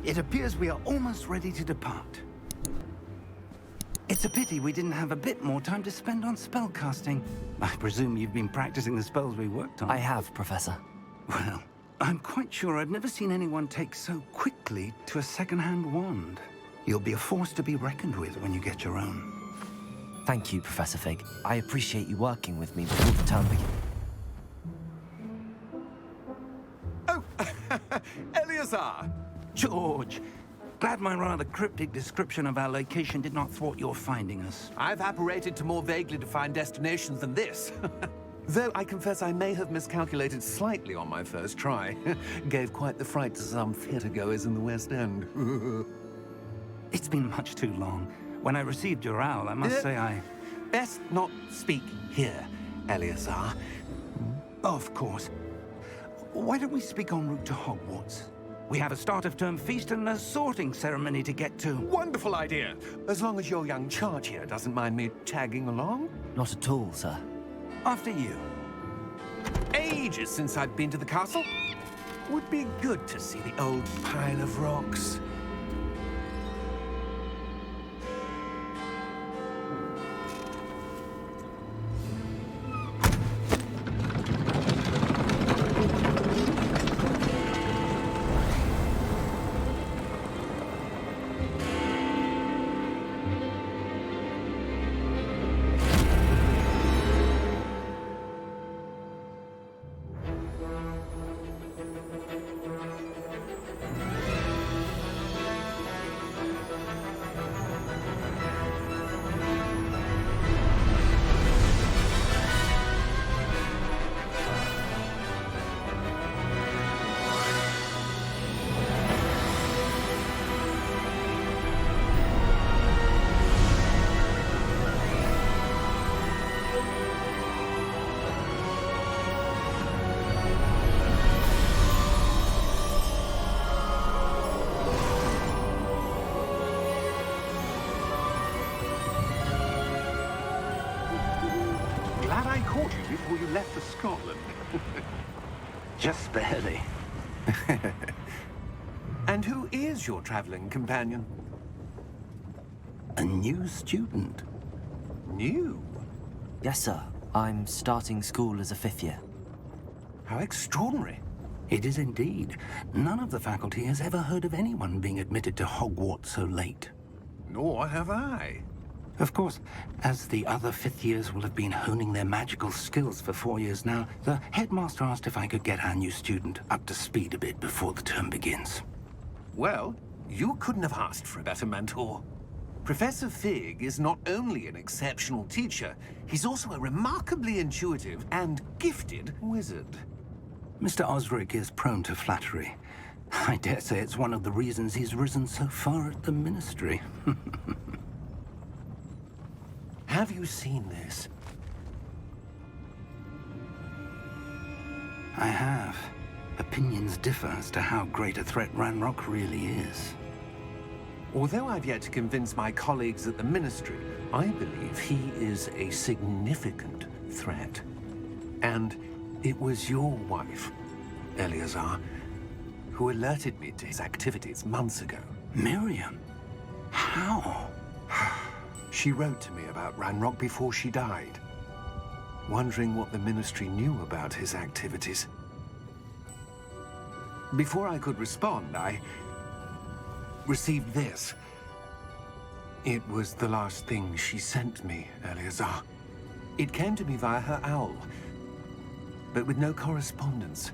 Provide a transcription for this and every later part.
It appears we are almost ready to depart. It's a pity we didn't have a bit more time to spend on spellcasting. I presume you've been practicing the spells we worked on. I have, Professor. Well, I'm quite sure I've never seen anyone take so quickly to a second-hand wand. You'll be a force to be reckoned with when you get your own. Thank you, Professor Fig. I appreciate you working with me before the term begins. Oh, Eleazar! George! Glad my rather cryptic description of our location did not thwart your finding us. I've apparated to more vaguely defined destinations than this. Though I confess I may have miscalculated slightly on my first try. Gave quite the fright to some theatre-goers in the West End. It's been much too long. When I received your owl, I must say I... Best not speak here, Eleazar. Of course. Why don't we speak en route to Hogwarts? We have a start-of-term feast and a sorting ceremony to get to. Wonderful idea! As long as your young charge here doesn't mind me tagging along. Not at all, sir. After you. Ages since I've been to the castle. Would be good to see the old pile of rocks. Glad I caught you before you left for Scotland. Just barely. And who is your traveling companion? A new student. New? Yes, sir. I'm starting school as a 5th year. How extraordinary. It is indeed. None of the faculty has ever heard of anyone being admitted to Hogwarts so late. Nor have I. Of course, as the other 5th years will have been honing their magical skills for 4 years now, the headmaster asked if I could get our new student up to speed a bit before the term begins. Well, you couldn't have asked for a better mentor. Professor Fig is not only an exceptional teacher, he's also a remarkably intuitive and gifted wizard. Mr. Osric is prone to flattery. I dare say it's one of the reasons he's risen so far at the Ministry. Have you seen this? I have. Opinions differ as to how great a threat Ranrock really is. Although I've yet to convince my colleagues at the Ministry, I believe he is a significant threat. And it was your wife, Eleazar, who alerted me to his activities months ago. Miriam? How? She wrote to me about Ranrock before she died, wondering what the Ministry knew about his activities. Before I could respond, I received this. It was the last thing she sent me, Eleazar. It came to me via her owl, but with no correspondence.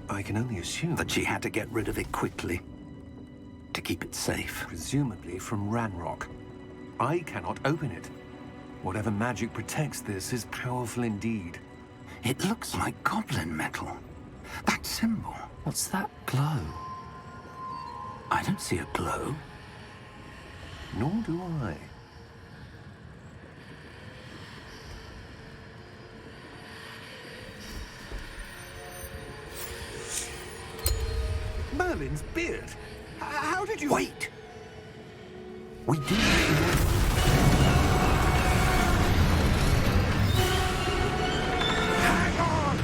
I can only assume That she had to get rid of it quickly, to keep it safe. presumably from Ranrock. I cannot open it. Whatever magic protects this is powerful indeed. It looks like goblin metal. That symbol. What's that glow? I don't see a glow. Nor do I. Merlin's beard. How did you... Wait! We do... Hang on!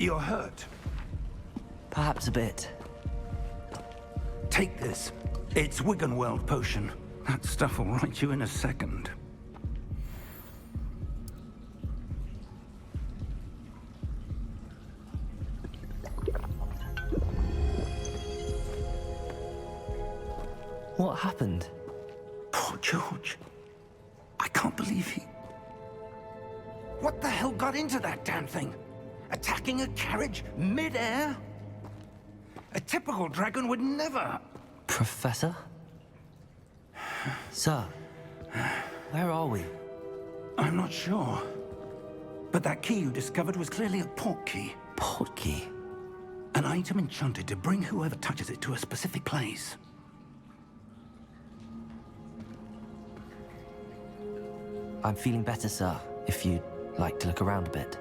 You're hurt. Perhaps a bit. Take this. It's Wiggenweld potion. That stuff will right you in a second. What happened? Poor George. I can't believe he... What the hell got into that damn thing? Attacking a carriage mid-air? A typical dragon would never... Professor? Sir, where are we? I'm not sure. But that key you discovered was clearly a port key. Port key? An item enchanted to bring whoever touches it to a specific place. I'm feeling better, sir, if you'd like to look around a bit.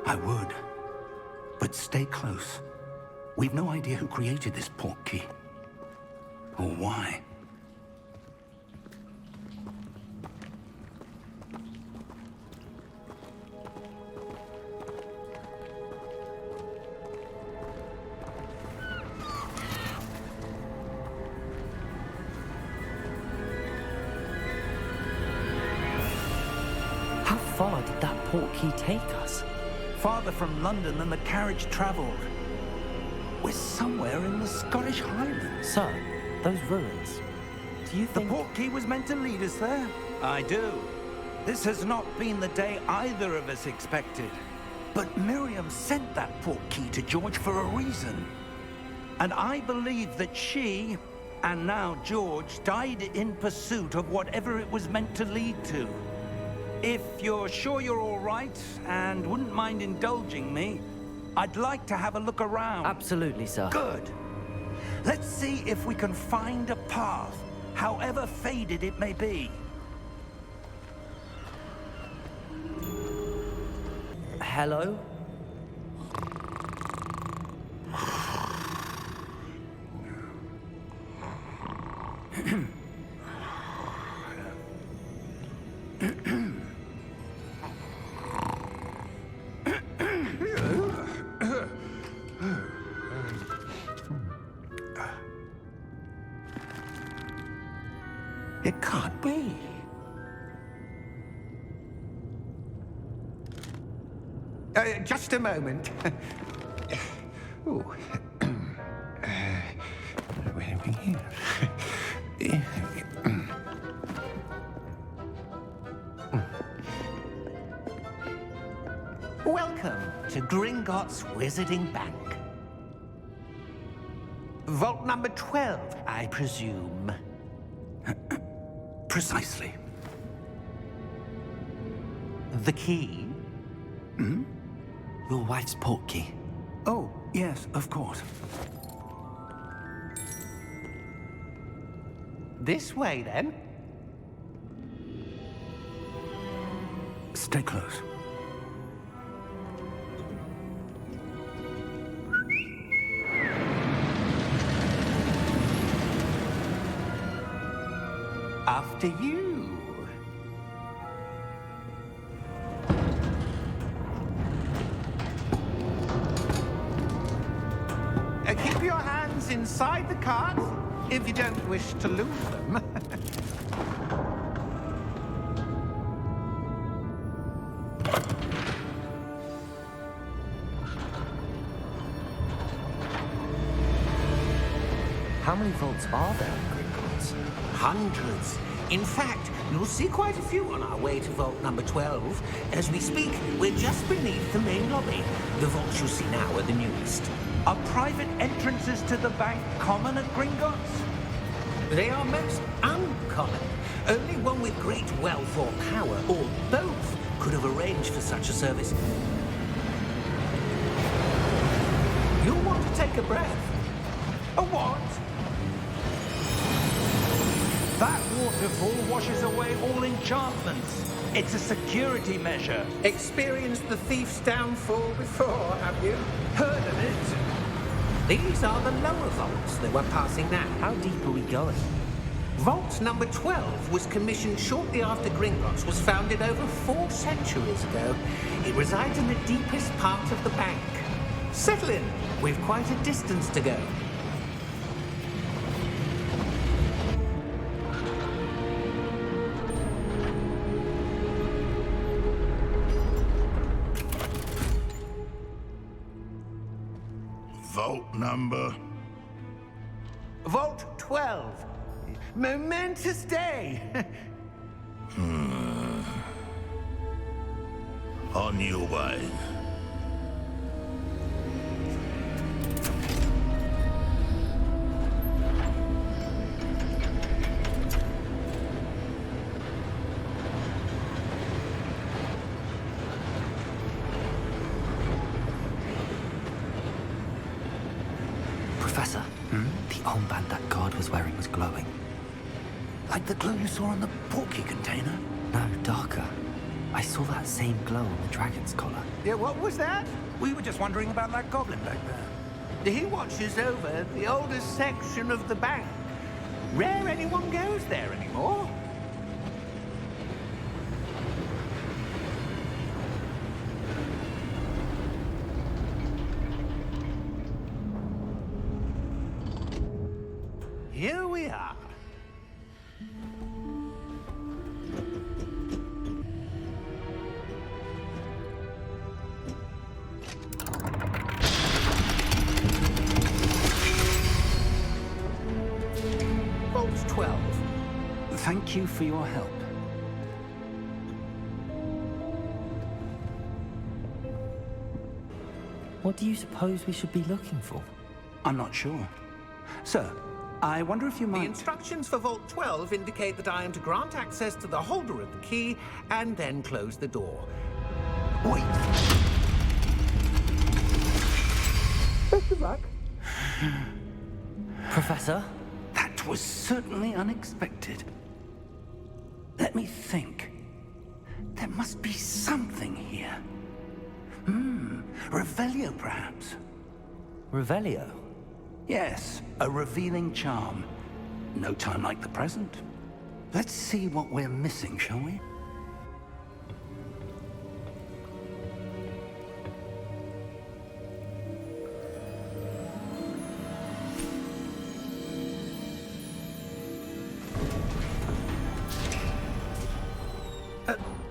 I would. But stay close. We've no idea who created this port key. Or why. How far did that port key take us? Farther from London than the carriage traveled. We're somewhere in the Scottish Highlands. Sir, those ruins. Do you The think... port key was meant to lead us there? I do. This has not been the day either of us expected. But Miriam sent that port key to George for a reason. And I believe that she, and now George, died in pursuit of whatever it was meant to lead to. If you're sure you're all right, and wouldn't mind indulging me, I'd like to have a look around. Absolutely, sir. Good. Let's see if we can find a path, however faded it may be. Hello? It can't be. Just a moment. Oh. Where are we here? Welcome to Gringotts Wizarding Bank. Vault number 12, I presume. Precisely. The key? Your wife's port key. Oh, yes, of course. This way, then. Stay close. After you. Keep your hands inside the cart if you don't wish to lose them. How many vaults are there in Gringotts? Hundreds. In fact, you'll see quite a few on our way to vault number 12. As we speak, we're just beneath the main lobby. The vaults you see now are the newest. Are private entrances to the bank common at Gringotts? They are most uncommon. Only one with great wealth or power, or both, could have arranged for such a service. You'll want to take a breath. A what? That waterfall washes away all enchantments. It's a security measure. Experienced the thief's downfall before, have you? Heard of it? These are the lower vaults that we're passing now. How deep are we going? Vault number 12 was commissioned shortly after Gringotts was founded over 4 centuries ago. It resides in the deepest part of the bank. Settle in. We've quite a distance to go. Vault number? Vault 12. Momentous day. On your way. Professor, the armband that guard was wearing was glowing. Like the glow you saw on the porky container? No, darker. I saw that same glow on the dragon's collar. Yeah, what was that? We were just wondering about that goblin back there. He watches over the oldest section of the bank. Rare anyone goes there anymore. Here we are. Vault 12. Thank you for your help. What do you suppose we should be looking for? I'm not sure. Sir, I wonder if you The might... instructions for Vault 12 indicate that I am to grant access to the holder of the key and then close the door. Wait! Best of luck. Professor? That was certainly unexpected. Let me think. There must be something here. Revelio, perhaps? Revelio? Yes, a revealing charm. No time like the present. Let's see what we're missing, shall we?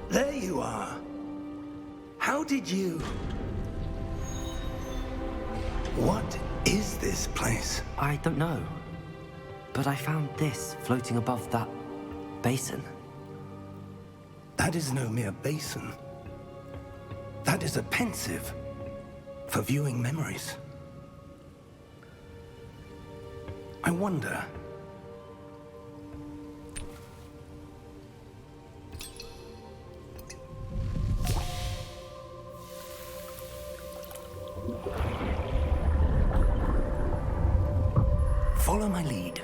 There you are. How did you... What is this place? I don't know. But I found this floating above that basin. That is no mere basin. That is a pensive for viewing memories. I wonder... Follow my lead.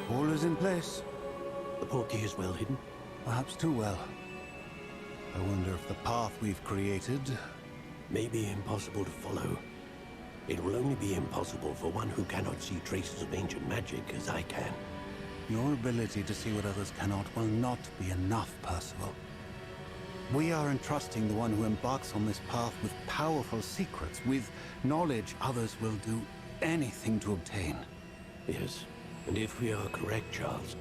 All is in place. The portkey is well hidden. Perhaps too well. I wonder if the path we've created... May be impossible to follow. It will only be impossible for one who cannot see traces of ancient magic as I can. Your ability to see what others cannot will not be enough, Percival. We are entrusting the one who embarks on this path with powerful secrets, with knowledge others will do anything to obtain. Yes, and if we are correct, Charles,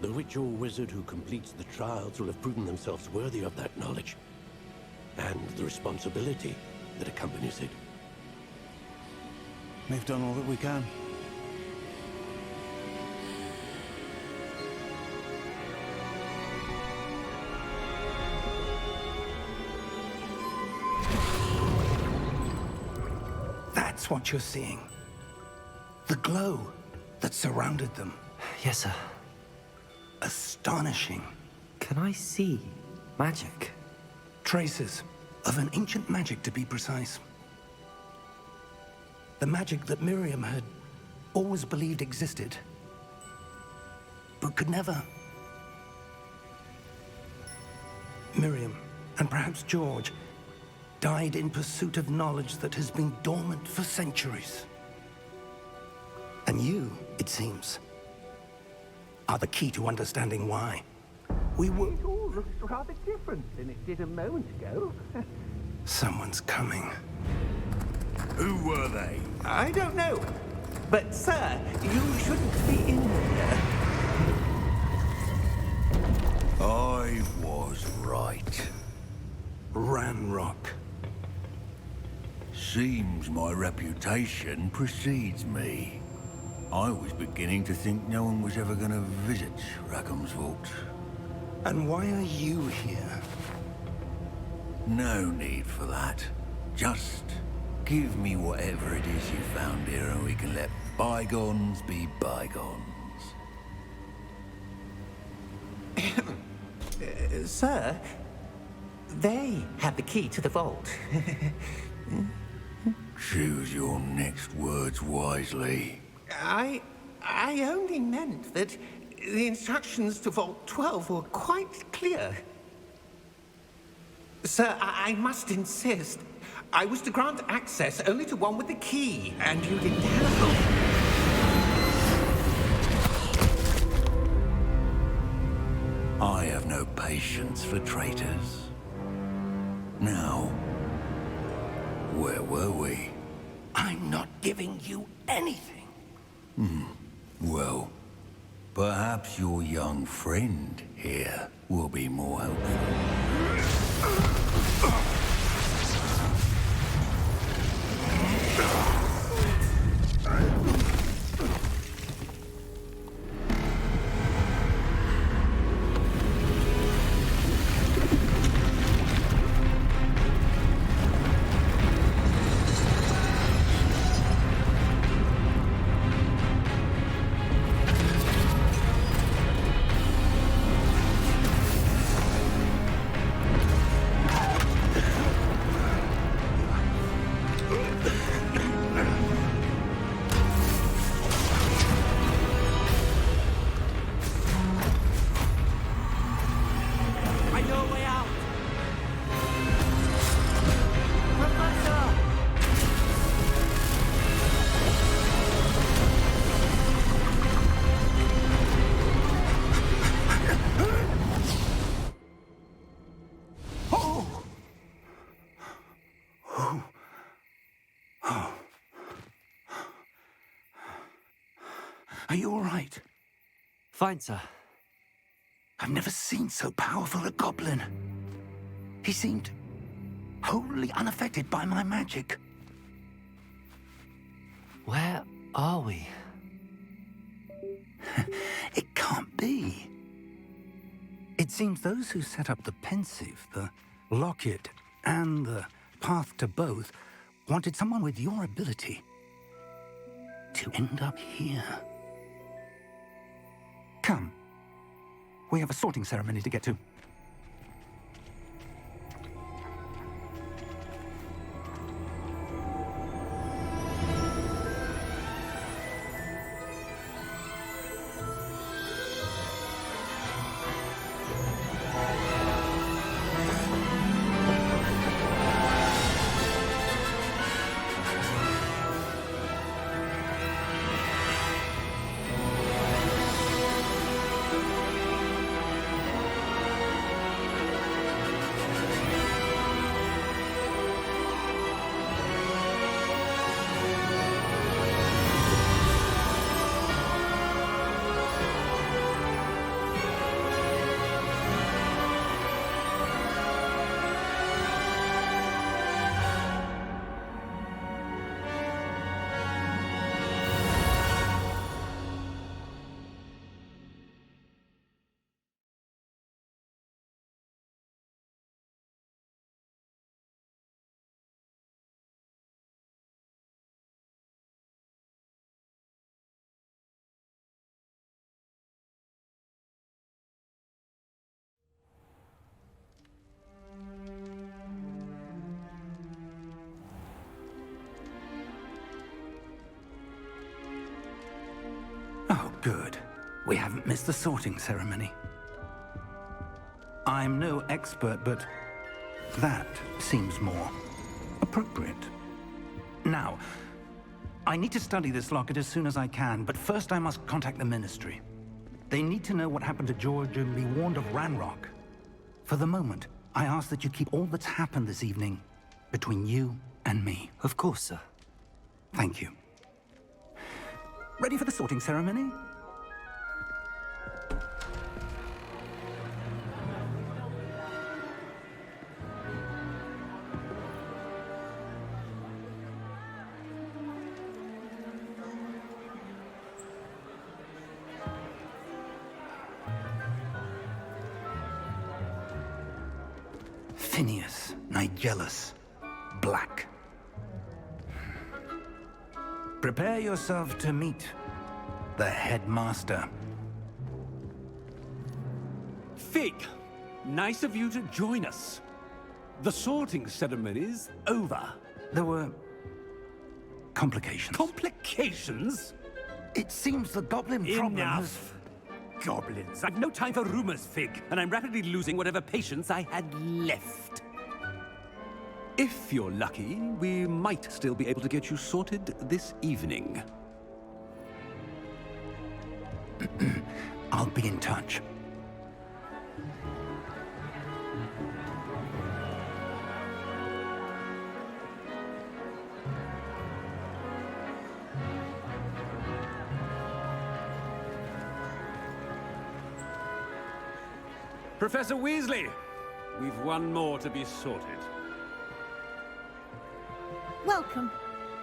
the witch or wizard who completes the trials will have proven themselves worthy of that knowledge, and the responsibility that accompanies it. We've done all that we can. That's what you're seeing. The glow that surrounded them. Yes, sir. Astonishing. Can I see magic? Traces of an ancient magic, to be precise. The magic that Miriam had always believed existed, but could never. Miriam, and perhaps George, died in pursuit of knowledge that has been dormant for centuries. And you, it seems, are the key to understanding why. We were... It all looks rather different than it did a moment ago. Someone's coming. Who were they? I don't know. But, sir, you shouldn't be in here. I was right. Ranrock. Seems my reputation precedes me. I was beginning to think no one was ever going to visit Rackham's vault. And why are you here? No need for that. Just give me whatever it is you found here and we can let bygones be bygones. Sir, they have the key to the vault. Choose your next words wisely. I only meant that the instructions to Vault 12 were quite clear. Sir, I must insist. I was to grant access only to one with the key, and you didn't have. I have no patience for traitors. Now, where were we? I'm not giving you anything. Well, perhaps your young friend here will be more helpful. Are you all right? Fine, sir. I've never seen so powerful a goblin. He seemed wholly unaffected by my magic. Where are we? It can't be. It seems those who set up the pensive, the locket, and the path to both wanted someone with your ability to end up here. Come. We have a sorting ceremony to get to. Oh, good. We haven't missed the sorting ceremony. I'm no expert, but that seems more appropriate. Now, I need to study this locket as soon as I can, but first I must contact the Ministry. They need to know what happened to George and be warned of Ranrock. For the moment, I ask that you keep all that's happened this evening between you and me. Of course, sir. Thank you. Ready for the sorting ceremony? Phineas, Nigellus, Black. Prepare yourself to meet the headmaster. Fig, nice of you to join us. The sorting ceremony's over. There were complications. Complications? It seems the goblin problem has... Enough. Goblins. I've no time for rumors, Fig, and I'm rapidly losing whatever patience I had left. If you're lucky, we might still be able to get you sorted this evening. I'll be in touch. Professor Weasley, we've one more to be sorted. Welcome.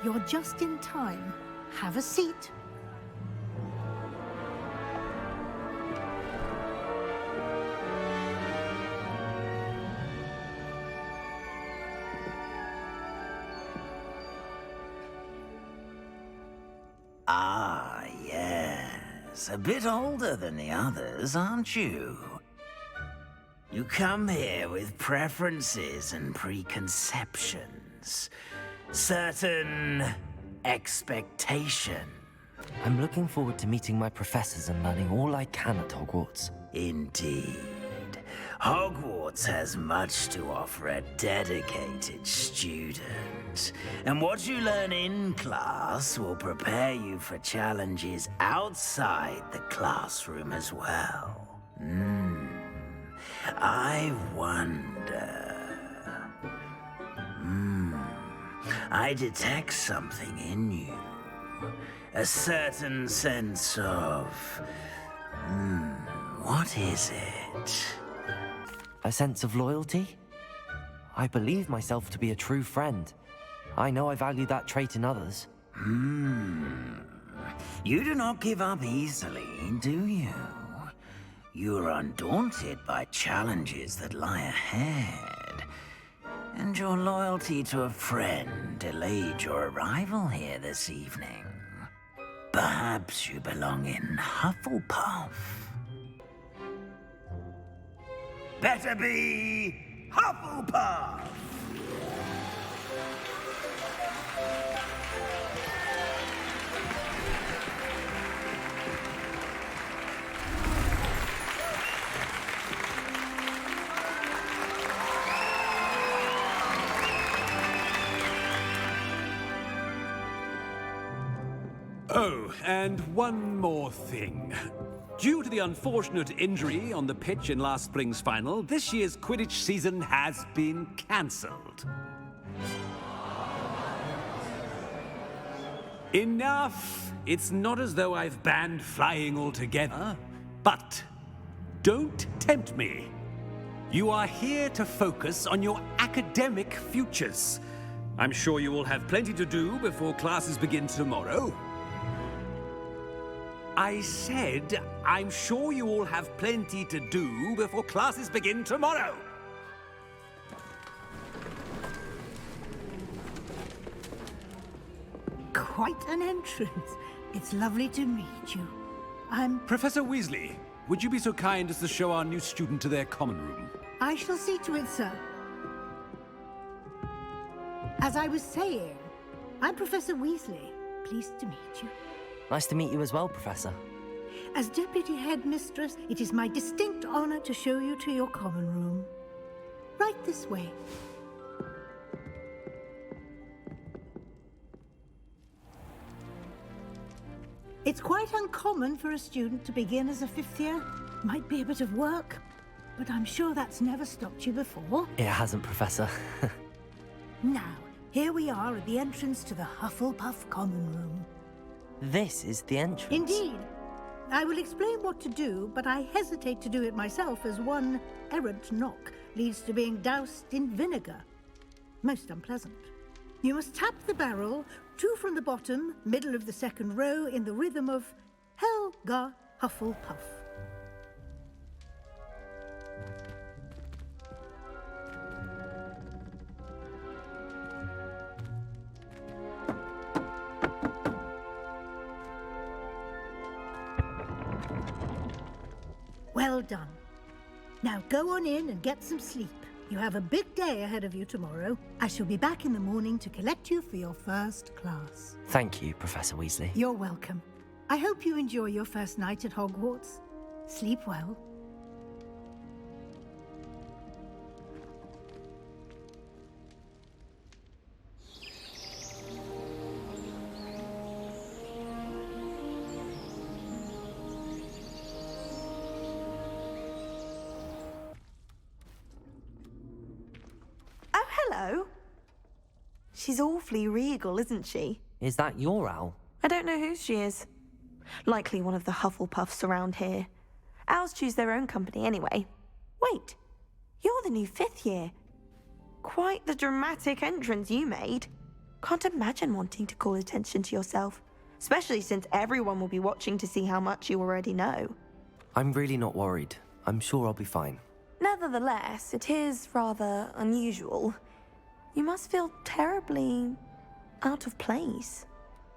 You're just in time. Have a seat. Ah, yes. A bit older than the others, aren't you? You come here with preferences and preconceptions. Certain expectation. I'm looking forward to meeting my professors and learning all I can at Hogwarts. Indeed. Hogwarts has much to offer a dedicated student. And what you learn in class will prepare you for challenges outside the classroom as well. I wonder... I detect something in you. A certain sense of... what is it? A sense of loyalty? I believe myself to be a true friend. I know I value that trait in others. You do not give up easily, do you? You're undaunted by challenges that lie ahead. And your loyalty to a friend delayed your arrival here this evening. Perhaps you belong in Hufflepuff. Better be Hufflepuff! Oh, and one more thing. Due to the unfortunate injury on the pitch in last spring's final, this year's Quidditch season has been cancelled. Enough! It's not as though I've banned flying altogether, but don't tempt me. You are here to focus on your academic futures. I'm sure you will have plenty to do before classes begin tomorrow. I said, I'm sure you all have plenty to do before classes begin tomorrow. Quite an entrance. It's lovely to meet you. I'm... Professor Weasley, would you be so kind as to show our new student to their common room? I shall see to it, sir. As I was saying, I'm Professor Weasley. Pleased to meet you. Nice to meet you as well, Professor. As Deputy Headmistress, it is my distinct honor to show you to your common room. Right this way. It's quite uncommon for a student to begin as a 5th year. Might be a bit of work, but I'm sure that's never stopped you before. It hasn't, Professor. Now, here we are at the entrance to the Hufflepuff Common Room. This is the entrance. Indeed. I will explain what to do, but I hesitate to do it myself as one errant knock leads to being doused in vinegar. Most unpleasant. You must tap the barrel, 2 from the bottom, middle of the 2nd row, in the rhythm of Helga Hufflepuff. Well done. Now go on in and get some sleep. You have a big day ahead of you tomorrow. I shall be back in the morning to collect you for your first class. Thank you, Professor Weasley. You're welcome. I hope you enjoy your first night at Hogwarts. Sleep well. Hello. She's awfully regal, isn't she? Is that your owl? I don't know who she is. Likely one of the Hufflepuffs around here. Owls choose their own company anyway. Wait, you're the new 5th year. Quite the dramatic entrance you made. Can't imagine wanting to call attention to yourself, especially since everyone will be watching to see how much you already know. I'm really not worried. I'm sure I'll be fine. Nevertheless, it is rather unusual. You must feel terribly out of place.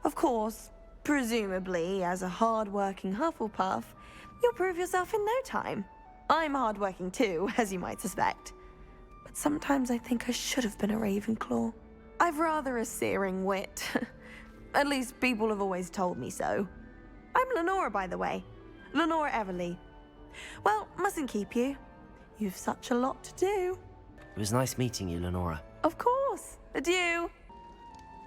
Of course, presumably, as a hard-working Hufflepuff, you'll prove yourself in no time. I'm hard-working too, as you might suspect. But sometimes I think I should have been a Ravenclaw. I've rather a searing wit. At least people have always told me so. I'm Lenora, by the way. Lenora Everly. Well, mustn't keep you. You've such a lot to do. It was nice meeting you, Lenora. Of course. Adieu.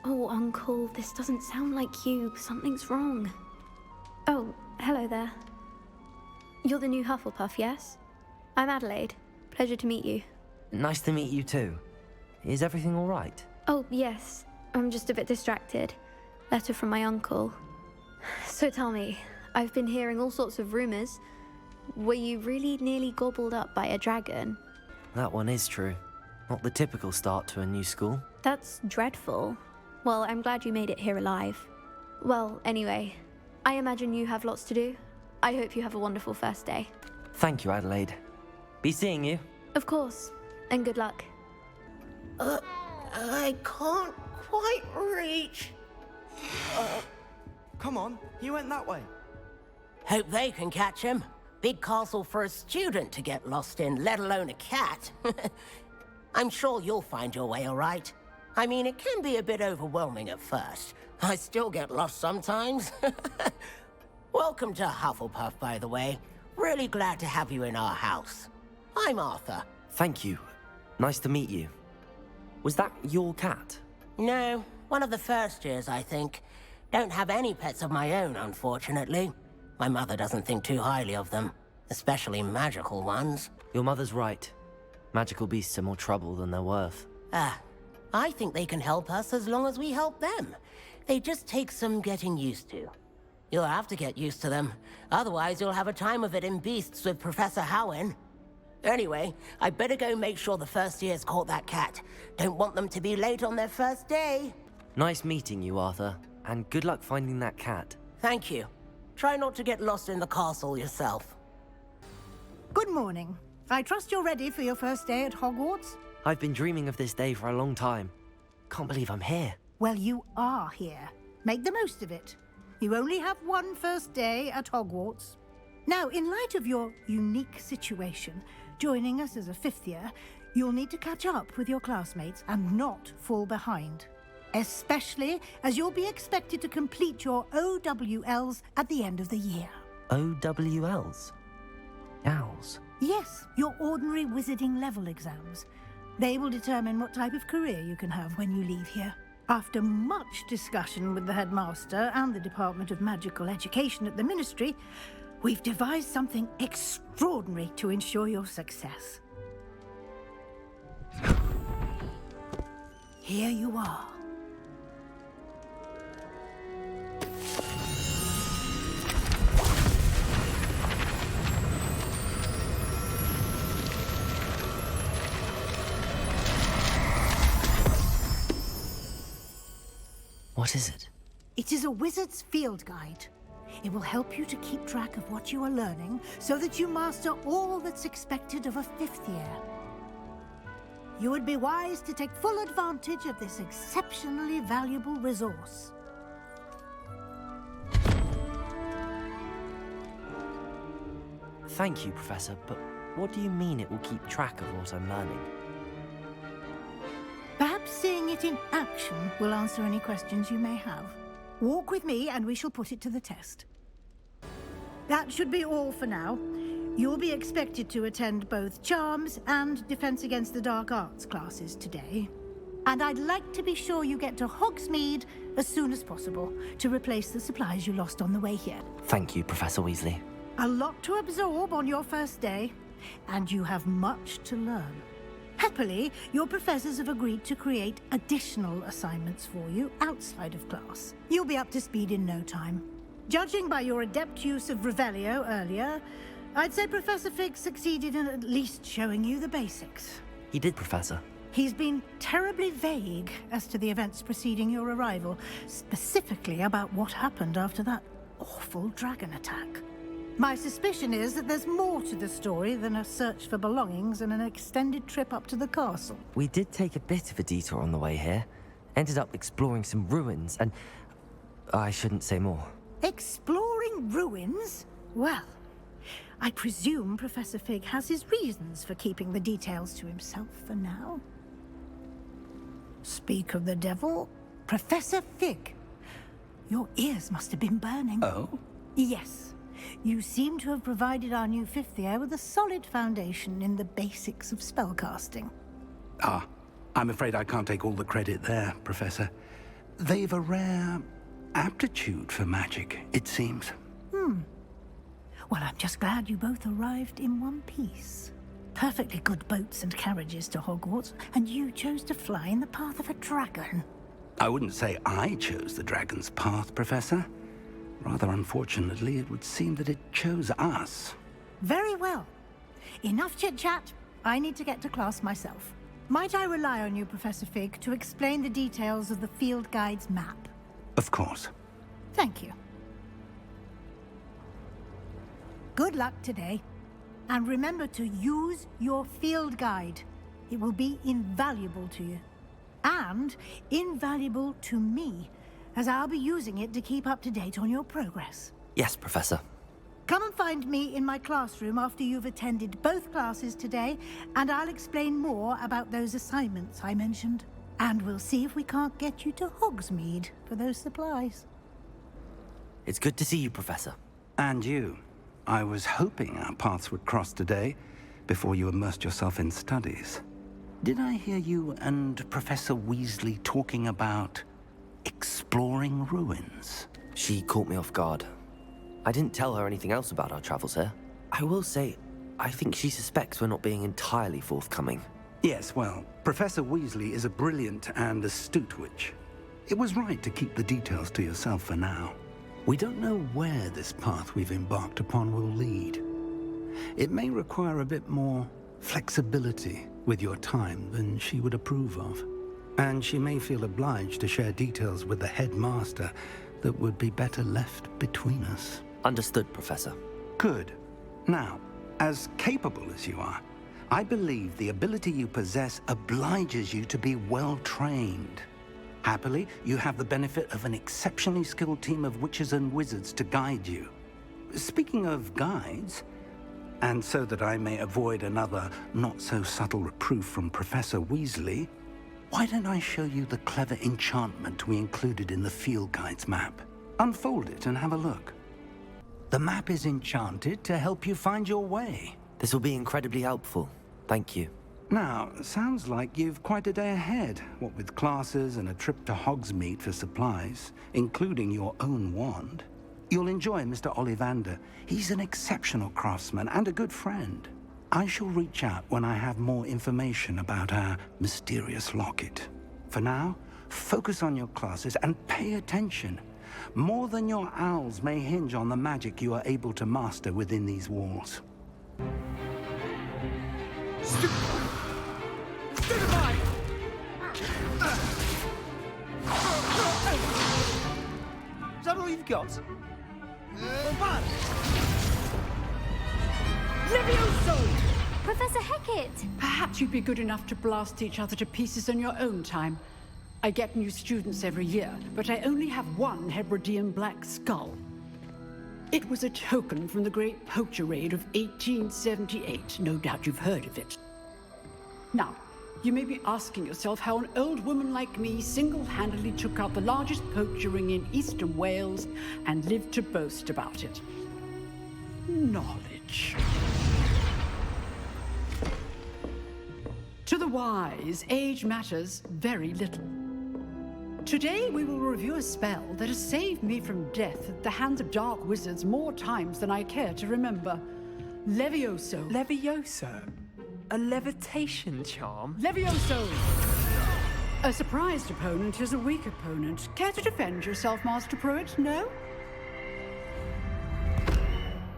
Oh, Uncle, this doesn't sound like you. Something's wrong. Oh, hello there. You're the new Hufflepuff, yes? I'm Adelaide. Pleasure to meet you. Nice to meet you too. Is everything all right? Oh, yes. I'm just a bit distracted. Letter from my uncle. So tell me, I've been hearing all sorts of rumors. Were you really nearly gobbled up by a dragon? That one is true. Not the typical start to a new school. That's dreadful. Well, I'm glad you made it here alive. Well, anyway, I imagine you have lots to do. I hope you have a wonderful first day. Thank you, Adelaide. Be seeing you. Of course, and good luck. I can't quite reach. Come on, you went that way. Hope they can catch him. Big castle for a student to get lost in, let alone a cat. I'm sure you'll find your way all right. I mean, it can be a bit overwhelming at first. I still get lost sometimes. Welcome to Hufflepuff, by the way. Really glad to have you in our house. I'm Arthur. Thank you. Nice to meet you. Was that your cat? No, one of the first years, I think. Don't have any pets of my own, unfortunately. My mother doesn't think too highly of them, especially magical ones. Your mother's right. Magical beasts are more trouble than they're worth. I think they can help us as long as we help them. They just take some getting used to. You'll have to get used to them. Otherwise, you'll have a time of it in Beasts with Professor Howin. Anyway, I better go make sure the first years caught that cat. Don't want them to be late on their first day. Nice meeting you, Arthur. And good luck finding that cat. Thank you. Try not to get lost in the castle yourself. Good morning. I trust you're ready for your first day at Hogwarts? I've been dreaming of this day for a long time. Can't believe I'm here. Well, you are here. Make the most of it. You only have one first day at Hogwarts. Now, in light of your unique situation, joining us as a 5th year, you'll need to catch up with your classmates and not fall behind. Especially as you'll be expected to complete your OWLs at the end of the year. OWLs? Owls? Yes, your ordinary wizarding level exams. They will determine what type of career you can have when you leave here. After much discussion with the headmaster and the Department of Magical Education at the Ministry, we've devised something extraordinary to ensure your success. Here you are. What is it? It is a wizard's field guide. It will help you to keep track of what you are learning so that you master all that's expected of a 5th year. You would be wise to take full advantage of this exceptionally valuable resource. Thank you, Professor, but what do you mean it will keep track of what I'm learning? Perhaps seeing it in action will answer any questions you may have. Walk with me and we shall put it to the test. That should be all for now. You'll be expected to attend both Charms and Defense Against the Dark Arts classes today. And I'd like to be sure you get to Hogsmeade as soon as possible to replace the supplies you lost on the way here. Thank you, Professor Weasley. A lot to absorb on your first day, and you have much to learn. Happily, your professors have agreed to create additional assignments for you outside of class. You'll be up to speed in no time. Judging by your adept use of Revelio earlier, I'd say Professor Fig succeeded in at least showing you the basics. He did, Professor. He's been terribly vague as to the events preceding your arrival, specifically about what happened after that awful dragon attack. My suspicion is that there's more to the story than a search for belongings and an extended trip up to the castle. We did take a bit of a detour on the way here. Ended up exploring some ruins and... I shouldn't say more. Exploring ruins? Well, I presume Professor Fig has his reasons for keeping the details to himself for now. Speak of the devil, Professor Fig. Your ears must have been burning. Oh? Yes. You seem to have provided our new 5th year with a solid foundation in the basics of spellcasting. Ah, I'm afraid I can't take all the credit there, Professor. They've a rare aptitude for magic, it seems. Well, I'm just glad you both arrived in one piece. Perfectly good boats and carriages to Hogwarts, and you chose to fly in the path of a dragon. I wouldn't say I chose the dragon's path, Professor. Rather unfortunately, it would seem that it chose us. Very well. Enough chit-chat. I need to get to class myself. Might I rely on you, Professor Fig, to explain the details of the field guide's map? Of course. Thank you. Good luck today. And remember to use your field guide. It will be invaluable to you. And invaluable to me, as I'll be using it to keep up to date on your progress. Yes, Professor. Come and find me in my classroom after you've attended both classes today, and I'll explain more about those assignments I mentioned. And we'll see if we can't get you to Hogsmeade for those supplies. It's good to see you, Professor. And you. I was hoping our paths would cross today, before you immersed yourself in studies. Did I hear you and Professor Weasley talking about exploring ruins? She caught me off guard. I didn't tell her anything else about our travels here. I will say, I think she suspects we're not being entirely forthcoming. Yes, well, Professor Weasley is a brilliant and astute witch. It was right to keep the details to yourself for now. We don't know where this path we've embarked upon will lead. It may require a bit more flexibility with your time than she would approve of. And she may feel obliged to share details with the headmaster that would be better left between us. Understood, Professor. Good. Now, as capable as you are, I believe the ability you possess obliges you to be well-trained. Happily, you have the benefit of an exceptionally skilled team of witches and wizards to guide you. Speaking of guides, and so that I may avoid another not-so-subtle reproof from Professor Weasley, why don't I show you the clever enchantment we included in the field guide's map? Unfold it and have a look. The map is enchanted to help you find your way. This will be incredibly helpful. Thank you. Now, sounds like you've quite a day ahead, what with classes and a trip to Hogsmeade for supplies, including your own wand. You'll enjoy Mr. Ollivander. He's an exceptional craftsman and a good friend. I shall reach out when I have more information about our mysterious locket. For now, focus on your classes and pay attention. More than your owls may hinge on the magic you are able to master within these walls. Is that all you've got? Levioso! Professor Hecat! Perhaps you'd be good enough to blast each other to pieces in your own time. I get new students every year, but I only have one Hebridean black skull. It was a token from the Great Poacher Raid of 1878. No doubt you've heard of it. Now, you may be asking yourself how an old woman like me single-handedly took out the largest poacher ring in eastern Wales and lived to boast about it. Knowledge. To the wise, age matters very little. Today we will review a spell that has saved me from death at the hands of dark wizards more times than I care to remember. Levioso. Levioso? A levitation charm? Levioso! A surprised opponent is a weak opponent. Care to defend yourself, Master Pruitt? No?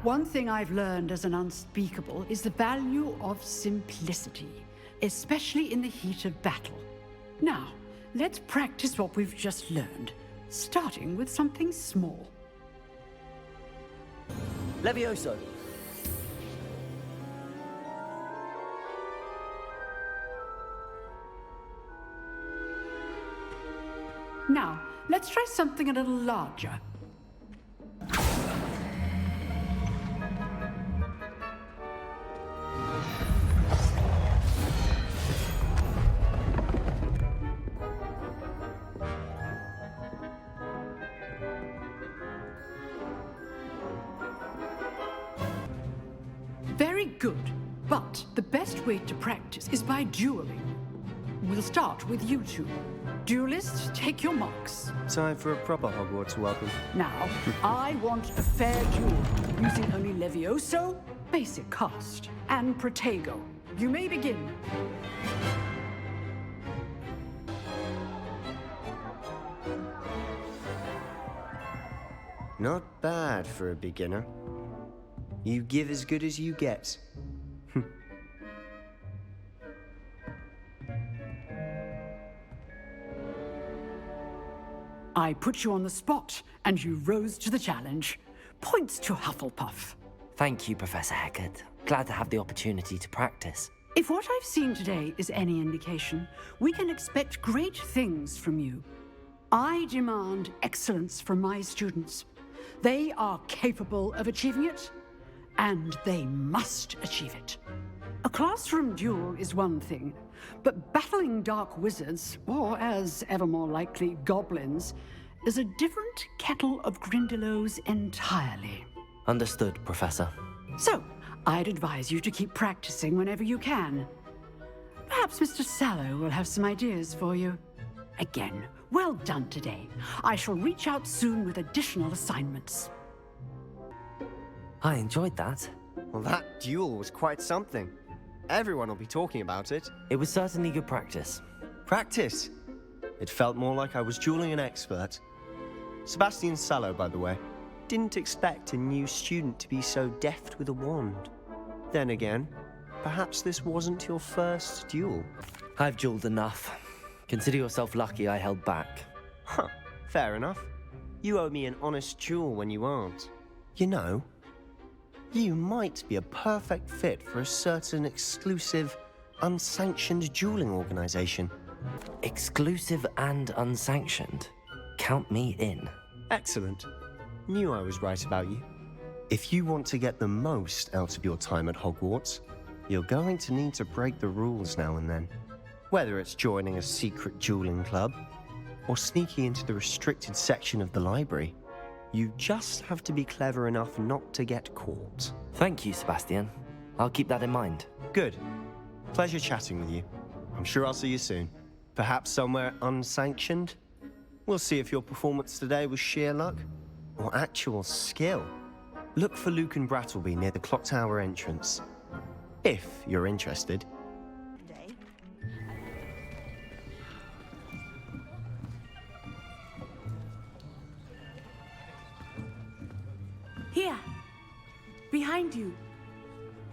One thing I've learned as an unspeakable is the value of simplicity, especially in the heat of battle. Now, let's practice what we've just learned, starting with something small. Levioso! Now, let's try something a little larger. Very good, but the best way to practice is by dueling. We'll start with you two. Duelists, take your marks. Time for a proper Hogwarts welcome. Now, I want a fair duel, using only Levioso, basic cast, and Protego. You may begin. Not bad for a beginner. You give as good as you get. I put you on the spot, and you rose to the challenge. Points to Hufflepuff. Thank you, Professor Hecat. Glad to have the opportunity to practice. If what I've seen today is any indication, we can expect great things from you. I demand excellence from my students. They are capable of achieving it, and they must achieve it. A classroom duel is one thing, but battling dark wizards, or as ever more likely, goblins, is a different kettle of Grindylows entirely. Understood, Professor. So, I'd advise you to keep practicing whenever you can. Perhaps Mr. Sallow will have some ideas for you. Again, well done today. I shall reach out soon with additional assignments. I enjoyed that. Well, that duel was quite something. Everyone will be talking about it. It was certainly good practice. Practice? It felt more like I was dueling an expert. Sebastian Sallow, by the way. Didn't expect a new student to be so deft with a wand. Then again, perhaps this wasn't your first duel. I've dueled enough. Consider yourself lucky I held back. Huh, fair enough. You owe me an honest duel when you aren't. You know, you might be a perfect fit for a certain exclusive, unsanctioned dueling organization. Exclusive and unsanctioned? Count me in. Excellent. Knew I was right about you. If you want to get the most out of your time at Hogwarts, you're going to need to break the rules now and then. Whether it's joining a secret dueling club, or sneaking into the restricted section of the library. You just have to be clever enough not to get caught. Thank you, Sebastian. I'll keep that in mind. Good. Pleasure chatting with you. I'm sure I'll see you soon. Perhaps somewhere unsanctioned? We'll see if your performance today was sheer luck or actual skill. Look for Luke and Brattleby near the clock tower entrance. If you're interested. Here, behind you.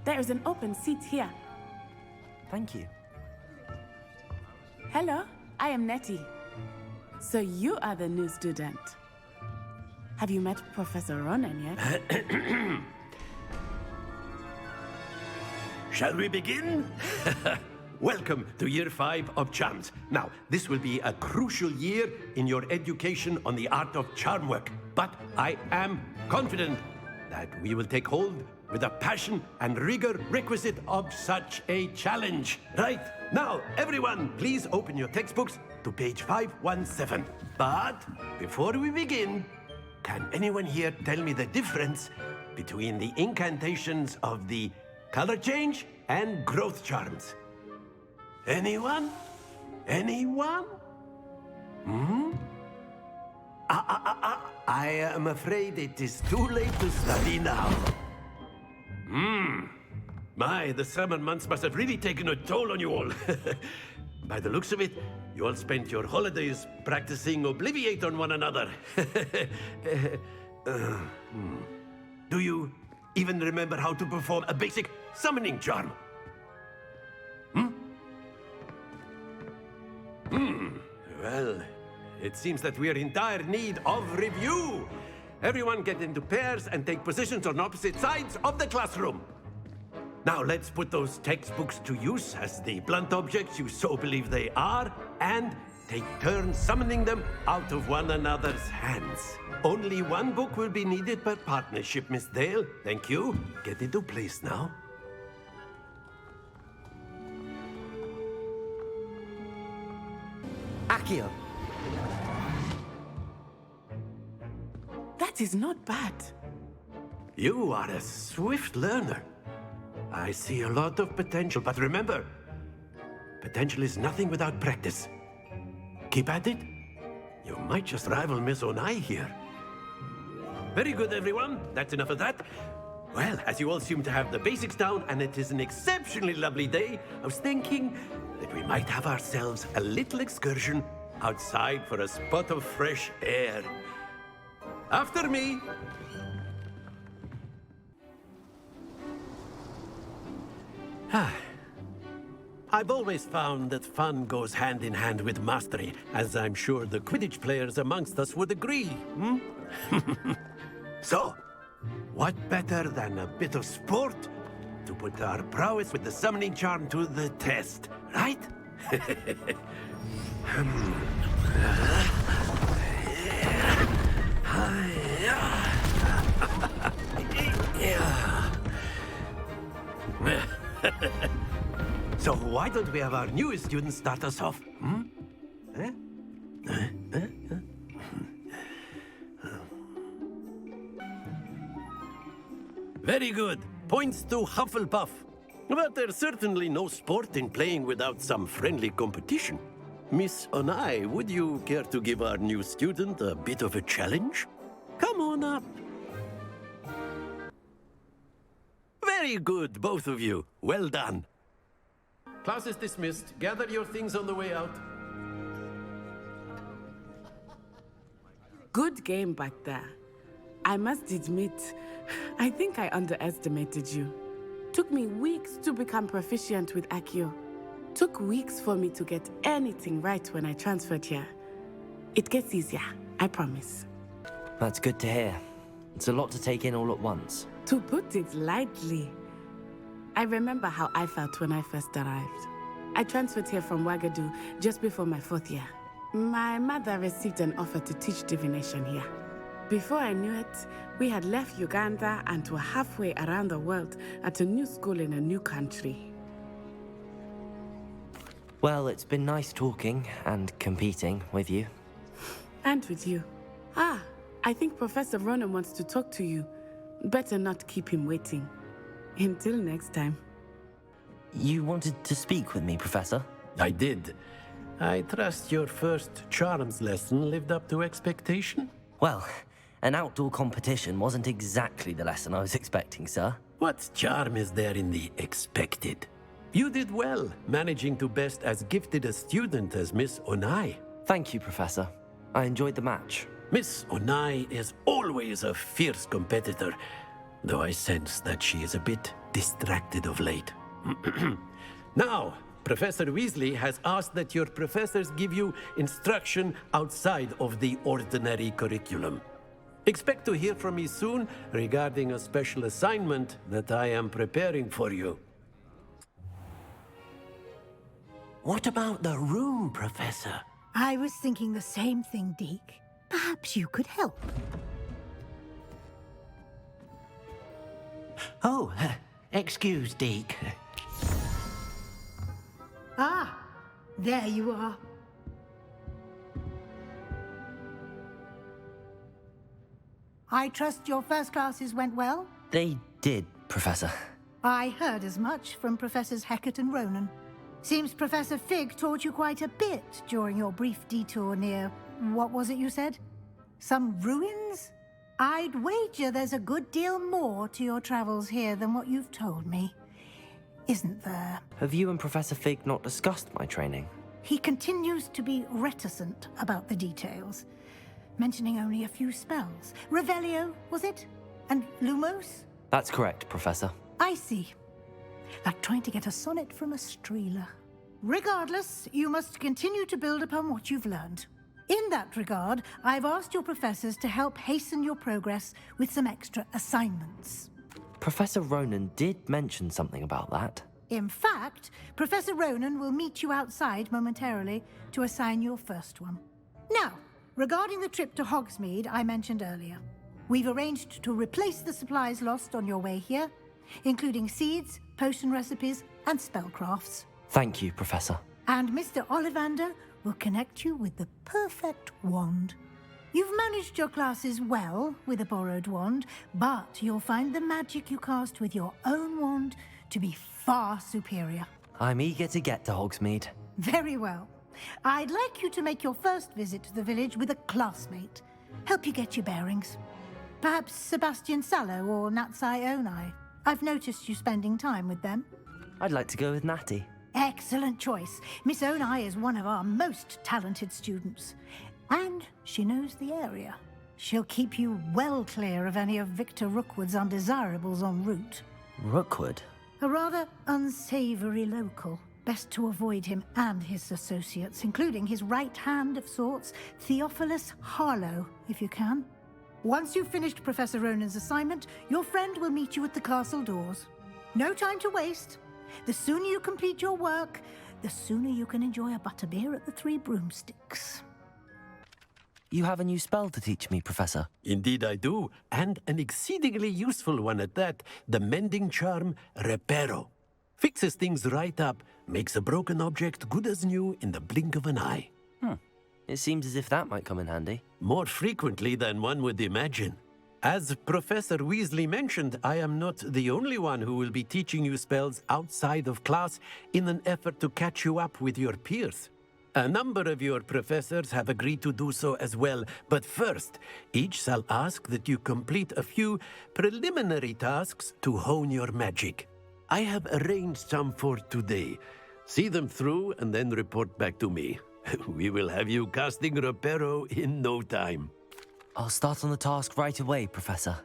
There is an open seat here. Thank you. Hello, I am Nettie. So you are the new student. Have you met Professor Ronan yet? Shall we begin? Welcome to Year 5 of Charms. Now, this will be a crucial year in your education on the art of charm work. But I am confident that we will take hold with the passion and rigor requisite of such a challenge. Right, now, everyone, please open your textbooks to page 517. But before we begin, can anyone here tell me the difference between the incantations of the color change and growth charms? Anyone? Anyone? I am afraid it is too late to study now. My, the summer months must have really taken a toll on you all. By the looks of it, you all spent your holidays practicing Obliviate on one another. Do you even remember how to perform a basic summoning charm? Well, it seems that we are in dire need of review. Everyone get into pairs and take positions on opposite sides of the classroom. Now let's put those textbooks to use as the blunt objects you so believe they are, and take turns summoning them out of one another's hands. Only one book will be needed per partnership, Miss Dale. Thank you. Get into place now. Accio! That is not bad. You are a swift learner. I see a lot of potential, but remember, potential is nothing without practice. Keep at it. You might just rival Miss Onai here. Very good, everyone. That's enough of that. Well, as you all seem to have the basics down, and it is an exceptionally lovely day, I was thinking that we might have ourselves a little excursion outside for a spot of fresh air. After me. I've always found that fun goes hand in hand with mastery, as I'm sure the Quidditch players amongst us would agree. So, what better than a bit of sport to put our prowess with the summoning charm to the test, right? So why don't we have our newest student start us off? Very good. Points to Hufflepuff. But there's certainly no sport in playing without some friendly competition. Miss Onai, would you care to give our new student a bit of a challenge? Come on up. Very good, both of you. Well done. Class is dismissed. Gather your things on the way out. Good game back there. I must admit, I think I underestimated you. Took me weeks to become proficient with Accio. Took weeks for me to get anything right when I transferred here. It gets easier, I promise. That's good to hear. It's a lot to take in all at once. To put it lightly, I remember how I felt when I first arrived. I transferred here from Wagadu just before my 4th year. My mother received an offer to teach divination here. Before I knew it, we had left Uganda and were halfway around the world at a new school in a new country. Well, it's been nice talking and competing with you. And with you. I think Professor Ronan wants to talk to you. Better not keep him waiting. Until next time. You wanted to speak with me, Professor? I did. I trust your first charms lesson lived up to expectation? Well, an outdoor competition wasn't exactly the lesson I was expecting, sir. What charm is there in the expected? You did well, managing to best as gifted a student as Miss Onai. Thank you, Professor. I enjoyed the match. Miss Onai is always a fierce competitor, though I sense that she is a bit distracted of late. Now, Professor Weasley has asked that your professors give you instruction outside of the ordinary curriculum. Expect to hear from me soon regarding a special assignment that I am preparing for you. What about the room, Professor? I was thinking the same thing, Deke. Perhaps you could help. Oh, excuse, Deke. Ah, there you are. I trust your first classes went well? They did, Professor. I heard as much from Professors Hecat and Ronan. Seems Professor Fig taught you quite a bit during your brief detour near... what was it you said? Some ruins? I'd wager there's a good deal more to your travels here than what you've told me. Isn't there? Have you and Professor Fig not discussed my training? He continues to be reticent about the details, mentioning only a few spells. Revelio, was it? And Lumos? That's correct, Professor. I see. Like trying to get a sonnet from a streeler. Regardless, you must continue to build upon what you've learned. In that regard, I've asked your professors to help hasten your progress with some extra assignments. Professor Ronan did mention something about that. In fact, Professor Ronan will meet you outside momentarily to assign your first one. Now, regarding the trip to Hogsmeade I mentioned earlier, we've arranged to replace the supplies lost on your way here, including seeds, potion recipes, and spellcrafts. Thank you, Professor. And Mr. Ollivander will connect you with the perfect wand. You've managed your classes well with a borrowed wand, but you'll find the magic you cast with your own wand to be far superior. I'm eager to get to Hogsmeade. Very well. I'd like you to make your first visit to the village with a classmate. Help you get your bearings. Perhaps Sebastian Sallow or Natsai Onai. I've noticed you spending time with them. I'd like to go with Natty. Excellent choice. Miss Onai is one of our most talented students. And she knows the area. She'll keep you well clear of any of Victor Rookwood's undesirables en route. Rookwood? A rather unsavory local. Best to avoid him and his associates, including his right hand of sorts, Theophilus Harlow, if you can. Once you've finished Professor Ronan's assignment, your friend will meet you at the castle doors. No time to waste. The sooner you complete your work, the sooner you can enjoy a butterbeer at the Three Broomsticks. You have a new spell to teach me, Professor. Indeed I do, and an exceedingly useful one at that, the mending charm Reparo. Fixes things right up, makes a broken object good as new in the blink of an eye. It seems as if that might come in handy. More frequently than one would imagine. As Professor Weasley mentioned, I am not the only one who will be teaching you spells outside of class in an effort to catch you up with your peers. A number of your professors have agreed to do so as well, but first, each shall ask that you complete a few preliminary tasks to hone your magic. I have arranged some for today. See them through and then report back to me. We will have you casting Reparo in no time. I'll start on the task right away, Professor.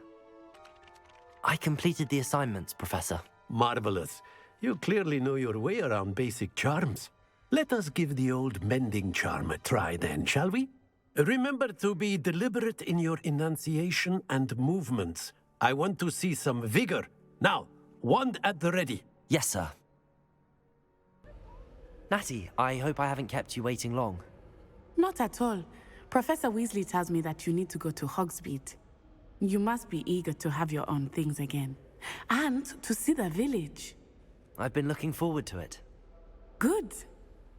I completed the assignments, Professor. Marvelous. You clearly know your way around basic charms. Let us give the old mending charm a try then, shall we? Remember to be deliberate in your enunciation and movements. I want to see some vigor. Now, wand at the ready. Yes, sir. Natty, I hope I haven't kept you waiting long. Not at all. Professor Weasley tells me that you need to go to Hogsmeade. You must be eager to have your own things again. And to see the village. I've been looking forward to it. Good.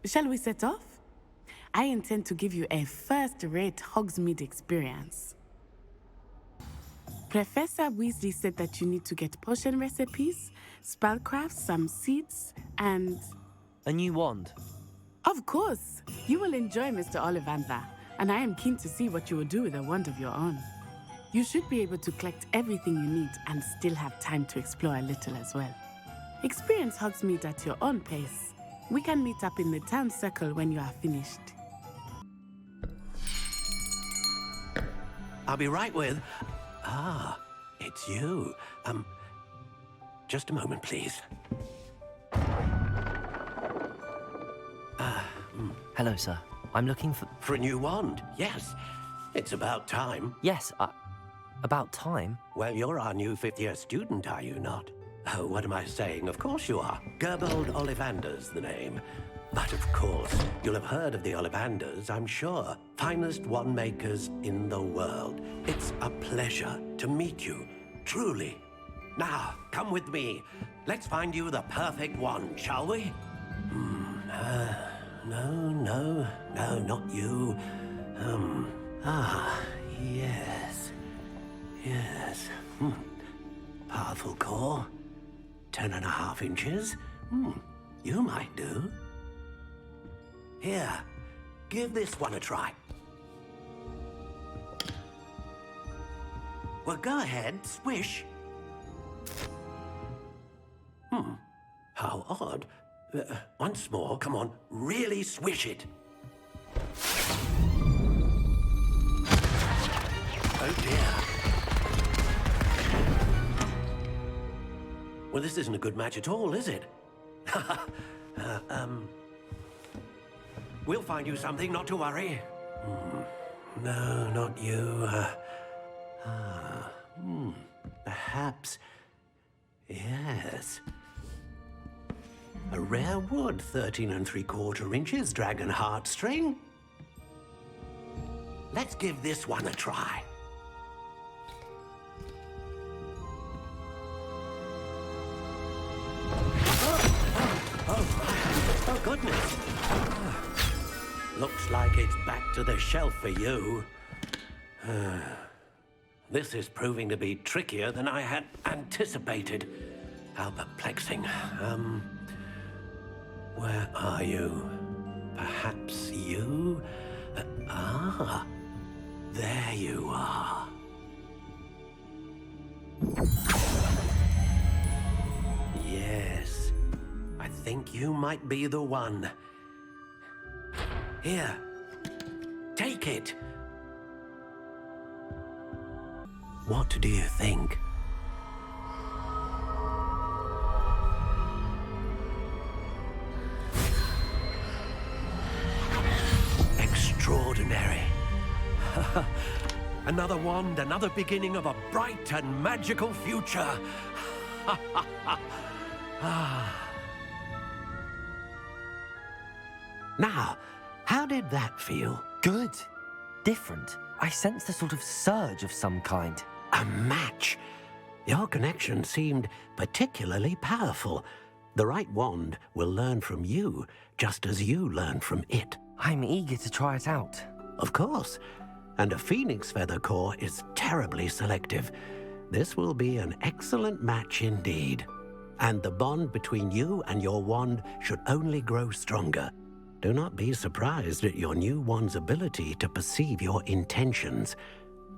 Shall we set off? I intend to give you a first-rate Hogsmeade experience. Professor Weasley said that you need to get potion recipes, spellcrafts, some seeds, and... A new wand. Of course! You will enjoy Mr. Ollivander, and I am keen to see what you will do with a wand of your own. You should be able to collect everything you need and still have time to explore a little as well. Experience Hogsmeade at your own pace. We can meet up in the town circle when you are finished. I'll be right with... Ah, it's you. Just a moment, please. Hello, sir. I'm looking for... For a new wand, yes. It's about time. Yes, about time? Well, you're our new fifth-year student, are you not? Oh, what am I saying? Of course you are. Gerbold Ollivander's the name. But of course, you'll have heard of the Ollivanders, I'm sure. Finest wand makers in the world. It's a pleasure to meet you, truly. Now, come with me. Let's find you the perfect wand, shall we? No, not you. Yes. Powerful core. 10.5 inches. You might do. Here, give this one a try. Well, go ahead, swish. How odd. Once more, come on, really swish it. Oh dear. Well, this isn't a good match at all, is it? We'll find you something, not to worry. No, not you. Perhaps... Yes. A rare wood, 13 3/4 inches, dragon heartstring. Let's give this one a try. Oh, goodness. Looks like it's back to the shelf for you. This is proving to be trickier than I had anticipated. How perplexing. Where are you? Perhaps you? There you are. Yes, I think you might be the one. Here, take it. What do you think? Extraordinary. Another wand, another beginning of a bright and magical future. Now, how did that feel? Good. Different. I sensed a sort of surge of some kind. A match. Your connection seemed particularly powerful. The right wand will learn from you, just as you learn from it. I'm eager to try it out. Of course. And a phoenix feather core is terribly selective. This will be an excellent match indeed. And the bond between you and your wand should only grow stronger. Do not be surprised at your new wand's ability to perceive your intentions,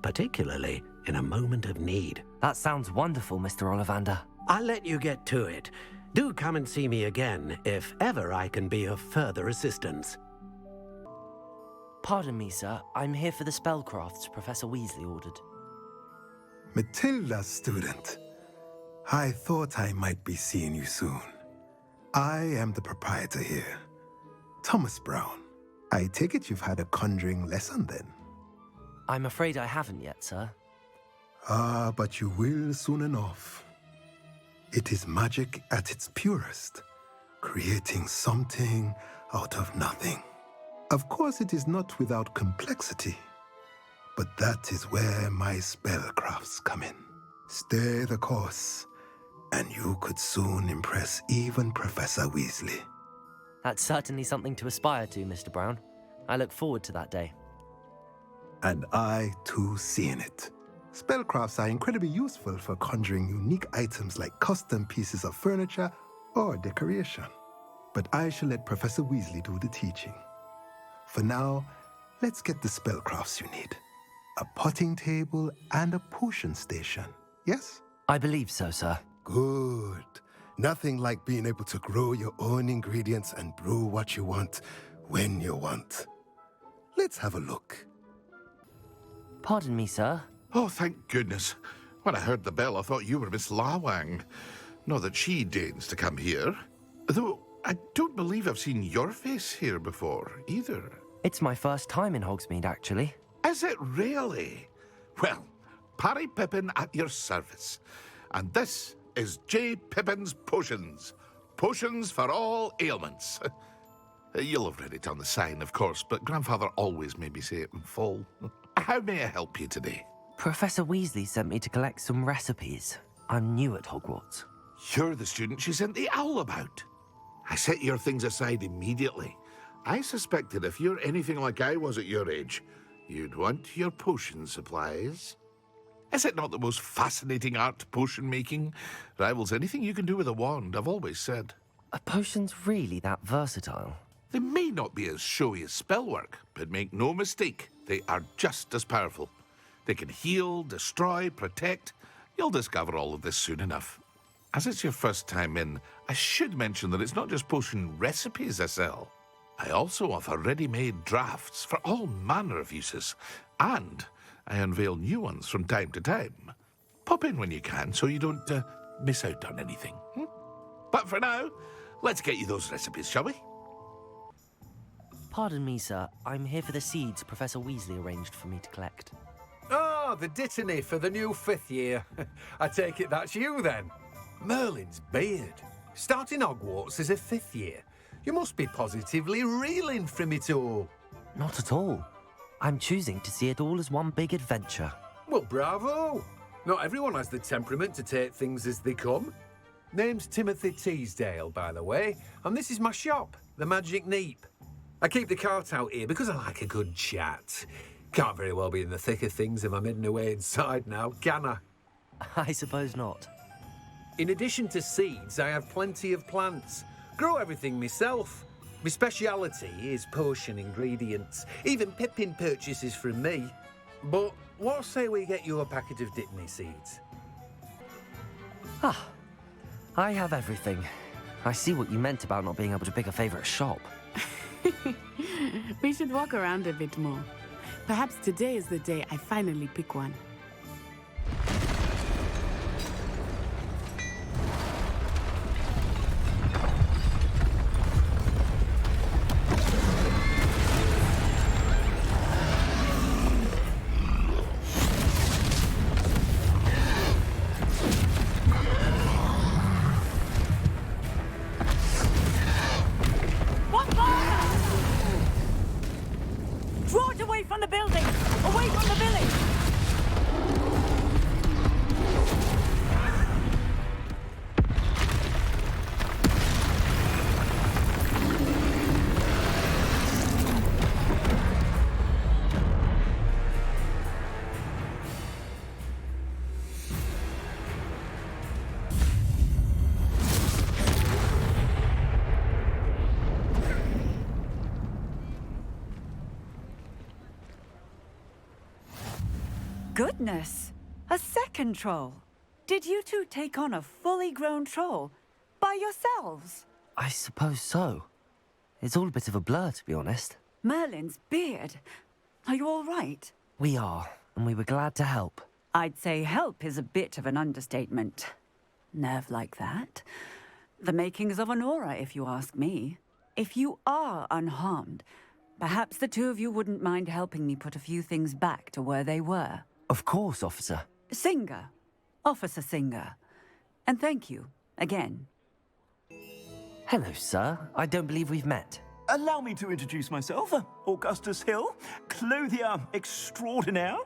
particularly in a moment of need. That sounds wonderful, Mr. Ollivander. I'll let you get to it. Do come and see me again if ever I can be of further assistance. Pardon me, sir. I'm here for the spellcrafts Professor Weasley ordered. Matilda, student. I thought I might be seeing you soon. I am the proprietor here, Thomas Brown. I take it you've had a conjuring lesson then? I'm afraid I haven't yet, sir. But you will soon enough. It is magic at its purest, creating something out of nothing. Of course, it is not without complexity, but that is where my spellcrafts come in. Stay the course, and you could soon impress even Professor Weasley. That's certainly something to aspire to, Mr. Brown. I look forward to that day. And I, too, seeing it. Spellcrafts are incredibly useful for conjuring unique items like custom pieces of furniture or decoration. But I shall let Professor Weasley do the teaching. For now, let's get the spellcrafts you need. A potting table and a potion station, yes? I believe so, sir. Good. Nothing like being able to grow your own ingredients and brew what you want when you want. Let's have a look. Pardon me, sir. Oh, thank goodness. When I heard the bell, I thought you were Miss Lawang. Not that she deigns to come here. Though I don't believe I've seen your face here before, either. It's my first time in Hogsmeade, actually. Is it really? Well, Parry Pippin at your service. And this is J. Pippin's Potions. Potions for all ailments. You'll have read it on the sign, of course, but Grandfather always made me say it in full. How may I help you today? Professor Weasley sent me to collect some recipes. I'm new at Hogwarts. You're the student she sent the owl about. I set your things aside immediately. I suspected if you're anything like I was at your age, you'd want your potion supplies. Is it not the most fascinating art, potion making? Rivals anything you can do with a wand, I've always said. Are potions really that versatile? They may not be as showy as spellwork, but make no mistake, they are just as powerful. They can heal, destroy, protect. You'll discover all of this soon enough. As it's your first time in, I should mention that it's not just potion recipes I sell. I also offer ready-made drafts for all manner of uses, and I unveil new ones from time to time. Pop in when you can so you don't miss out on anything. But for now, let's get you those recipes, shall we? Pardon me, sir. I'm here for the seeds Professor Weasley arranged for me to collect. Oh, the dittany for the new 5th year. I take it that's you, then. Merlin's beard. Starting Hogwarts as a 5th year. You must be positively reeling from it all. Not at all. I'm choosing to see it all as one big adventure. Well, bravo. Not everyone has the temperament to take things as they come. Name's Timothy Teasdale, by the way, and this is my shop, the Magic Neep. I keep the cart out here because I like a good chat. Can't very well be in the thick of things if I'm hidden away inside now, can I? I suppose not. In addition to seeds, I have plenty of plants. Grow everything myself. My speciality is potion ingredients. Even Pippin purchases from me. But what say we get you a packet of Dittany seeds? Ah, I have everything. I see what you meant about not being able to pick a favourite shop. We should walk around a bit more. Perhaps today is the day I finally pick one. Draw it away from the building! Away from the village! Goodness! A second troll! Did you two take on a fully grown troll? By yourselves? I suppose so. It's all a bit of a blur, to be honest. Merlin's beard. Are you all right? We are, and we were glad to help. I'd say help is a bit of an understatement. Nerve like that. The makings of an aura, if you ask me. If you are unharmed, perhaps the two of you wouldn't mind helping me put a few things back to where they were. Of course, officer. Singer. Officer Singer. And thank you, again. Hello, sir. I don't believe we've met. Allow me to introduce myself, Augustus Hill, clothier extraordinaire.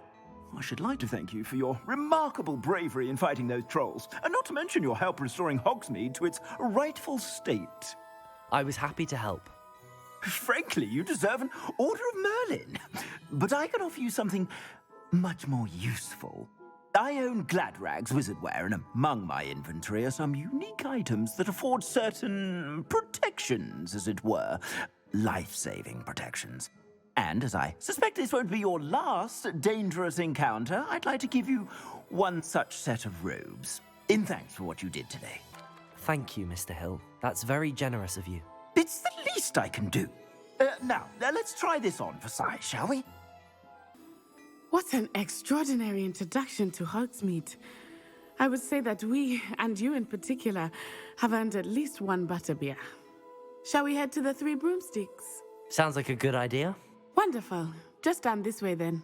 I should like to thank you for your remarkable bravery in fighting those trolls, and not to mention your help restoring Hogsmeade to its rightful state. I was happy to help. Frankly, you deserve an Order of Merlin. But I can offer you something much more useful. I own Gladrag's wizardwear, and among my inventory are some unique items that afford certain protections, as it were. Life-saving protections. And as I suspect this won't be your last dangerous encounter, I'd like to give you one such set of robes, in thanks for what you did today. Thank you, Mr. Hill. That's very generous of you. It's the least I can do. Now, let's try this on for size, shall we? What an extraordinary introduction to Hogsmeade. I would say that we, and you in particular, have earned at least one butterbeer. Shall we head to the Three Broomsticks? Sounds like a good idea. Wonderful. Just down this way then.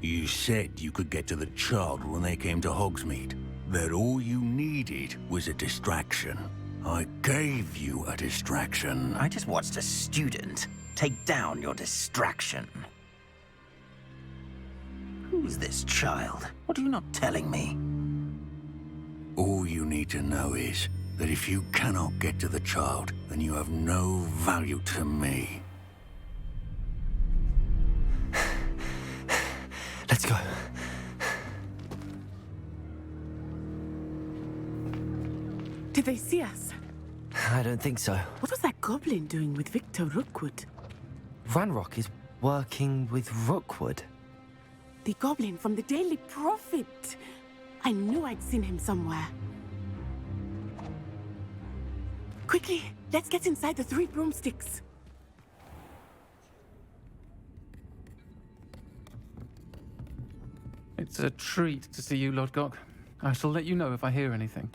You said you could get to the child when they came to Hogsmeade. That all you needed was a distraction. I gave you a distraction. I just watched a student take down your distraction. Who's this child? What are you not telling me? All you need to know is that if you cannot get to the child, then you have no value to me. Let's go. Did they see us? I don't think so. What was that goblin doing with Victor Rookwood? Ranrock is working with Rookwood. The goblin from the Daily Prophet. I knew I'd seen him somewhere. Quickly, let's get inside the Three Broomsticks. It's a treat to see you, Lodgok. I shall let you know if I hear anything.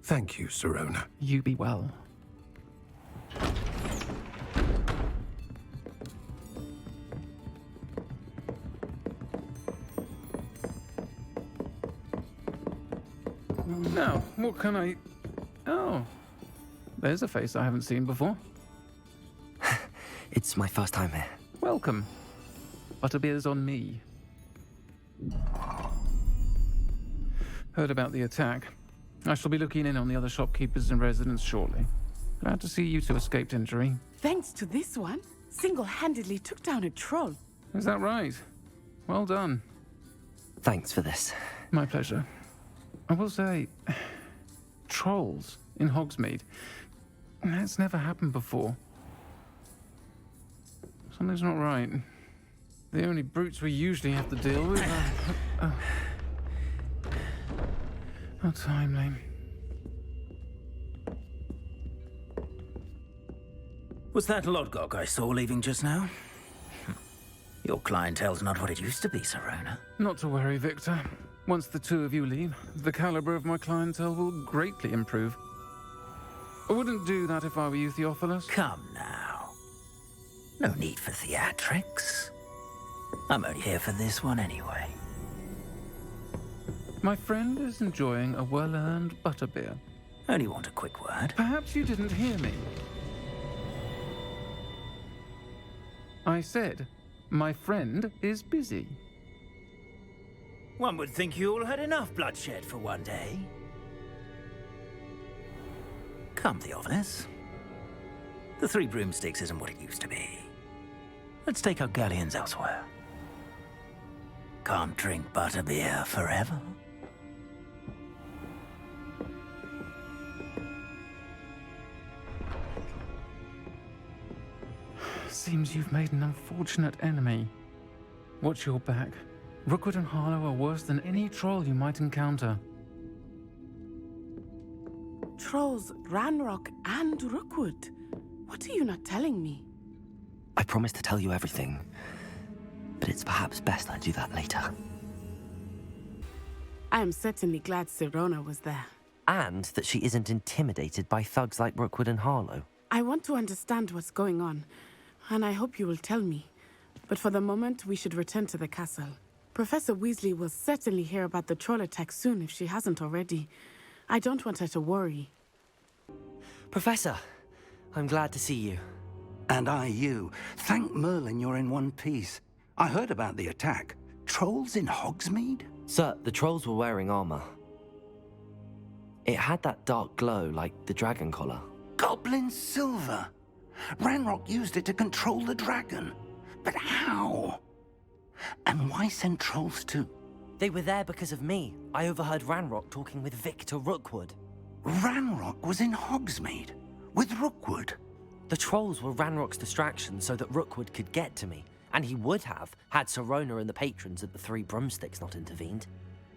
Thank you, Sirona. You be well. Now, what can I... Oh, there's a face I haven't seen before. It's my first time here. Welcome. Butterbeer's on me. Heard about the attack. I shall be looking in on the other shopkeepers and residents shortly. Glad to see you two escaped injury. Thanks to this one, single-handedly took down a troll. Is that right? Well done. Thanks for this. My pleasure. I will say, trolls in Hogsmeade. That's never happened before. Something's not right. The only brutes we usually have to deal with are... How timely. Was that Lodgok I saw leaving just now? Your clientele's not what it used to be, Sirona. Not to worry, Victor. Once the two of you leave, the caliber of my clientele will greatly improve. I wouldn't do that if I were you, Theophilus. Come now. No need for theatrics. I'm only here for this one anyway. My friend is enjoying a well-earned butterbeer. Only want a quick word. Perhaps you didn't hear me. I said, my friend is busy. One would think you all had enough bloodshed for one day. Come, Theophilus. The Three Broomsticks isn't what it used to be. Let's take our galleons elsewhere. Can't drink butterbeer forever. Seems you've made an unfortunate enemy. Watch your back. Rookwood and Harlow are worse than any troll you might encounter. Trolls, Ranrock, and Rookwood. What are you not telling me? I promised to tell you everything, but it's perhaps best I do that later. I am certainly glad Sirona was there. And that she isn't intimidated by thugs like Rookwood and Harlow. I want to understand what's going on, and I hope you will tell me. But for the moment, we should return to the castle. Professor Weasley will certainly hear about the troll attack soon if she hasn't already. I don't want her to worry. Professor, I'm glad to see you. And I you. Thank Merlin you're in one piece. I heard about the attack. Trolls in Hogsmeade? Sir, the trolls were wearing armor. It had that dark glow like the dragon collar. Goblin silver! Ranrock used it to control the dragon. But how? And why send trolls to... They were there because of me. I overheard Ranrock talking with Victor Rookwood. Ranrock was in Hogsmeade? With Rookwood? The trolls were Ranrock's distraction so that Rookwood could get to me. And he would have, had Sirona and the patrons at the Three Broomsticks not intervened.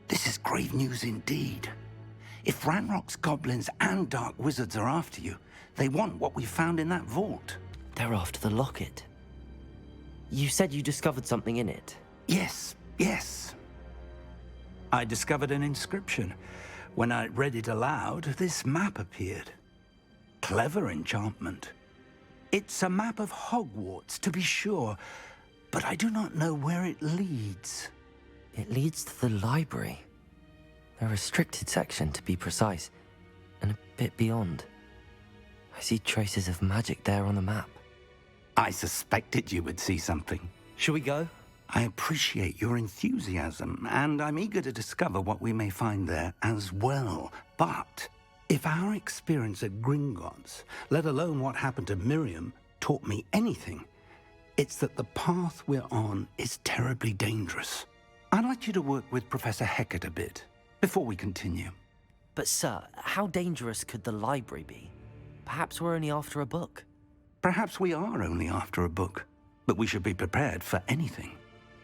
This is grave news indeed. If Ranrock's goblins and dark wizards are after you, they want what we found in that vault. They're after the locket. You said you discovered something in it. Yes. I discovered an inscription. When I read it aloud, this map appeared. Clever enchantment. It's a map of Hogwarts, to be sure, but I do not know where it leads. It leads to the library. A restricted section, to be precise, and a bit beyond. I see traces of magic there on the map. I suspected you would see something. Shall we go? I appreciate your enthusiasm, and I'm eager to discover what we may find there as well. But if our experience at Gringotts, let alone what happened to Miriam, taught me anything, it's that the path we're on is terribly dangerous. I'd like you to work with Professor Hecat a bit before we continue. But sir, how dangerous could the library be? Perhaps we're only after a book. Perhaps we are only after a book, but we should be prepared for anything.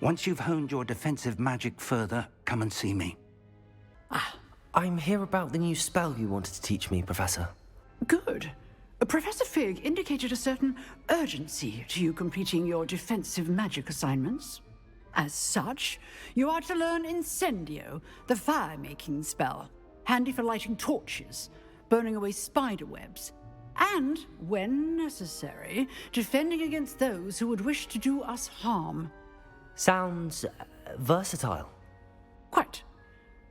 Once you've honed your defensive magic further, come and see me. I'm here about the new spell you wanted to teach me, Professor. Good. Professor Fig indicated a certain urgency to you completing your defensive magic assignments. As such, you are to learn Incendio, the fire-making spell, handy for lighting torches, burning away spider webs, and, when necessary, defending against those who would wish to do us harm. Sounds versatile. Quite.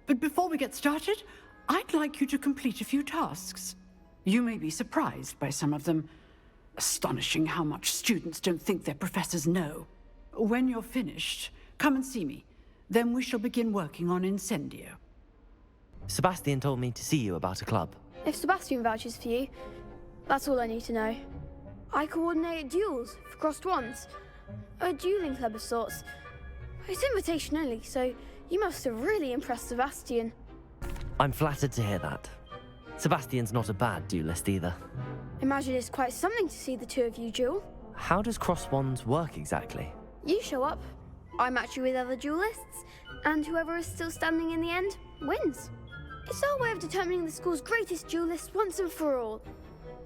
But before we get started, I'd like you to complete a few tasks. You may be surprised by some of them. Astonishing how much students don't think their professors know. When you're finished, come and see me. Then we shall begin working on Incendio. Sebastian told me to see you about a club. If Sebastian vouches for you, that's all I need to know. I coordinate duels for crossed wands. A dueling club of sorts. It's invitation only, so you must have really impressed Sebastian. I'm flattered to hear that. Sebastian's not a bad duelist either. Imagine it's quite something to see the two of you duel. How does cross wands work exactly? You show up, I match you with other duelists, and whoever is still standing in the end wins. It's our way of determining the school's greatest duelist once and for all.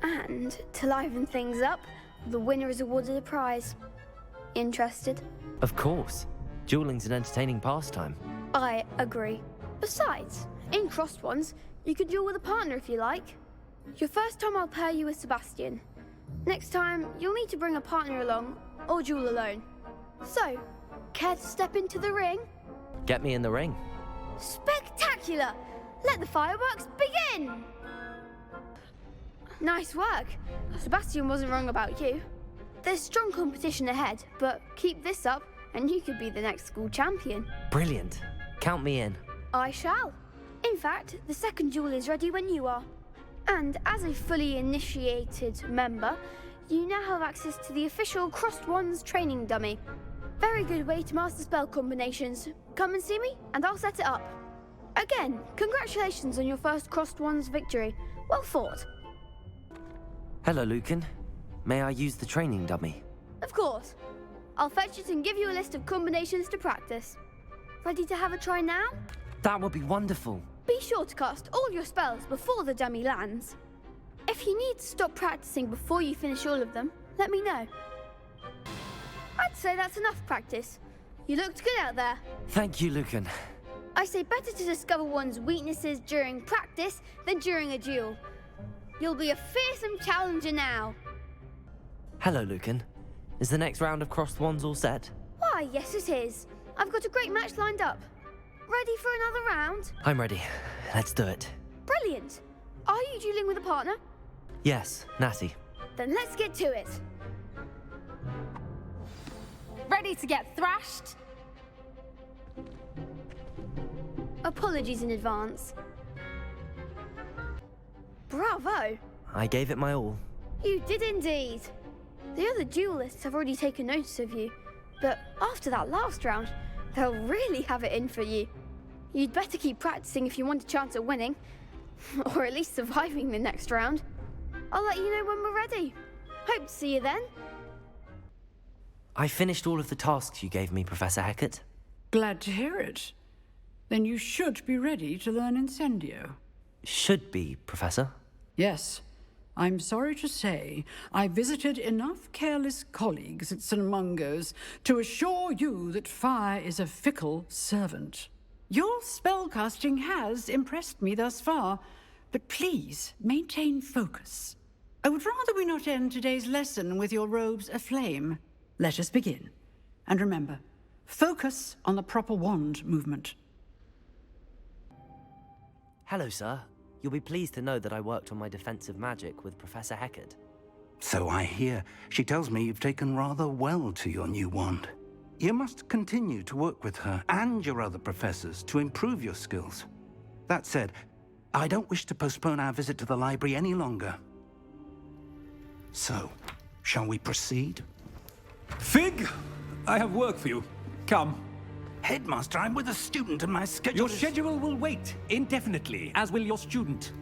And to liven things up, the winner is awarded a prize. Interested? Of course. Dueling's an entertaining pastime. I agree. Besides, in crossed ones, you can duel with a partner if you like. Your first time I'll pair you with Sebastian. Next time, you'll need to bring a partner along, or duel alone. So, care to step into the ring? Get me in the ring. Spectacular! Let the fireworks begin! Nice work. Sebastian wasn't wrong about you. There's strong competition ahead, but keep this up and you could be the next school champion. Brilliant. Count me in. I shall. In fact, the second duel is ready when you are. And as a fully initiated member, you now have access to the official Crossed Wands training dummy. Very good way to master spell combinations. Come and see me and I'll set it up. Again, congratulations on your first Crossed Wands victory. Well fought. Hello, Lucan. May I use the training dummy? Of course. I'll fetch it and give you a list of combinations to practice. Ready to have a try now? That would be wonderful. Be sure to cast all your spells before the dummy lands. If you need to stop practicing before you finish all of them, let me know. I'd say that's enough practice. You looked good out there. Thank you, Lucan. I say better to discover one's weaknesses during practice than during a duel. You'll be a fearsome challenger now. Hello, Lucan. Is the next round of Crossed Wands all set? Why, yes it is. I've got a great match lined up. Ready for another round? I'm ready. Let's do it. Brilliant. Are you dueling with a partner? Yes, Natty. Then let's get to it. Ready to get thrashed? Apologies in advance. Bravo! I gave it my all. You did indeed. The other duelists have already taken notice of you, but after that last round, they'll really have it in for you. You'd better keep practicing if you want a chance at winning, or at least surviving the next round. I'll let you know when we're ready. Hope to see you then. I finished all of the tasks you gave me, Professor Hecat. Glad to hear it. Then you should be ready to learn Incendio. Should be, Professor. Yes. I'm sorry to say, I visited enough careless colleagues at St. Mungo's to assure you that fire is a fickle servant. Your spellcasting has impressed me thus far, but please maintain focus. I would rather we not end today's lesson with your robes aflame. Let us begin. And remember, focus on the proper wand movement. Hello, sir. You'll be pleased to know that I worked on my defensive magic with Professor Hecat. So I hear. She tells me you've taken rather well to your new wand. You must continue to work with her and your other professors to improve your skills. That said, I don't wish to postpone our visit to the library any longer. So, shall we proceed? Fig, I have work for you. Come. Headmaster, I'm with a student and my schedule Your schedule will wait indefinitely, as will your student.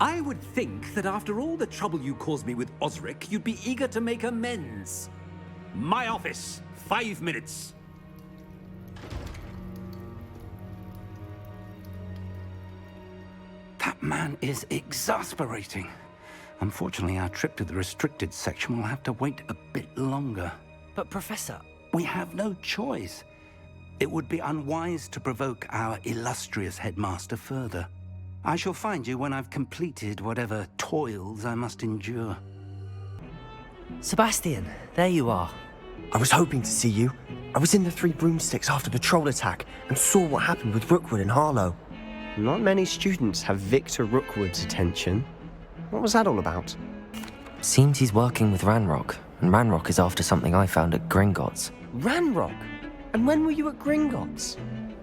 I would think that after all the trouble you caused me with Osric, you'd be eager to make amends. My office, 5 minutes. That man is exasperating. Unfortunately, our trip to the restricted section will have to wait a bit longer. But, Professor... We have no choice. It would be unwise to provoke our illustrious headmaster further. I shall find you when I've completed whatever toils I must endure. Sebastian, there you are. I was hoping to see you. I was in the Three Broomsticks after the troll attack and saw what happened with Rookwood and Harlow. Not many students have Victor Rookwood's attention. What was that all about? Seems he's working with Ranrock, and Ranrock is after something I found at Gringotts. Ranrock? And when were you at Gringotts?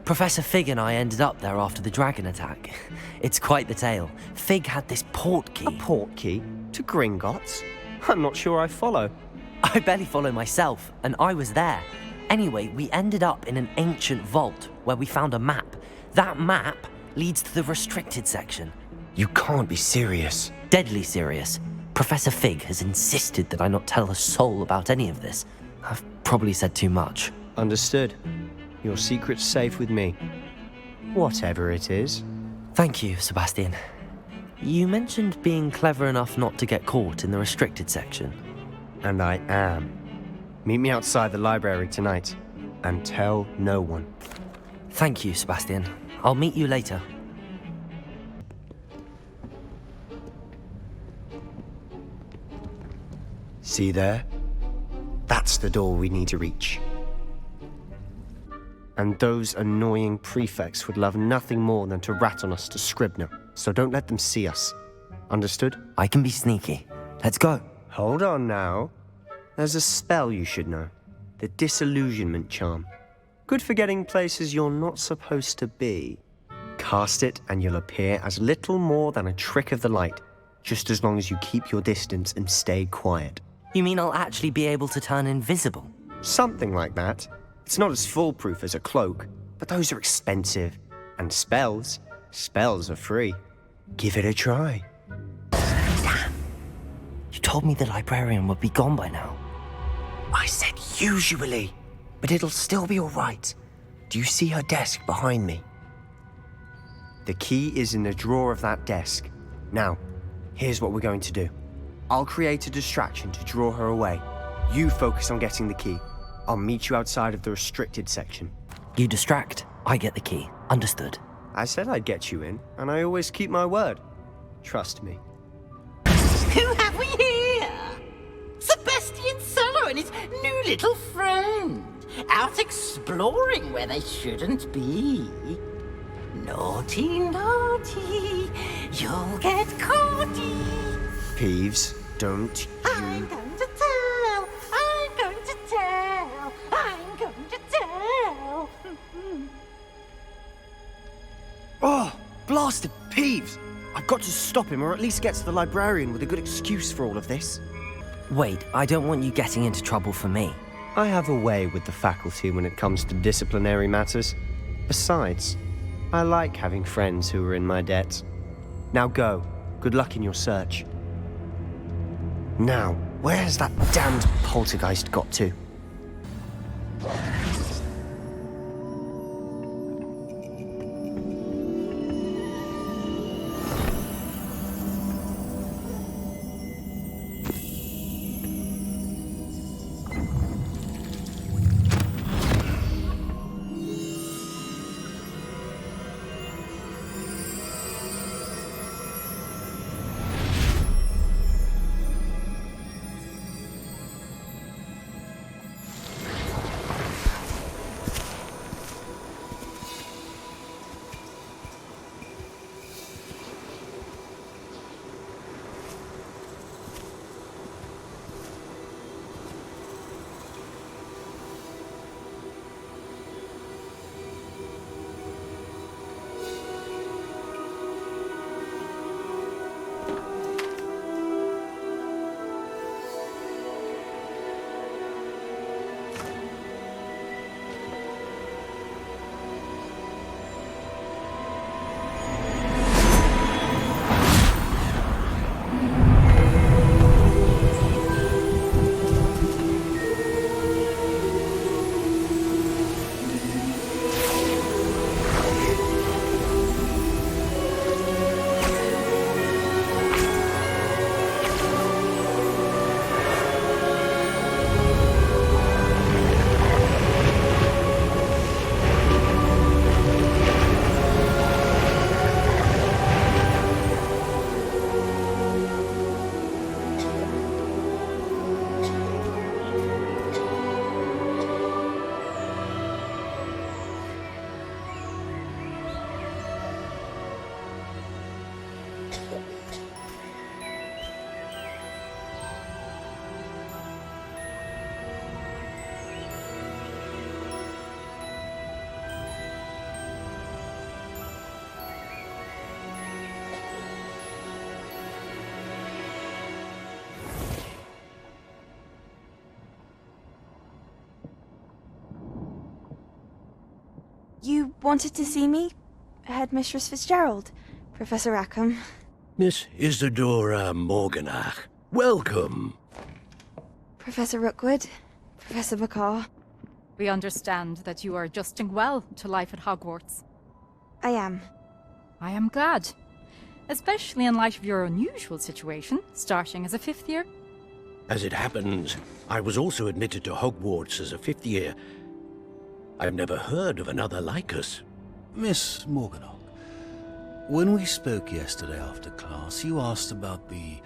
Professor Fig and I ended up there after the dragon attack. It's quite the tale. Fig had this port key. A port key? To Gringotts? I'm not sure I follow. I barely follow myself, and I was there. Anyway, we ended up in an ancient vault where we found a map. That map leads to the restricted section. You can't be serious. Deadly serious. Professor Fig has insisted that I not tell a soul about any of this. I've probably said too much. Understood. Your secret's safe with me. Whatever it is. Thank you, Sebastian. You mentioned being clever enough not to get caught in the restricted section. And I am. Meet me outside the library tonight, and tell no one. Thank you, Sebastian. I'll meet you later. See there? That's the door we need to reach. And those annoying prefects would love nothing more than to rat on us to Scribner, so don't let them see us. Understood? I can be sneaky. Let's go. Hold on now. There's a spell you should know. The Disillusionment Charm. Good for getting places you're not supposed to be. Cast it and you'll appear as little more than a trick of the light, just as long as you keep your distance and stay quiet. You mean I'll actually be able to turn invisible? Something like that. It's not as foolproof as a cloak, but those are expensive. And spells are free. Give it a try. Damn. You told me the librarian would be gone by now. I said usually, but it'll still be all right. Do you see her desk behind me? The key is in the drawer of that desk. Now, here's what we're going to do. I'll create a distraction to draw her away. You focus on getting the key. I'll meet you outside of the restricted section. You distract, I get the key. Understood. I said I'd get you in, and I always keep my word. Trust me. Who have we here? Sebastian Sallow and his new little friend. Out exploring where they shouldn't be. Naughty, naughty, you'll get caughty. Peeves, don't you... I'm going to tell, I'm going to tell, I'm going to tell. bastard Peeves! I've got to stop him, or at least get to the librarian with a good excuse for all of this. Wait, I don't want you getting into trouble for me. I have a way with the faculty when it comes to disciplinary matters. Besides, I like having friends who are in my debt. Now go. Good luck in your search. Now, where's that damned poltergeist got to? You wanted to see me? Headmistress Fitzgerald, Professor Rackham. Miss Isadora Morganach, welcome. Professor Rookwood, Professor Bakar. We understand that you are adjusting well to life at Hogwarts. I am. I am glad. Especially in light of your unusual situation, starting as a 5th year. As it happens, I was also admitted to Hogwarts as a 5th year. I've never heard of another like us. Miss Morganach, when we spoke yesterday after class, you asked about the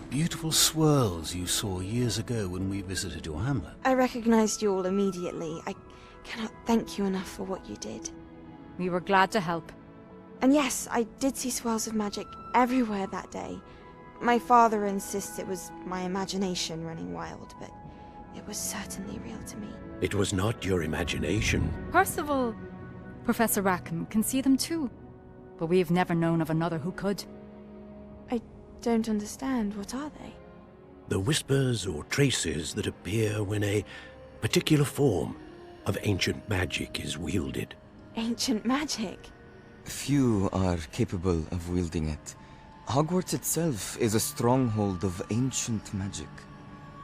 beautiful swirls you saw years ago when we visited your hamlet. I recognized you all immediately. I cannot thank you enough for what you did. We were glad to help. And yes, I did see swirls of magic everywhere that day. My father insists it was my imagination running wild, but it was certainly real to me. It was not your imagination. Percival, Professor Rackham can see them too. But we've never known of another who could. I don't understand. What are they? The whispers or traces that appear when a particular form of ancient magic is wielded. Ancient magic? Few are capable of wielding it. Hogwarts itself is a stronghold of ancient magic.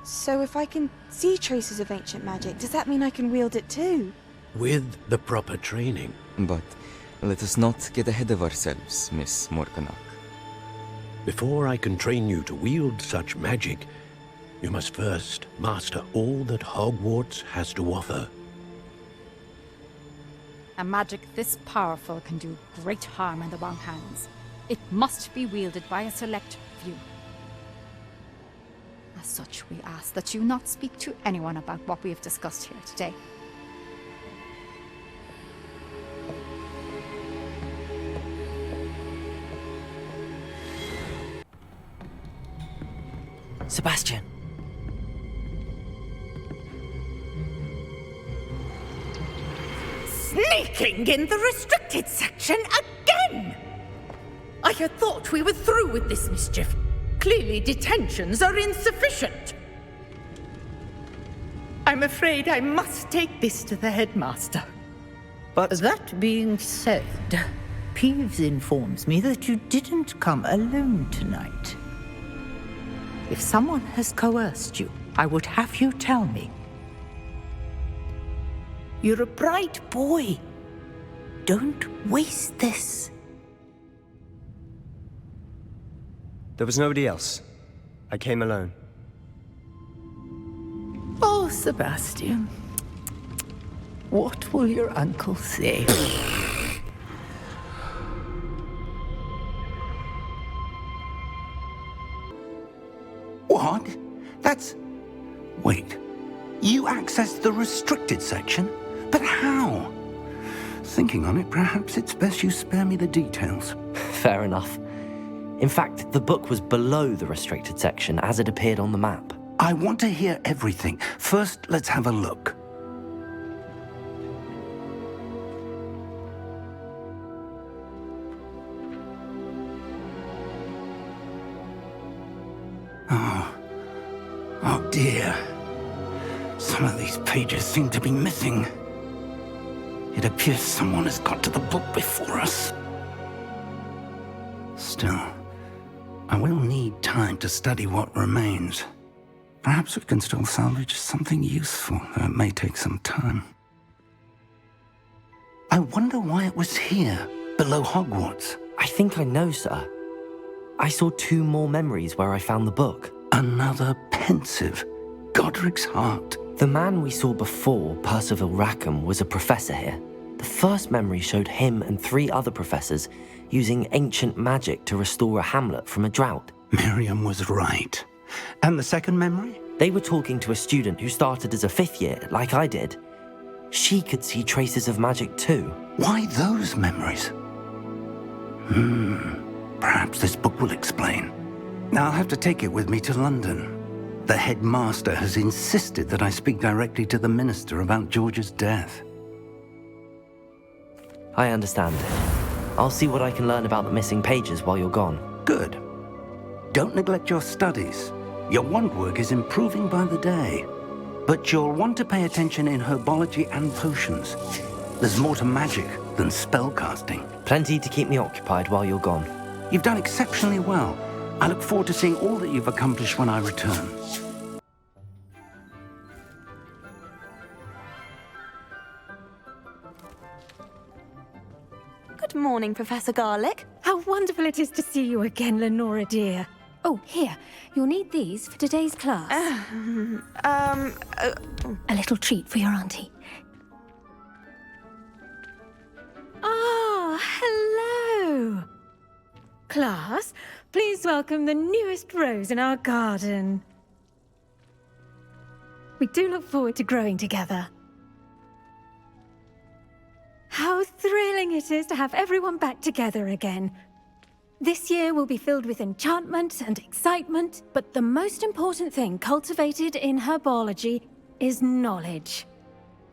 So if I can see traces of ancient magic, does that mean I can wield it too? With the proper training. But let us not get ahead of ourselves, Miss Morganach. Before I can train you to wield such magic, you must first master all that Hogwarts has to offer. A magic this powerful can do great harm in the wrong hands. It must be wielded by a select few. As such, we ask that you not speak to anyone about what we have discussed here today. Sebastian! Sneaking in the restricted section again! I had thought we were through with this mischief. Clearly detentions are insufficient. I'm afraid I must take this to the headmaster. But that being said, Peeves informs me that you didn't come alone tonight. If someone has coerced you, I would have you tell me. You're a bright boy. Don't waste this. there was nobody else. I came alone. Oh, Sebastian. What will your uncle say? What? That's... Wait. You accessed the restricted section? But how? Thinking on it, perhaps it's best you spare me the details. Fair enough. In fact, the book was below the restricted section as it appeared on the map. I want to hear everything. First, let's have a look. Oh dear. Some of these pages seem to be missing. It appears someone has got to the book before us. Still, I will need time to study what remains. Perhaps we can still salvage something useful, though it may take some time. I wonder why it was here, below Hogwarts. I think I know, sir. I saw 2 more memories where I found the book. Another pensive. Godric's heart. The man we saw before, Percival Rackham, was a professor here. The first memory showed him and 3 other professors using ancient magic to restore a hamlet from a drought. Miriam was right. And the second memory? They were talking to a student who started as a 5th year, like I did. She could see traces of magic too. Why those memories? Perhaps this book will explain. I'll have to take it with me to London. The headmaster has insisted that I speak directly to the minister about George's death. I understand. I'll see what I can learn about the missing pages while you're gone. Good. Don't neglect your studies. Your wand work is improving by the day. But you'll want to pay attention in herbology and potions. There's more to magic than spellcasting. Plenty to keep me occupied while you're gone. You've done exceptionally well. I look forward to seeing all that you've accomplished when I return. Good morning, Professor Garlick. How wonderful it is to see you again, Lenora dear. Oh, here. You'll need these for today's class. A little treat for your auntie. Ah, hello. Class, please welcome the newest rose in our garden. We do look forward to growing together. How thrilling it is to have everyone back together again. This year will be filled with enchantment and excitement, but the most important thing cultivated in herbology is knowledge.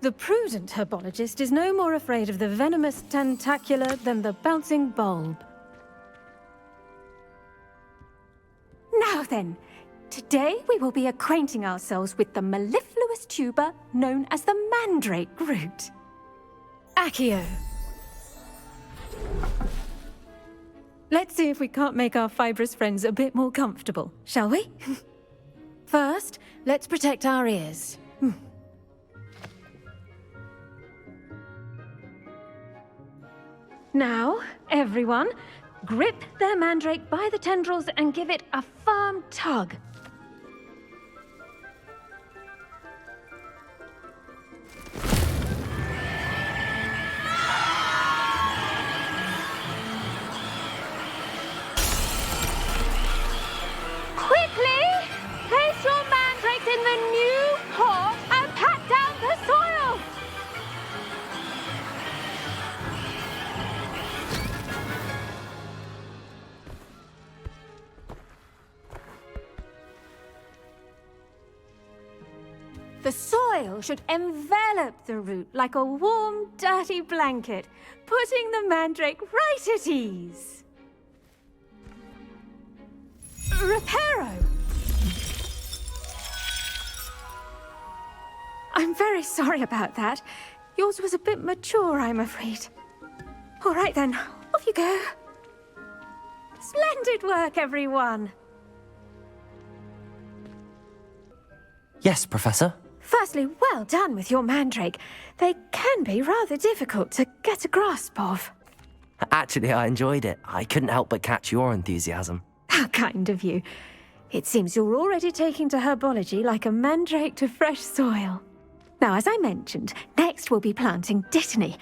The prudent herbologist is no more afraid of the venomous tentacula than the bouncing bulb. Now then, today we will be acquainting ourselves with the mellifluous tuber known as the mandrake root. Accio. Let's see if we can't make our fibrous friends a bit more comfortable, shall we? First, let's protect our ears. Now, everyone, grip their mandrake by the tendrils and give it a firm tug. Quickly, place your mandrakes in the new pot and pat down the soil. The soil should envelop the root like a warm, dirty blanket, putting the mandrake right at ease. I'm very sorry about that. Yours was a bit mature, I'm afraid. All right then, off you go. Splendid work, everyone. Yes, Professor? Firstly, well done with your mandrake. They can be rather difficult to get a grasp of. Actually, I enjoyed it. I couldn't help but catch your enthusiasm. How kind of you. It seems you're already taking to herbology like a mandrake to fresh soil. Now, as I mentioned, next we'll be planting dittany.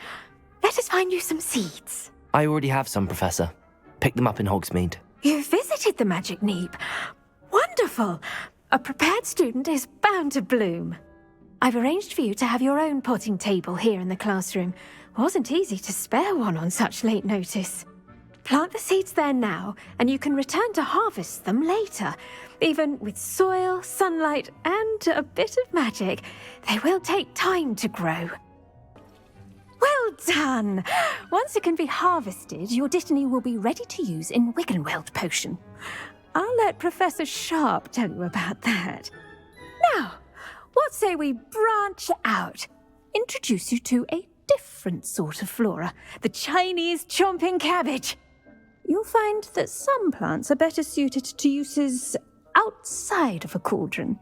Let us find you some seeds. I already have some, Professor. Picked them up in Hogsmeade. You visited the Magic Neep. Wonderful. A prepared student is bound to bloom. I've arranged for you to have your own potting table here in the classroom. Wasn't easy to spare one on such late notice. Plant the seeds there now, and you can return to harvest them later. Even with soil, sunlight, and a bit of magic, they will take time to grow. Well done! Once it can be harvested, your dittany will be ready to use in Wiggenweld potion. I'll let Professor Sharp tell you about that. Now, what say we branch out? Introduce you to a different sort of flora, the Chinese chomping cabbage. You'll find that some plants are better suited to uses outside of a cauldron.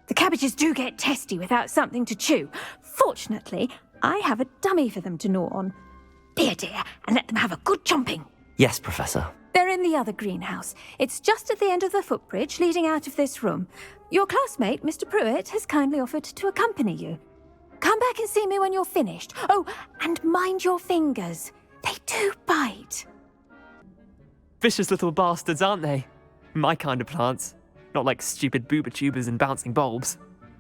The cabbages do get testy without something to chew. Fortunately, I have a dummy for them to gnaw on. Be a dear and let them have a good chomping. Yes, Professor. They're in the other greenhouse. It's just at the end of the footbridge leading out of this room. Your classmate, Mr. Pruitt, has kindly offered to accompany you. Come back and see me when you're finished. Oh, and mind your fingers. They do bite. Vicious little bastards, aren't they? My kind of plants. Not like stupid booba tubers and bouncing bulbs.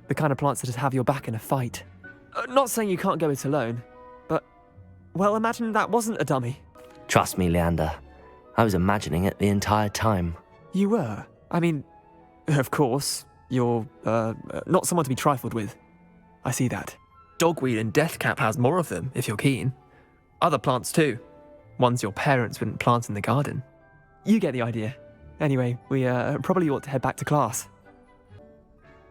The kind of plants that just have your back in a fight. Not saying you can't go it alone, but, well, imagine that wasn't a dummy. Trust me, Leander. I was imagining it the entire time. You were? I mean, of course, you're, not someone to be trifled with. I see that. Dogweed and deathcap has more of them, if you're keen. Other plants too. Ones your parents wouldn't plant in the garden. You get the idea. Anyway, we probably ought to head back to class.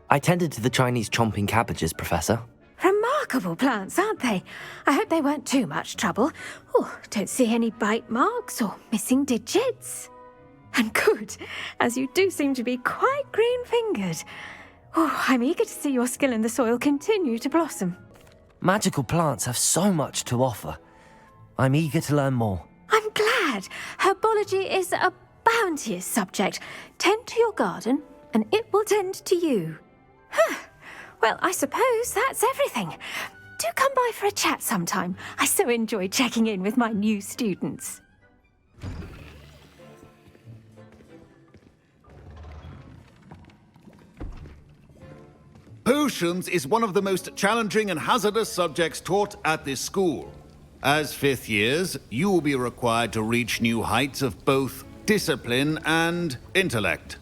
I tended to the Chinese chomping cabbages, Professor. Remarkable plants, aren't they? I hope they weren't too much trouble. Oh, don't see any bite marks or missing digits. And good, as you do seem to be quite green-fingered. Oh, I'm eager to see your skill in the soil continue to blossom. Magical plants have so much to offer. I'm eager to learn more. I'm glad. Herbology is a bounteous subject. Tend to your garden, and it will tend to you. Huh. Well, I suppose that's everything. Do come by for a chat sometime. I so enjoy checking in with my new students. Potions is one of the most challenging and hazardous subjects taught at this school. As fifth years, you will be required to reach new heights of both discipline and intellect.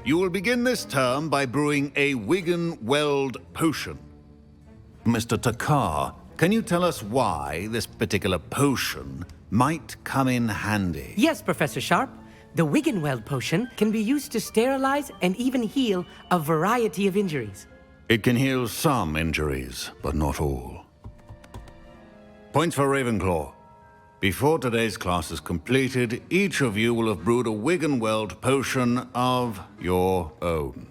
You will begin this term by brewing a Wiggenweld potion. Mr. Takar, can you tell us why this particular potion might come in handy? Yes, Professor Sharp. The Wiggenweld potion can be used to sterilize and even heal a variety of injuries. It can heal some injuries, but not all. Points for Ravenclaw. Before today's class is completed, each of you will have brewed a Wiggenweld potion of your own.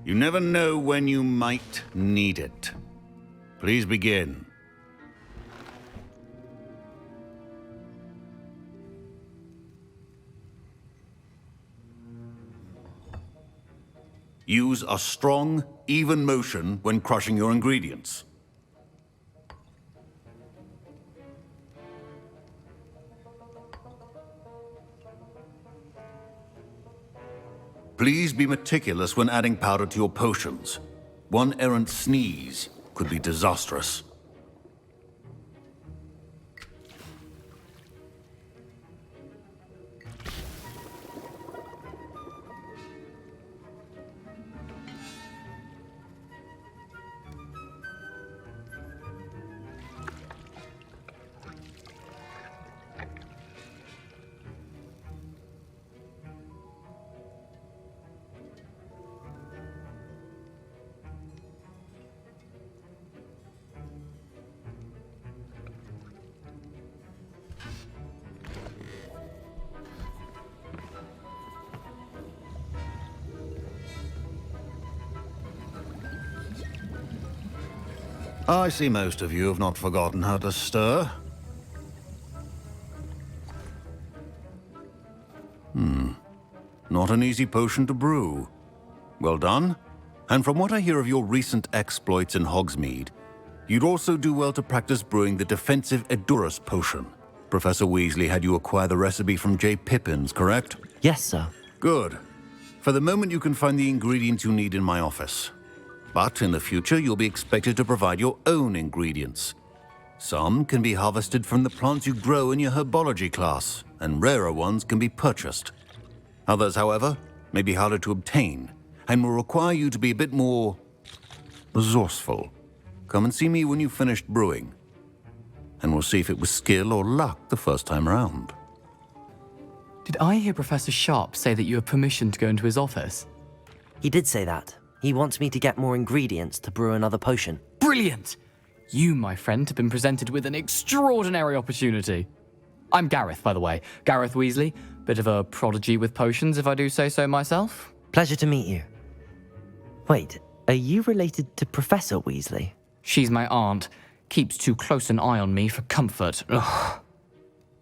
You never know when you might need it. Please begin. Use a strong, even motion when crushing your ingredients. Please be meticulous when adding powder to your potions. One errant sneeze could be disastrous. I see most of you have not forgotten how to stir. Not an easy potion to brew. Well done. And from what I hear of your recent exploits in Hogsmeade, you'd also do well to practice brewing the defensive Edurus potion. Professor Weasley had you acquire the recipe from J. Pippins, correct? Yes, sir. Good. For the moment, you can find the ingredients you need in my office. But in the future, you'll be expected to provide your own ingredients. Some can be harvested from the plants you grow in your herbology class, and rarer ones can be purchased. Others, however, may be harder to obtain, and will require you to be a bit more resourceful. Come and see me when you've finished brewing, and we'll see if it was skill or luck the first time around. Did I hear Professor Sharp say that you have permission to go into his office? He did say that. He wants me to get more ingredients to brew another potion. Brilliant! You, my friend, have been presented with an extraordinary opportunity. I'm Gareth, by the way. Gareth Weasley. Bit of a prodigy with potions, if I do say so myself. Pleasure to meet you. Wait, are you related to Professor Weasley? She's my aunt. Keeps too close an eye on me for comfort. Ugh.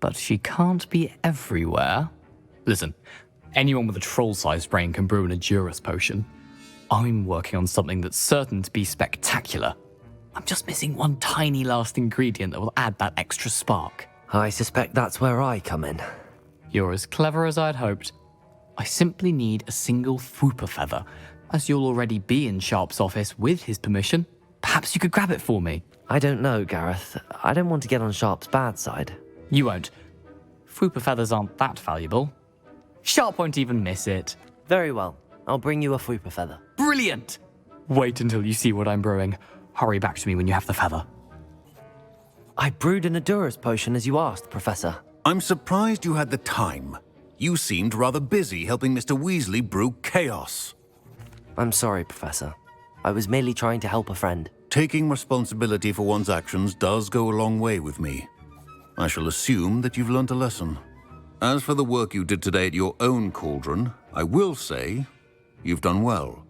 But she can't be everywhere. Listen, anyone with a troll-sized brain can brew an Edurus potion. I'm working on something that's certain to be spectacular. I'm just missing one tiny last ingredient that will add that extra spark. I suspect that's where I come in. You're as clever as I'd hoped. I simply need a single Fwooper feather. As you'll already be in Sharp's office with his permission, perhaps you could grab it for me. I don't know, Gareth. I don't want to get on Sharp's bad side. You won't. Fwooper feathers aren't that valuable. Sharp won't even miss it. Very well. I'll bring you a Fwooper feather. Brilliant! Wait until you see what I'm brewing. Hurry back to me when you have the feather. I brewed an Edurus potion as you asked, Professor. I'm surprised you had the time. You seemed rather busy helping Mr. Weasley brew chaos. I'm sorry, Professor. I was merely trying to help a friend. Taking responsibility for one's actions does go a long way with me. I shall assume that you've learnt a lesson. As for the work you did today at your own cauldron, I will say you've done well.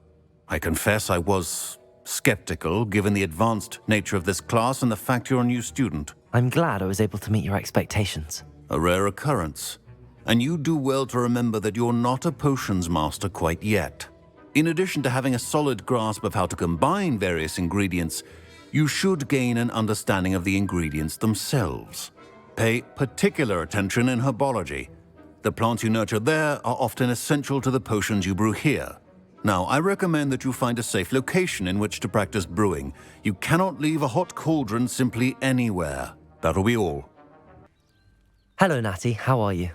I confess I was skeptical, given the advanced nature of this class and the fact you're a new student. I'm glad I was able to meet your expectations. A rare occurrence. And you do well to remember that you're not a potions master quite yet. In addition to having a solid grasp of how to combine various ingredients, you should gain an understanding of the ingredients themselves. Pay particular attention in herbology. The plants you nurture there are often essential to the potions you brew here. Now, I recommend that you find a safe location in which to practice brewing. You cannot leave a hot cauldron simply anywhere. That'll be all. Hello, Natty. How are you?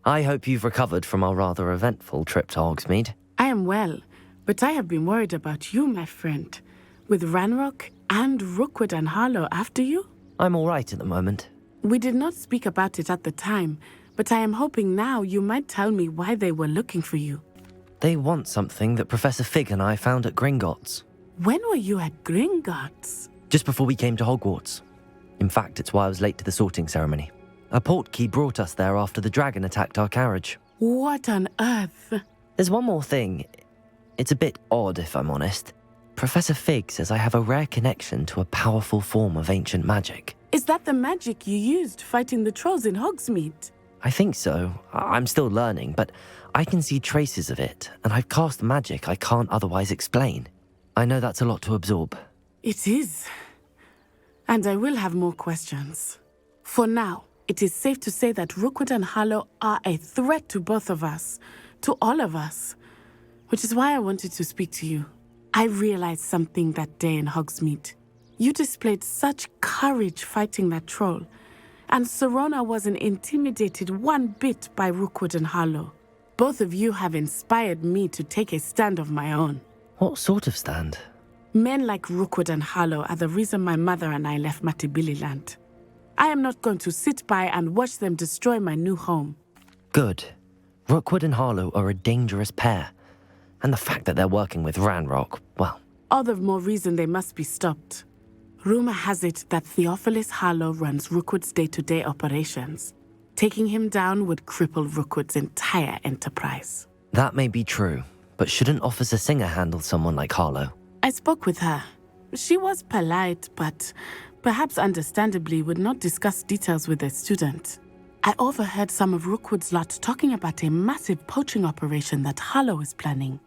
I hope you've recovered from our rather eventful trip to Hogsmeade. I am well, but I have been worried about you, my friend. With Ranrock and Rookwood and Harlow after you? I'm all right at the moment. We did not speak about it at the time, but I am hoping now you might tell me why they were looking for you. They want something that Professor Fig and I found at Gringotts. When were you at Gringotts? Just before we came to Hogwarts. In fact, it's why I was late to the sorting ceremony. A portkey brought us there after the dragon attacked our carriage. What on earth? There's one more thing. It's a bit odd, if I'm honest. Professor Fig says I have a rare connection to a powerful form of ancient magic. Is that the magic you used fighting the trolls in Hogsmeade? I think so. I'm still learning, but I can see traces of it, and I've cast magic I can't otherwise explain. I know that's a lot to absorb. It is. And I will have more questions. For now, it is safe to say that Rookwood and Harlow are a threat to both of us, to all of us, which is why I wanted to speak to you. I realized something that day in Hogsmeade. You displayed such courage fighting that troll, and Serona wasn't intimidated one bit by Rookwood and Harlow. Both of you have inspired me to take a stand of my own. What sort of stand? Men like Rookwood and Harlow are the reason my mother and I left Matabeleland. I am not going to sit by and watch them destroy my new home. Good. Rookwood and Harlow are a dangerous pair. And the fact that they're working with Ranrock, well... All the more reason they must be stopped. Rumor has it that Theophilus Harlow runs Rookwood's day-to-day operations. Taking him down would cripple Rookwood's entire enterprise. That may be true, but shouldn't Officer Singer handle someone like Harlow? I spoke with her. She was polite, but perhaps understandably would not discuss details with a student. I overheard some of Rookwood's lot talking about a massive poaching operation that Harlow is planning.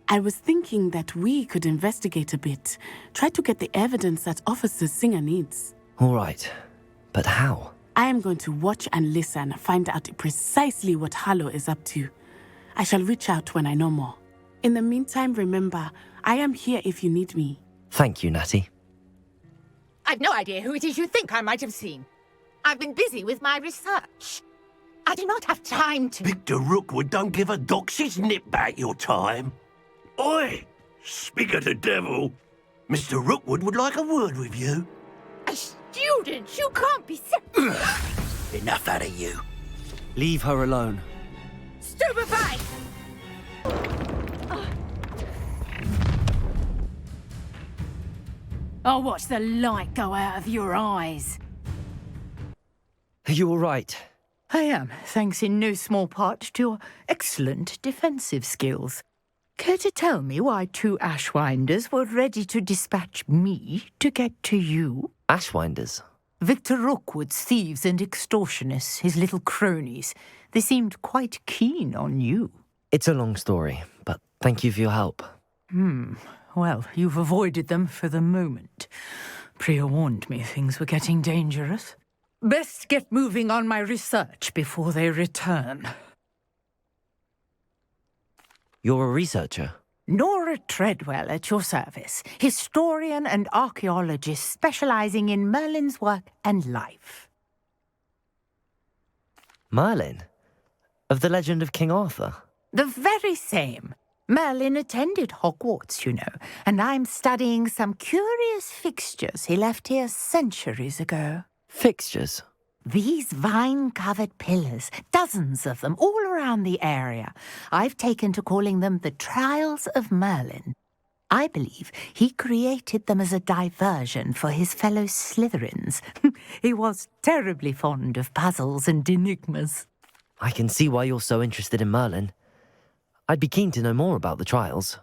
I was thinking that we could investigate a bit, try to get the evidence that Officer Singer needs. All right, but how? I am going to watch and listen, find out precisely what Harlow is up to. I shall reach out when I know more. In the meantime, remember, I am here if you need me. Thank you, Natty. I've no idea who it is you think I might have seen. I've been busy with my research. I do not have time to... Victor Rookwood don't give a doxy's nip back your time. Oi! Speak of the devil. Mr. Rookwood would like a word with you. A student? You can't be... Enough out of you. Leave her alone. Stupefy! I'll watch the light go out of your eyes. Are you all right? I am, thanks in no small part to your excellent defensive skills. Care to tell me why 2 Ashwinders were ready to dispatch me to get to you? Ashwinders? Victor Rookwood's thieves and extortionists, his little cronies. They seemed quite keen on you. It's a long story, but thank you for your help. Well, you've avoided them for the moment. Priya warned me things were getting dangerous. Best get moving on my research before they return. You're a researcher? Nora Treadwell at your service, historian and archaeologist specializing in Merlin's work and life. Merlin? Of the legend of King Arthur? The very same. Merlin attended Hogwarts, you know, and I'm studying some curious fixtures he left here centuries ago. Fixtures? These vine-covered pillars, dozens of them, all around the area. I've taken to calling them the Trials of Merlin. I believe he created them as a diversion for his fellow Slytherins. He was terribly fond of puzzles and enigmas. I can see why you're so interested in Merlin. I'd be keen to know more about the trials.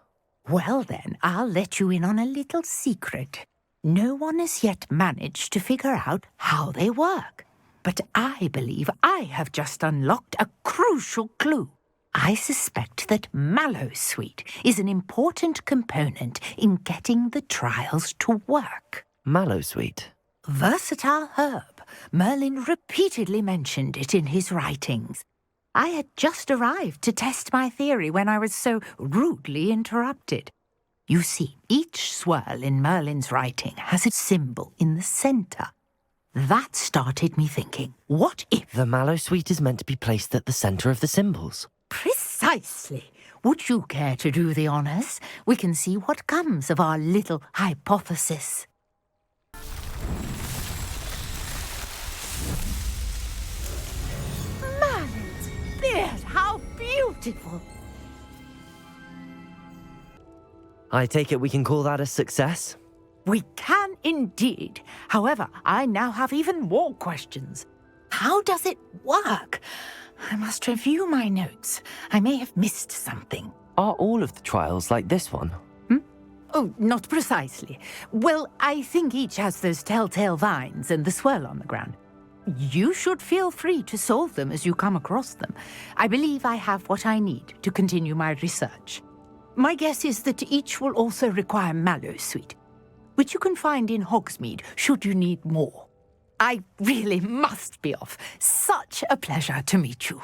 Well then, I'll let you in on a little secret. No one has yet managed to figure out how they work. But I believe I have just unlocked a crucial clue. I suspect that Mallowsweet is an important component in getting the trials to work. Mallowsweet? Versatile herb. Merlin repeatedly mentioned it in his writings. I had just arrived to test my theory when I was so rudely interrupted. You see, each swirl in Merlin's writing has a symbol in the centre. That started me thinking, what if... The Mallowsweet is meant to be placed at the centre of the symbols. Precisely. Would you care to do the honours? We can see what comes of our little hypothesis. Merlin's beard, how beautiful! I take it we can call that a success? We can indeed. However, I now have even more questions. How does it work? I must review my notes. I may have missed something. Are all of the trials like this one? Oh, not precisely. Well, I think each has those telltale vines and the swirl on the ground. You should feel free to solve them as you come across them. I believe I have what I need to continue my research. My guess is that each will also require Mallowsweet, which you can find in Hogsmeade should you need more. I really must be off. Such a pleasure to meet you.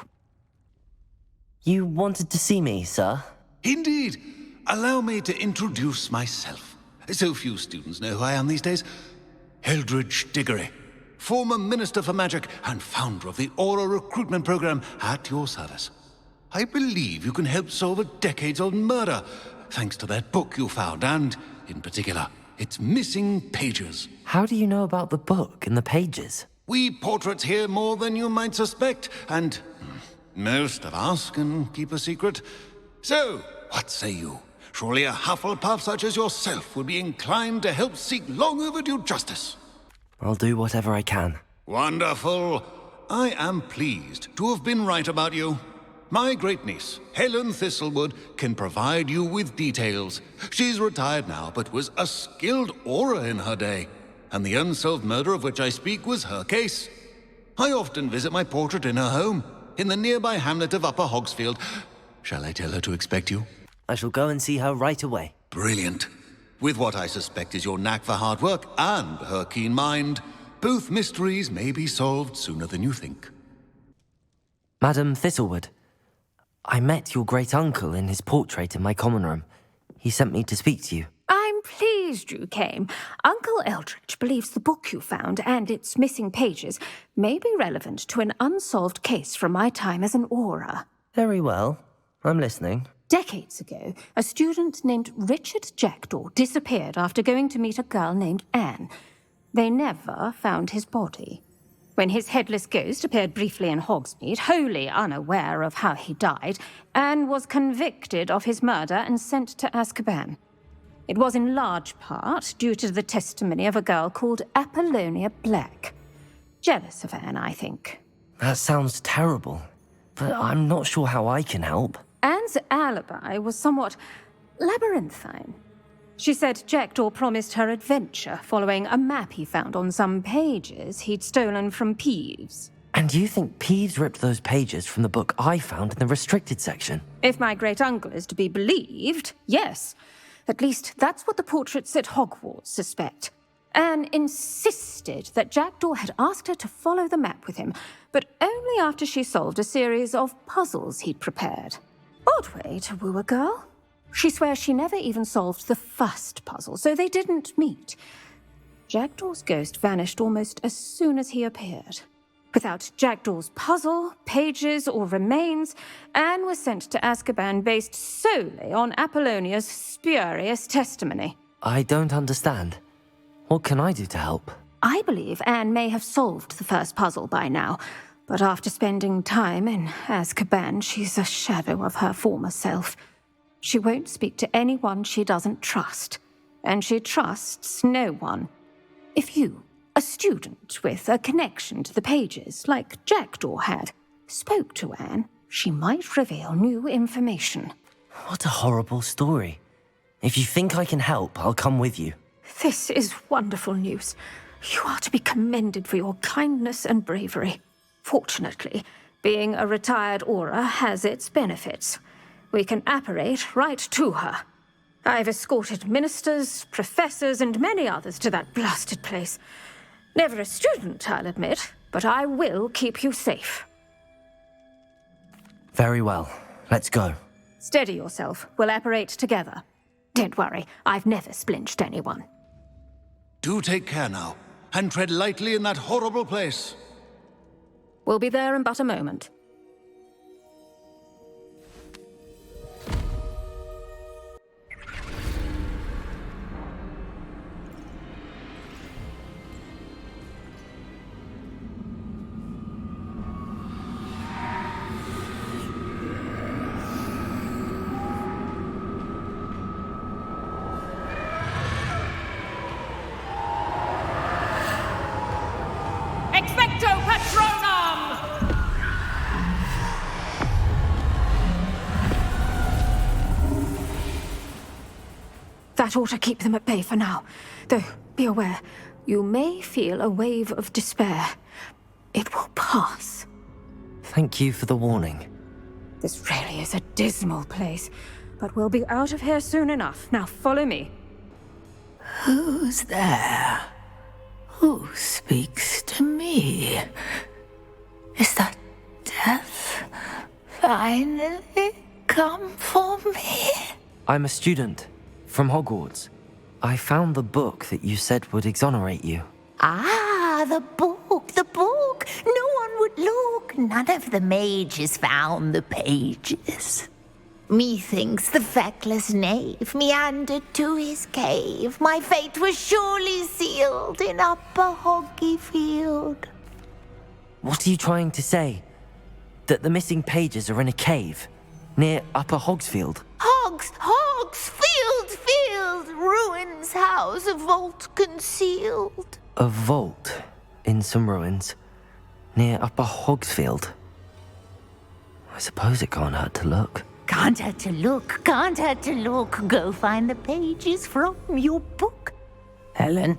You wanted to see me, sir? Indeed. Allow me to introduce myself. So few students know who I am these days. Eldridge Diggory, former Minister for Magic and founder of the Aura Recruitment Program, at your service. I believe you can help solve a decades-old murder, thanks to that book you found, and, in particular, its missing pages. How do you know about the book and the pages? We portraits hear more than you might suspect, and most of us can keep a secret. So, what say you? Surely a Hufflepuff such as yourself would be inclined to help seek long overdue justice. I'll do whatever I can. Wonderful. I am pleased to have been right about you. My great-niece, Helen Thistlewood, can provide you with details. She's retired now, but was a skilled aura in her day. And the unsolved murder of which I speak was her case. I often visit my portrait in her home, in the nearby hamlet of Upper Hogsfield. Shall I tell her to expect you? I shall go and see her right away. Brilliant. With what I suspect is your knack for hard work and her keen mind, both mysteries may be solved sooner than you think. Madam Thistlewood, I met your great-uncle in his portrait in my common room. He sent me to speak to you. I'm pleased you came. Uncle Eldridge believes the book you found and its missing pages may be relevant to an unsolved case from my time as an aura. Very well. I'm listening. Decades ago, a student named Richard Jackdaw disappeared after going to meet a girl named Anne. They never found his body. When his headless ghost appeared briefly in Hogsmeade, wholly unaware of how he died, Anne was convicted of his murder and sent to Azkaban. It was in large part due to the testimony of a girl called Apollonia Black. Jealous of Anne, I think. That sounds terrible, but I'm not sure how I can help. Anne's alibi was somewhat labyrinthine. She said Jackdaw promised her adventure following a map he found on some pages he'd stolen from Peeves. And you think Peeves ripped those pages from the book I found in the restricted section? If my great-uncle is to be believed, yes. At least that's what the portraits at Hogwarts suspect. Anne insisted that Jackdaw had asked her to follow the map with him, but only after she solved a series of puzzles he'd prepared. Odd way to woo a girl. She swears she never even solved the first puzzle, so they didn't meet. Jackdaw's ghost vanished almost as soon as he appeared. Without Jackdaw's puzzle, pages, or remains, Anne was sent to Azkaban based solely on Apollonia's spurious testimony. I don't understand. What can I do to help? I believe Anne may have solved the first puzzle by now, but after spending time in Azkaban, she's a shadow of her former self. She won't speak to anyone she doesn't trust, and she trusts no one. If you, a student with a connection to the pages, like Jackdaw had, spoke to Anne, she might reveal new information. What a horrible story. If you think I can help, I'll come with you. This is wonderful news. You are to be commended for your kindness and bravery. Fortunately, being a retired aura has its benefits. We can apparate right to her. I've escorted ministers, professors, and many others to that blasted place. Never a student, I'll admit, but I will keep you safe. Very well. Let's go. Steady yourself. We'll apparate together. Don't worry, I've never splinched anyone. Do take care now, and tread lightly in that horrible place. We'll be there in but a moment. Expecto Patronum! That ought to keep them at bay for now. Though, be aware, you may feel a wave of despair. It will pass. Thank you for the warning. This really is a dismal place, but we'll be out of here soon enough. Now follow me. Who's there? Who speaks to me? Is that death finally come for me? I'm a student from Hogwarts. I found the book that you said would exonerate you. Ah, the book, the book. No one would look. None of the mages found the pages. Methinks the feckless knave meandered to his cave. My fate was surely sealed in Upper Hoggyfield. What are you trying to say? That the missing pages are in a cave near Upper Hogsfield? Hogsfield, ruins house, a vault concealed. A vault in some ruins near Upper Hogsfield. I suppose it can't hurt to look. Can't hurt to look, can't hurt to look. Go find the pages from your book. Helen?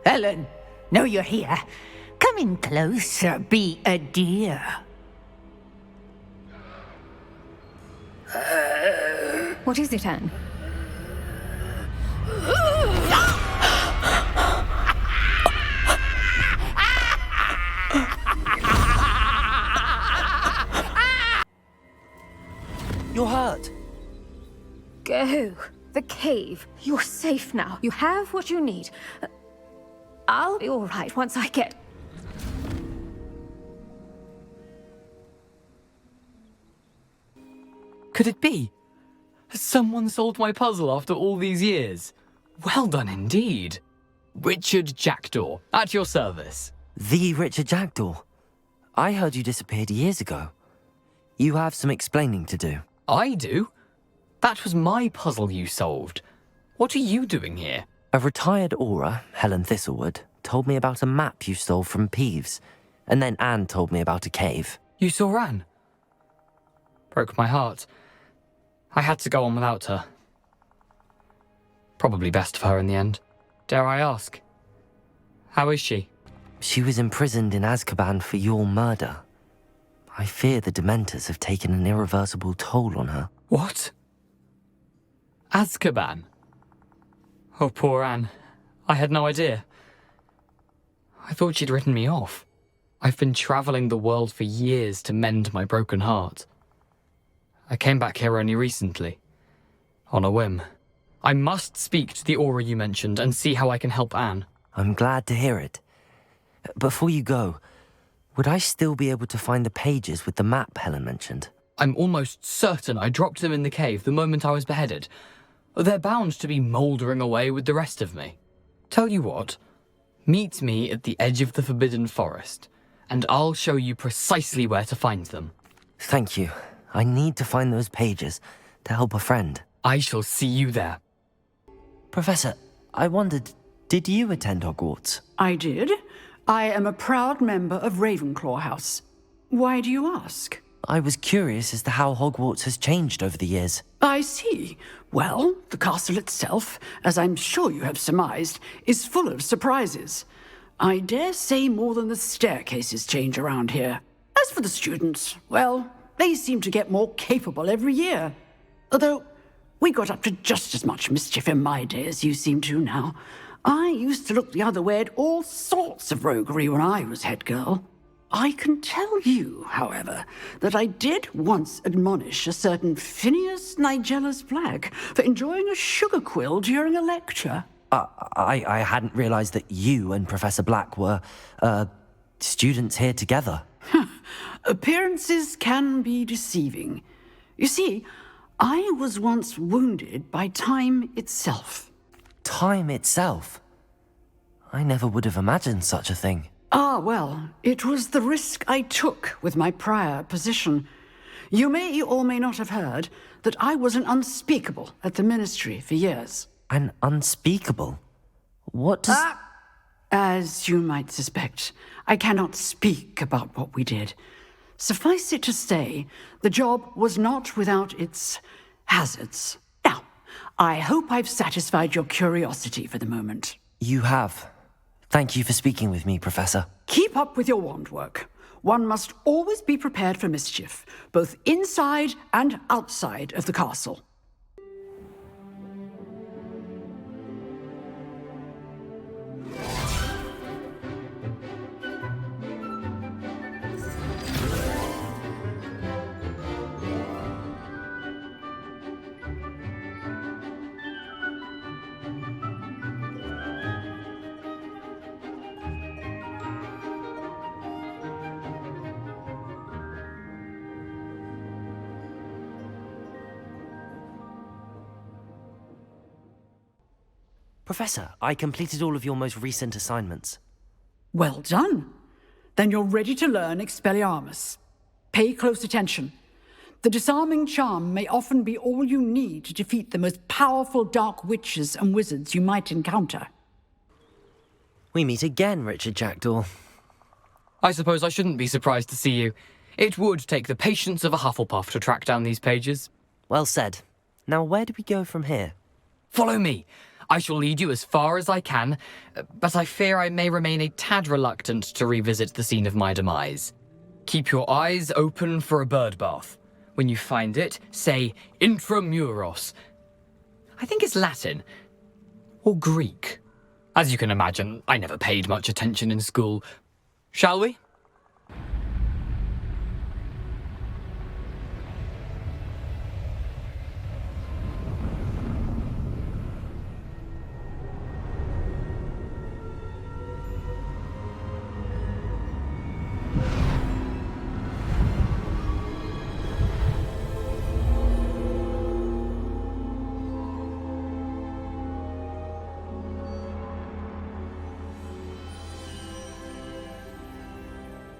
Helen! No, you're here. Come in closer, be a dear. What is it, Anne? You're hurt. Go. The cave. You're safe now. You have what you need. I'll be all right once I get... Could it be? Has someone solved my puzzle after all these years? Well done indeed. Richard Jackdaw, at your service. The Richard Jackdaw. I heard you disappeared years ago. You have some explaining to do. I do? That was my puzzle you solved. What are you doing here? A retired Aura, Helen Thistlewood, told me about a map you stole from Peeves, and then Anne told me about a cave. You saw Anne? Broke my heart. I had to go on without her. Probably best of her in the end. Dare I ask? How is she? She was imprisoned in Azkaban for your murder. I fear the Dementors have taken an irreversible toll on her. What? Azkaban? Oh, poor Anne. I had no idea. I thought she'd written me off. I've been travelling the world for years to mend my broken heart. I came back here only recently, on a whim. I must speak to the Aura you mentioned and see how I can help Anne. I'm glad to hear it. Before you go, would I still be able to find the pages with the map Helen mentioned? I'm almost certain I dropped them in the cave the moment I was beheaded. They're bound to be mouldering away with the rest of me. Tell you what, meet me at the edge of the Forbidden Forest, and I'll show you precisely where to find them. Thank you. I need to find those pages to help a friend. I shall see you there. Professor, I wondered, did you attend Hogwarts? I did. I am a proud member of Ravenclaw House. Why do you ask? I was curious as to how Hogwarts has changed over the years. I see. Well, the castle itself, as I'm sure you have surmised, is full of surprises. I dare say more than the staircases change around here. As for the students, well, they seem to get more capable every year. Although, we got up to just as much mischief in my day as you seem to now. I used to look the other way at all sorts of roguery when I was head girl. I can tell you, however, that I did once admonish a certain Phineas Nigelus Black for enjoying a sugar quill during a lecture. I hadn't realized that you and Professor Black were, students here together. Appearances can be deceiving. You see, I was once wounded by time itself. Time itself? I never would have imagined such a thing. Ah, well, it was the risk I took with my prior position. You may or may not have heard that I was an unspeakable at the Ministry for years. An unspeakable? What does... As you might suspect, I cannot speak about what we did. Suffice it to say, the job was not without its hazards. Now, I hope I've satisfied your curiosity for the moment. You have. Thank you for speaking with me, Professor. Keep up with your wand work. One must always be prepared for mischief, both inside and outside of the castle. Professor, I completed all of your most recent assignments. Well done. Then you're ready to learn Expelliarmus. Pay close attention. The disarming charm may often be all you need to defeat the most powerful dark witches and wizards you might encounter. We meet again, Richard Jackdaw. I suppose I shouldn't be surprised to see you. It would take the patience of a Hufflepuff to track down these pages. Well said. Now where do we go from here? Follow me. I shall lead you as far as I can, but I fear I may remain a tad reluctant to revisit the scene of my demise. Keep your eyes open for a bird bath. When you find it, say intramuros. I think it's Latin. Or Greek. As you can imagine, I never paid much attention in school. Shall we?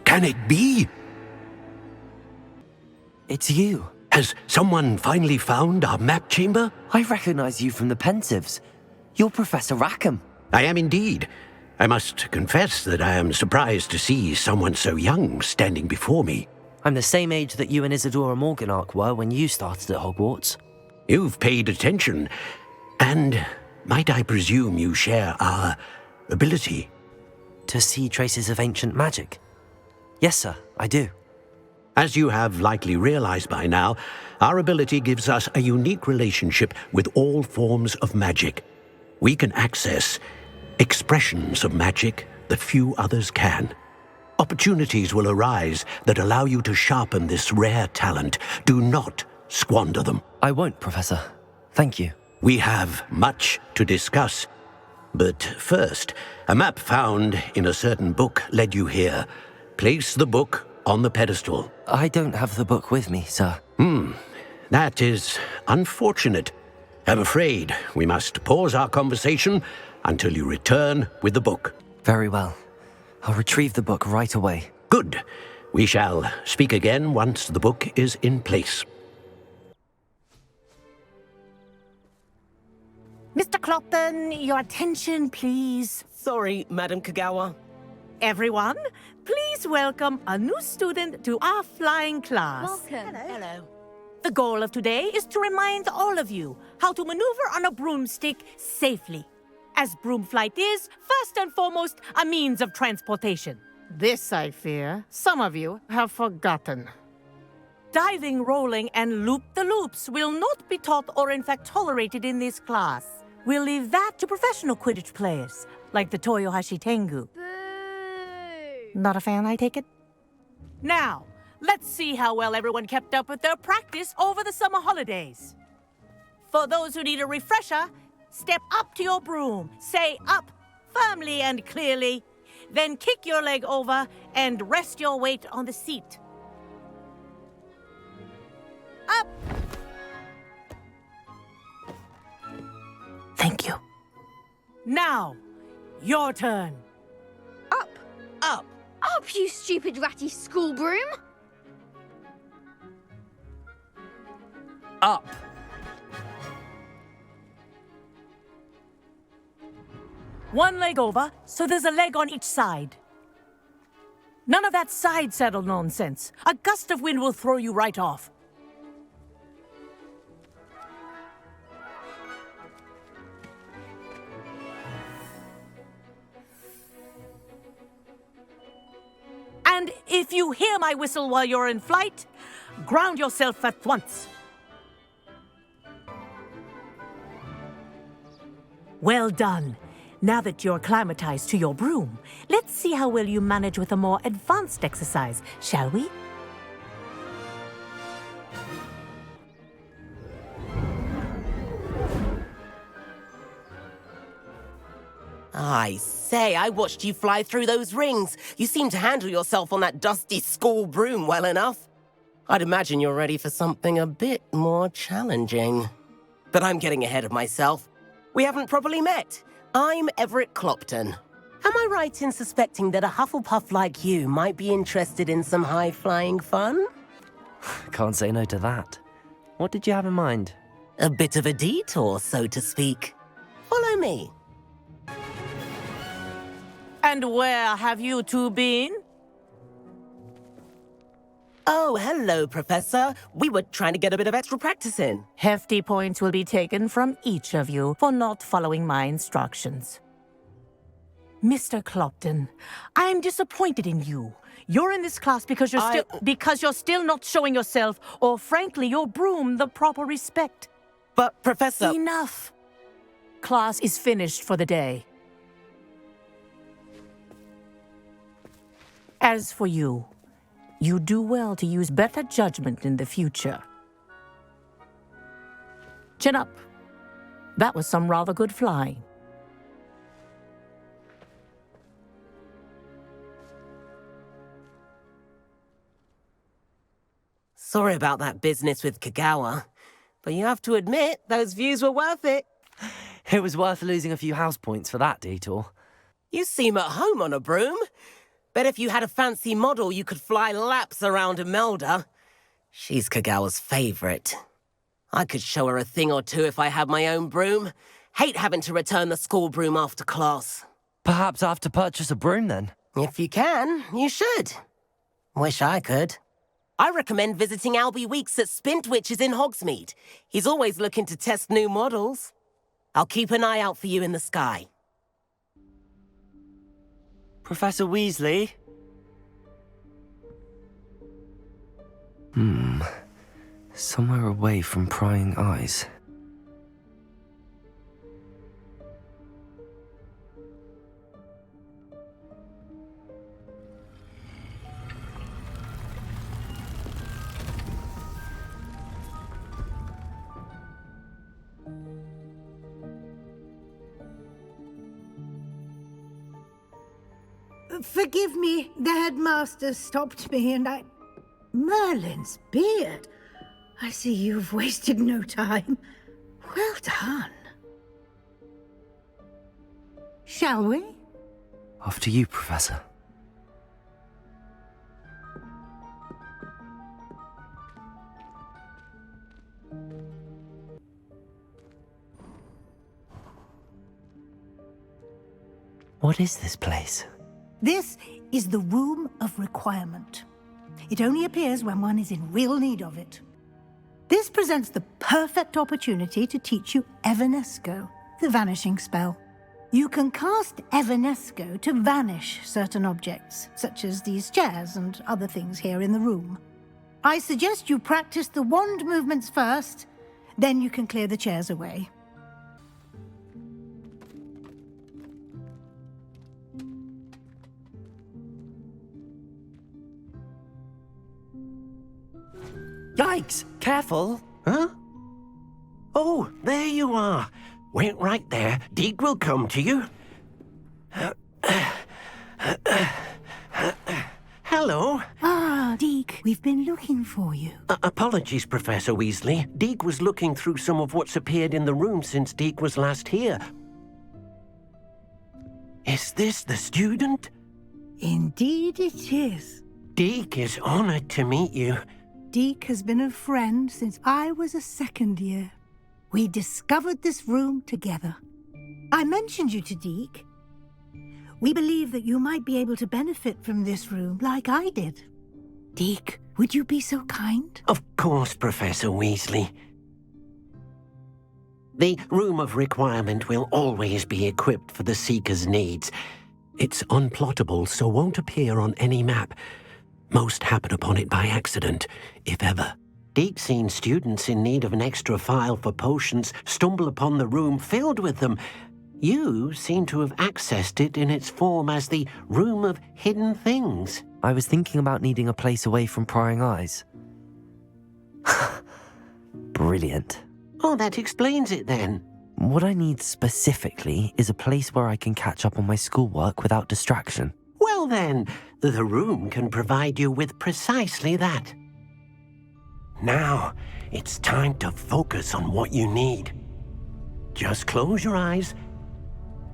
Can it be? It's you. Has someone finally found our map chamber? I recognize you from the Pensives. You're Professor Rackham. I am indeed. I must confess that I am surprised to see someone so young standing before me. I'm the same age that you and Isadora Morganach were when you started at Hogwarts. You've paid attention, and might I presume you share our ability? To see traces of ancient magic? Yes, sir, I do. As you have likely realized by now, our ability gives us a unique relationship with all forms of magic. We can access expressions of magic that few others can. Opportunities will arise that allow you to sharpen this rare talent. Do not squander them. I won't, Professor. Thank you. We have much to discuss. But first, a map found in a certain book led you here. Place the book on the pedestal. I don't have the book with me, sir. That is unfortunate. I'm afraid we must pause our conversation until you return with the book. Very well. I'll retrieve the book right away. Good. We shall speak again once the book is in place. Mr. Clopton, your attention, please. Sorry, Madam Kagawa. Everyone, please welcome a new student to our flying class. Welcome. Hello. The goal of today is to remind all of you how to maneuver on a broomstick safely, as broom flight is, first and foremost, a means of transportation. This, I fear, some of you have forgotten. Diving, rolling, and loop-the-loops will not be taught or in fact tolerated in this class. We'll leave that to professional Quidditch players, like the Toyohashi Tengu. Not a fan, I take it? Now, let's see how well everyone kept up with their practice over the summer holidays. For those who need a refresher, step up to your broom, say up firmly and clearly, then kick your leg over and rest your weight on the seat. Up! Thank you. Now, your turn. Up! Up! Up, you stupid ratty school broom! Up! One leg over, so there's a leg on each side. None of that side saddle nonsense. A gust of wind will throw you right off. And if you hear my whistle while you're in flight, ground yourself at once. Well done. Now that you're acclimatized to your broom, let's see how well you manage with a more advanced exercise, shall we? I say, I watched you fly through those rings. You seem to handle yourself on that dusty school broom well enough. I'd imagine you're ready for something a bit more challenging. But I'm getting ahead of myself. We haven't properly met. I'm Everett Clopton. Am I right in suspecting that a Hufflepuff like you might be interested in some high-flying fun? Can't say no to that. What did you have in mind? A bit of a detour, so to speak. Follow me. And where have you two been? Oh, hello, Professor. We were trying to get a bit of extra practice in. Hefty points will be taken from each of you for not following my instructions. Mr. Clopton, I'm disappointed in you. You're in this class because you're still not showing yourself, or frankly, your broom the proper respect. But, Professor... Enough. Class is finished for the day. As for you, you do well to use better judgment in the future. Chin up. That was some rather good flying. Sorry about that business with Kagawa, but you have to admit, those views were worth it. It was worth losing a few house points for that detour. You seem at home on a broom. Bet if you had a fancy model, you could fly laps around Imelda. She's Kagawa's favorite. I could show her a thing or two if I had my own broom. Hate having to return the school broom after class. Perhaps I have to purchase a broom then? If you can, you should. Wish I could. I recommend visiting Albie Weeks at Spint Witches in Hogsmeade. He's always looking to test new models. I'll keep an eye out for you in the sky. Professor Weasley? Somewhere away from prying eyes. Forgive me, the headmaster stopped me and I... Merlin's beard. I see you've wasted no time. Well done. Shall we? After you, Professor. What is this place? This is the Room of Requirement. It only appears when one is in real need of it. This presents the perfect opportunity to teach you Evanesco, the vanishing spell. You can cast Evanesco to vanish certain objects, such as these chairs and other things here in the room. I suggest you practice the wand movements first, then you can clear the chairs away. Yikes! Careful! Huh? Oh, there you are. Wait right there. Deke will come to you. Hello. Ah, Deke, we've been looking for you. Apologies, Professor Weasley. Deke was looking through some of what's appeared in the room since Deke was last here. Is this the student? Indeed it is. Deke is honored to meet you. Deke has been a friend since I was a second year. We discovered this room together. I mentioned you to Deke. We believe that you might be able to benefit from this room like I did. Deke, would you be so kind? Of course, Professor Weasley. The Room of Requirement will always be equipped for the Seeker's needs. It's unplottable, so won't appear on any map. Most happen upon it by accident, if ever. Deke's seen students in need of an extra file for potions stumble upon the room filled with them. You seem to have accessed it in its form as the Room of Hidden Things. I was thinking about needing a place away from prying eyes. Brilliant. Oh, that explains it then. What I need specifically is a place where I can catch up on my schoolwork without distraction. Well then, the room can provide you with precisely that. Now, it's time to focus on what you need. Just close your eyes.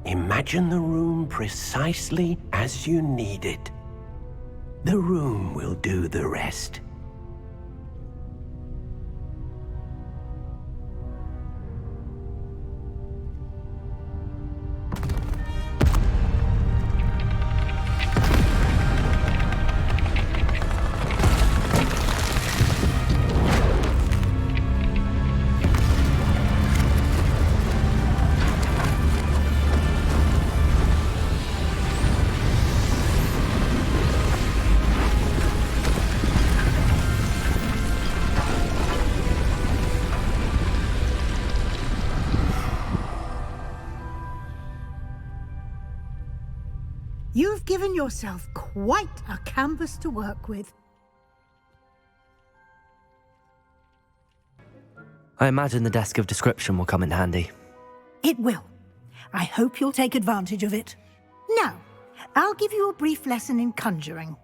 Imagine the room precisely as you need it. The room will do the rest. given yourself quite a canvas to work with. I imagine the desk of description will come in handy. It will. I hope you'll take advantage of it. Now, I'll give you a brief lesson in conjuring.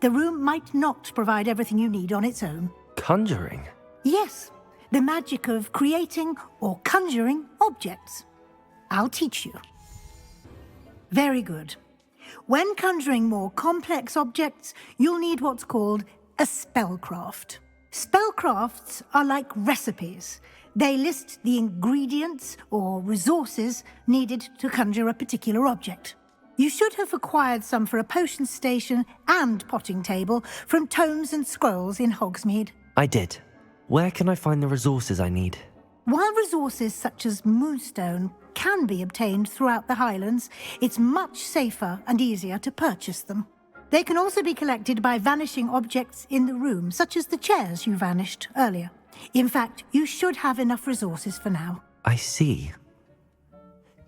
The room might not provide everything you need on its own. Conjuring? Yes, the magic of creating or conjuring objects. I'll teach you. Very good. When conjuring more complex objects, you'll need what's called a spellcraft. Spellcrafts are like recipes. They list the ingredients or resources needed to conjure a particular object. You should have acquired some for a potion station and potting table from tomes and scrolls in Hogsmeade. I did. Where can I find the resources I need? While resources such as moonstone can be obtained throughout the Highlands, it's much safer and easier to purchase them. They can also be collected by vanishing objects in the room, such as the chairs you vanished earlier. In fact, you should have enough resources for now. I see.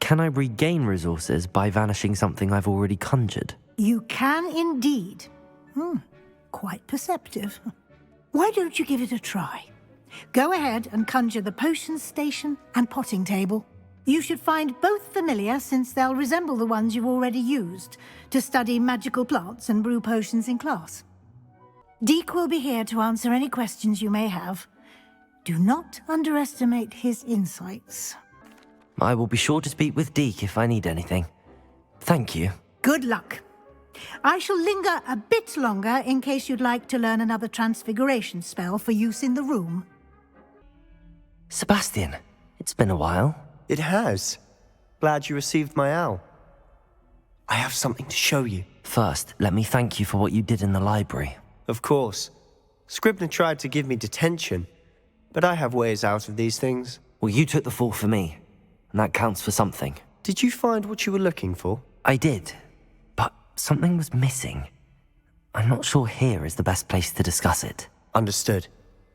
Can I regain resources by vanishing something I've already conjured? You can indeed. Quite perceptive. Why don't you give it a try? Go ahead and conjure the potion station and potting table. You should find both familiar, since they'll resemble the ones you've already used to study magical plants and brew potions in class. Deek will be here to answer any questions you may have. Do not underestimate his insights. I will be sure to speak with Deek if I need anything. Thank you. Good luck. I shall linger a bit longer in case you'd like to learn another transfiguration spell for use in the room. Sebastian, it's been a while. It has. Glad you received my owl. I have something to show you. First, let me thank you for what you did in the library. Of course. Scribner tried to give me detention, but I have ways out of these things. Well, you took the fall for me, and that counts for something. Did you find what you were looking for? I did, but something was missing. I'm not sure here is the best place to discuss it. Understood.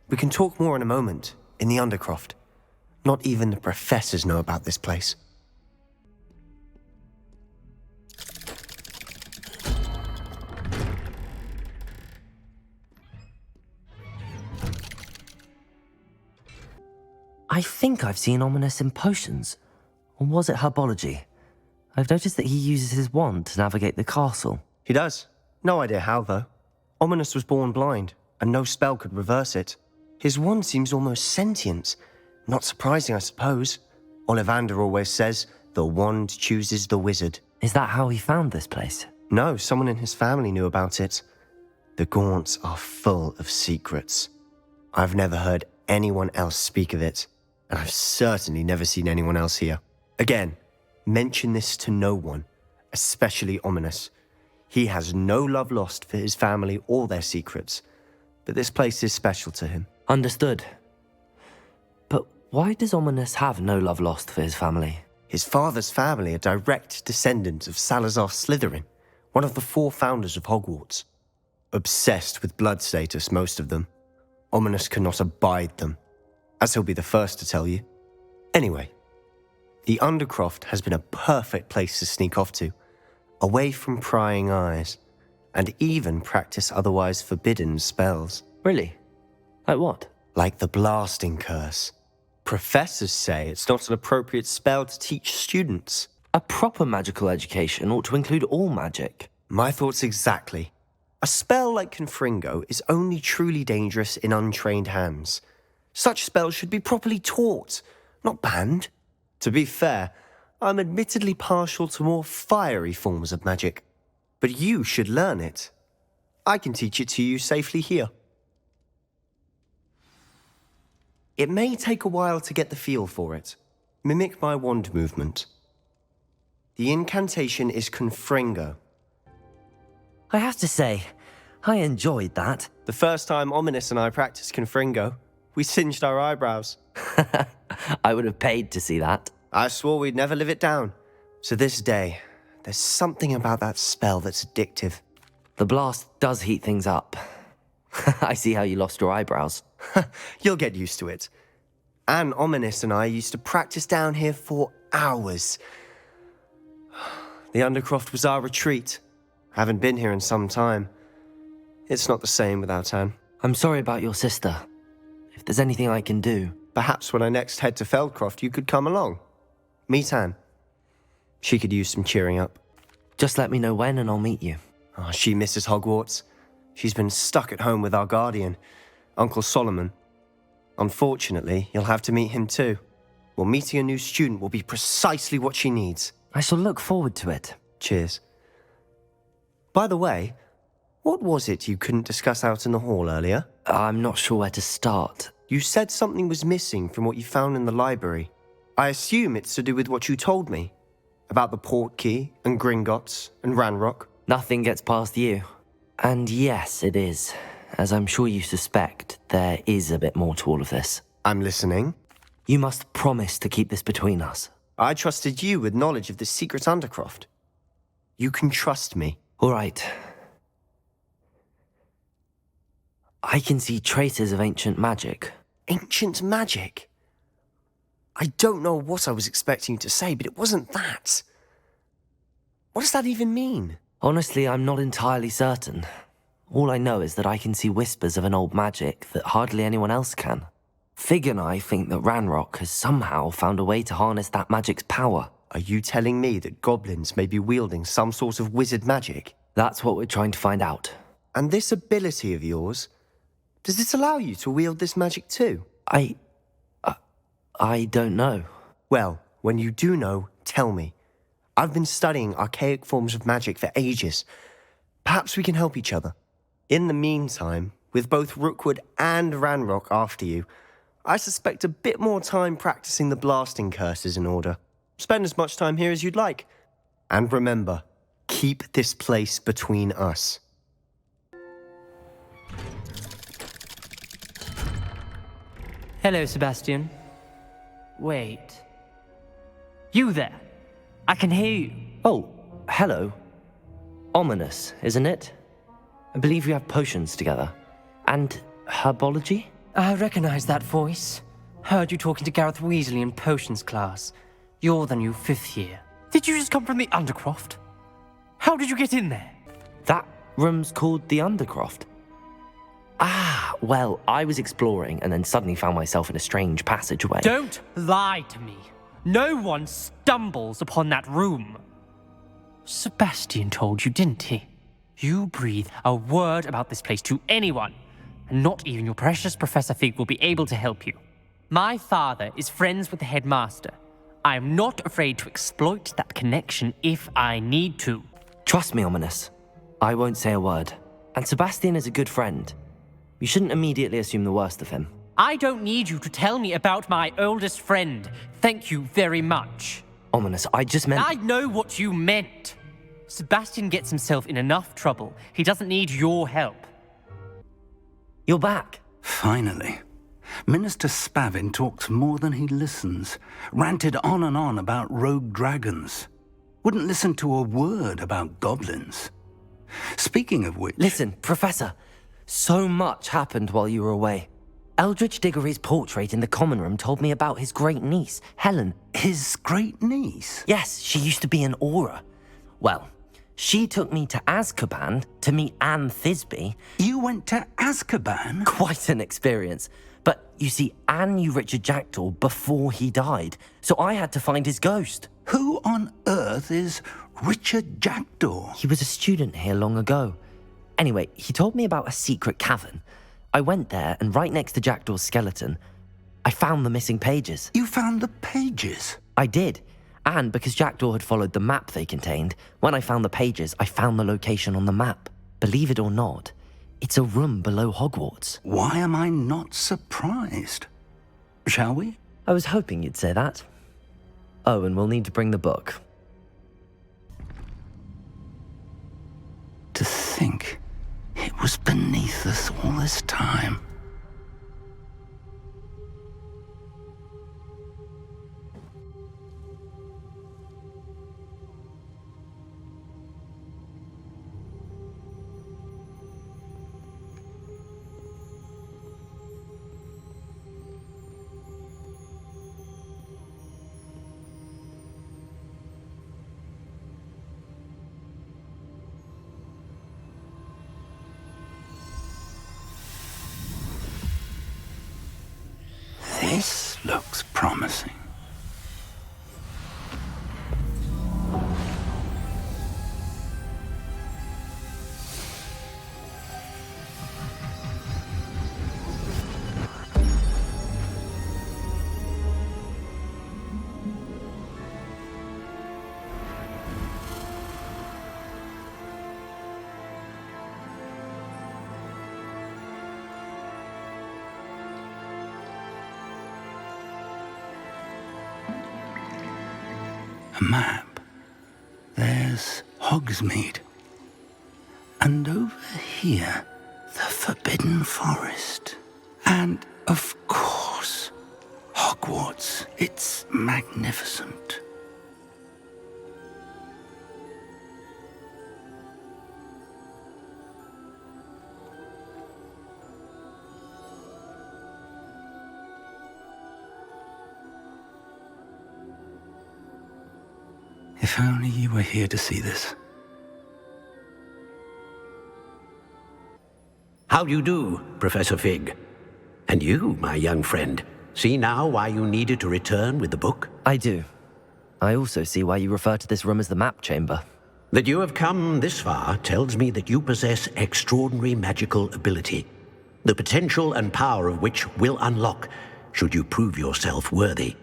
We can talk more in a moment, in the Undercroft. Not even the professors know about this place. I think I've seen Ominous in potions. Or was it herbology? I've noticed that he uses his wand to navigate the castle. He does. No idea how, though. Ominous was born blind, and no spell could reverse it. His wand seems almost sentient. Not surprising, I suppose. Ollivander always says, the wand chooses the wizard. Is that how he found this place? No, someone in his family knew about it. The Gaunts are full of secrets. I've never heard anyone else speak of it, and I've certainly never seen anyone else here. Again, mention this to no one, especially Ominous. He has no love lost for his family or their secrets, but this place is special to him. Understood. But why does Ominous have no love lost for his family? His father's family are direct descendants of Salazar Slytherin, one of the 4 founders of Hogwarts. Obsessed with blood status, most of them. Ominous cannot abide them, as he'll be the first to tell you. Anyway, the Undercroft has been a perfect place to sneak off to, away from prying eyes, and even practice otherwise forbidden spells. Really? Like what? Like the blasting curse. Professors say it's not an appropriate spell to teach students. A proper magical education ought to include all magic. My thoughts exactly. A spell like Confringo is only truly dangerous in untrained hands. Such spells should be properly taught, not banned. To be fair, I'm admittedly partial to more fiery forms of magic. But you should learn it. I can teach it to you safely here. It may take a while to get the feel for it. Mimic my wand movement. The incantation is Confringo. I have to say, I enjoyed that. The first time Ominous and I practiced Confringo, we singed our eyebrows. I would have paid to see that. I swore we'd never live it down. To this day, there's something about that spell that's addictive. The blast does heat things up. I see how you lost your eyebrows. You'll get used to it. Anne Ominous and I used to practice down here for hours. The Undercroft was our retreat. Haven't been here in some time. It's not the same without Anne. I'm sorry about your sister. If there's anything I can do... Perhaps when I next head to Feldcroft, you could come along. Meet Anne. She could use some cheering up. Just let me know when and I'll meet you. Oh, she misses Hogwarts. She's been stuck at home with our guardian, Uncle Solomon. Unfortunately, you'll have to meet him too. Well, meeting a new student will be precisely what she needs. I shall look forward to it. Cheers. By the way, what was it you couldn't discuss out in the hall earlier? I'm not sure where to start. You said something was missing from what you found in the library. I assume it's to do with what you told me. About the Portkey and Gringotts and Ranrock. Nothing gets past you. And yes, it is. As I'm sure you suspect, there is a bit more to all of this. I'm listening. You must promise to keep this between us. I trusted you with knowledge of the secret Undercroft. You can trust me. All right. I can see traces of ancient magic. Ancient magic? I don't know what I was expecting you to say, but it wasn't that. What does that even mean? Honestly, I'm not entirely certain. All I know is that I can see whispers of an old magic that hardly anyone else can. Fig and I think that Ranrock has somehow found a way to harness that magic's power. Are you telling me that goblins may be wielding some sort of wizard magic? That's what we're trying to find out. And this ability of yours, does it allow you to wield this magic too? I don't know. Well, when you do know, tell me. I've been studying archaic forms of magic for ages. Perhaps we can help each other. In the meantime, with both Rookwood and Ranrock after you, I suspect a bit more time practicing the blasting curses in order. Spend as much time here as you'd like. And remember, keep this place between us. Hello, Sebastian. Wait. You there? I can hear you. Oh, hello. Ominous, isn't it? I believe we have potions together. And herbology? I recognize that voice. Heard you talking to Gareth Weasley in potions class. You're the new 5th year. Did you just come from the Undercroft? How did you get in there? That room's called the Undercroft. Ah, well, I was exploring and then suddenly found myself in a strange passageway. Don't lie to me. No one stumbles upon that room. Sebastian told you, didn't he? You breathe a word about this place to anyone, and not even your precious Professor Fig will be able to help you. My father is friends with the headmaster. I am not afraid to exploit that connection if I need to. Trust me, Ominous. I won't say a word. And Sebastian is a good friend. You shouldn't immediately assume the worst of him. I don't need you to tell me about my oldest friend. Thank you very much. Ominous, I just meant... I know what you meant. Sebastian gets himself in enough trouble. He doesn't need your help. You're back. Finally. Minister Spavin talks more than he listens. Ranted on and on about rogue dragons. Wouldn't listen to a word about goblins. Speaking of which... Listen, Professor. So much happened while you were away. Eldridge Diggory's portrait in the common room told me about his great niece, Helen. His great niece? Yes, she used to be an Auror. Well, she took me to Azkaban to meet Anne Thisbe. You went to Azkaban? Quite an experience. But you see, Anne knew Richard Jackdaw before he died, so I had to find his ghost. Who on earth is Richard Jackdaw? He was a student here long ago. Anyway, he told me about a secret cavern. I went there, and right next to Jackdaw's skeleton, I found the missing pages. You found the pages? I did. And because Jackdaw had followed the map they contained, when I found the pages, I found the location on the map. Believe it or not, it's a room below Hogwarts. Why am I not surprised? Shall we? I was hoping you'd say that. Oh, and we'll need to bring the book. To think it was beneath us all this time. This looks promising. A map. There's Hogsmeade. And over here, the Forbidden Forest. And, of course, Hogwarts. It's magnificent. If only you were here to see this. How do you do, Professor Fig? And you, my young friend, see now why you needed to return with the book? I do. I also see why you refer to this room as the map chamber. That you have come this far tells me that you possess extraordinary magical ability, the potential and power of which will unlock should you prove yourself worthy.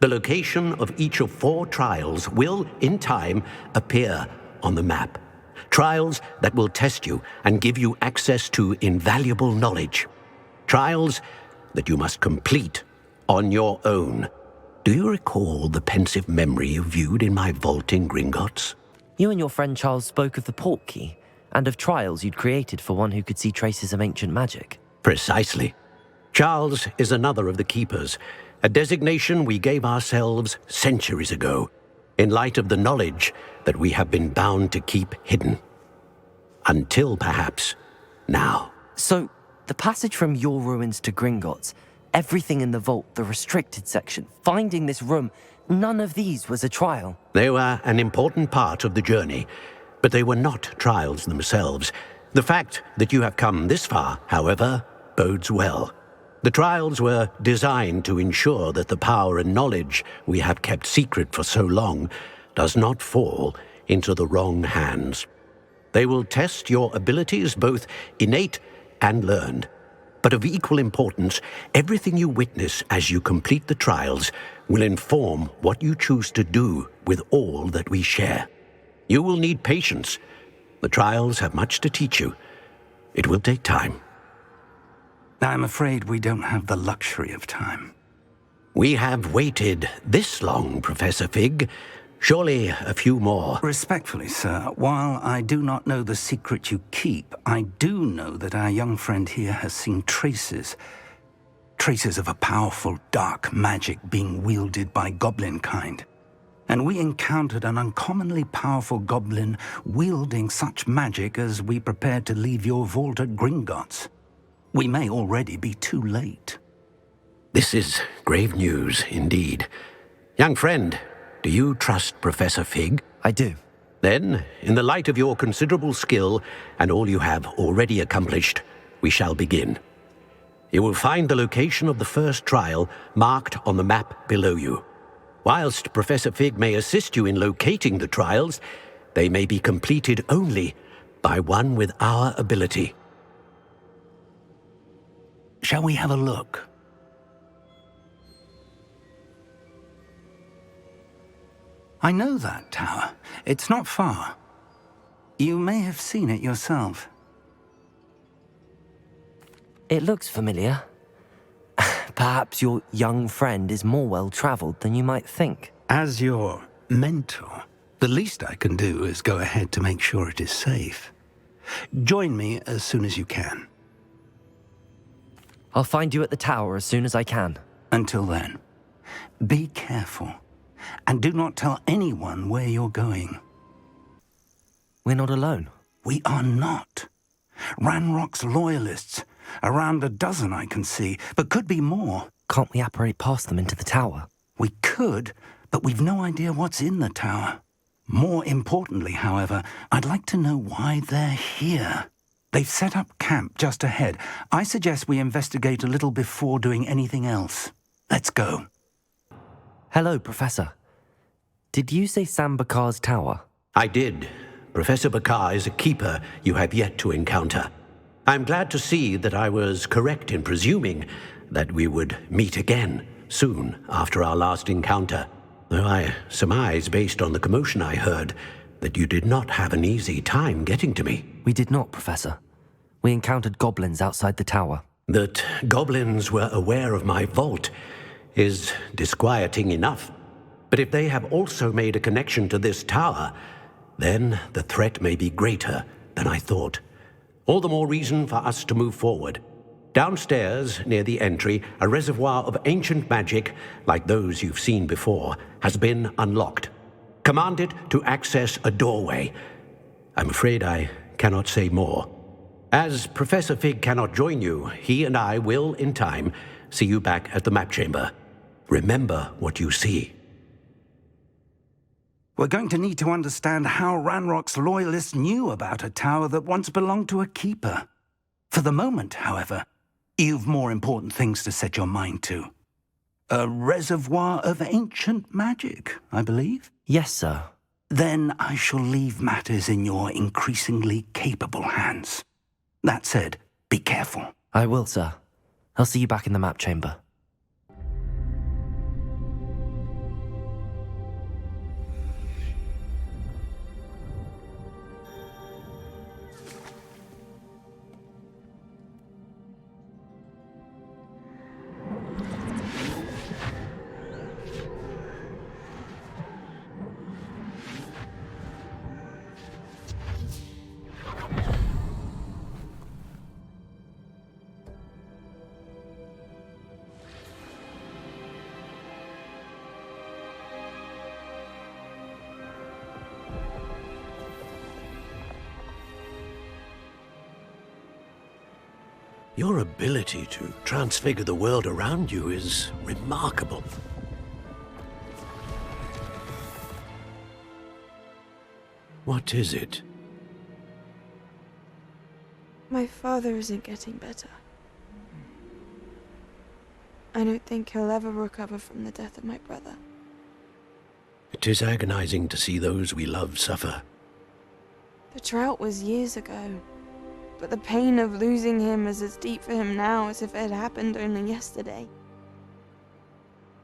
The location of each of 4 trials will, in time, appear on the map. Trials that will test you and give you access to invaluable knowledge. Trials that you must complete on your own. Do you recall the pensive memory you viewed in my vault in Gringotts? You and your friend Charles spoke of the portkey, and of trials you'd created for one who could see traces of ancient magic. Precisely. Charles is another of the keepers, a designation we gave ourselves centuries ago, in light of the knowledge that we have been bound to keep hidden. Until, perhaps, now. So, the passage from your ruins to Gringotts, everything in the vault, the restricted section, finding this room, none of these was a trial. They were an important part of the journey, but they were not trials themselves. The fact that you have come this far, however, bodes well. The trials were designed to ensure that the power and knowledge we have kept secret for so long does not fall into the wrong hands. They will test your abilities, both innate and learned. But of equal importance, everything you witness as you complete the trials will inform what you choose to do with all that we share. You will need patience. The trials have much to teach you. It will take time. I'm afraid we don't have the luxury of time. We have waited this long, Professor Fig. Surely a few more. Respectfully, sir, while I do not know the secret you keep, I do know that our young friend here has seen traces of a powerful dark magic being wielded by goblin kind. And we encountered an uncommonly powerful goblin wielding such magic as we prepared to leave your vault at Gringotts. We may already be too late. This is grave news indeed. Young friend, do you trust Professor Fig? I do. Then, in the light of your considerable skill and all you have already accomplished, we shall begin. You will find the location of the first trial marked on the map below you. Whilst Professor Fig may assist you in locating the trials, they may be completed only by one with our ability. Shall we have a look? I know that tower. It's not far. You may have seen it yourself. It looks familiar. Perhaps your young friend is more well-traveled than you might think. As your mentor, the least I can do is go ahead to make sure it is safe. Join me as soon as you can. I'll find you at the tower as soon as I can. Until then, be careful. And do not tell anyone where you're going. We're not alone. We are not. Ranrock's loyalists. Around a dozen I can see, but could be more. Can't we apparate past them into the tower? We could, but we've no idea what's in the tower. More importantly, however, I'd like to know why they're here. They've set up camp just ahead. I suggest we investigate a little before doing anything else. Let's go. Hello, Professor. Did you say Sam Bakar's tower? I did. Professor Bakar is a keeper you have yet to encounter. I'm glad to see that I was correct in presuming that we would meet again soon after our last encounter. Though I surmise, based on the commotion I heard, that you did not have an easy time getting to me. We did not, Professor. We encountered goblins outside the tower. That goblins were aware of my vault is disquieting enough. But if they have also made a connection to this tower, then the threat may be greater than I thought. All the more reason for us to move forward. Downstairs, near the entry, a reservoir of ancient magic, like those you've seen before, has been unlocked. Command it to access a doorway. I'm afraid I cannot say more. As Professor Fig cannot join you, he and I will, in time, see you back at the map chamber. Remember what you see. We're going to need to understand how Ranrock's loyalists knew about a tower that once belonged to a keeper. For the moment, however, you've more important things to set your mind to. A reservoir of ancient magic, I believe? Yes, sir. Then I shall leave matters in your increasingly capable hands. That said, be careful. I will, sir. I'll see you back in the map chamber. Your ability to transfigure the world around you is remarkable. What is it? My father isn't getting better. I don't think he'll ever recover from the death of my brother. It is agonizing to see those we love suffer. The drought was years ago, but the pain of losing him is as deep for him now as if it had happened only yesterday.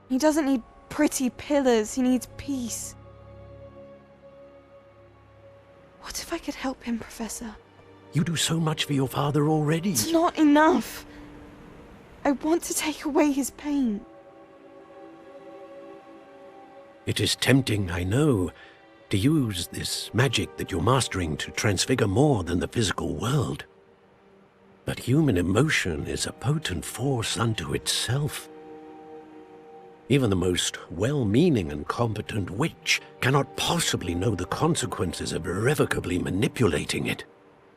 He doesn't need pretty pillars, he needs peace. What if I could help him, Professor? You do so much for your father already. It's not enough. I want to take away his pain. It is tempting, I know, to use this magic that you're mastering to transfigure more than the physical world. But human emotion is a potent force unto itself. Even the most well-meaning and competent witch cannot possibly know the consequences of irrevocably manipulating it.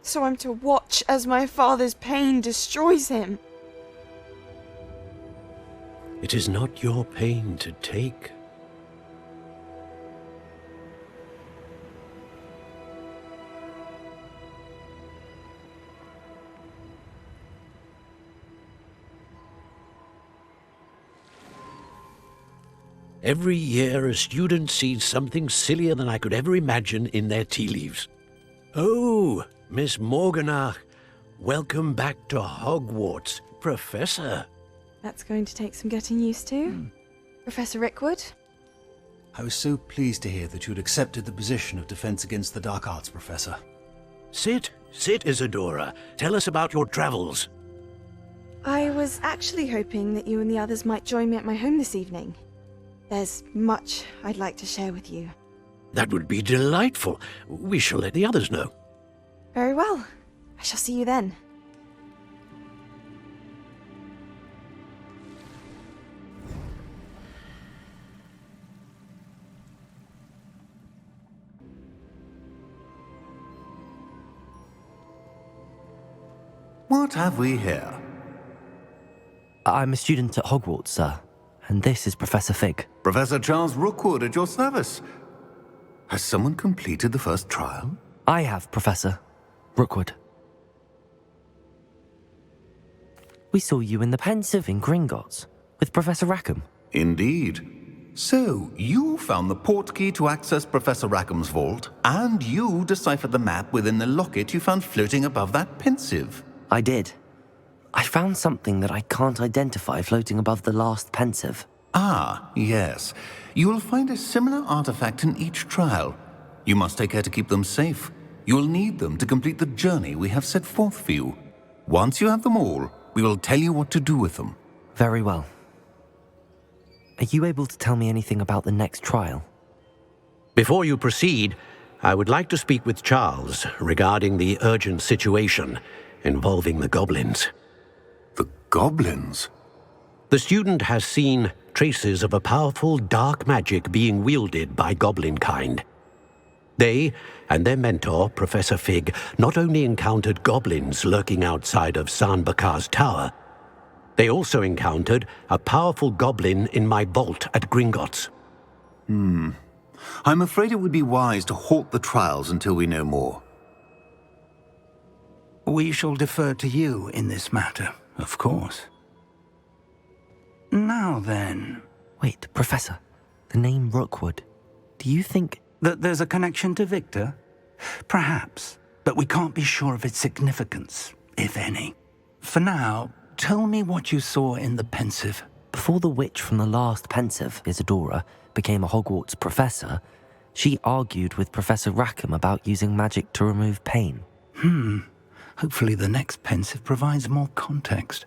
So I'm to watch as my father's pain destroys him. It is not your pain to take. Every year, a student sees something sillier than I could ever imagine in their tea leaves. Oh, Miss Morganach, welcome back to Hogwarts, Professor. That's going to take some getting used to. Professor Rickwood? I was so pleased to hear that you'd accepted the position of Defense Against the Dark Arts, Professor. Sit, Isadora. Tell us about your travels. I was actually hoping that you and the others might join me at my home this evening. There's much I'd like to share with you. That would be delightful. We shall let the others know. Very well. I shall see you then. What have we here? I'm a student at Hogwarts, sir. And this is Professor Fig. Professor Charles Rookwood at your service. Has someone completed the first trial? I have, Professor Rookwood. We saw you in the Pensive in Gringotts. With Professor Rackham? Indeed. So, you found the portkey to access Professor Rackham's vault, and you deciphered the map within the locket you found floating above that pensive. I did. I found something that I can't identify floating above the last pensive. Ah, yes. You will find a similar artifact in each trial. You must take care to keep them safe. You will need them to complete the journey we have set forth for you. Once you have them all, we will tell you what to do with them. Very well. Are you able to tell me anything about the next trial? Before you proceed, I would like to speak with Charles regarding the urgent situation involving the goblins. The goblins? The student has seen traces of a powerful dark magic being wielded by goblin kind. They and their mentor, Professor Fig, not only encountered goblins lurking outside of Sanbakar's tower, they also encountered a powerful goblin in my vault at Gringotts. I'm afraid it would be wise to halt the trials until we know more. We shall defer to you in this matter, of course. Now then... Wait, Professor. The name Rookwood. Do you think... that there's a connection to Victor? Perhaps, but we can't be sure of its significance, if any. For now, tell me what you saw in the pensive. Before the witch from the last pensive, Isadora, became a Hogwarts professor, she argued with Professor Rackham about using magic to remove pain. Hopefully the next pensive provides more context.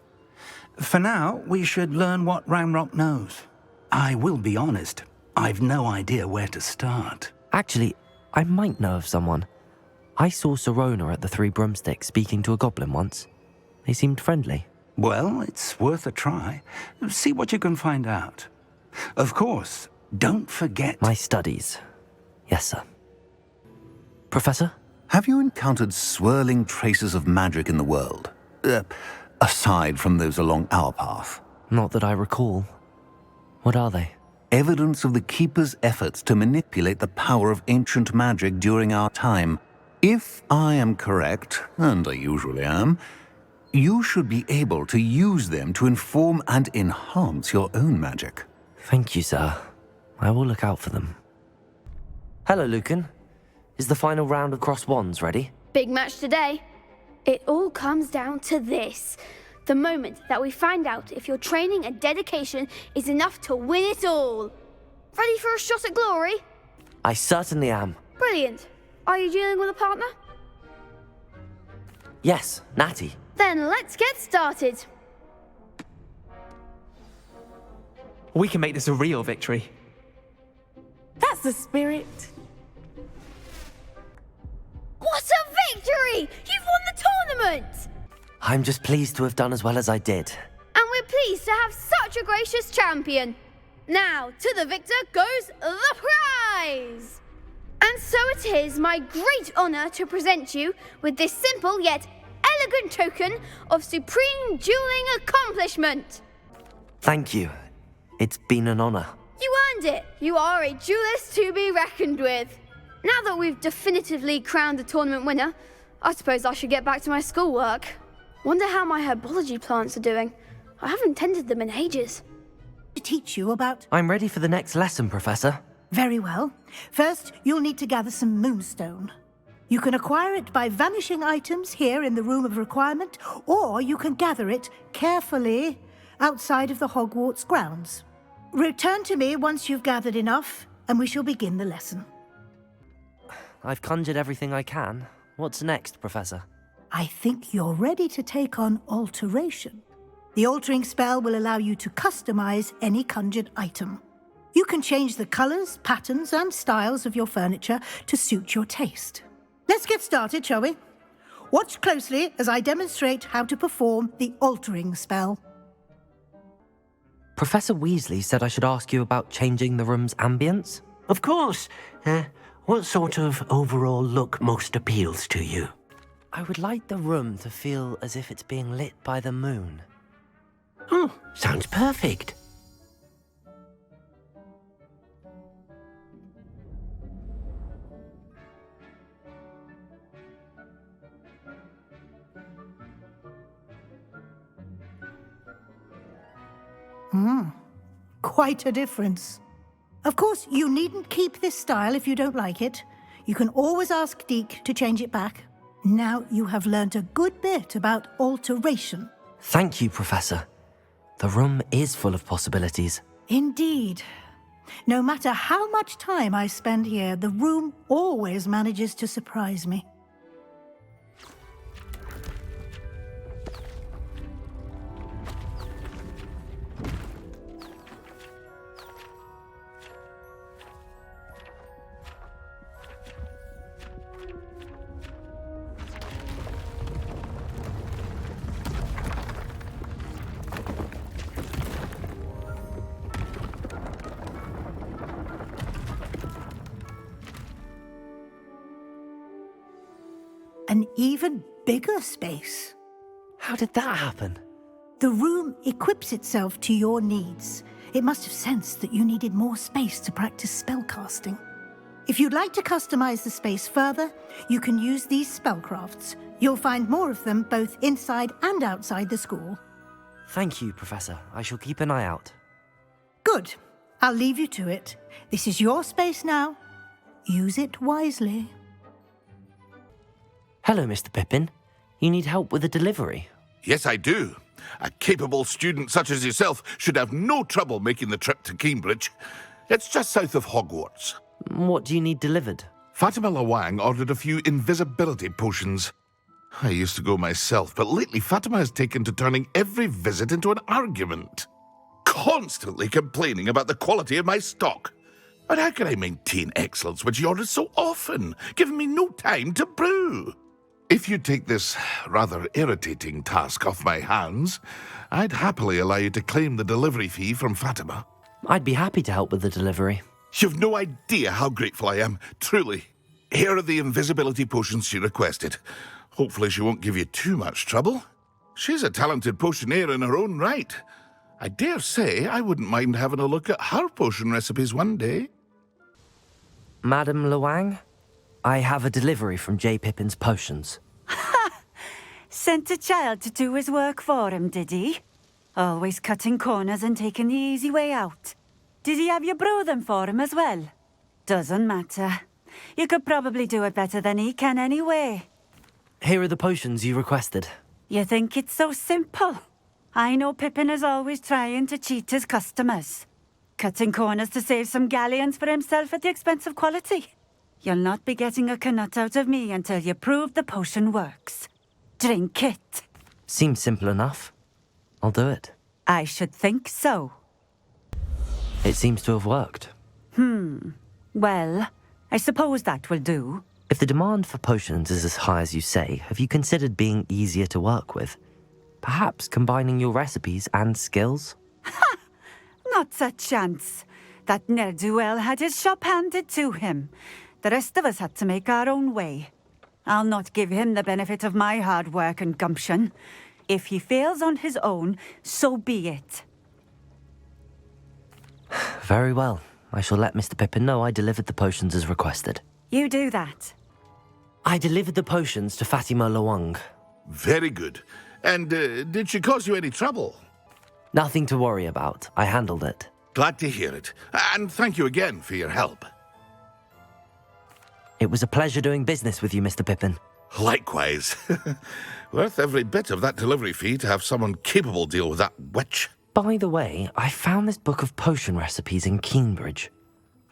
For now, we should learn what Ranrock knows. I will be honest, I've no idea where to start. Actually, I might know of someone. I saw Serona at the Three Broomsticks speaking to a goblin once. They seemed friendly. Well, it's worth a try. See what you can find out. Of course, don't forget... My studies. Yes, sir. Professor? Have you encountered swirling traces of magic in the world? Aside from those along our path? Not that I recall. What are they? Evidence of the Keeper's efforts to manipulate the power of ancient magic during our time. If I am correct, and I usually am, you should be able to use them to inform and enhance your own magic. Thank you, sir. I will look out for them. Hello, Lucan. Is the final round of Cross Wands ready? Big match today. It all comes down to this. The moment that we find out if your training and dedication is enough to win it all. Ready for a shot at glory? I certainly am. Brilliant. Are you dealing with a partner? Yes, Natty. Then let's get started. We can make this a real victory. That's the spirit. What a victory! You've won the tournament! I'm just pleased to have done as well as I did. And we're pleased to have such a gracious champion. Now, to the victor goes the prize! And so it is my great honor to present you with this simple yet elegant token of supreme dueling accomplishment. Thank you. It's been an honor. You earned it. You are a duelist to be reckoned with. Now that we've definitively crowned the tournament winner, I suppose I should get back to my schoolwork. Wonder how my herbology plants are doing. I haven't tended them in ages. To teach you about... I'm ready for the next lesson, Professor. Very well. First, you'll need to gather some moonstone. You can acquire it by vanishing items here in the Room of Requirement, or you can gather it carefully outside of the Hogwarts grounds. Return to me once you've gathered enough, and we shall begin the lesson. I've conjured everything I can. What's next, Professor? I think you're ready to take on alteration. The altering spell will allow you to customize any conjured item. You can change the colors, patterns, and styles of your furniture to suit your taste. Let's get started, shall we? Watch closely as I demonstrate how to perform the altering spell. Professor Weasley said I should ask you about changing the room's ambience? Of course. What sort of overall look most appeals to you? I would like the room to feel as if it's being lit by the moon. Oh, sounds perfect. Quite a difference. Of course, you needn't keep this style if you don't like it. You can always ask Deke to change it back. Now you have learnt a good bit about alteration. Thank you, Professor. The room is full of possibilities. Indeed. No matter how much time I spend here, the room always manages to surprise me. An even bigger space. How did that happen? The room equips itself to your needs. It must have sensed that you needed more space to practice spellcasting. If you'd like to customize the space further, you can use these spellcrafts. You'll find more of them both inside and outside the school. Thank you, Professor. I shall keep an eye out. Good. I'll leave you to it. This is your space now. Use it wisely. Hello, Mr. Pippin. You need help with a delivery? Yes, I do. A capable student such as yourself should have no trouble making the trip to Cambridge. It's just south of Hogwarts. What do you need delivered? Fatima Lawang ordered a few invisibility potions. I used to go myself, but lately Fatima has taken to turning every visit into an argument. Constantly complaining about the quality of my stock. But how can I maintain excellence when she orders so often, giving me no time to brew? If you take this rather irritating task off my hands, I'd happily allow you to claim the delivery fee from Fatima. I'd be happy to help with the delivery. You've no idea how grateful I am, truly. Here are the invisibility potions she requested. Hopefully she won't give you too much trouble. She's a talented potioneer in her own right. I dare say I wouldn't mind having a look at her potion recipes one day. Madam Lawang, I have a delivery from J. Pippin's Potions. Sent a child to do his work for him, did he? Always cutting corners and taking the easy way out. Did he have you brew them for him as well? Doesn't matter. You could probably do it better than he can anyway. Here are the potions you requested. You think it's so simple? I know Pippin is always trying to cheat his customers. Cutting corners to save some galleons for himself at the expense of quality. You'll not be getting a knut out of me until you prove the potion works. Drink it. Seems simple enough. I'll do it. I should think so. It seems to have worked. Well, I suppose that will do. If the demand for potions is as high as you say, have you considered being easier to work with? Perhaps combining your recipes and skills? Not a chance. That ne'er-do-well had his shop handed to him. The rest of us had to make our own way. I'll not give him the benefit of my hard work and gumption. If he fails on his own, so be it. Very well. I shall let Mr. Pippin know I delivered the potions as requested. You do that. I delivered the potions to Fatima Lawang. Very good. And did she cause you any trouble? Nothing to worry about. I handled it. Glad to hear it. And thank you again for your help. It was a pleasure doing business with you, Mr. Pippin. Likewise. Worth every bit of that delivery fee to have someone capable deal with that witch. By the way, I found this book of potion recipes in Cambridge.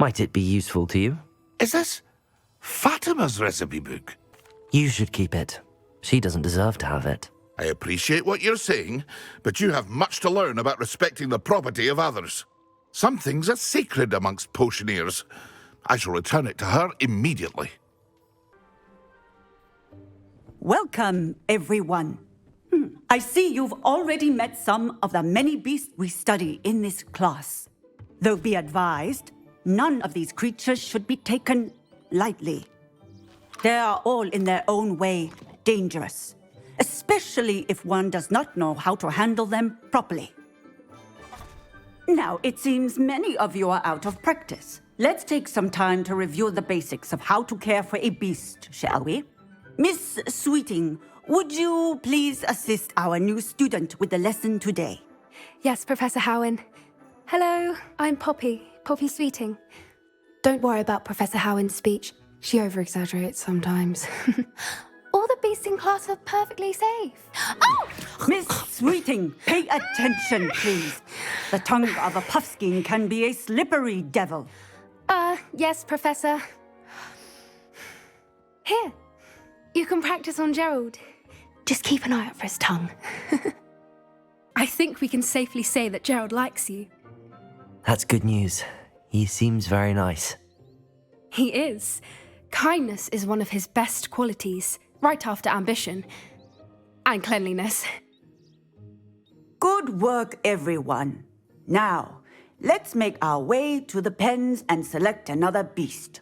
Might it be useful to you? Is this Fatima's recipe book? You should keep it. She doesn't deserve to have it. I appreciate what you're saying, but you have much to learn about respecting the property of others. Some things are sacred amongst potioneers. I shall return it to her immediately. Welcome, everyone. I see you've already met some of the many beasts we study in this class. Though be advised, none of these creatures should be taken lightly. They are all in their own way dangerous, especially if one does not know how to handle them properly. Now, it seems many of you are out of practice. Let's take some time to review the basics of how to care for a beast, shall we? Miss Sweeting, would you please assist our new student with the lesson today? Yes, Professor Howen. Hello, I'm Poppy Sweeting. Don't worry about Professor Howin's speech. She over-exaggerates sometimes. All the beasts in class are perfectly safe. Oh! Miss Sweeting, pay attention, please. The tongue of a puffskein can be a slippery devil. Yes, Professor. Here, you can practice on Gerald. Just keep an eye out for his tongue. I think we can safely say that Gerald likes you. That's good news. He seems very nice. He is. Kindness is one of his best qualities, right after ambition. And cleanliness. Good work, everyone. Now, let's make our way to the pens and select another beast.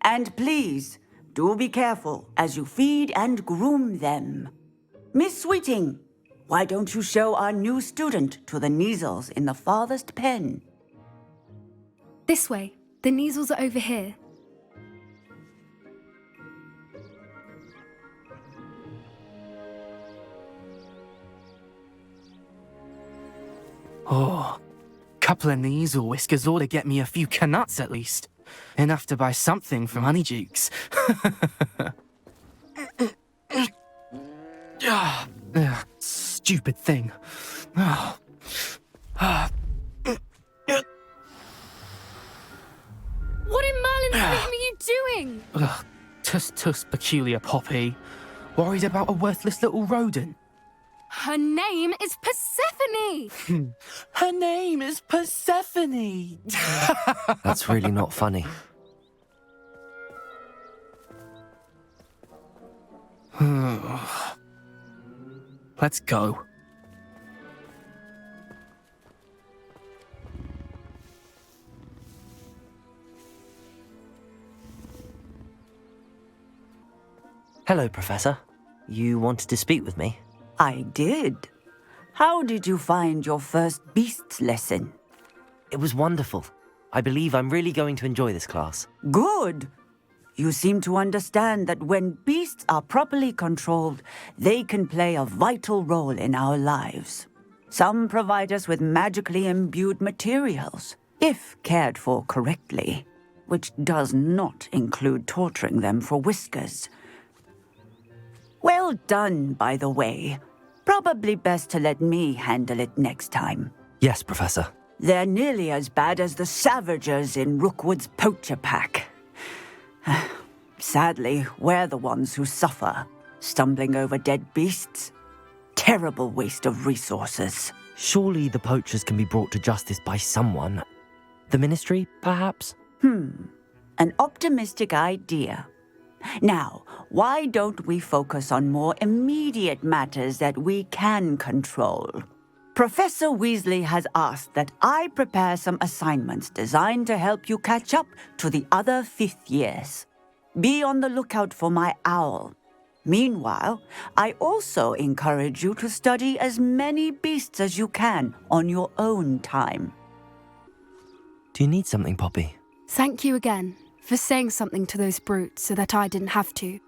And please, do be careful as you feed and groom them. Miss Sweeting, why don't you show our new student to the Kneazles in the farthest pen? This way. The Kneazles are over here. Oh, couple of Kneazle whiskers ought to get me a few canuts at least. Enough to buy something from Honeydukes. Stupid thing. What in Merlin's name are you doing? Tuss, peculiar Poppy. Worried about a worthless little rodent? Her name is Persephone! Her name is Persephone! That's really not funny. Let's go. Hello, Professor. You wanted to speak with me? I did. How did you find your first beasts lesson? It was wonderful. I believe I'm really going to enjoy this class. Good. You seem to understand that when beasts are properly controlled, they can play a vital role in our lives. Some provide us with magically imbued materials, if cared for correctly, which does not include torturing them for whiskers. Well done, by the way. Probably best to let me handle it next time. Yes, Professor. They're nearly as bad as the Savagers in Rookwood's poacher pack. Sadly, we're the ones who suffer, stumbling over dead beasts. Terrible waste of resources. Surely the poachers can be brought to justice by someone. The Ministry, perhaps? An optimistic idea. Now, why don't we focus on more immediate matters that we can control? Professor Weasley has asked that I prepare some assignments designed to help you catch up to the other 5th years. Be on the lookout for my owl. Meanwhile, I also encourage you to study as many beasts as you can on your own time. Do you need something, Poppy? Thank you again for saying something to those brutes so that I didn't have to.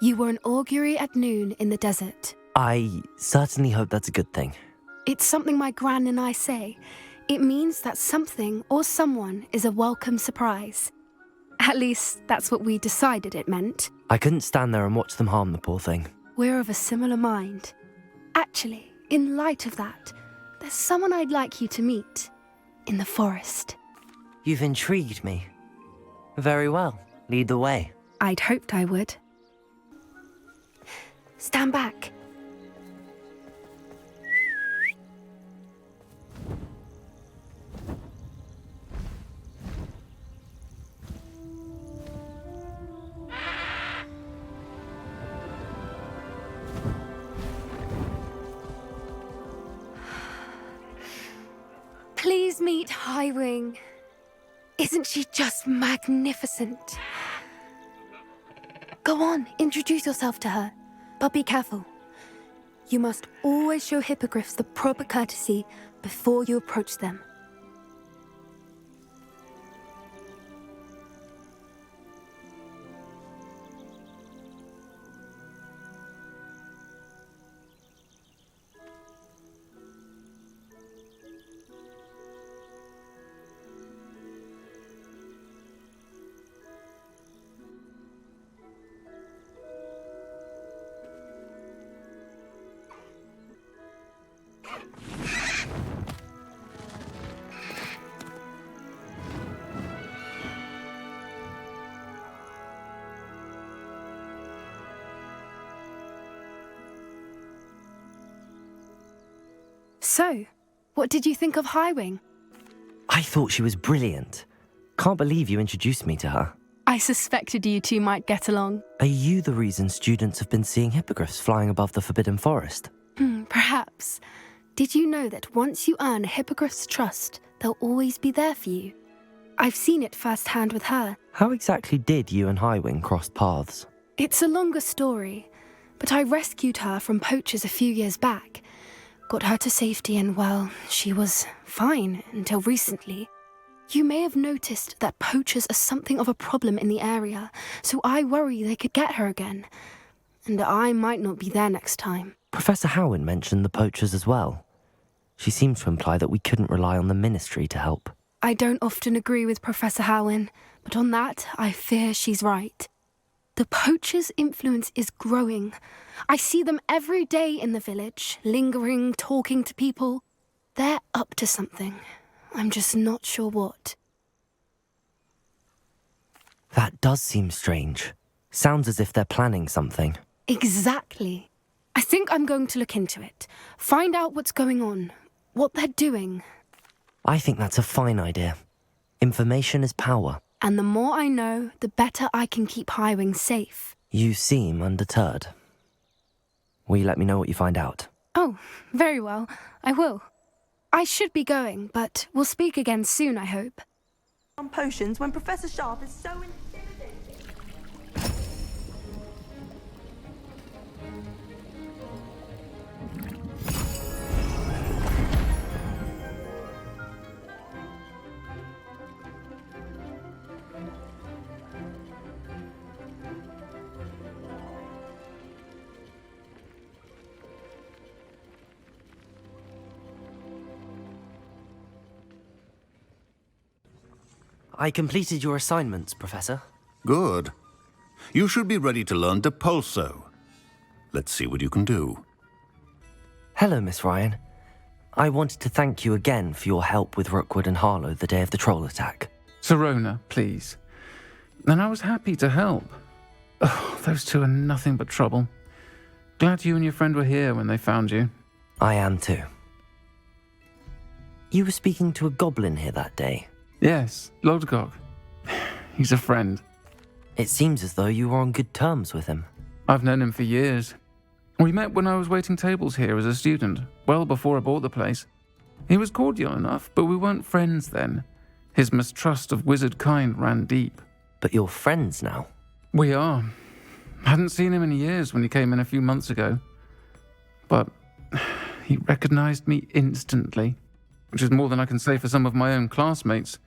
You were an augury at noon in the desert. I certainly hope that's a good thing. It's something my gran and I say. It means that something or someone is a welcome surprise. At least, that's what we decided it meant. I couldn't stand there and watch them harm the poor thing. We're of a similar mind. Actually, in light of that, there's someone I'd like you to meet. In the forest. You've intrigued me. Very well. Lead the way. I'd hoped I would. Stand back. Please meet Highwing. Isn't she just magnificent? Go on, introduce yourself to her. But be careful. You must always show hippogriffs the proper courtesy before you approach them. So, what did you think of Highwing? I thought she was brilliant. Can't believe you introduced me to her. I suspected you two might get along. Are you the reason students have been seeing hippogriffs flying above the Forbidden Forest? Perhaps. Did you know that once you earn a hippogriff's trust, they'll always be there for you? I've seen it firsthand with her. How exactly did you and Highwing cross paths? It's a longer story, but I rescued her from poachers a few years back. Got her to safety and, well, she was fine until recently. You may have noticed that poachers are something of a problem in the area, so I worry they could get her again. And I might not be there next time. Professor Howin mentioned the poachers as well. She seemed to imply that we couldn't rely on the ministry to help. I don't often agree with Professor Howin, but on that, I fear she's right. The poachers' influence is growing. I see them every day in the village, lingering, talking to people. They're up to something. I'm just not sure what. That does seem strange. Sounds as if they're planning something. Exactly. I think I'm going to look into it. Find out what's going on, what they're doing. I think that's a fine idea. Information is power. And the more I know, the better I can keep Highwing safe. You seem undeterred. Will you let me know what you find out? Oh, very well. I will. I should be going, but we'll speak again soon, I hope. On potions when Professor Sharp is so intimidating. I completed your assignments, Professor. Good. You should be ready to learn Depulso. Let's see what you can do. Hello, Miss Ryan. I wanted to thank you again for your help with Rookwood and Harlow the day of the troll attack. Sirona, please. And I was happy to help. Oh, those two are nothing but trouble. Glad you and your friend were here when they found you. I am too. You were speaking to a goblin here that day. Yes, Lodgok. He's a friend. It seems as though you were on good terms with him. I've known him for years. We met when I was waiting tables here as a student, well before I bought the place. He was cordial enough, but we weren't friends then. His mistrust of wizard kind ran deep. But you're friends now? We are. Hadn't seen him in years when he came in a few months ago. But he recognized me instantly, which is more than I can say for some of my own classmates.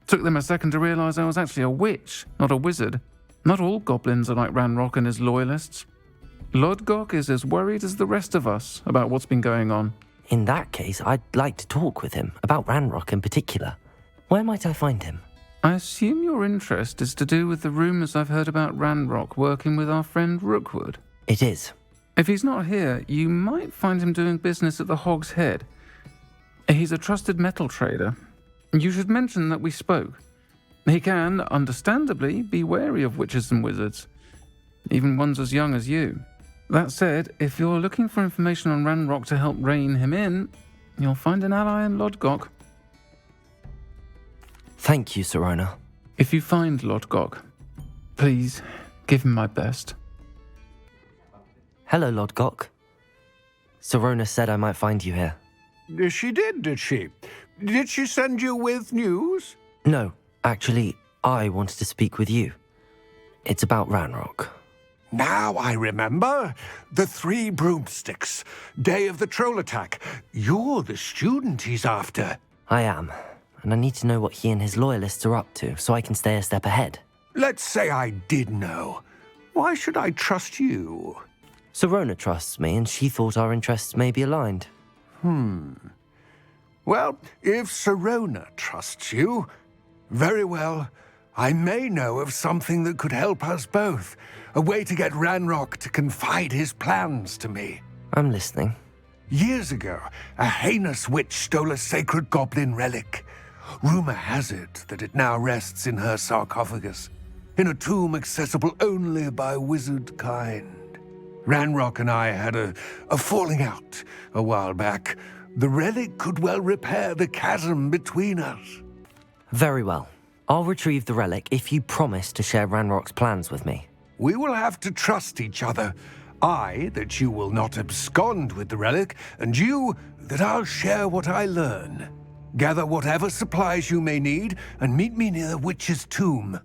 Took them a second to realize I was actually a witch, not a wizard. Not all goblins are like Ranrock and his loyalists. Lodgok is as worried as the rest of us about what's been going on. In that case, I'd like to talk with him, about Ranrock in particular. Where might I find him? I assume your interest is to do with the rumors I've heard about Ranrock working with our friend Rookwood. It is. If he's not here, you might find him doing business at the Hog's Head. He's a trusted metal trader. You should mention that we spoke. He can, understandably, be wary of witches and wizards, even ones as young as you. That said, if you're looking for information on Ranrock to help rein him in, you'll find an ally in Lodgok. Thank you, Sirona. If you find Lodgok, please give him my best. Hello, Lodgok. Sirona said I might find you here. She did she? Did she send you with news? No, actually, I wanted to speak with you. It's about Ranrock. Now I remember. The 3 broomsticks. Day of the troll attack. You're the student he's after. I am, and I need to know what he and his loyalists are up to so I can stay a step ahead. Let's say I did know. Why should I trust you? Sirona trusts me, and she thought our interests may be aligned. Well, if Sirona trusts you, very well. I may know of something that could help us both. A way to get Ranrock to confide his plans to me. I'm listening. Years ago, a heinous witch stole a sacred goblin relic. Rumor has it that it now rests in her sarcophagus, in a tomb accessible only by wizard kind. Ranrock and I had a falling out a while back, The relic could well repair the chasm between us. Very well. I'll retrieve the relic if you promise to share Ranrock's plans with me. We will have to trust each other. I, that you will not abscond with the relic, and you, that I'll share what I learn. Gather whatever supplies you may need, and meet me near the witch's tomb.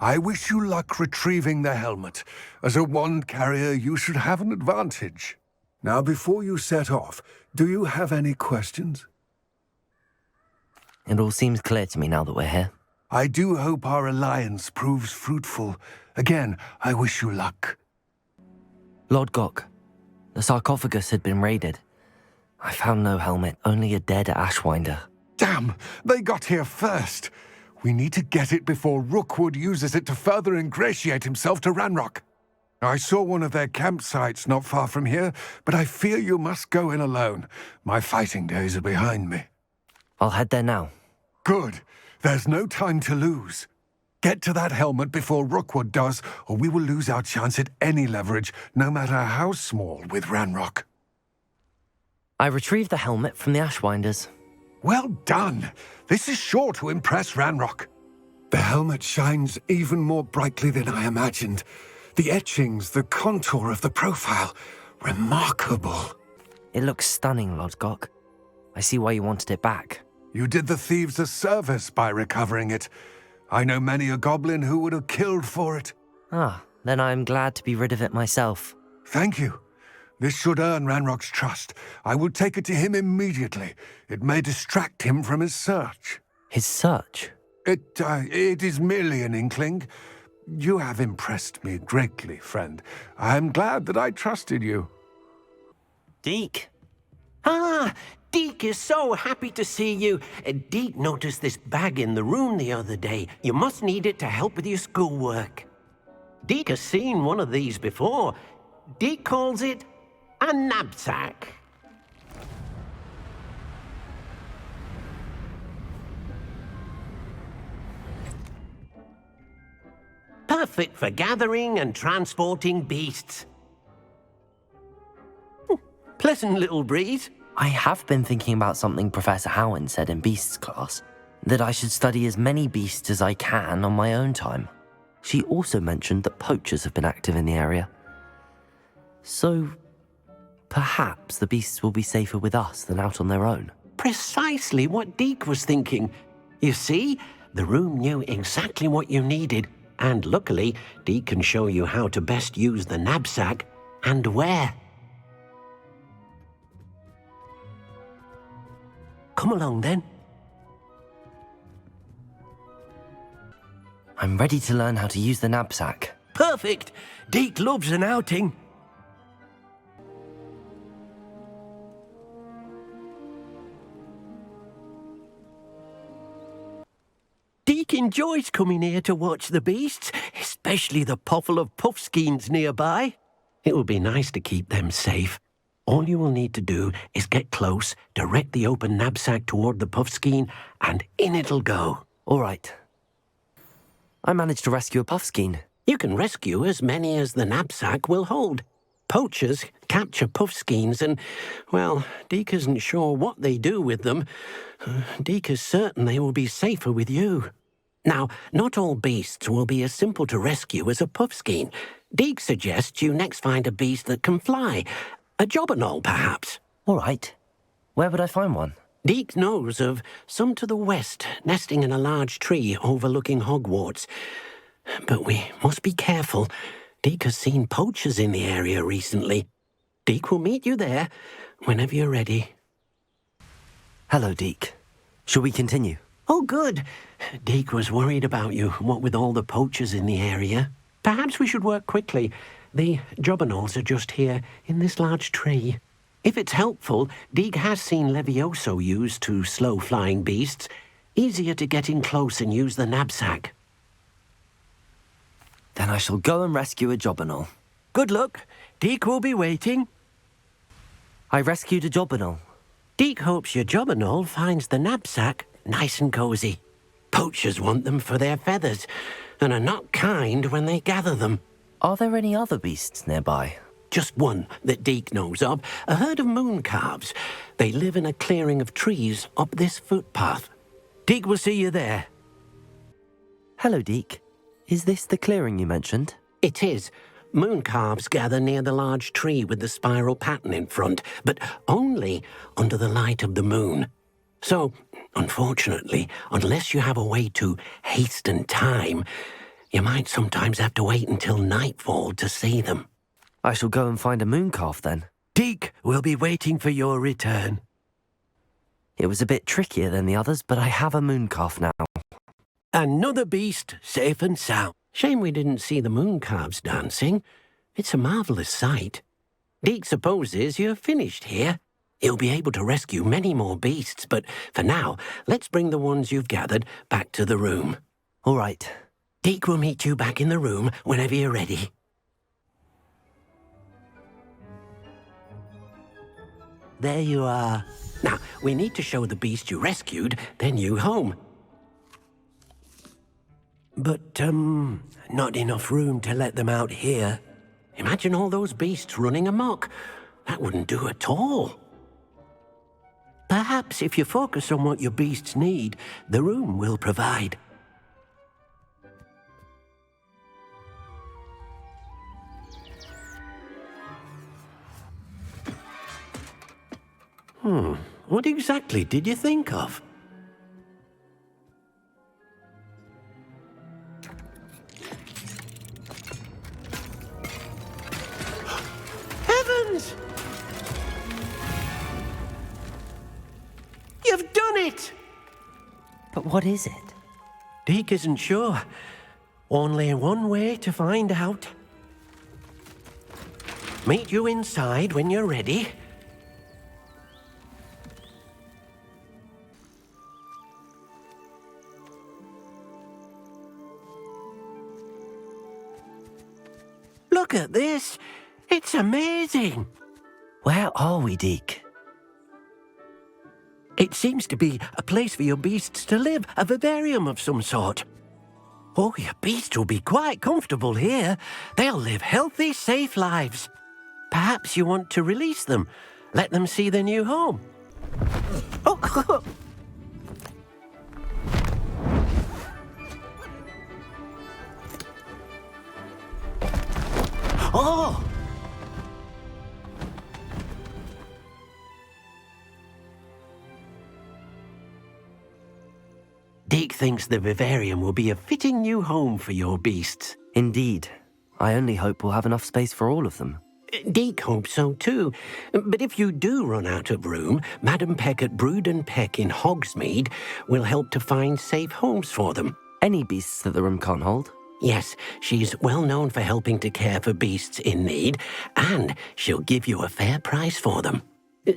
I wish you luck retrieving the helmet. As a wand carrier, you should have an advantage. Now, before you set off, do you have any questions? It all seems clear to me now that we're here. I do hope our alliance proves fruitful. Again, I wish you luck. Lord Gok, the sarcophagus had been raided. I found no helmet, only a dead Ashwinder. Damn! They got here first! We need to get it before Rookwood uses it to further ingratiate himself to Ranrock. I saw one of their campsites not far from here, but I fear you must go in alone. My fighting days are behind me. I'll head there now. Good. There's no time to lose. Get to that helmet before Rookwood does, or we will lose our chance at any leverage, no matter how small, with Ranrock. I retrieved the helmet from the Ashwinders. Well done! This is sure to impress Ranrock. The helmet shines even more brightly than I imagined. The etchings, the contour of the profile, remarkable. It looks stunning, Lord Gok. I see why you wanted it back. You did the thieves a service by recovering it. I know many a goblin who would have killed for it. Ah, then I'm glad to be rid of it myself. Thank you. This should earn Ranrock's trust. I will take it to him immediately. It may distract him from his search. His search? It is merely an inkling. You have impressed me greatly, friend. I am glad that I trusted you. Deke. Ah, Deke is so happy to see you. Deke noticed this bag in the room the other day. You must need it to help with your schoolwork. Deke has seen one of these before. Deke calls it a knapsack. Perfect for gathering and transporting beasts. Pleasant little breeze. I have been thinking about something Professor Howard said in Beasts class, that I should study as many beasts as I can on my own time. She also mentioned that poachers have been active in the area. So, perhaps the beasts will be safer with us than out on their own. Precisely what Deke was thinking. You see, the room knew exactly what you needed, and luckily, Deke can show you how to best use the knapsack and where. Come along, then. I'm ready to learn how to use the knapsack. Perfect! Deke loves an outing. Deke enjoys coming here to watch the beasts, especially the potful of puffskeins nearby. It will be nice to keep them safe. All you will need to do is get close, direct the open knapsack toward the puffskein, and in it'll go. All right. I managed to rescue a puffskein. You can rescue as many as the knapsack will hold. Poachers capture puffskeins and, well, Deke isn't sure what they do with them. Deke is certain they will be safer with you. Now, not all beasts will be as simple to rescue as a puffskein. Deke suggests you next find a beast that can fly. A jobberknoll, perhaps. All right. Where would I find one? Deke knows of some to the west, nesting in a large tree overlooking Hogwarts. But we must be careful. Deke has seen poachers in the area recently. Deke will meet you there whenever you're ready. Hello, Deke. Shall we continue? Oh, good. Deke was worried about you, what with all the poachers in the area. Perhaps we should work quickly. The jobberknolls are just here, in this large tree. If it's helpful, Deke has seen Levioso used to slow flying beasts. Easier to get in close and use the knapsack. Then I shall go and rescue a jobberknoll. Good luck. Deke will be waiting. I rescued a jobberknoll. Deke hopes your jobberknoll finds the knapsack nice and cozy. Poachers want them for their feathers, and are not kind when they gather them. Are there any other beasts nearby? just one that Deke knows of. A herd of moon calves. They live in a clearing of trees up this footpath. Deke will see you there. Hello, Deke. Is this the clearing you mentioned? It is. Moon calves gather near the large tree with the spiral pattern in front, but only under the light of the moon. So, unfortunately, unless you have a way to hasten time, you might sometimes have to wait until nightfall to see them. I shall go and find a moon calf then. Deke will be waiting for your return. It was a bit trickier than the others, but I have a moon calf now. Another beast, safe and sound. Shame we didn't see the moon calves dancing. It's a marvellous sight. Deke supposes you're finished here. He'll be able to rescue many more beasts, but for now, let's bring the ones you've gathered back to the room. All right. Deke will meet you back in the room whenever you're ready. There you are. Now, we need to show the beast you rescued their new home. But, not enough room to let them out here. Imagine all those beasts running amok. That wouldn't do at all. Perhaps if you focus on what your beasts need, the room will provide. What exactly did you think of? Heavens! You've done it! But what is it? Deke isn't sure. Only one way to find out. Meet you inside when you're ready. Look at this. It's amazing. Where are we, Deke? It seems to be a place for your beasts to live, a vivarium of some sort. Oh, your beasts will be quite comfortable here. They'll live healthy, safe lives. Perhaps you want to release them, let them see their new home. Oh. Oh! Deke thinks the vivarium will be a fitting new home for your beasts. Indeed. I only hope we'll have enough space for all of them. Deke hopes so too. But if you do run out of room, Madam Peck at Brood and Peck in Hogsmeade will help to find safe homes for them. Any beasts that the room can't hold? Yes, she's well known for helping to care for beasts in need, and she'll give you a fair price for them.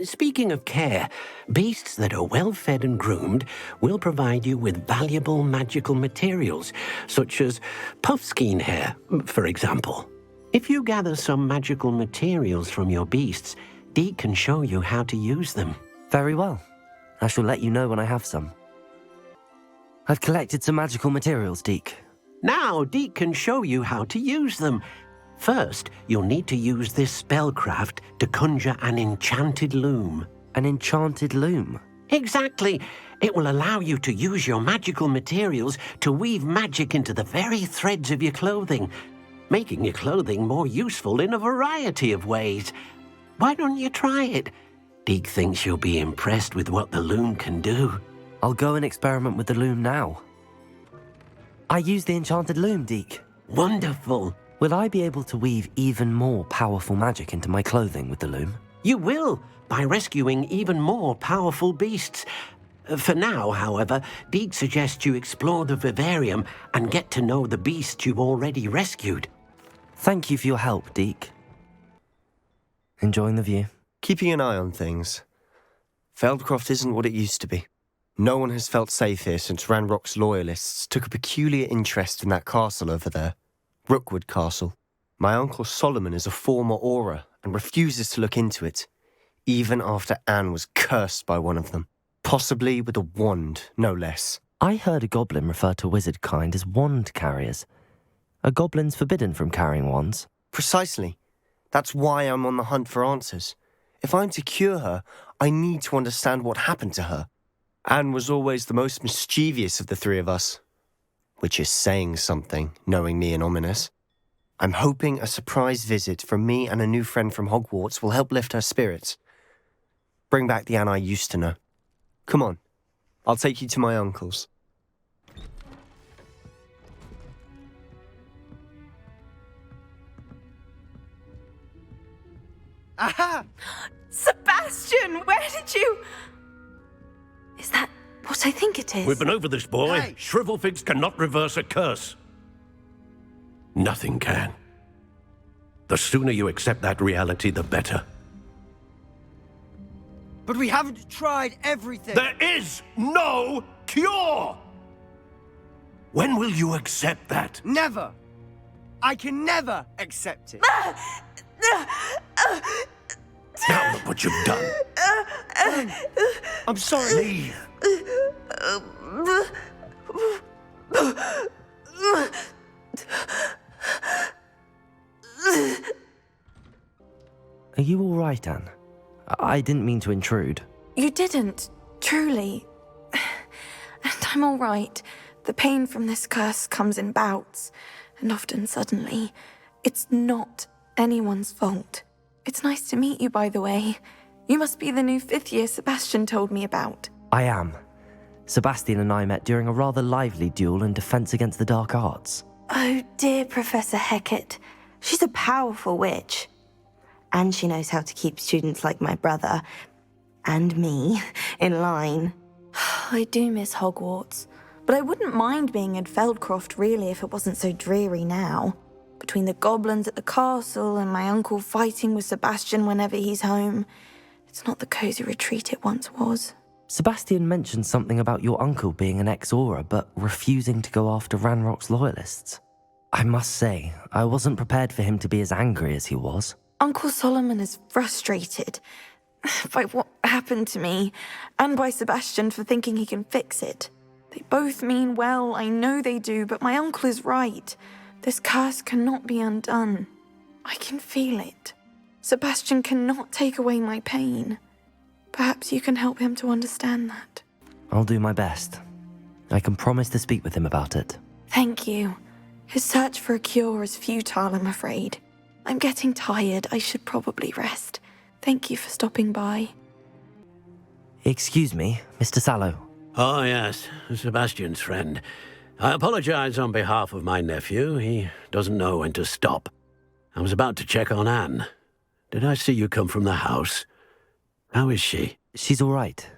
Speaking of care, beasts that are well fed and groomed will provide you with valuable magical materials, such as puffskein hair, for example. If you gather some magical materials from your beasts, Deke can show you how to use them. Very well. I shall let you know when I have some. I've collected some magical materials, Deke. Now Deke can show you how to use them. First, you'll need to use this spellcraft to conjure an enchanted loom. An enchanted loom? Exactly. It will allow you to use your magical materials to weave magic into the very threads of your clothing, making your clothing more useful in a variety of ways. Why don't you try it? Deke thinks you'll be impressed with what the loom can do. I'll go and experiment with the loom now. I use the enchanted loom, Deke. Wonderful. Will I be able to weave even more powerful magic into my clothing with the loom? You will, by rescuing even more powerful beasts. For now, however, Deke suggests you explore the vivarium and get to know the beasts you've already rescued. Thank you for your help, Deke. Enjoying the view? Keeping an eye on things. Feldcroft isn't what it used to be. No one has felt safe here since Ranrock's loyalists took a peculiar interest in that castle over there. Rookwood Castle. My uncle Solomon is a former Auror and refuses to look into it, even after Anne was cursed by one of them. Possibly with a wand, no less. I heard a goblin refer to wizard kind as wand carriers. Are goblins forbidden from carrying wands? Precisely. That's why I'm on the hunt for answers. If I'm to cure her, I need to understand what happened to her. Anne was always the most mischievous of the three of us. Which is saying something, knowing me and Ominous. I'm hoping a surprise visit from me and a new friend from Hogwarts will help lift her spirits. Bring back the Anne I used to know. Come on, I'll take you to my uncle's. Aha! Sebastian, where did you... Is that what I think it is? We've been over this, boy. Hey. Shrivelfigs cannot reverse a curse. Nothing can. The sooner you accept that reality, the better. But we haven't tried everything. There is no cure! When will you accept that? Never. I can never accept it. Now look what you've done. I'm sorry. Leave. Are you all right, Anne? I didn't mean to intrude. You didn't, truly. And I'm all right. The pain from this curse comes in bouts, and often suddenly. It's not anyone's fault. It's nice to meet you, by the way. You must be the new 5th year Sebastian told me about. I am. Sebastian and I met during a rather lively duel in Defense Against the Dark Arts. Oh, dear Professor Hecat. She's a powerful witch. And she knows how to keep students like my brother, and me, in line. I do miss Hogwarts, but I wouldn't mind being in Feldcroft, really, if it wasn't so dreary now. Between the goblins at the castle and my uncle fighting with Sebastian whenever he's home, it's not the cosy retreat it once was. Sebastian mentioned something about your uncle being an ex-Auror, but refusing to go after Ranrock's loyalists. I must say, I wasn't prepared for him to be as angry as he was. Uncle Solomon is frustrated by what happened to me, and by Sebastian for thinking he can fix it. They both mean well, I know they do, but my uncle is right. This curse cannot be undone. I can feel it. Sebastian cannot take away my pain. Perhaps you can help him to understand that. I'll do my best. I can promise to speak with him about it. Thank you. His search for a cure is futile, I'm afraid. I'm getting tired. I should probably rest. Thank you for stopping by. Excuse me, Mr. Sallow. Oh, yes, Sebastian's friend. I apologize on behalf of my nephew. He doesn't know when to stop. I was about to check on Anne. Did I see you come from the house? How is she? She's all right.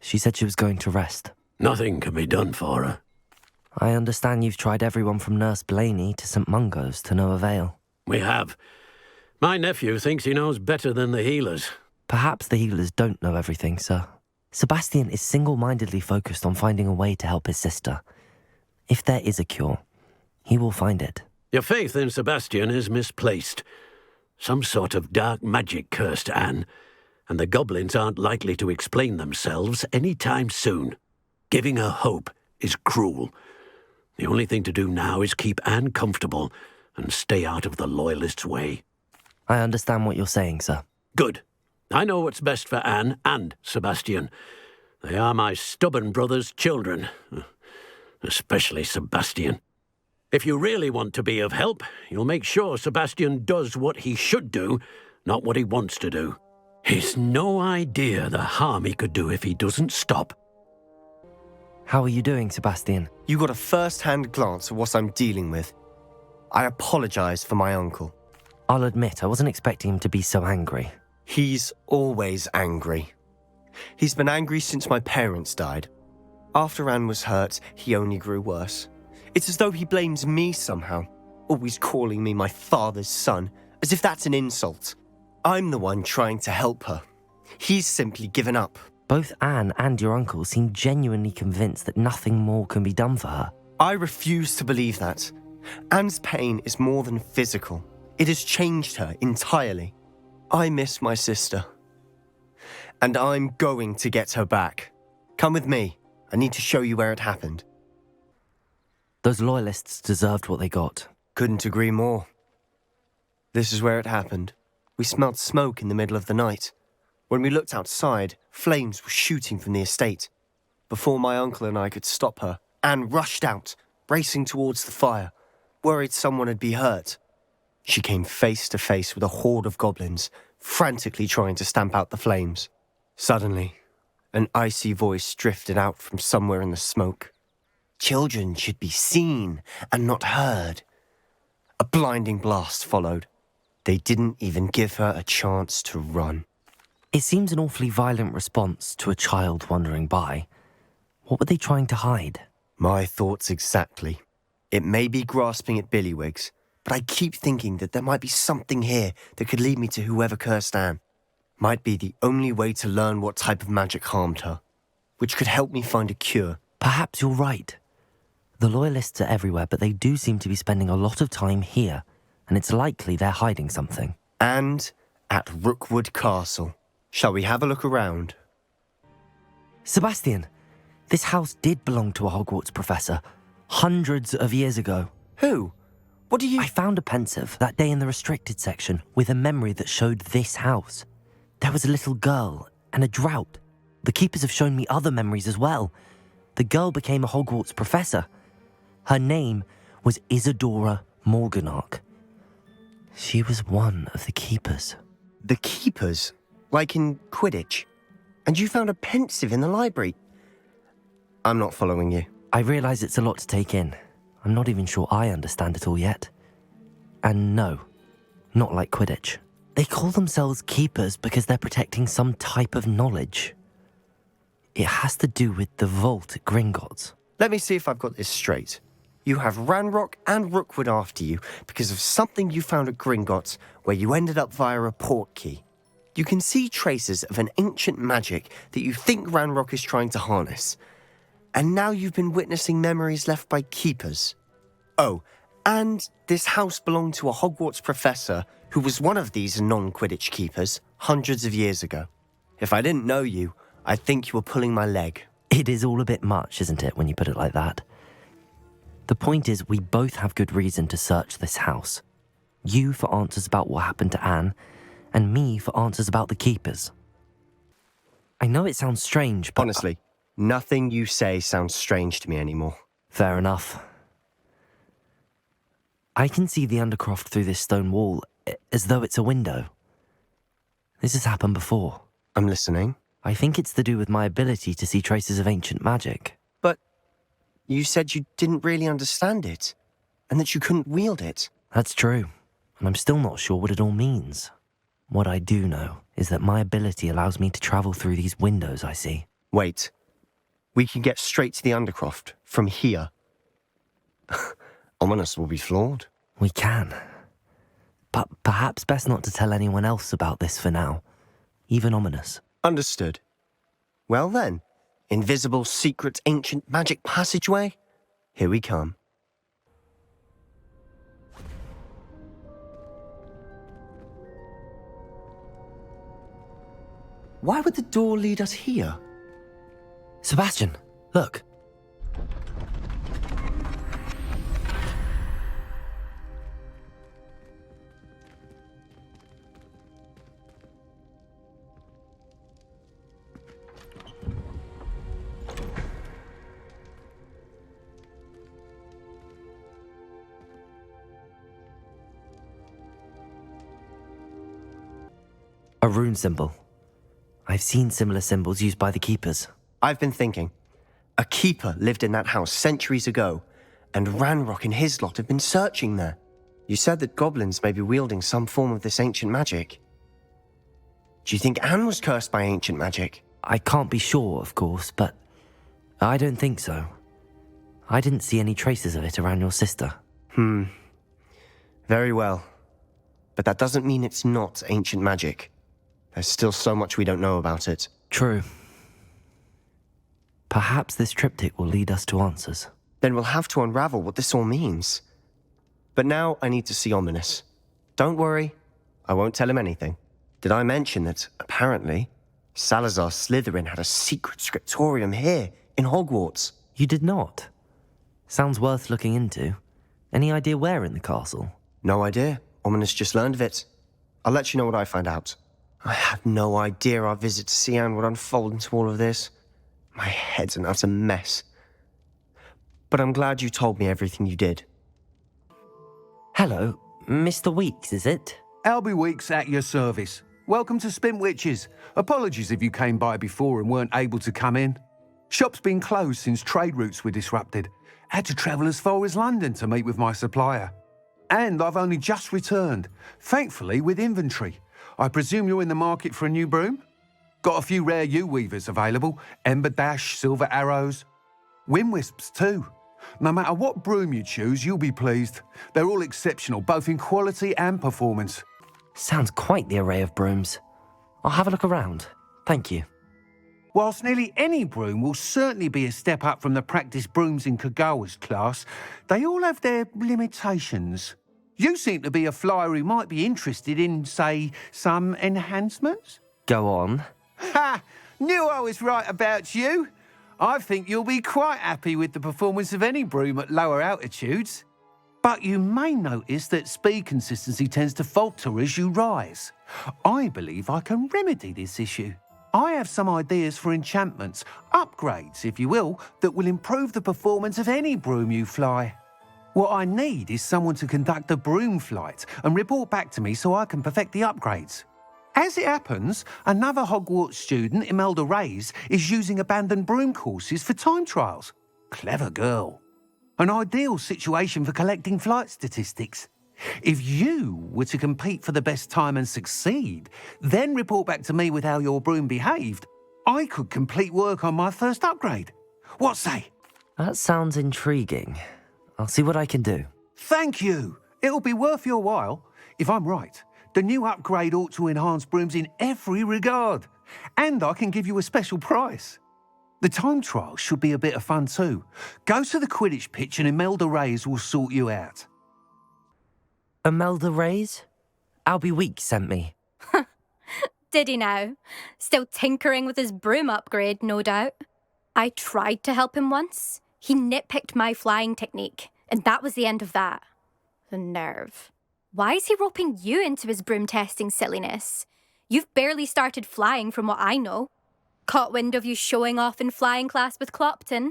She said she was going to rest. Nothing can be done for her. I understand you've tried everyone from Nurse Blaney to St. Mungo's to no avail. We have. My nephew thinks he knows better than the healers. Perhaps the healers don't know everything, sir. Sebastian is single-mindedly focused on finding a way to help his sister. If there is a cure, he will find it. Your faith in Sebastian is misplaced. Some sort of dark magic cursed Anne, and the goblins aren't likely to explain themselves any time soon. Giving her hope is cruel. The only thing to do now is keep Anne comfortable and stay out of the Loyalists' way. I understand what you're saying, sir. Good. I know what's best for Anne and Sebastian. They are my stubborn brother's children. Especially Sebastian. If you really want to be of help, you'll make sure Sebastian does what he should do, not what he wants to do. He's no idea the harm he could do if he doesn't stop. How are you doing, Sebastian? You got a first-hand glance at what I'm dealing with. I apologize for my uncle. I'll admit, I wasn't expecting him to be so angry. He's always angry. He's been angry since my parents died. After Anne was hurt, he only grew worse. It's as though he blames me somehow, always calling me my father's son, as if that's an insult. I'm the one trying to help her. He's simply given up. Both Anne and your uncle seem genuinely convinced that nothing more can be done for her. I refuse to believe that. Anne's pain is more than physical. It has changed her entirely. I miss my sister. And I'm going to get her back. Come with me. I need to show you where it happened. Those loyalists deserved what they got. Couldn't agree more. This is where it happened. We smelled smoke in the middle of the night. When we looked outside, flames were shooting from the estate. Before my uncle and I could stop her, Anne rushed out, racing towards the fire, worried someone had been hurt. She came face to face with a horde of goblins, frantically trying to stamp out the flames. Suddenly, an icy voice drifted out from somewhere in the smoke. Children should be seen and not heard. A blinding blast followed. They didn't even give her a chance to run. It seems an awfully violent response to a child wandering by. What were they trying to hide? My thoughts exactly. It may be grasping at Billywigs, but I keep thinking that there might be something here that could lead me to whoever cursed Anne. Might be the only way to learn what type of magic harmed her, which could help me find a cure. Perhaps you're right. The loyalists are everywhere, but they do seem to be spending a lot of time here, and it's likely they're hiding something. And at Rookwood Castle. Shall we have a look around? Sebastian, this house did belong to a Hogwarts professor, hundreds of years ago. Who? What do you... I found a pensive that day in the restricted section with a memory that showed this house. There was a little girl and a drought. The keepers have shown me other memories as well. The girl became a Hogwarts professor. Her name was Isadora Morganach. She was one of the keepers. The keepers? Like in Quidditch? And you found a pensive in the library? I'm not following you. I realise it's a lot to take in. I'm not even sure I understand it all yet. And no, not like Quidditch. They call themselves keepers because they're protecting some type of knowledge. It has to do with the vault at Gringotts. Let me see if I've got this straight. You have Ranrock and Rookwood after you because of something you found at Gringotts where you ended up via a portkey. You can see traces of an ancient magic that you think Ranrock is trying to harness. And now you've been witnessing memories left by keepers. Oh, and this house belonged to a Hogwarts professor who was one of these non-Quidditch keepers hundreds of years ago. If I didn't know you, I'd think you were pulling my leg. It is all a bit much, isn't it, when you put it like that? The point is, we both have good reason to search this house. You for answers about what happened to Anne, and me for answers about the keepers. I know it sounds strange, but... Honestly, nothing you say sounds strange to me anymore. Fair enough. I can see the Undercroft through this stone wall, as though it's a window. This has happened before. I'm listening. I think it's to do with my ability to see traces of ancient magic. But you said you didn't really understand it, and that you couldn't wield it. That's true, and I'm still not sure what it all means. What I do know is that my ability allows me to travel through these windows I see. Wait. We can get straight to the Undercroft from here. Ominous will be flawed. We can. But perhaps best not to tell anyone else about this for now. Even Ominous. Understood. Well then, invisible, secret, ancient magic passageway? Here we come. Why would the door lead us here? Sebastian, look. A rune symbol. I've seen similar symbols used by the keepers. I've been thinking. A keeper lived in that house centuries ago, and Ranrock and his lot have been searching there. You said that goblins may be wielding some form of this ancient magic. Do you think Anne was cursed by ancient magic? I can't be sure, of course, but I don't think so. I didn't see any traces of it around your sister. Very well. But that doesn't mean it's not ancient magic. There's still so much we don't know about it. True. Perhaps this triptych will lead us to answers. Then we'll have to unravel what this all means. But now I need to see Ominous. Don't worry, I won't tell him anything. Did I mention that, apparently, Salazar Slytherin had a secret scriptorium here, in Hogwarts? You did not? Sounds worth looking into. Any idea where in the castle? No idea. Ominous just learned of it. I'll let you know what I find out. I had no idea our visit to Cian would unfold into all of this. My head's an utter mess. But I'm glad you told me everything you did. Hello, Mr. Weeks, is it? Albie Weeks at your service. Welcome to Spintwitches. Apologies if you came by before and weren't able to come in. Shop's been closed since trade routes were disrupted. Had to travel as far as London to meet with my supplier. And I've only just returned, thankfully with inventory. I presume you're in the market for a new broom? Got a few rare U-weavers available. Ember Dash, Silver Arrows. Wind Wisps too. No matter what broom you choose, you'll be pleased. They're all exceptional, both in quality and performance. Sounds quite the array of brooms. I'll have a look around. Thank you. Whilst nearly any broom will certainly be a step up from the practice brooms in Kagawa's class, they all have their limitations. You seem to be a flyer who might be interested in, say, some enhancements? Go on. Ha! Knew I was right about you. I think you'll be quite happy with the performance of any broom at lower altitudes. But you may notice that speed consistency tends to falter as you rise. I believe I can remedy this issue. I have some ideas for enchantments, upgrades, if you will, that will improve the performance of any broom you fly. What I need is someone to conduct a broom flight and report back to me so I can perfect the upgrades. As it happens, another Hogwarts student, Imelda Reyes, is using abandoned broom courses for time trials. Clever girl. An ideal situation for collecting flight statistics. If you were to compete for the best time and succeed, then report back to me with how your broom behaved, I could complete work on my first upgrade. What say? That sounds intriguing. I'll see what I can do. Thank you. It'll be worth your while. If I'm right, the new upgrade ought to enhance brooms in every regard. And I can give you a special price. The time trial should be a bit of fun too. Go to the Quidditch pitch and Imelda Reyes will sort you out. Imelda Reyes? Albie Weeks sent me. Did he now? Still tinkering with his broom upgrade, no doubt. I tried to help him once. He nitpicked my flying technique, and that was the end of that. The nerve. Why is he roping you into his broom testing silliness? You've barely started flying from what I know. Caught wind of you showing off in flying class with Clopton.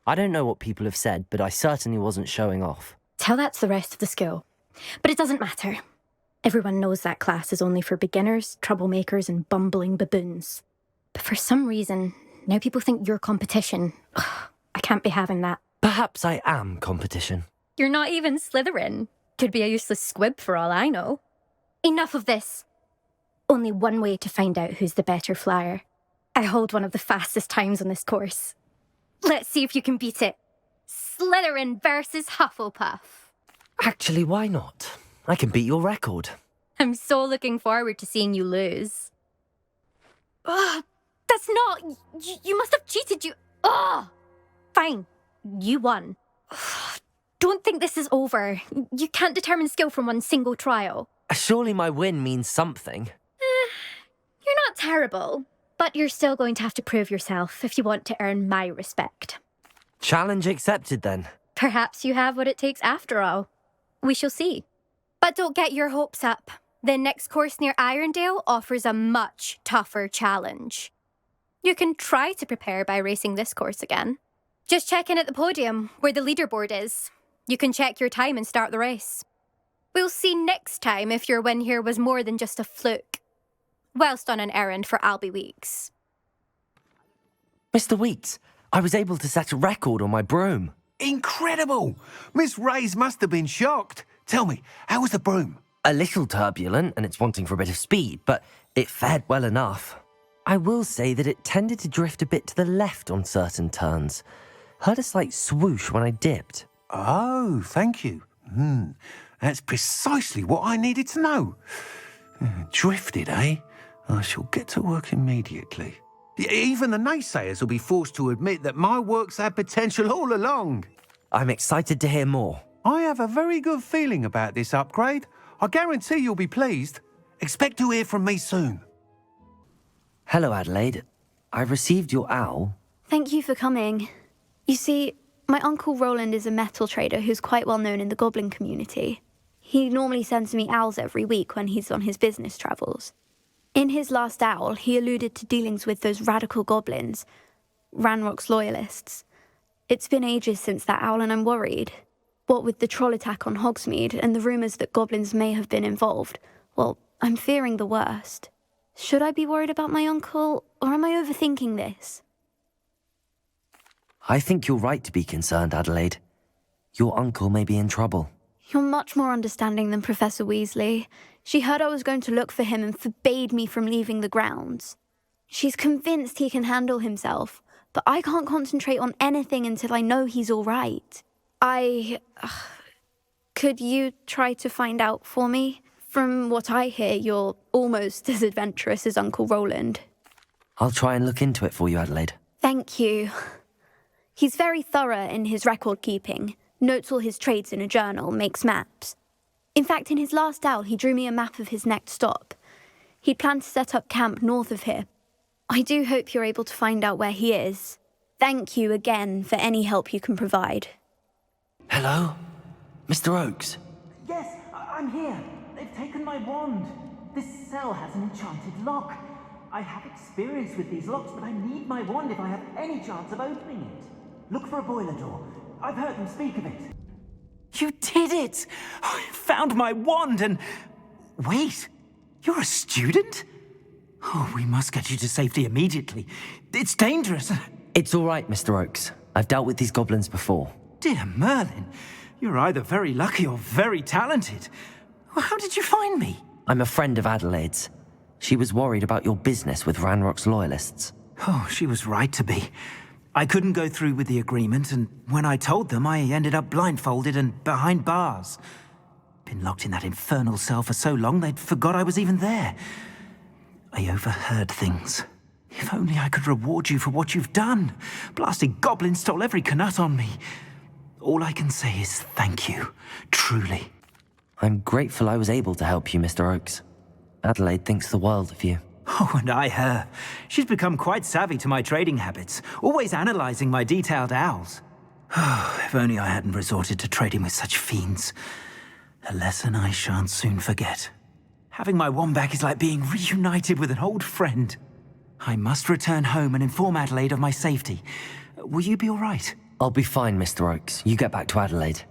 I don't know what people have said, but I certainly wasn't showing off. Tell that to the rest of the school. But it doesn't matter. Everyone knows that class is only for beginners, troublemakers, and bumbling baboons. But for some reason, now people think you're competition. Ugh, I can't be having that. Perhaps I am competition. You're not even Slytherin. Could be a useless squib for all I know. Enough of this. Only one way to find out who's the better flyer. I hold one of the fastest times on this course. Let's see if you can beat it. Slytherin versus Hufflepuff. Actually, why not? I can beat your record. I'm so looking forward to seeing you lose. Ugh, that's not... You must have cheated, you... Ugh! Fine. You won. Ugh, don't think this is over. You can't determine skill from one single trial. Surely my win means something. You're not terrible, but you're still going to have to prove yourself if you want to earn my respect. Challenge accepted, then. Perhaps you have what it takes after all. We shall see. But don't get your hopes up. The next course near Irondale offers a much tougher challenge. You can try to prepare by racing this course again. Just check in at the podium, where the leaderboard is. You can check your time and start the race. We'll see next time if your win here was more than just a fluke. Whilst on an errand for Albie Weeks. Mr. Weeks, I was able to set a record on my broom. Incredible! Miss Reyes must have been shocked. Tell me, how was the broom? A little turbulent, and it's wanting for a bit of speed, but it fared well enough. I will say that it tended to drift a bit to the left on certain turns. Heard a slight swoosh when I dipped. Oh, thank you. That's precisely what I needed to know. Drifted, eh? I shall get to work immediately. Even the naysayers will be forced to admit that my work's had potential all along. I'm excited to hear more. I have a very good feeling about this upgrade. I guarantee you'll be pleased. Expect to hear from me soon. Hello, Adelaide. I received your owl. Thank you for coming. You see, my Uncle Roland is a metal trader who's quite well known in the goblin community. He normally sends me owls every week when he's on his business travels. In his last owl, he alluded to dealings with those radical goblins, Ranrock's loyalists. It's been ages since that owl and I'm worried. What with the troll attack on Hogsmeade and the rumours that goblins may have been involved, well, I'm fearing the worst. Should I be worried about my uncle, or am I overthinking this? I think you're right to be concerned, Adelaide. Your uncle may be in trouble. You're much more understanding than Professor Weasley. She heard I was going to look for him and forbade me from leaving the grounds. She's convinced he can handle himself, but I can't concentrate on anything until I know he's all right. Could you try to find out for me? From what I hear, you're almost as adventurous as Uncle Roland. I'll try and look into it for you, Adelaide. Thank you. He's very thorough in his record keeping, notes all his trades in a journal, makes maps. In fact, in his last owl, he drew me a map of his next stop. He'd planned to set up camp north of here. I do hope you're able to find out where he is. Thank you again for any help you can provide. Hello? Mr. Oakes? Yes, I'm here. They've taken my wand. This cell has an enchanted lock. I have experience with these locks, but I need my wand if I have any chance of opening it. Look for a boiler door. I've heard them speak of it. You did it! I found my wand and... Wait, you're a student? Oh, we must get you to safety immediately. It's dangerous. It's all right, Mr. Oakes. I've dealt with these goblins before. Dear Merlin, you're either very lucky or very talented. Well, how did you find me? I'm a friend of Adelaide's. She was worried about your business with Ranrock's loyalists. Oh, she was right to be. I couldn't go through with the agreement, and when I told them, I ended up blindfolded and behind bars. Been locked in that infernal cell for so long, they'd forgot I was even there. I overheard things. If only I could reward you for what you've done. Blasted goblins stole every Knut on me. All I can say is thank you, truly. I'm grateful I was able to help you, Mr. Oakes. Adelaide thinks the world of you. Oh, and I her. She's become quite savvy to my trading habits, always analysing my detailed owls. Oh, if only I hadn't resorted to trading with such fiends. A lesson I shan't soon forget. Having my wand back is like being reunited with an old friend. I must return home and inform Adelaide of my safety. Will you be all right? I'll be fine, Mr. Oakes. You get back to Adelaide.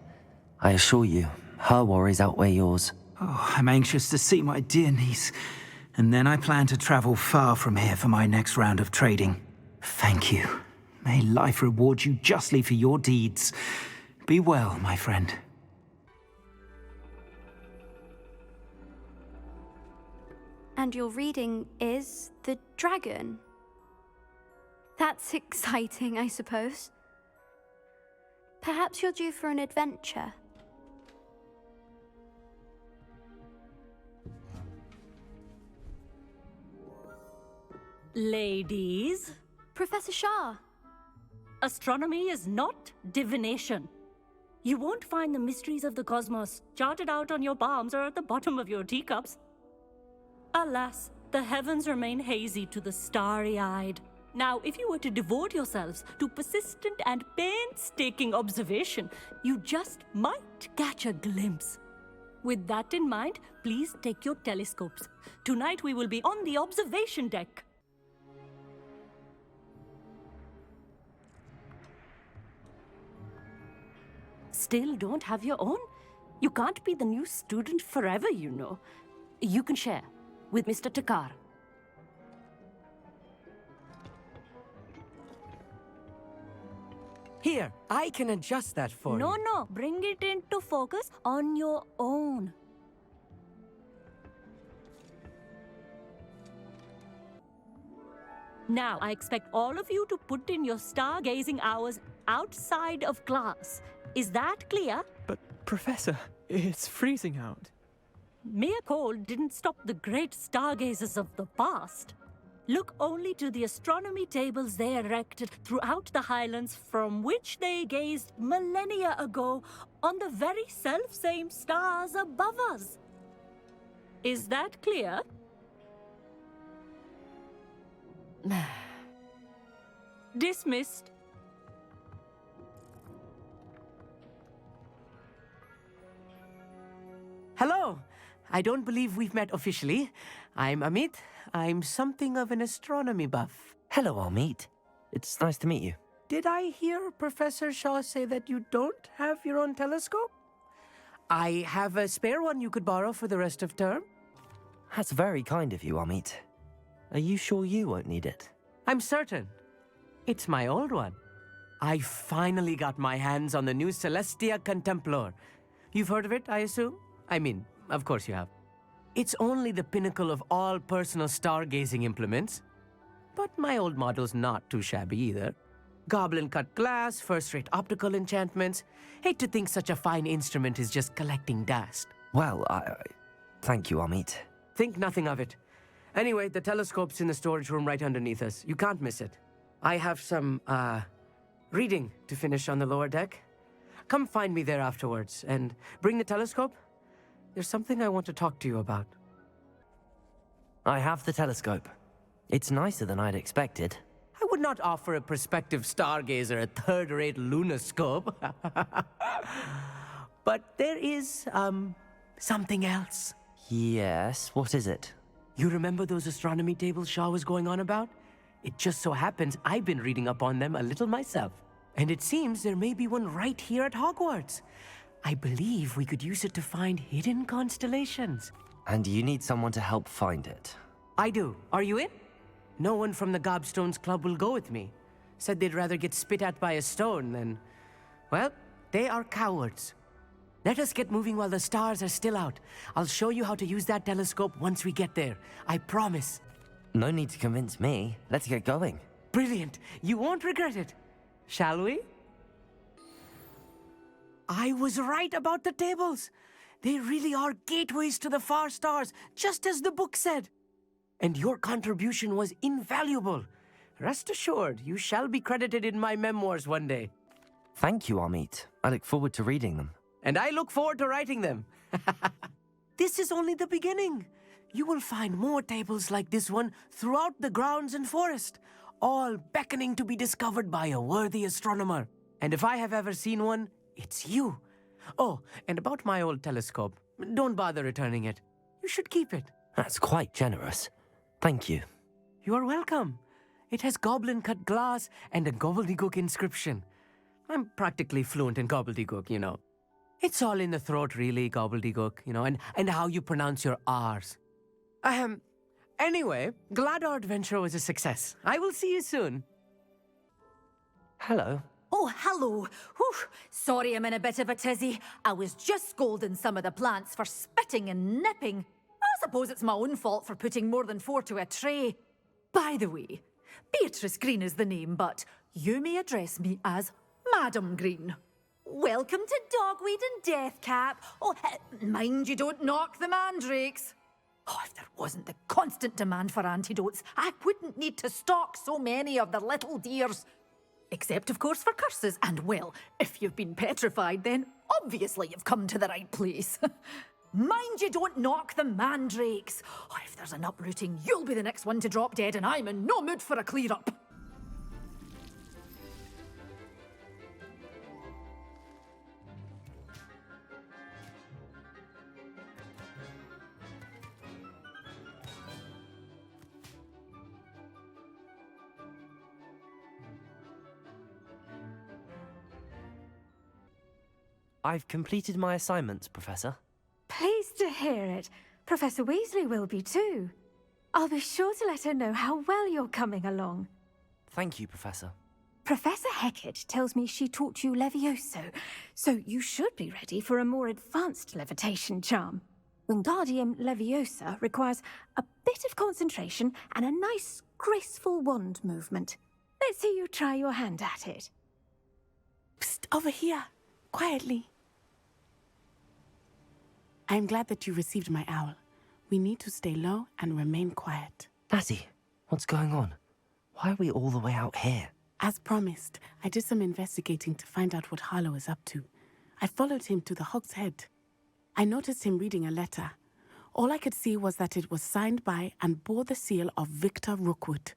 I assure you, her worries outweigh yours. Oh, I'm anxious to see my dear niece. And then I plan to travel far from here for my next round of trading. Thank you. May life reward you justly for your deeds. Be well, my friend. And your reading is The Dragon. That's exciting, I suppose. Perhaps you're due for an adventure. Ladies. Professor Shah. Astronomy is not divination. You won't find the mysteries of the cosmos charted out on your palms or at the bottom of your teacups. Alas, the heavens remain hazy to the starry-eyed. Now, if you were to devote yourselves to persistent and painstaking observation, you just might catch a glimpse. With that in mind, please take your telescopes. Tonight we will be on the observation deck. Still don't have your own? You can't be the new student forever, you know. You can share with Mr. Takar. Here, I can adjust that for you. No, bring it into focus on your own. Now, I expect all of you to put in your stargazing hours outside of class. Is that clear? But, Professor, it's freezing out. Mere cold didn't stop the great stargazers of the past. Look only to the astronomy tables they erected throughout the Highlands from which they gazed millennia ago on the very self-same stars above us. Is that clear? Dismissed. Hello. I don't believe we've met officially. I'm Amit. I'm something of an astronomy buff. Hello, Amit. It's nice to meet you. Did I hear Professor Shaw say that you don't have your own telescope? I have a spare one you could borrow for the rest of term. That's very kind of you, Amit. Are you sure you won't need it? I'm certain. It's my old one. I finally got my hands on the new Celestia Contemplar. You've heard of it, I assume? I mean, of course you have. It's only the pinnacle of all personal stargazing implements. But my old model's not too shabby either. Goblin-cut glass, first-rate optical enchantments. Hate to think such a fine instrument is just collecting dust. Well, thank you, Amit. Think nothing of it. Anyway, the telescope's in the storage room right underneath us. You can't miss it. I have some, reading to finish on the lower deck. Come find me there afterwards, and bring the telescope. There's something I want to talk to you about. I have the telescope. It's nicer than I'd expected. I would not offer a prospective stargazer a third-rate lunoscope. But there is, something else. Yes, what is it? You remember those astronomy tables Shaw was going on about? It just so happens I've been reading up on them a little myself. And it seems there may be one right here at Hogwarts. I believe we could use it to find hidden constellations. And you need someone to help find it. I do. Are you in? No one from the Gobstones Club will go with me. Said they'd rather get spit at by a stone than... Well, they are cowards. Let us get moving while the stars are still out. I'll show you how to use that telescope once we get there. I promise. No need to convince me. Let's get going. Brilliant. You won't regret it. Shall we? I was right about the tables. They really are gateways to the far stars, just as the book said. And your contribution was invaluable. Rest assured, you shall be credited in my memoirs one day. Thank you, Amit. I look forward to reading them. And I look forward to writing them. This is only the beginning. You will find more tables like this one throughout the grounds and forest, all beckoning to be discovered by a worthy astronomer. And if I have ever seen one, it's you. Oh, and about my old telescope, don't bother returning it. You should keep it. That's quite generous. Thank you. You are welcome. It has goblin-cut glass and a gobbledygook inscription. I'm practically fluent in gobbledygook, you know. It's all in the throat, really, gobbledygook, you know, and how you pronounce your R's. Anyway, glad our adventure was a success. I will see you soon. Hello. Oh, hello. Whew. Sorry I'm in a bit of a tizzy. I was just scolding some of the plants for spitting and nipping. I suppose it's my own fault for putting more than 4 to a tray. By the way, Beatrice Green is the name, but you may address me as Madam Green. Welcome to Dogweed and Deathcap. Oh, mind you don't knock the mandrakes. Oh, if there wasn't the constant demand for antidotes, I wouldn't need to stock so many of the little dears. Except, of course, for curses. And, well, if you've been petrified, then obviously you've come to the right place. Mind you don't knock the mandrakes. Oh, if there's an uprooting, you'll be the next one to drop dead, and I'm in no mood for a clear-up. I've completed my assignments, Professor. Pleased to hear it. Professor Weasley will be too. I'll be sure to let her know how well you're coming along. Thank you, Professor. Professor Hecat tells me she taught you Levioso, so you should be ready for a more advanced levitation charm. Wingardium Leviosa requires a bit of concentration and a nice, graceful wand movement. Let's see you try your hand at it. Psst, over here. Quietly. I'm glad that you received my owl. We need to stay low and remain quiet. Natty, what's going on? Why are we all the way out here? As promised, I did some investigating to find out what Harlow is up to. I followed him to the Hog's Head. I noticed him reading a letter. All I could see was that it was signed by and bore the seal of Victor Rookwood.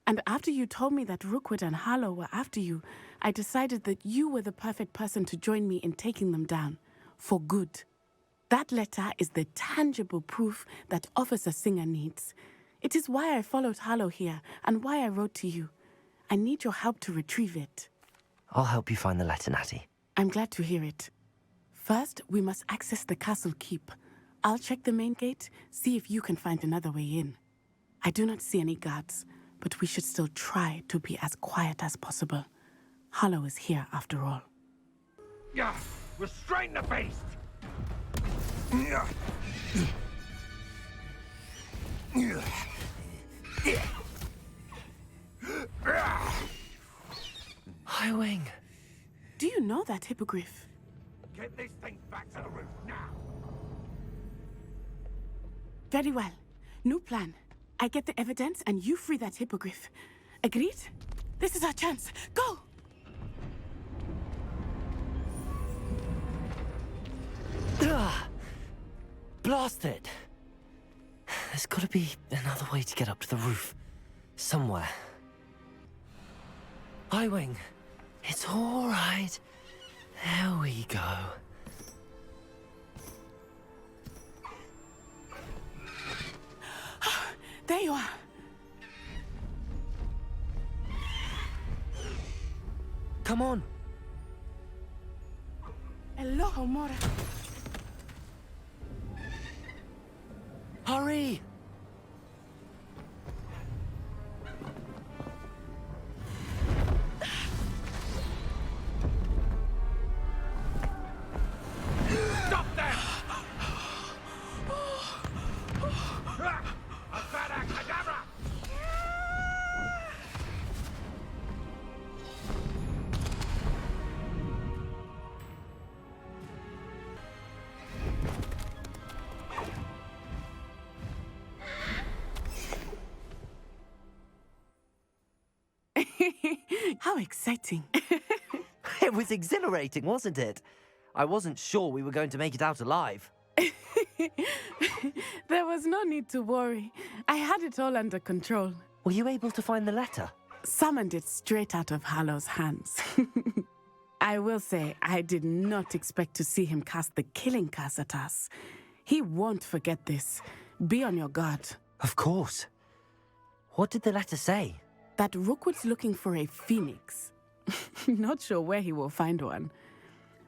And after you told me that Rookwood and Harlow were after you, I decided that you were the perfect person to join me in taking them down. For good. That letter is the tangible proof that Officer Singer needs. It is why I followed Harlow here and why I wrote to you. I need your help to retrieve it. I'll help you find the letter, Natty. I'm glad to hear it. First, we must access the castle keep. I'll check the main gate, see if you can find another way in. I do not see any guards, but we should still try to be as quiet as possible. Harlow is here after all. Yeah, restrain the beast! Yeah. Highwing! Do you know that hippogriff? Get this thing back to the roof now! Very well. New plan. I get the evidence and you free that hippogriff. Agreed? This is our chance. Go! Blast it! There's gotta be another way to get up to the roof. Somewhere. Highwing, it's all right. There we go. There you are. Come on. Hello, Mora. Hurry! Stop them! Avada Kedavra! How exciting. It was exhilarating, wasn't it? I wasn't sure we were going to make it out alive. There was no need to worry. I had it all under control. Were you able to find the letter? Summoned it straight out of Hallow's hands. I will say, I did not expect to see him cast the killing curse at us. He won't forget this. Be on your guard. Of course. What did the letter say? That Rookwood's looking for a phoenix. Not sure where he will find one.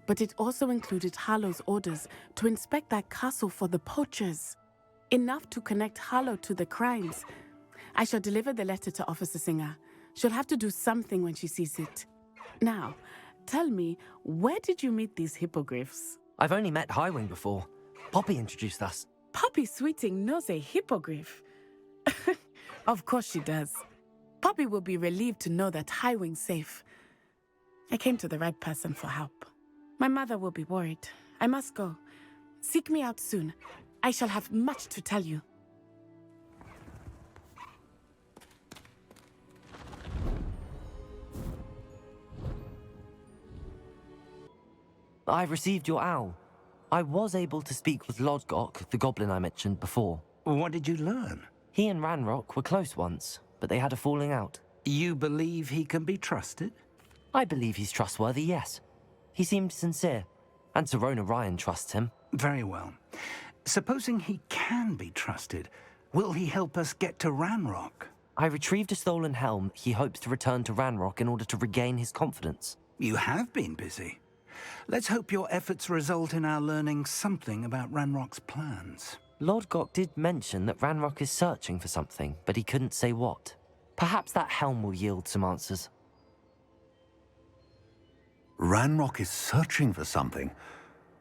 But it also included Harlow's orders to inspect that castle for the poachers. Enough to connect Harlow to the crimes. I shall deliver the letter to Officer Singer. She'll have to do something when she sees it. Now, tell me, where did you meet these hippogriffs? I've only met Highwing before. Poppy introduced us. Poppy Sweeting knows a hippogriff. Of course she does. Poppy will be relieved to know that Highwing's safe. I came to the right person for help. My mother will be worried. I must go. Seek me out soon. I shall have much to tell you. I've received your owl. I was able to speak with Lodgok, the goblin I mentioned before. What did you learn? He and Ranrock were close once, but they had a falling out. You believe he can be trusted? I believe he's trustworthy, yes. He seemed sincere, and Serona Ryan trusts him. Very well. Supposing he can be trusted, will he help us get to Ranrock? I retrieved a stolen helm he hopes to return to Ranrock in order to regain his confidence. You have been busy. Let's hope your efforts result in our learning something about Ranrock's plans. Lodgok did mention that Ranrock is searching for something, but he couldn't say what. Perhaps that helm will yield some answers. Ranrock is searching for something.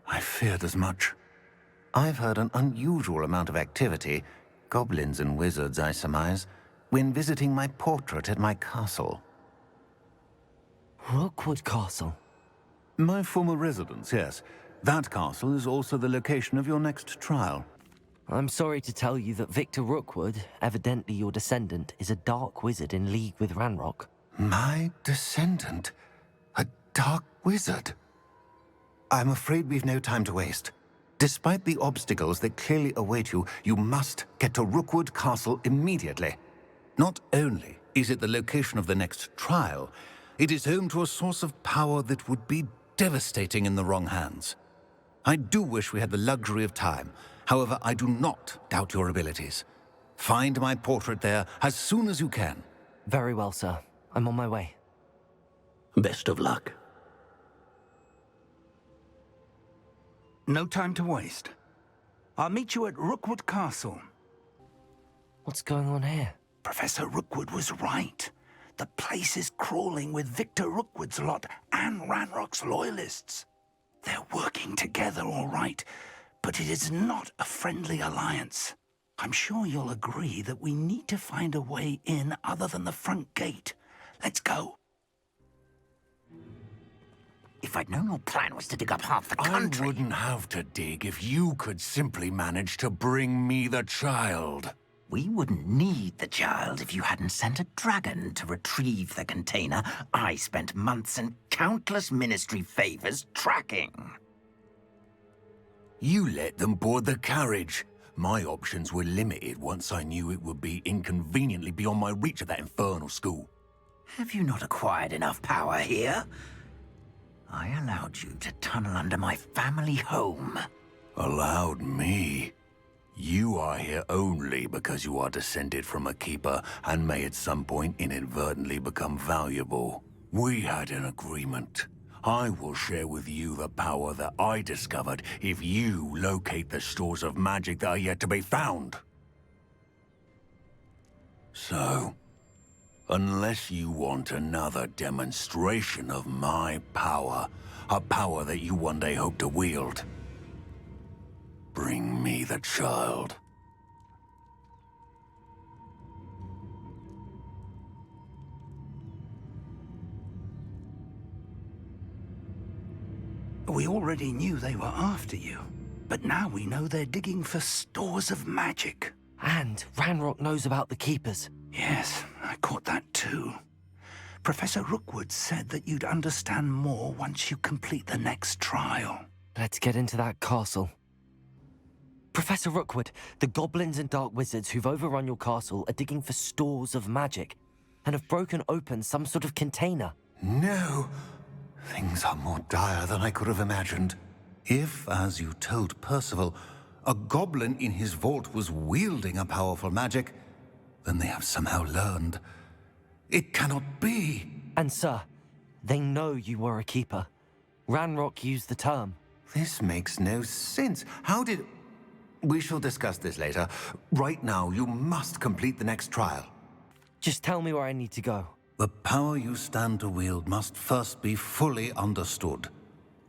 I feared as much. I've heard an unusual amount of activity, goblins and wizards, I surmise, when visiting my portrait at my castle. Rookwood Castle? My former residence, yes. That castle is also the location of your next trial. I'm sorry to tell you that Victor Rookwood, evidently your descendant, is a dark wizard in league with Ranrock. My descendant? A dark wizard? I'm afraid we've no time to waste. Despite the obstacles that clearly await you, you must get to Rookwood Castle immediately. Not only is it the location of the next trial, it is home to a source of power that would be devastating in the wrong hands. I do wish we had the luxury of time. However, I do not doubt your abilities. Find my portrait there as soon as you can. Very well, sir. I'm on my way. Best of luck. No time to waste. I'll meet you at Rookwood Castle. What's going on here? Professor Rookwood was right. The place is crawling with Victor Rookwood's lot and Ranrock's loyalists. They're working together all right, but it is not a friendly alliance. I'm sure you'll agree that we need to find a way in other than the front gate. Let's go. If I'd known your plan was to dig up half the country... I wouldn't have to dig if you could simply manage to bring me the child. We wouldn't need the child if you hadn't sent a dragon to retrieve the container I spent months and countless ministry favors tracking. You let them board the carriage. My options were limited once I knew it would be inconveniently beyond my reach at that infernal school. Have you not acquired enough power here? I allowed you to tunnel under my family home. Allowed me? You are here only because you are descended from a keeper and may at some point inadvertently become valuable. We had an agreement. I will share with you the power that I discovered if you locate the stores of magic that are yet to be found. So, unless you want another demonstration of my power, a power that you one day hope to wield, bring me the child. We already knew they were after you, but now we know they're digging for stores of magic. And Ranrock knows about the Keepers. Yes, I caught that too. Professor Rookwood said that you'd understand more once you complete the next trial. Let's get into that castle. Professor Rookwood, the goblins and dark wizards who've overrun your castle are digging for stores of magic and have broken open some sort of container. No. Things are more dire than I could have imagined. If, as you told Percival, a goblin in his vault was wielding a powerful magic, then they have somehow learned. It cannot be. And sir, they know you were a keeper. Ranrock used the term. This makes no sense. How did... We shall discuss this later. Right now, you must complete the next trial. Just tell me where I need to go. The power you stand to wield must first be fully understood.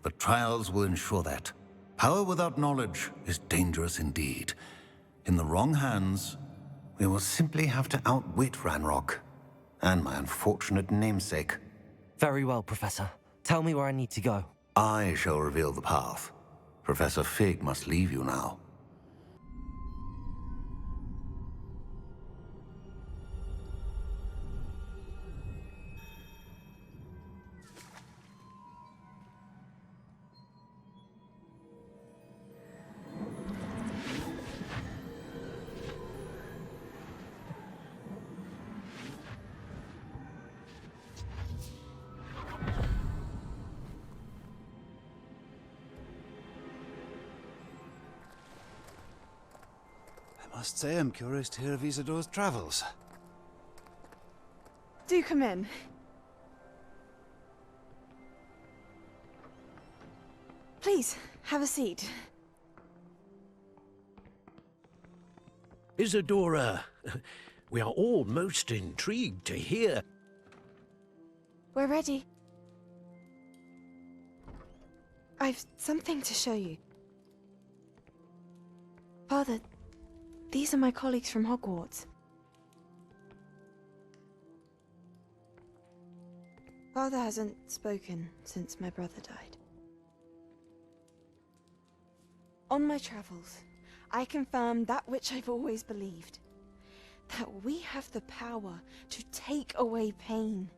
The trials will ensure that. Power without knowledge is dangerous indeed. In the wrong hands, we will simply have to outwit Ranrock and my unfortunate namesake. Very well, Professor. Tell me where I need to go. I shall reveal the path. Professor Fig must leave you now. I must say I'm curious to hear of Isadore's travels. Do come in. Please, have a seat. Isadora, we are all most intrigued to hear. We're ready. I've something to show you. Father, these are my colleagues from Hogwarts. Father hasn't spoken since my brother died. On my travels, I confirmed that which I've always believed. That we have the power to take away pain.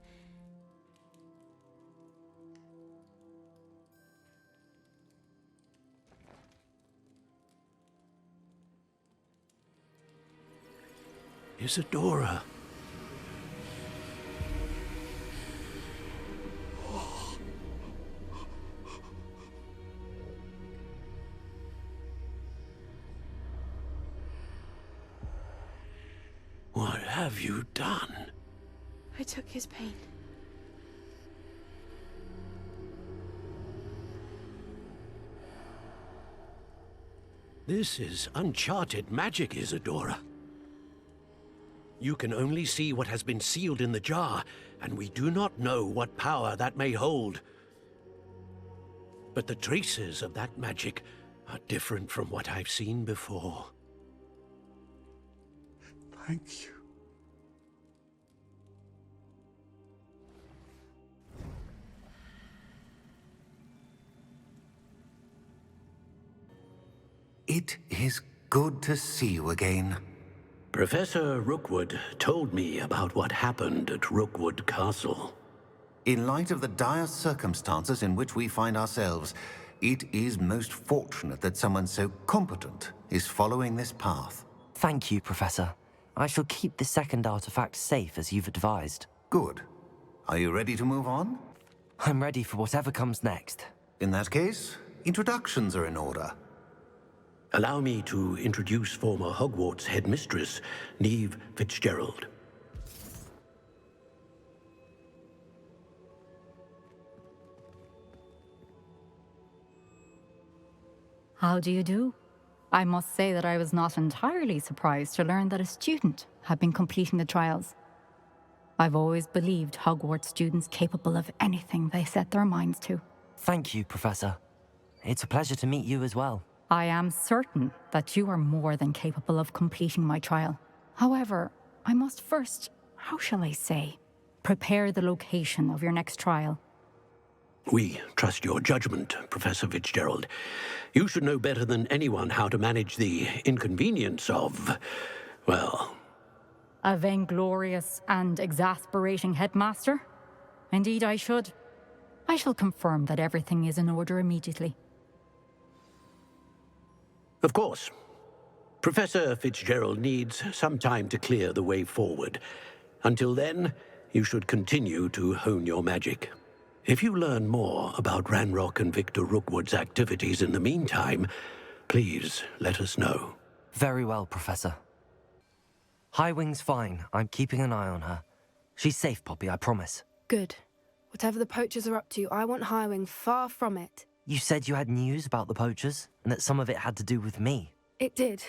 Isadora. have you done? I took his pain. This is uncharted magic, Isadora. You can only see what has been sealed in the jar, and we do not know what power that may hold. But the traces of that magic are different from what I've seen before. Thank you. It is good to see you again. Professor Rookwood told me about what happened at Rookwood Castle. In light of the dire circumstances in which we find ourselves, it is most fortunate that someone so competent is following this path. Thank you, Professor. I shall keep the second artifact safe as you've advised. Good. Are you ready to move on? I'm ready for whatever comes next. In that case, introductions are in order. Allow me to introduce former Hogwarts headmistress, Neve Fitzgerald. How do you do? I must say that I was not entirely surprised to learn that a student had been completing the trials. I've always believed Hogwarts students capable of anything they set their minds to. Thank you, Professor. It's a pleasure to meet you as well. I am certain that you are more than capable of completing my trial. However, I must first, how shall I say, prepare the location of your next trial. We trust your judgment, Professor Fitzgerald. You should know better than anyone how to manage the inconvenience of, well... A vainglorious and exasperating headmaster? Indeed I should. I shall confirm that everything is in order immediately. Of course. Professor Fitzgerald needs some time to clear the way forward. Until then, you should continue to hone your magic. If you learn more about Ranrock and Victor Rookwood's activities in the meantime, please let us know. Very well, Professor. Highwing's fine. I'm keeping an eye on her. She's safe, Poppy, I promise. Good. Whatever the poachers are up to, I want Highwing far from it. You said you had news about the poachers, and that some of it had to do with me. It did.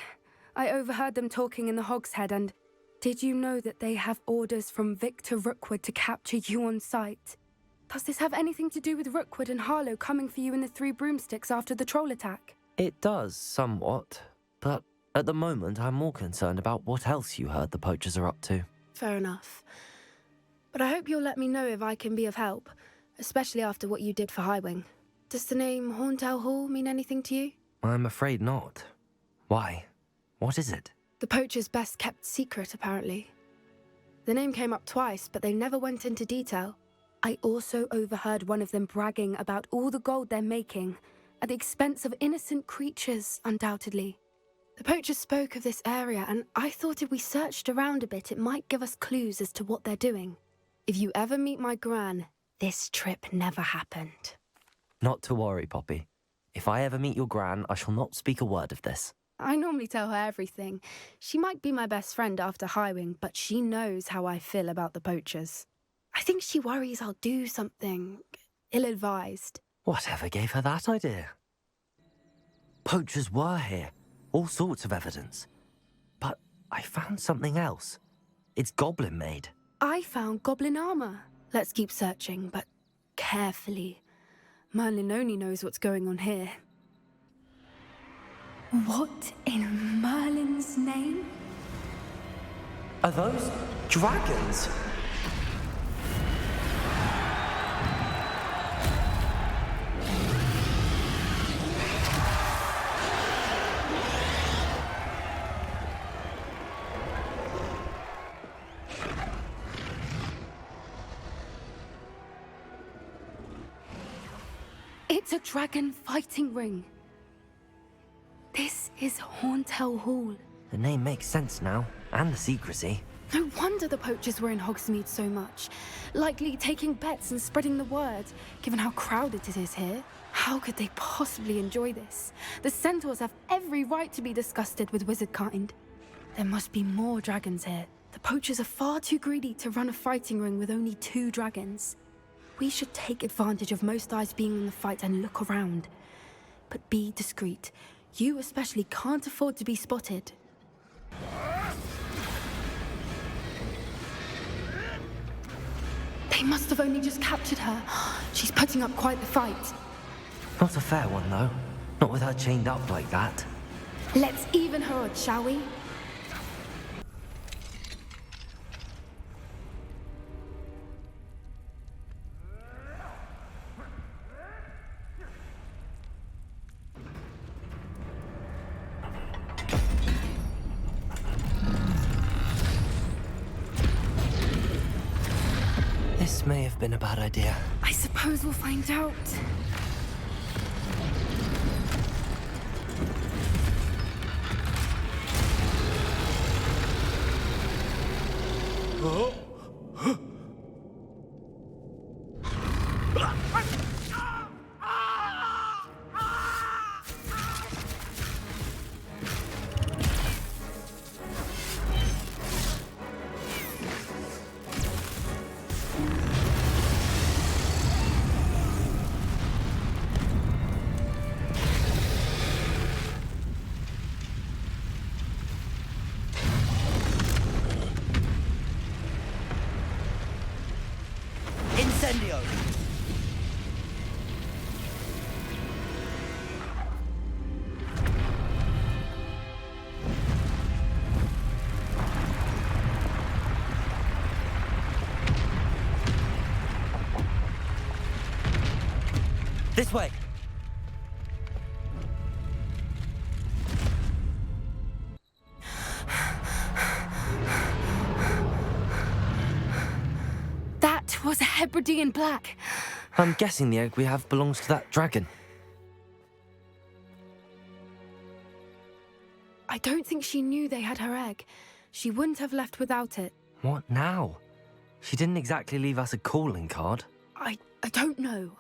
I overheard them talking in the Hog's Head, and did you know that they have orders from Victor Rookwood to capture you on sight? Does this have anything to do with Rookwood and Harlow coming for you in the Three Broomsticks after the troll attack? It does, somewhat. But at the moment, I'm more concerned about what else you heard the poachers are up to. Fair enough. But I hope you'll let me know if I can be of help, especially after what you did for Highwing. Does the name Horntail Hall mean anything to you? I'm afraid not. Why? What is it? The poacher's best kept secret, apparently. The name came up twice, but they never went into detail. I also overheard one of them bragging about all the gold they're making, at the expense of innocent creatures, undoubtedly. The poachers spoke of this area, and I thought if we searched around a bit, it might give us clues as to what they're doing. If you ever meet my Gran, this trip never happened. Not to worry, Poppy. If I ever meet your Gran, I shall not speak a word of this. I normally tell her everything. She might be my best friend after Highwing, but she knows how I feel about the poachers. I think she worries I'll do something ill-advised. Whatever gave her that idea? Poachers were here. All sorts of evidence. But I found something else. It's goblin-made. I found goblin armor. Let's keep searching, but carefully. Merlin only knows what's going on here. What in Merlin's name? Are those dragons? It's a dragon fighting ring. This is Horntail Hall. The name makes sense now, and the secrecy. No wonder the poachers were in Hogsmeade so much. Likely taking bets and spreading the word, given how crowded it is here. How could they possibly enjoy this? The centaurs have every right to be disgusted with wizard kind. There must be more dragons here. The poachers are far too greedy to run a fighting ring with only 2 dragons. We should take advantage of most eyes being in the fight and look around. But be discreet. You especially can't afford to be spotted. They must have only just captured her. She's putting up quite the fight. Not a fair one, though. Not with her chained up like that. Let's even her odds, shall we? This may have been a bad idea. I suppose we'll find out. Oh. Incendio! This way! That was a Hebridean black. I'm guessing the egg we have belongs to that dragon. I don't think she knew they had her egg. She wouldn't have left without it. What now? She didn't exactly leave us a calling card. I don't know.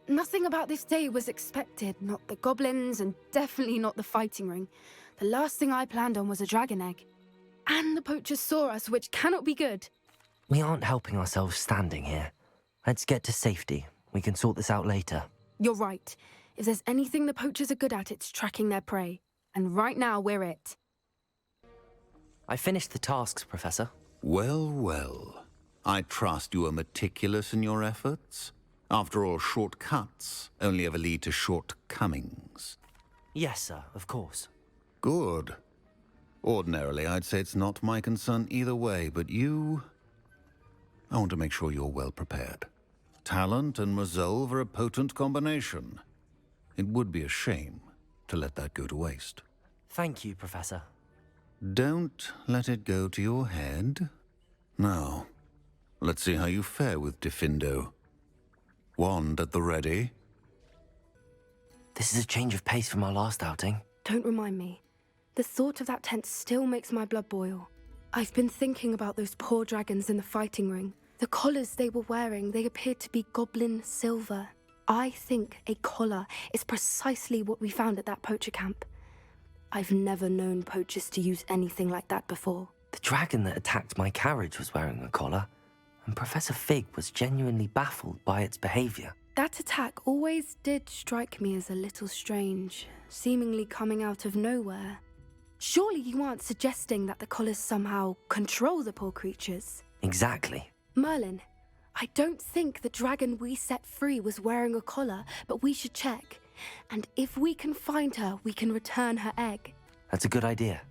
Nothing about this day was expected. Not the goblins, and definitely not the fighting ring. The last thing I planned on was a dragon egg. And the poachers saw us, which cannot be good. We aren't helping ourselves standing here. Let's get to safety. We can sort this out later. You're right. If there's anything the poachers are good at, it's tracking their prey. And right now, we're it. I finished the tasks, Professor. Well, well. I trust you are meticulous in your efforts. After all, shortcuts only ever lead to shortcomings. Yes, sir, of course. Good. Ordinarily, I'd say it's not my concern either way, but I want to make sure you're well prepared. Talent and resolve are a potent combination. It would be a shame to let that go to waste. Thank you, Professor. Don't let it go to your head. Now, let's see how you fare with Diffindo. Wand at the ready. This is a change of pace from our last outing. Don't remind me. The thought of that tent still makes my blood boil. I've been thinking about those poor dragons in the fighting ring. The collars they were wearing, they appeared to be goblin silver. I think a collar is precisely what we found at that poacher camp. I've never known poachers to use anything like that before. The dragon that attacked my carriage was wearing a collar, and Professor Fig was genuinely baffled by its behavior. That attack always did strike me as a little strange, seemingly coming out of nowhere. Surely you aren't suggesting that the collars somehow control the poor creatures? Exactly. Merlin, I don't think the dragon we set free was wearing a collar, but we should check. And if we can find her, we can return her egg. That's a good idea.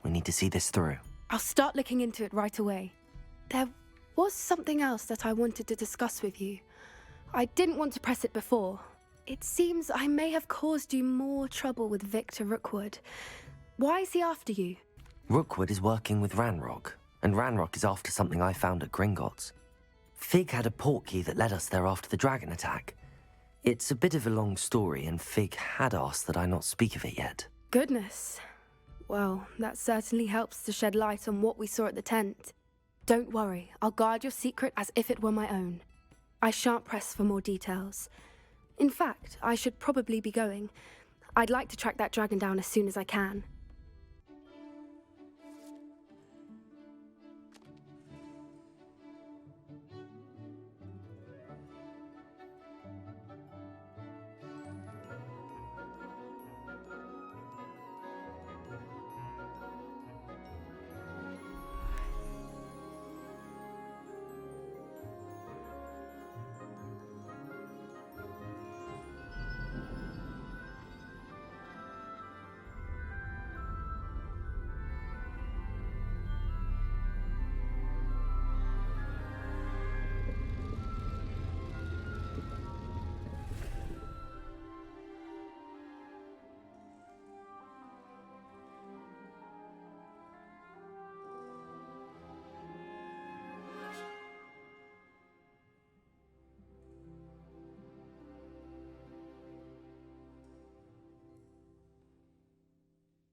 We need to see this through. I'll start looking into it right away. There was something else that I wanted to discuss with you. I didn't want to press it before. It seems I may have caused you more trouble with Victor Rookwood. Why is he after you? Rookwood is working with Ranrock, and Ranrock is after something I found at Gringotts. Fig had a portkey that led us there after the dragon attack. It's a bit of a long story, and Fig had asked that I not speak of it yet. Goodness. Well, that certainly helps to shed light on what we saw at the tent. Don't worry, I'll guard your secret as if it were my own. I shan't press for more details. In fact, I should probably be going. I'd like to track that dragon down as soon as I can.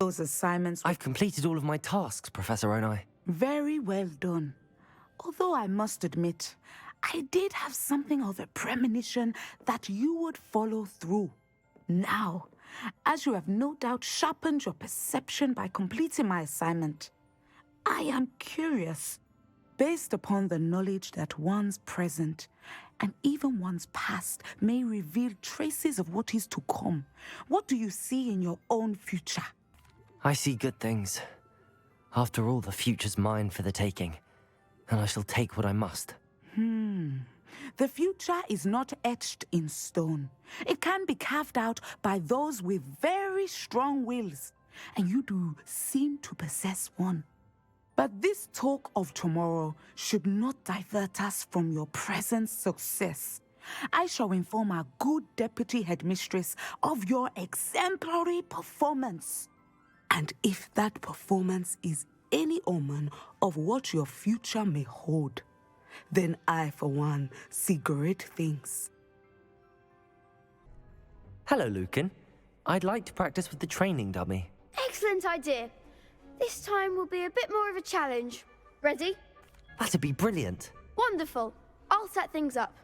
Those assignments... I've completed all of my tasks, Professor Onai. Very well done. Although I must admit, I did have something of a premonition that you would follow through. Now, as you have no doubt sharpened your perception by completing my assignment, I am curious, based upon the knowledge that one's present and even one's past may reveal traces of what is to come. What do you see in your own future? I see good things. After all, the future's mine for the taking, and I shall take what I must. The future is not etched in stone. It can be carved out by those with very strong wills, and you do seem to possess one. But this talk of tomorrow should not divert us from your present success. I shall inform our good deputy headmistress of your exemplary performance. And if that performance is any omen of what your future may hold, then I, for one, see great things. Hello, Lucan. I'd like to practice with the training dummy. Excellent idea. This time will be a bit more of a challenge. Ready? That'd be brilliant. Wonderful. I'll set things up.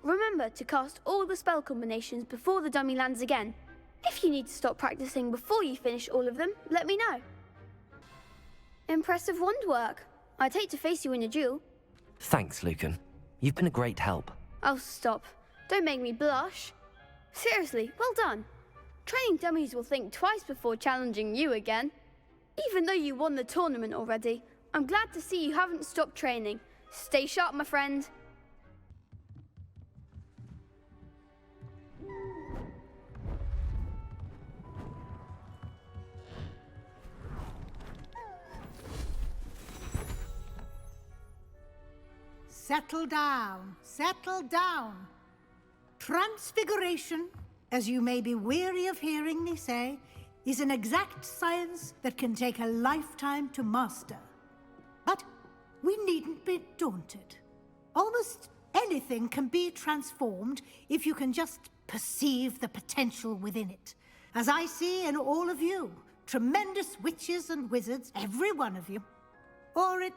Remember to cast all the spell combinations before the dummy lands again. If you need to stop practicing before you finish all of them, let me know. Impressive wand work. I'd hate to face you in a duel. Thanks, Lucan. You've been a great help. Oh, stop. Don't make me blush. Seriously, well done. Training dummies will think twice before challenging you again. Even though you won the tournament already, I'm glad to see you haven't stopped training. Stay sharp, my friend. Settle down, settle down. Transfiguration, as you may be weary of hearing me say, is an exact science that can take a lifetime to master. But we needn't be daunted. Almost anything can be transformed if you can just perceive the potential within it. As I see in all of you, tremendous witches and wizards, every one of you. Or it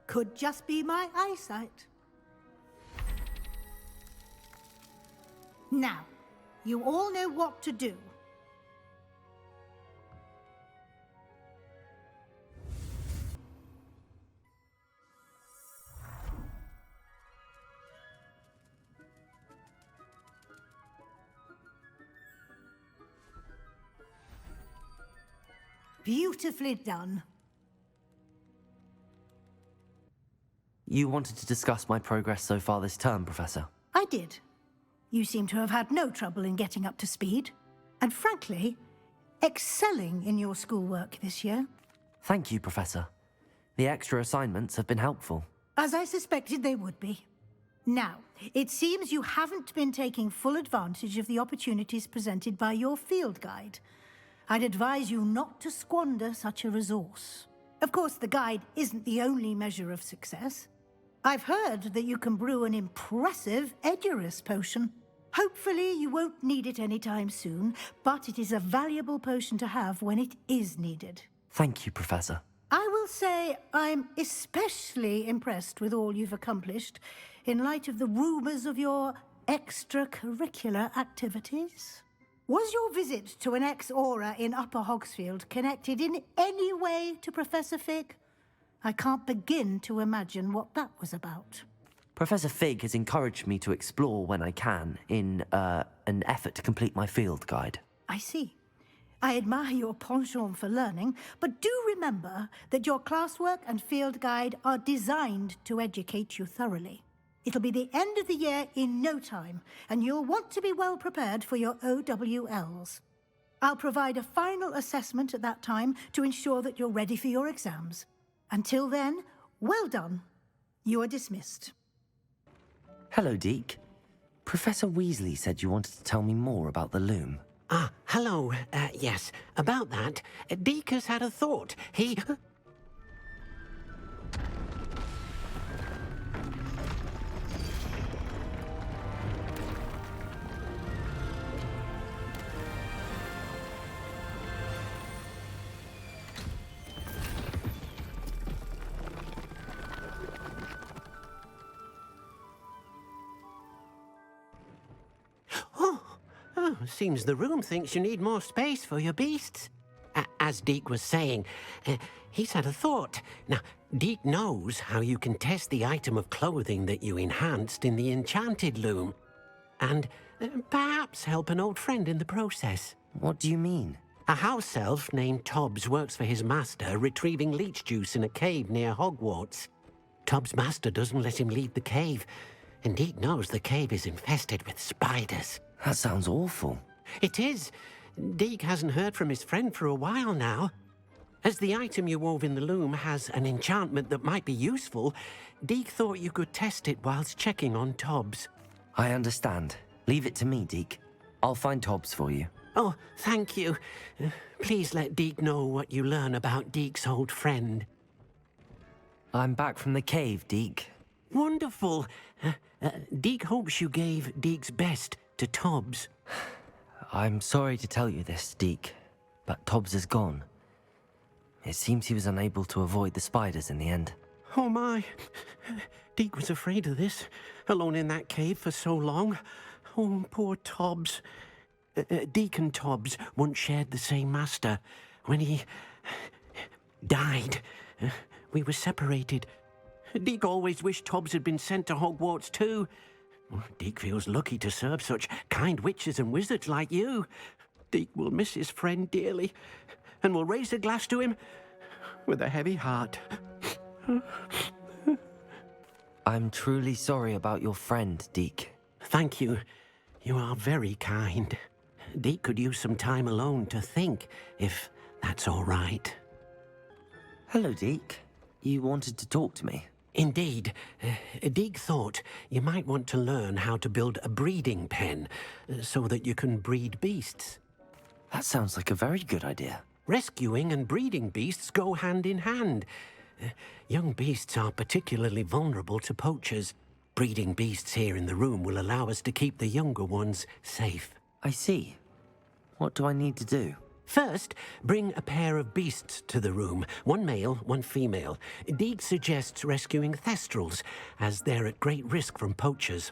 could just be my eyesight. Now, you all know what to do. Beautifully done. You wanted to discuss my progress so far this term, Professor? I did. You seem to have had no trouble in getting up to speed. And frankly, excelling in your schoolwork this year. Thank you, Professor. The extra assignments have been helpful. As I suspected they would be. Now, it seems you haven't been taking full advantage of the opportunities presented by your field guide. I'd advise you not to squander such a resource. Of course, the guide isn't the only measure of success. I've heard that you can brew an impressive Edurus potion. Hopefully you won't need it anytime soon, but it is a valuable potion to have when it is needed. Thank you, Professor. I will say I'm especially impressed with all you've accomplished in light of the rumors of your extracurricular activities. Was your visit to an ex-aura in Upper Hogsfield connected in any way to Professor Fig? I can't begin to imagine what that was about. Professor Fig has encouraged me to explore when I can in an effort to complete my field guide. I see. I admire your penchant for learning, but do remember that your classwork and field guide are designed to educate you thoroughly. It'll be the end of the year in no time, and you'll want to be well prepared for your OWLs. I'll provide a final assessment at that time to ensure that you're ready for your exams. Until then, well done. You are dismissed. Hello, Deke. Professor Weasley said you wanted to tell me more about the loom. Ah, hello. Yes, about that. Deke has had a thought. He... seems the room thinks you need more space for your beasts. As Deke was saying, he's had a thought. Now, Deke knows how you can test the item of clothing that you enhanced in the enchanted loom. And perhaps help an old friend in the process. What do you mean? A house elf named Tobbs works for his master, retrieving leech juice in a cave near Hogwarts. Tobbs' master doesn't let him leave the cave, and Deke knows the cave is infested with spiders. That sounds awful. It is. Deke hasn't heard from his friend for a while now. As the item you wove in the loom has an enchantment that might be useful, Deke thought you could test it whilst checking on Tobbs. I understand. Leave it to me, Deke. I'll find Tobbs for you. Oh, thank you. Please let Deke know what you learn about Deke's old friend. I'm back from the cave, Deke. Wonderful. Deke hopes you gave Deke's best to Tobbs. I'm sorry to tell you this, Deke, but Tobbs is gone. It seems he was unable to avoid the spiders in the end. Oh my. Deke was afraid of this, alone in that cave for so long. Oh, poor Tobbs. Deke and Tobbs once shared the same master. When he died, we were separated. Deke always wished Tobbs had been sent to Hogwarts too. Deke feels lucky to serve such kind witches and wizards like you. Deke will miss his friend dearly, and will raise a glass to him with a heavy heart. I'm truly sorry about your friend, Deke. Thank you. You are very kind. Deke could use some time alone to think, if that's all right. Hello, Deke. You wanted to talk to me? Indeed. Deke thought you might want to learn how to build a breeding pen so that you can breed beasts. That sounds like a very good idea. Rescuing and breeding beasts go hand in hand. Young beasts are particularly vulnerable to poachers. Breeding beasts here in the room will allow us to keep the younger ones safe. I see. What do I need to do? First, bring a pair of beasts to the room. One male, one female. Deke suggests rescuing thestrals, as they're at great risk from poachers.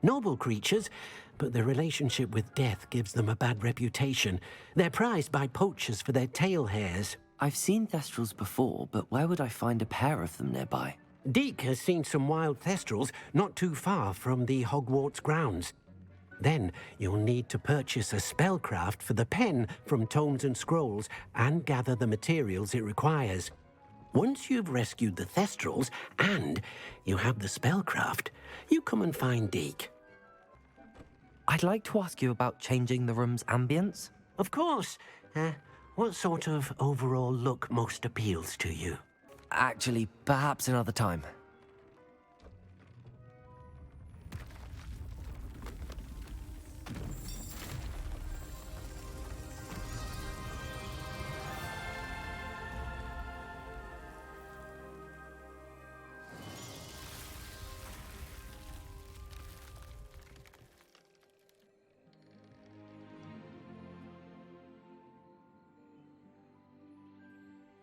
Noble creatures, but their relationship with death gives them a bad reputation. They're prized by poachers for their tail hairs. I've seen thestrals before, but where would I find a pair of them nearby? Deke has seen some wild thestrals not too far from the Hogwarts grounds. Then you'll need to purchase a spellcraft for the pen from Tomes and Scrolls and gather the materials it requires. Once you've rescued the thestrals and you have the spellcraft, you come and find Deke. I'd like to ask you about changing the room's ambience. Of course. What sort of overall look most appeals to you? Actually, perhaps another time.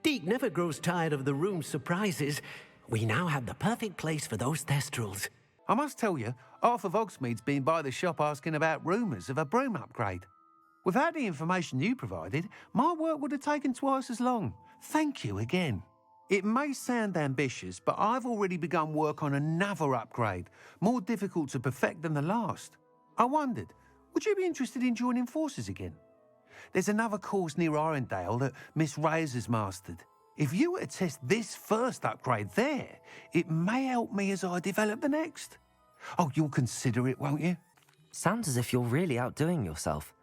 Deke never grows tired of the room's surprises. We now have the perfect place for those thestrals. I must tell you, half of Hogsmeade's been by the shop asking about rumours of a broom upgrade. Without the information you provided, my work would have taken twice as long. Thank you again. It may sound ambitious, but I've already begun work on another upgrade, more difficult to perfect than the last. I wondered, would you be interested in joining forces again? There's another course near Arendelle that Miss Reyes has mastered. If you were to test this first upgrade there, it may help me as I develop the next. Oh, you'll consider it, won't you? Sounds as if you're really outdoing yourself.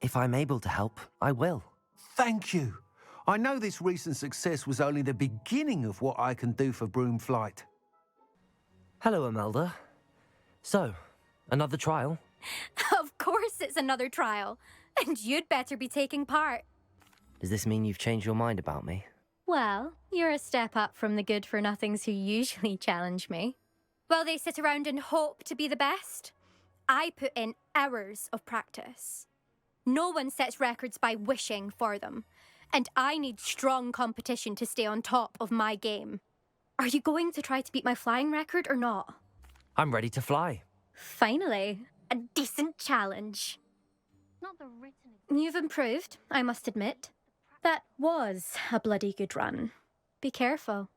If I'm able to help, I will. Thank you. I know this recent success was only the beginning of what I can do for Broomflight. Hello, Imelda. So, another trial? Of course it's another trial. And you'd better be taking part. Does this mean you've changed your mind about me? Well, you're a step up from the good-for-nothings who usually challenge me. While they sit around and hope to be the best, I put in hours of practice. No one sets records by wishing for them, and I need strong competition to stay on top of my game. Are you going to try to beat my flying record or not? I'm ready to fly. Finally, a decent challenge. You've improved, I must admit. That was a bloody good run. Be careful.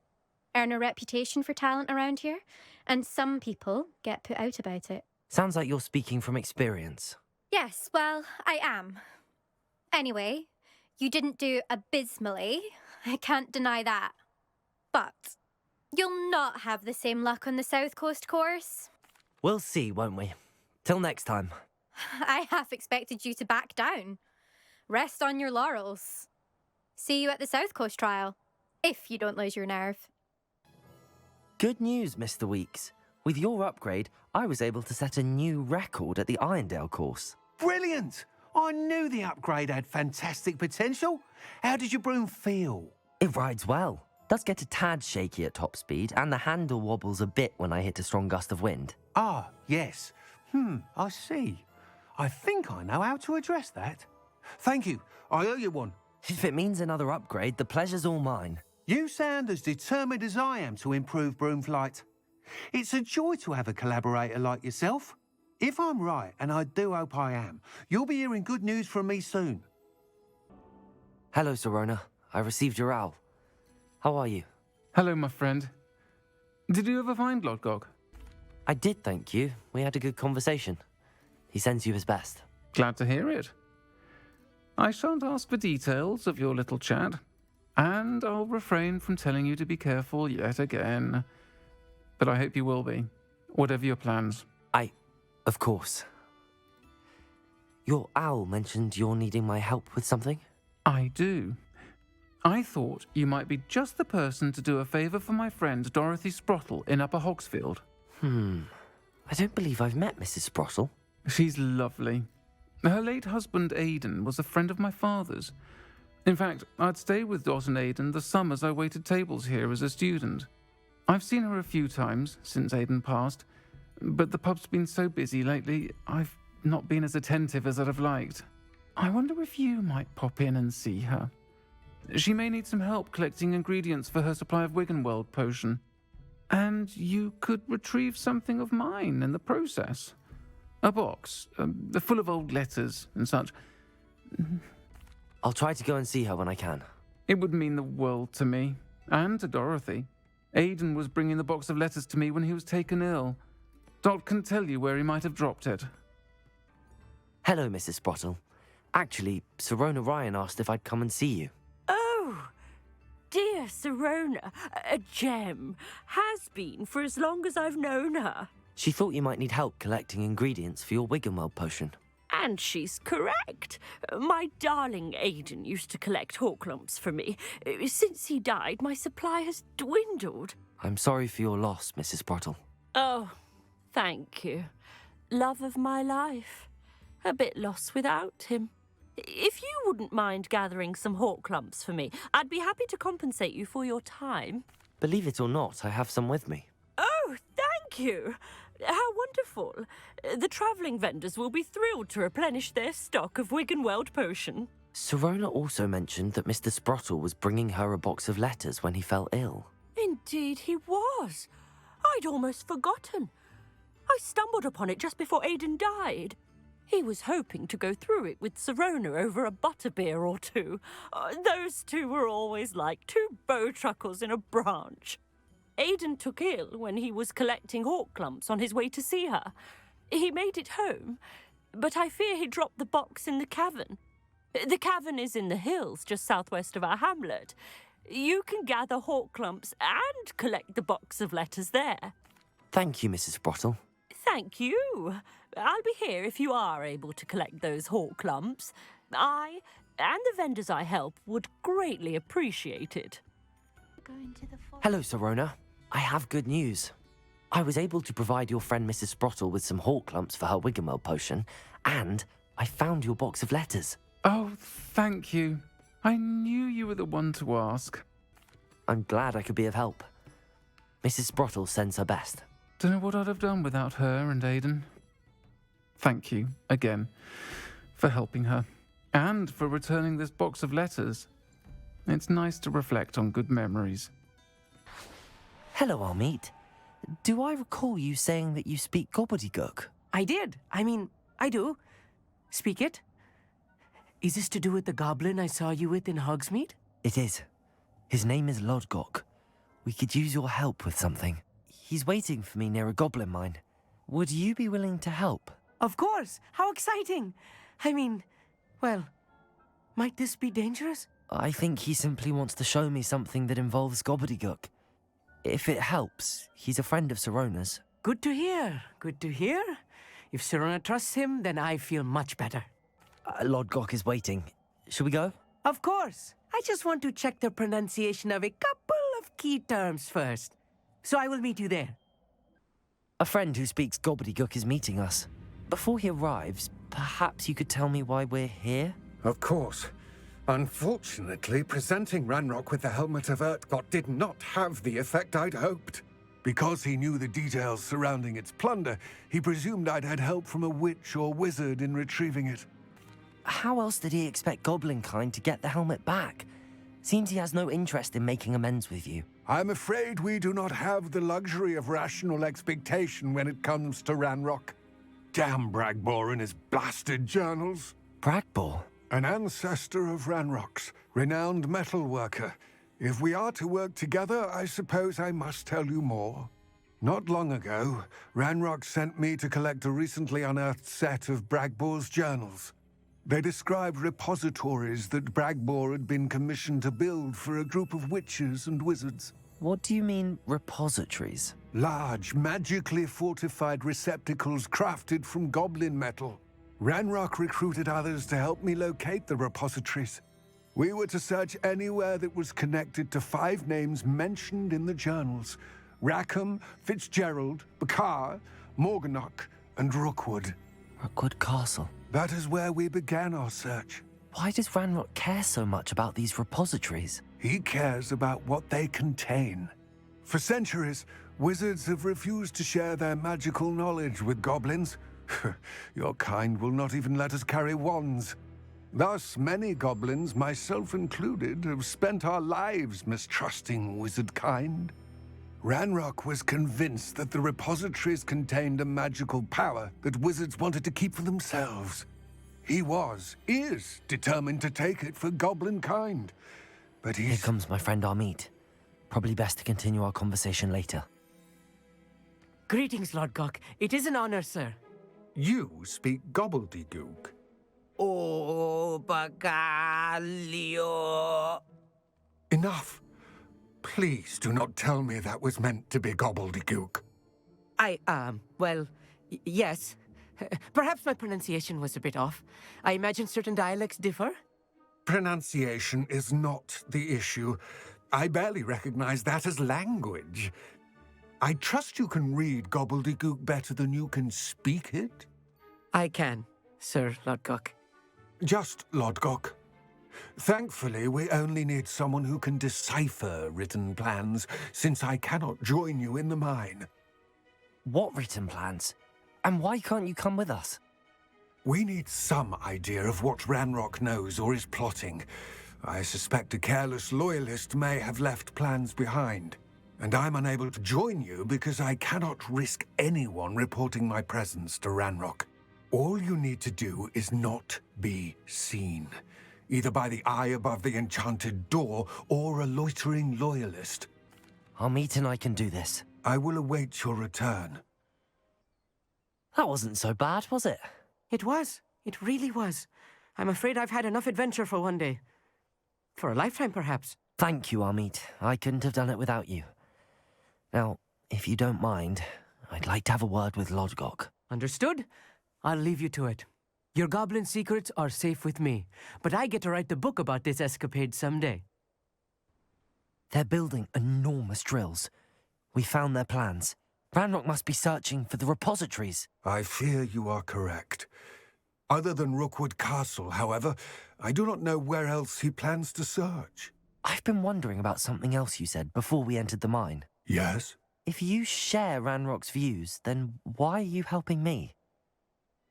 Earn a reputation for talent around here, and some people get put out about it. Sounds like you're speaking from experience. Yes, well, I am. Anyway, you didn't do abysmally. I can't deny that. But you'll not have the same luck on the South Coast course. We'll see, won't we? Till next time. I half expected you to back down. Rest on your laurels. See you at the South Coast trial, if you don't lose your nerve. Good news, Mr. Weeks. With your upgrade, I was able to set a new record at the Irondale course. Brilliant! I knew the upgrade had fantastic potential. How did your broom feel? It rides well. Does get a tad shaky at top speed, and the handle wobbles a bit when I hit a strong gust of wind. Ah, yes. I see. I think I know how to address that. Thank you. I owe you one. If it means another upgrade, the pleasure's all mine. You sound as determined as I am to improve broom flight. It's a joy to have a collaborator like yourself. If I'm right, and I do hope I am, you'll be hearing good news from me soon. Hello, Sirona. I received your owl. How are you? Hello, my friend. Did you ever find Lodgok? I did, thank you. We had a good conversation. He sends you his best. Glad to hear it. I shan't ask for details of your little chat, and I'll refrain from telling you to be careful yet again. But I hope you will be, whatever your plans. Of course. Your owl mentioned you're needing my help with something? I do. I thought you might be just the person to do a favour for my friend Dorothy Sprottle in Upper Hogsfield. I don't believe I've met Mrs. Sprottle. She's lovely. Her late husband Aidan was a friend of my father's. In fact, I'd stay with Dot and Aidan the summers I waited tables here as a student. I've seen her a few times since Aidan passed, but the pub's been so busy lately, I've not been as attentive as I'd have liked. I wonder if you might pop in and see her. She may need some help collecting ingredients for her supply of Wiggenweld potion. And you could retrieve something of mine in the process. A box, full of old letters and such. I'll try to go and see her when I can. It would mean the world to me, and to Dorothy. Aidan was bringing the box of letters to me when he was taken ill. Dot can tell you where he might have dropped it. Hello, Mrs. Sprottle. Actually, Sirona Ryan asked if I'd come and see you. Oh, dear Sirona, a gem. Has been for as long as I've known her. She thought you might need help collecting ingredients for your Wiggenweld potion. And she's correct. My darling Aidan used to collect hawklumps for me. Since he died, my supply has dwindled. I'm sorry for your loss, Mrs. Sprottle. Oh, thank you. Love of my life. A bit lost without him. If you wouldn't mind gathering some hawklumps for me, I'd be happy to compensate you for your time. Believe it or not, I have some with me. Oh, thank you. How wonderful. The travelling vendors will be thrilled to replenish their stock of Wiggenweld potion. Sirona also mentioned that Mr. Sprottle was bringing her a box of letters when he fell ill. Indeed he was. I'd almost forgotten. I stumbled upon it just before Aidan died. He was hoping to go through it with Sirona over a butterbeer or two. Those two were always like two bowtruckles in a branch. Aidan took ill when he was collecting hawklumps on his way to see her. He made it home, but I fear he dropped the box in the cavern. The cavern is in the hills just southwest of our hamlet. You can gather hawklumps and collect the box of letters there. Thank you, Mrs. Sprottle. Thank you. I'll be here if you are able to collect those hawklumps. I and the vendors I help would greatly appreciate it. Hello, Sirona. I have good news. I was able to provide your friend Mrs. Sprottle with some hawklumps for her Wiggenweld potion, and I found your box of letters. Oh, thank you. I knew you were the one to ask. I'm glad I could be of help. Mrs. Sprottle sends her best. Don't know what I'd have done without her and Aidan. Thank you, again, for helping her, and for returning this box of letters. It's nice to reflect on good memories. Hello, Armeet. Do I recall you saying that you speak gobbledygook? I did. I mean, I do. Speak it. Is this to do with the goblin I saw you with in Hogsmeade? It is. His name is Lodgok. We could use your help with something. He's waiting for me near a goblin mine. Would you be willing to help? Of course! How exciting! I mean, well, might this be dangerous? I think he simply wants to show me something that involves gobbledygook. If it helps, he's a friend of Sirona's. Good to hear. Good to hear. If Sirona trusts him, then I feel much better. Lodgok is waiting. Shall we go? Of course. I just want to check the pronunciation of a couple of key terms first. So I will meet you there. A friend who speaks gobbledygook is meeting us. Before he arrives, perhaps you could tell me why we're here? Of course. Unfortunately, presenting Ranrock with the Helmet of Urtkot did not have the effect I'd hoped. Because he knew the details surrounding its plunder, he presumed I'd had help from a witch or wizard in retrieving it. How else did he expect Goblinkind to get the helmet back? Seems he has no interest in making amends with you. I'm afraid we do not have the luxury of rational expectation when it comes to Ranrock. Damn Bragbor and his blasted journals. Bragbor? An ancestor of Ranrock's, renowned metal worker. If we are to work together, I suppose I must tell you more. Not long ago, Ranrock sent me to collect a recently unearthed set of Bragbor's journals. They described repositories that Bragbor had been commissioned to build for a group of witches and wizards. What do you mean, repositories? Large, magically fortified receptacles crafted from goblin metal. Ranrock recruited others to help me locate the repositories. We were to search anywhere that was connected to 5 names mentioned in the journals: Rackham, Fitzgerald, Bakar, Morganach, and Rookwood. Rookwood Castle. That is where we began our search. Why does Ranrock care so much about these repositories? He cares about what they contain. For centuries, wizards have refused to share their magical knowledge with goblins. Your kind will not even let us carry wands. Thus, many goblins, myself included, have spent our lives mistrusting wizard kind. Ranrock was convinced that the repositories contained a magical power that wizards wanted to keep for themselves. He is determined to take it for goblin kind. But Here comes my friend Amit. Probably best to continue our conversation later. Greetings, Lodgok. It is an honor, sir. You speak gobbledygook. Oh, Bagalio. Enough. Please do not tell me that was meant to be gobbledygook. Well, yes. Perhaps my pronunciation was a bit off. I imagine certain dialects differ. Pronunciation is not the issue. I barely recognize that as language. I trust you can read gobbledygook better than you can speak it? I can, Sir Lodgok. Just Lodgok. Thankfully, we only need someone who can decipher written plans, since I cannot join you in the mine. What written plans? And why can't you come with us? We need some idea of what Ranrock knows or is plotting. I suspect a careless loyalist may have left plans behind. And I'm unable to join you because I cannot risk anyone reporting my presence to Ranrock. All you need to do is not be seen, either by the eye above the enchanted door or a loitering loyalist. Amit and I can do this. I will await your return. That wasn't so bad, was it? It was. It really was. I'm afraid I've had enough adventure for one day. For a lifetime, perhaps. Thank you, Amit. I couldn't have done it without you. Now, if you don't mind, I'd like to have a word with Lodgok. Understood. I'll leave you to it. Your goblin secrets are safe with me, but I get to write the book about this escapade someday. They're building enormous drills. We found their plans. Ranrock must be searching for the repositories. I fear you are correct. Other than Rookwood Castle, however, I do not know where else he plans to search. I've been wondering about something else you said before we entered the mine. Yes? If you share Ranrock's views, then why are you helping me?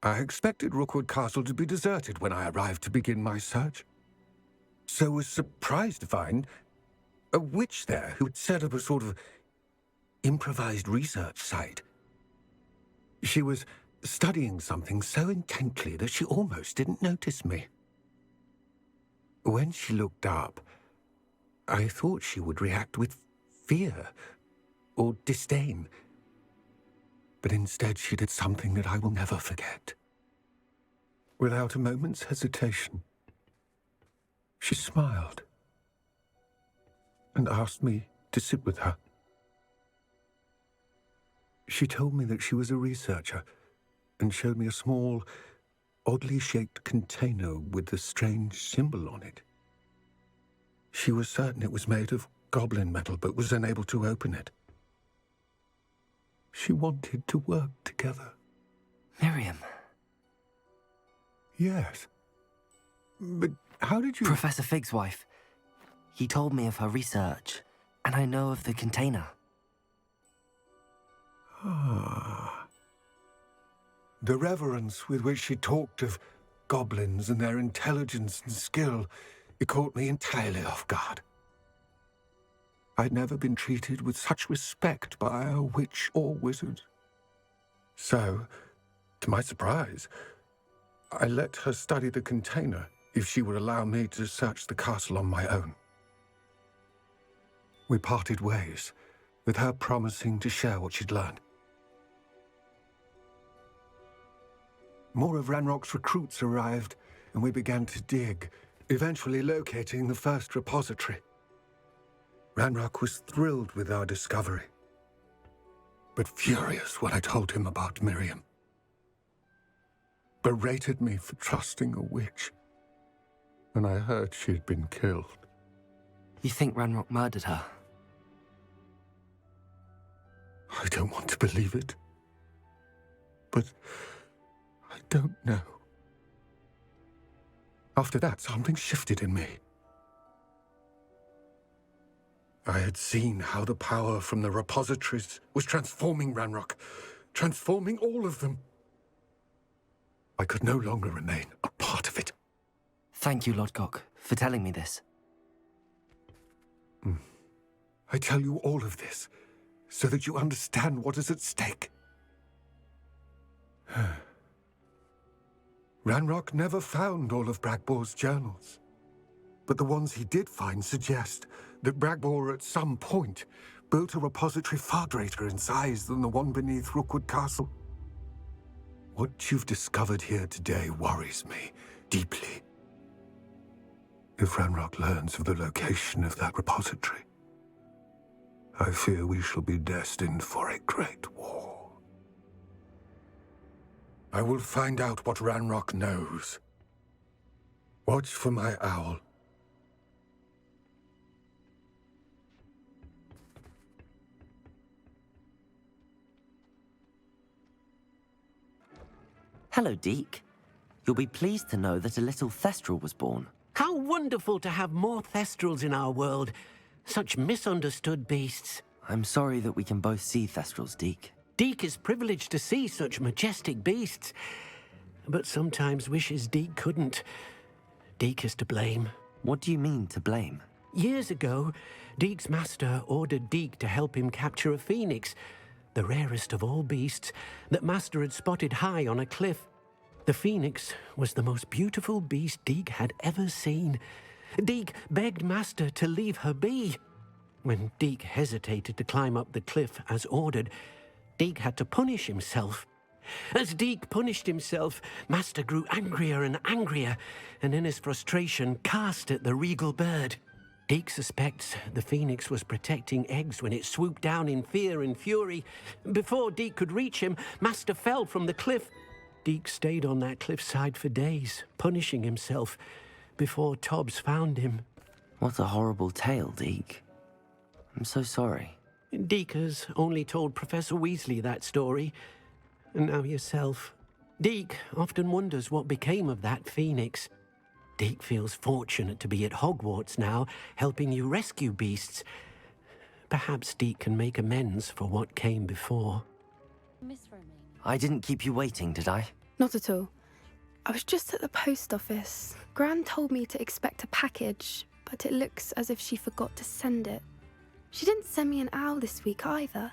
I expected Rookwood Castle to be deserted when I arrived to begin my search. So was surprised to find a witch there who had set up a sort of improvised research site. She was studying something so intently that she almost didn't notice me. When she looked up, I thought she would react with fear or disdain. But instead she did something that I will never forget. Without a moment's hesitation, she smiled and asked me to sit with her. She told me that she was a researcher and showed me a small, oddly shaped container with a strange symbol on it. She was certain it was made of goblin metal, but was unable to open it. She wanted to work together. Miriam. Yes. But how did you... Professor Fig's wife. He told me of her research, and I know of the container. Ah. The reverence with which she talked of goblins and their intelligence and skill, it caught me entirely off guard. I'd never been treated with such respect by a witch or wizard. So, to my surprise, I let her study the container if she would allow me to search the castle on my own. We parted ways, with her promising to share what she'd learned. More of Ranrock's recruits arrived, and we began to dig, eventually locating the first repository. Ranrock was thrilled with our discovery, but furious when I told him about Miriam. Berated me for trusting a witch, and I heard she'd been killed. You think Ranrock murdered her? I don't want to believe it, but I don't know. After that, something shifted in me. I had seen how the power from the repositories was transforming Ranrock, transforming all of them. I could no longer remain a part of it. Thank you, Lodgok, for telling me this. I tell you all of this so that you understand what is at stake. Ranrock never found all of Bragbor's journals, but the ones he did find suggest that Bragbor at some point built a repository far greater in size than the one beneath Rookwood Castle. What you've discovered here today worries me deeply. If Ranrock learns of the location of that repository, I fear we shall be destined for a great war. I will find out what Ranrock knows. Watch for my owl. Hello, Deke. You'll be pleased to know that a little Thestral was born. How wonderful to have more Thestrals in our world. Such misunderstood beasts. I'm sorry that we can both see Thestrals, Deke. Deke is privileged to see such majestic beasts, but sometimes wishes Deke couldn't. Deke is to blame. What do you mean, to blame? Years ago, Deke's master ordered Deke to help him capture a phoenix, the rarest of all beasts, that Master had spotted high on a cliff. The phoenix was the most beautiful beast Deke had ever seen. Deke begged Master to leave her be. When Deke hesitated to climb up the cliff as ordered, Deke had to punish himself. As Deke punished himself, Master grew angrier and angrier, and in his frustration cast at the regal bird. Deke suspects the phoenix was protecting eggs when it swooped down in fear and fury. Before Deke could reach him, Master fell from the cliff. Deke stayed on that cliffside for days, punishing himself, before Tobbs found him. What a horrible tale, Deke. I'm so sorry. Deke has only told Professor Weasley that story, and now yourself. Deke often wonders what became of that phoenix. Deke feels fortunate to be at Hogwarts now, helping you rescue beasts. Perhaps Deke can make amends for what came before. I didn't keep you waiting, did I? Not at all. I was just at the post office. Gran told me to expect a package, but it looks as if she forgot to send it. She didn't send me an owl this week either.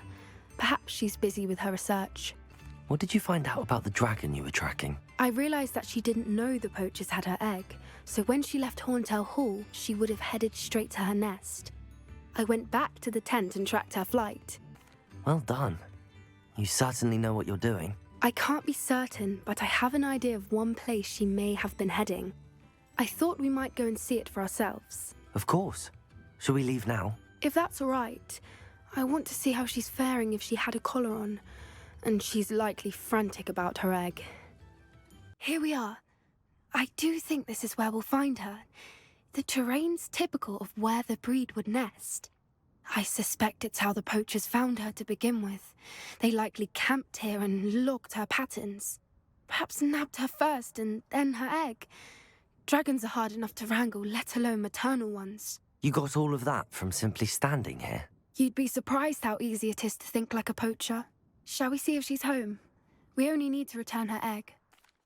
Perhaps she's busy with her research. What did you find out about the dragon you were tracking? I realised that she didn't know the poachers had her egg, So when she left Horntail Hall, she would have headed straight to her nest. I went back to the tent and tracked her flight. Well done. You certainly know what you're doing. I can't be certain, but I have an idea of one place she may have been heading. I thought we might go and see it for ourselves. Of course. Shall we leave now? If that's all right, I want to see how she's faring if she had a collar on, and she's likely frantic about her egg. Here we are. I do think this is where we'll find her. The terrain's typical of where the breed would nest. I suspect it's how the poachers found her to begin with. They likely camped here and logged her patterns. Perhaps nabbed her first and then her egg. Dragons are hard enough to wrangle, let alone maternal ones. You got all of that from simply standing here? You'd be surprised how easy it is to think like a poacher. Shall we see if she's home? We only need to return her egg.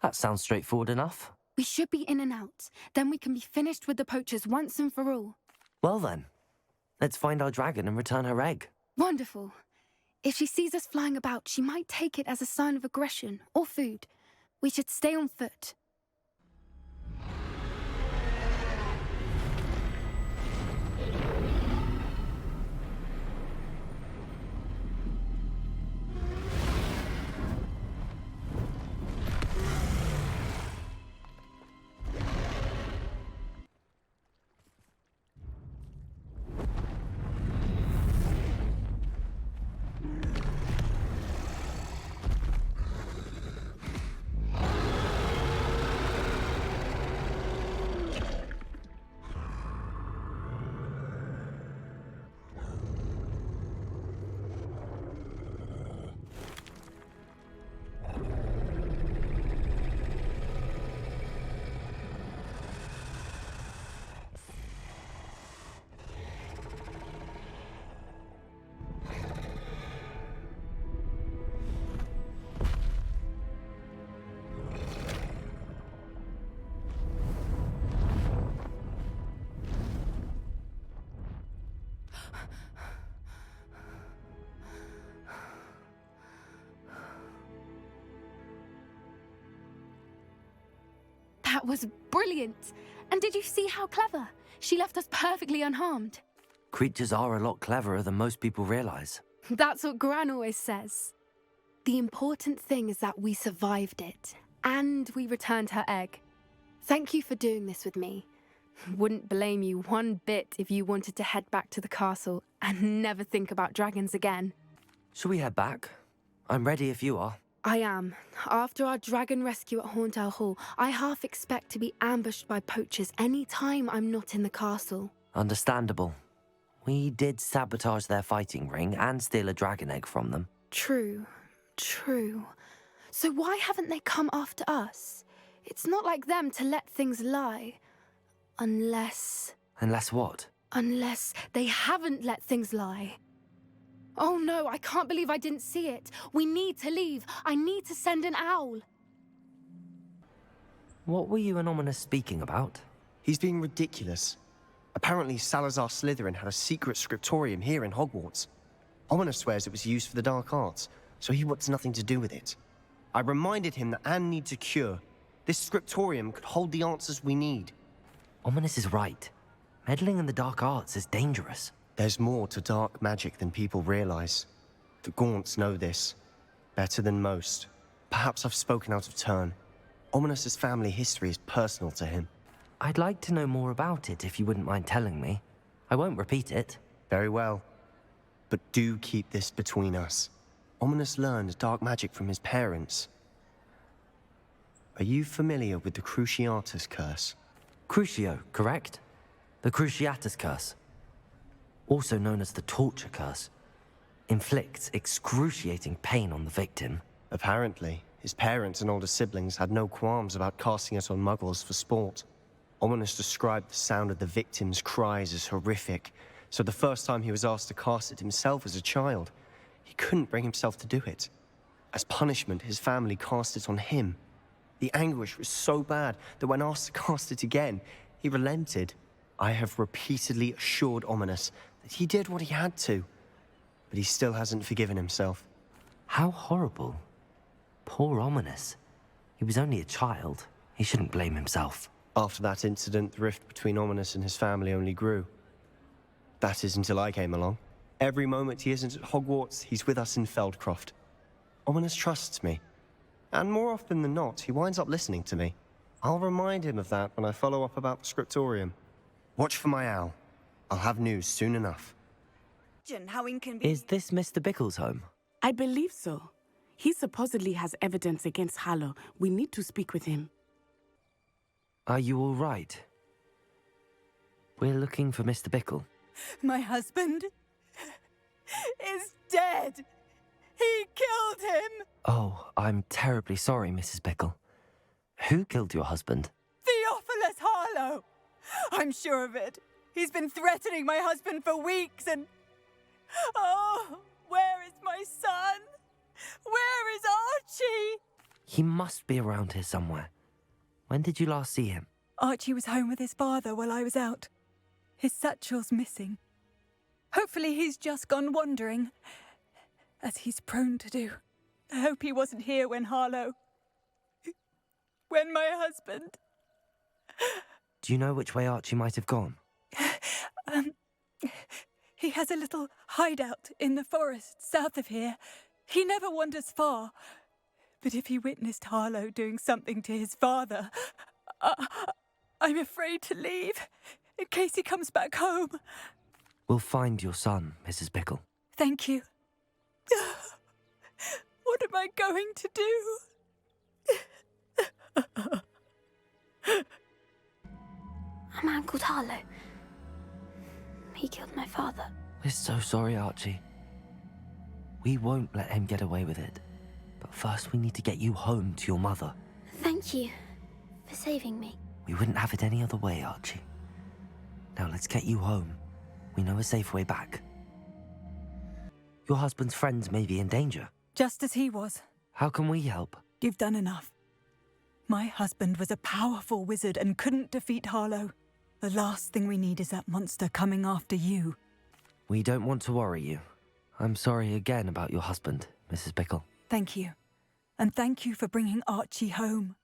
That sounds straightforward enough. We should be in and out. Then we can be finished with the poachers once and for all. Well then, let's find our dragon and return her egg. Wonderful. If she sees us flying about, she might take it as a sign of aggression or food. We should stay on foot. That was brilliant! And did you see how clever? She left us perfectly unharmed. Creatures are a lot cleverer than most people realize. That's what Gran always says. The important thing is that we survived it, and we returned her egg. Thank you for doing this with me. Wouldn't blame you one bit if you wanted to head back to the castle and never think about dragons again. Shall we head back? I'm ready if you are. I am. After our dragon rescue at Horntail Hall, I half expect to be ambushed by poachers any time I'm not in the castle. Understandable. We did sabotage their fighting ring and steal a dragon egg from them. True. So why haven't they come after us? It's not like them to let things lie. Unless what? Unless they haven't let things lie. Oh no, I can't believe I didn't see it. We need to leave. I need to send an owl. What were you and Ominous speaking about? He's being ridiculous. Apparently Salazar Slytherin had a secret scriptorium here in Hogwarts. Ominous swears it was used for the dark arts, so he wants nothing to do with it. I reminded him that Anne needs a cure. This scriptorium could hold the answers we need. Ominous is right. Meddling in the dark arts is dangerous. There's more to dark magic than people realize. The Gaunts know this. Better than most. Perhaps I've spoken out of turn. Ominous's family history is personal to him. I'd like to know more about it if you wouldn't mind telling me. I won't repeat it. Very well. But do keep this between us. Ominous learned dark magic from his parents. Are you familiar with the Cruciatus Curse? Crucio, correct? The Cruciatus Curse. Also known as the Torture Curse. Inflicts excruciating pain on the victim. Apparently, his parents and older siblings had no qualms about casting it on muggles for sport. Ominous described the sound of the victim's cries as horrific, so the first time he was asked to cast it himself as a child, he couldn't bring himself to do it. As punishment, his family cast it on him. The anguish was so bad that when asked to cast it again, he relented. I have repeatedly assured Ominous that he did what he had to, but he still hasn't forgiven himself. How horrible. Poor Ominous. He was only a child. He shouldn't blame himself. After that incident, the rift between Ominous and his family only grew. That is until I came along. Every moment he isn't at Hogwarts, he's with us in Feldcroft. Ominous trusts me. And more often than not, he winds up listening to me. I'll remind him of that when I follow up about the scriptorium. Watch for my owl. I'll have news soon enough. How inconvenient. Is this Mr. Bickle's home? I believe so. He supposedly has evidence against Harlow. We need to speak with him. Are you all right? We're looking for Mr. Bickle. My husband is dead. He killed him. Oh, I'm terribly sorry, Mrs. Bickle. Who killed your husband? Theophilus Harlow. I'm sure of it. He's been threatening my husband for weeks and... Oh, where is my son? Where is Archie? He must be around here somewhere. When did you last see him? Archie was home with his father while I was out. His satchel's missing. Hopefully he's just gone wandering, as he's prone to do. I hope he wasn't here when Harlow... when my husband... Do you know which way Archie might have gone? He has a little hideout in the forest south of here. He never wanders far. But if he witnessed Harlow doing something to his father, I'm afraid to leave, in case he comes back home. We'll find your son, Mrs. Bickle. Thank you. What am I going to do? A man called Harlow. He killed my father. We're so sorry, Archie. We won't let him get away with it. But first we need to get you home to your mother. Thank you for saving me. We wouldn't have it any other way, Archie. Now let's get you home. We know a safe way back. Your husband's friends may be in danger. Just as he was. How can we help? You've done enough. My husband was a powerful wizard and couldn't defeat Harlow. The last thing we need is that monster coming after you. We don't want to worry you. I'm sorry again about your husband, Mrs. Bickle. Thank you. And thank you for bringing Archie home.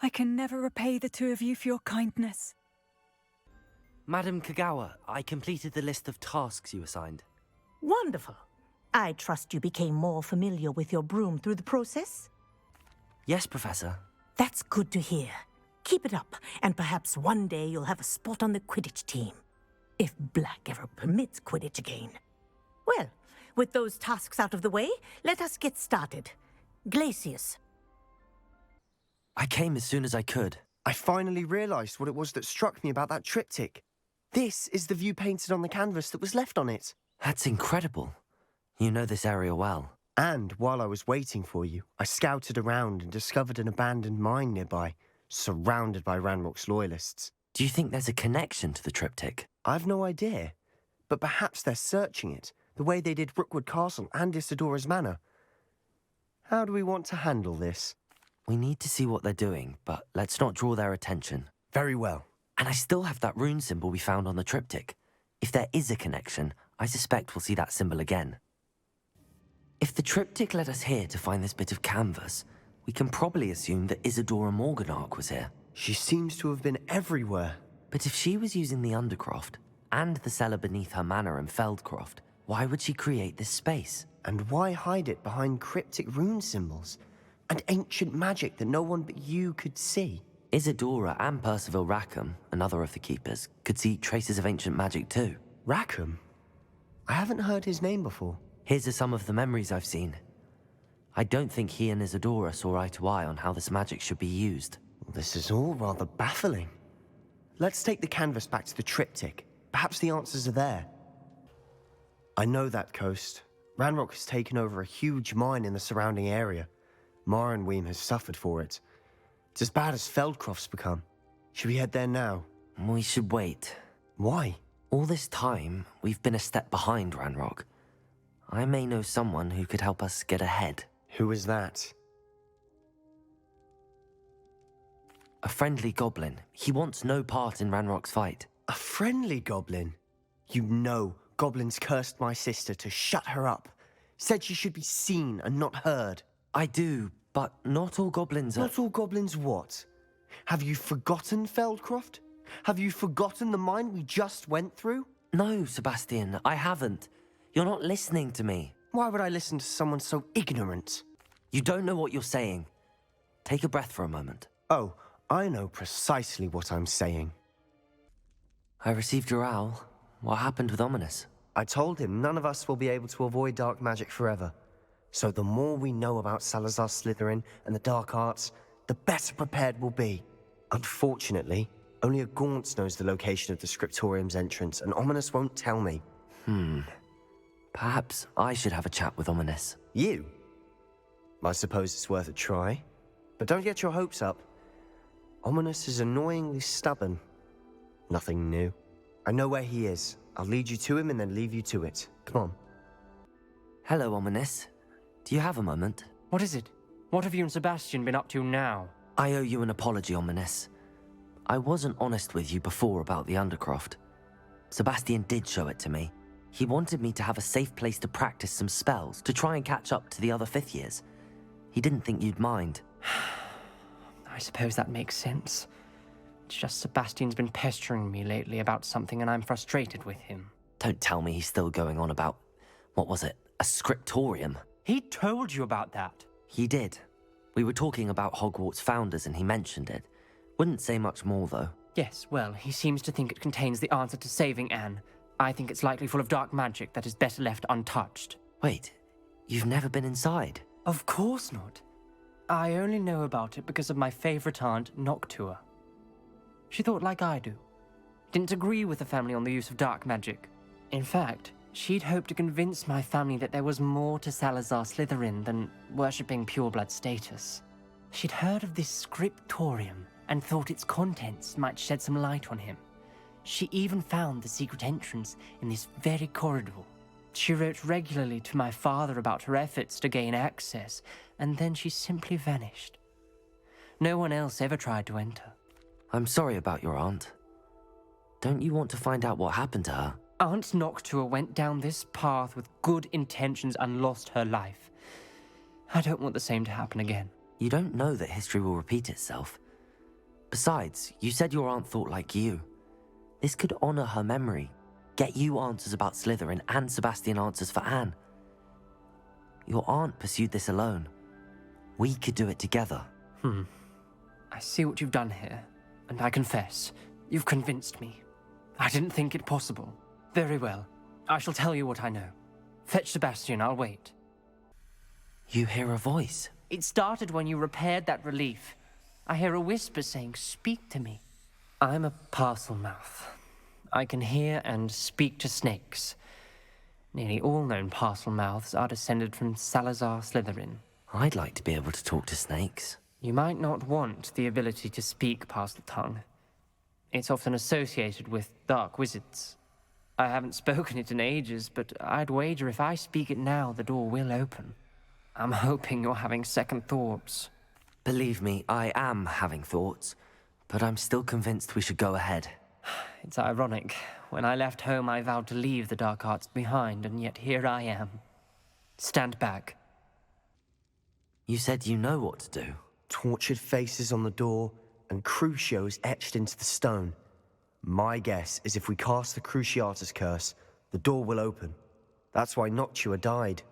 I can never repay the two of you for your kindness. Madam Kagawa, I completed the list of tasks you assigned. Wonderful. I trust you became more familiar with your broom through the process? Yes, Professor. That's good to hear. Keep it up, and perhaps one day you'll have a spot on the Quidditch team. If Black ever permits Quidditch again. Well, with those tasks out of the way, let us get started. Glacius. I came as soon as I could. I finally realized what it was that struck me about that triptych. This is the view painted on the canvas that was left on it. That's incredible. You know this area well. And while I was waiting for you, I scouted around and discovered an abandoned mine nearby, surrounded by Ranrock's loyalists. Do you think there's a connection to the triptych? I've no idea, but perhaps they're searching it, the way they did Rookwood Castle and Isidora's Manor. How do we want to handle this? We need to see what they're doing, but let's not draw their attention. Very well. And I still have that rune symbol we found on the triptych. If there is a connection, I suspect we'll see that symbol again. If the triptych led us here to find this bit of canvas, we can probably assume that Isidora Morganark was here. She seems to have been everywhere. But if she was using the Undercroft, and the cellar beneath her manor in Feldcroft, why would she create this space? And why hide it behind cryptic rune symbols? And ancient magic that no one but you could see? Isidora and Percival Rackham, another of the Keepers, could see traces of ancient magic too. Rackham? I haven't heard his name before. Here's some of the memories I've seen. I don't think he and Isidora saw eye to eye on how this magic should be used. This is all rather baffling. Let's take the canvas back to the triptych. Perhaps the answers are there. I know that coast. Ranrock has taken over a huge mine in the surrounding area. Mornweem has suffered for it. It's as bad as Feldcroft's become. Should we head there now? We should wait. Why? All this time, we've been a step behind Ranrock. I may know someone who could help us get ahead. Who is that? A friendly goblin. He wants no part in Ranrock's fight. A friendly goblin? You know, goblins cursed my sister to shut her up. Said she should be seen and not heard. I do, but not all goblins are... Not all goblins what? Have you forgotten, Feldcroft? Have you forgotten the mine we just went through? No, Sebastian, I haven't. You're not listening to me. Why would I listen to someone so ignorant? You don't know what you're saying. Take a breath for a moment. Oh, I know precisely what I'm saying. I received your owl. What happened with Ominous? I told him none of us will be able to avoid dark magic forever. So the more we know about Salazar Slytherin and the dark arts, the better prepared we'll be. Unfortunately, only a Gaunt's knows the location of the Scriptorium's entrance, and Ominous won't tell me. Perhaps I should have a chat with Ominous. You? I suppose it's worth a try. But don't get your hopes up. Ominous is annoyingly stubborn. Nothing new. I know where he is. I'll lead you to him and then leave you to it. Come on. Hello, Ominous. Do you have a moment? What is it? What have you and Sebastian been up to now? I owe you an apology, Ominous. I wasn't honest with you before about the Undercroft. Sebastian did show it to me. He wanted me to have a safe place to practice some spells, to try and catch up to the other 5th years. He didn't think you'd mind. I suppose that makes sense. It's just Sebastian's been pestering me lately about something and I'm frustrated with him. Don't tell me he's still going on about, what was it, a scriptorium? He told you about that. He did. We were talking about Hogwarts founders and he mentioned it. Wouldn't say much more, though. Yes, well, he seems to think it contains the answer to saving Anne. I think it's likely full of dark magic that is better left untouched. Wait, you've never been inside? Of course not. I only know about it because of my favorite aunt, Noctua. She thought like I do. Didn't agree with the family on the use of dark magic. In fact, she'd hoped to convince my family that there was more to Salazar Slytherin than worshipping pureblood status. She'd heard of this scriptorium and thought its contents might shed some light on him. She even found the secret entrance in this very corridor. She wrote regularly to my father about her efforts to gain access, and then she simply vanished. No one else ever tried to enter. I'm sorry about your aunt. Don't you want to find out what happened to her? Aunt Noctua went down this path with good intentions and lost her life. I don't want the same to happen again. You don't know that history will repeat itself. Besides, you said your aunt thought like you. This could honor her memory, get you answers about Slytherin and Sebastian answers for Anne. Your aunt pursued this alone. We could do it together. I see what you've done here, and I confess, you've convinced me. I didn't think it possible. Very well. I shall tell you what I know. Fetch Sebastian, I'll wait. You hear a voice? It started when you repaired that relief. I hear a whisper saying, "Speak to me." I'm a parcel mouth. I can hear and speak to snakes. Nearly all known parcel mouths are descended from Salazar Slytherin. I'd like to be able to talk to snakes. You might not want the ability to speak parcel tongue. It's often associated with dark wizards. I haven't spoken it in ages, but I'd wager if I speak it now, the door will open. I'm hoping you're having second thoughts. Believe me, I am having thoughts, but I'm still convinced we should go ahead. It's ironic. When I left home, I vowed to leave the dark arts behind, and yet here I am. Stand back. You said you know what to do. Tortured faces on the door, and Crucios etched into the stone. My guess is if we cast the Cruciatus curse, the door will open. That's why Noctua died.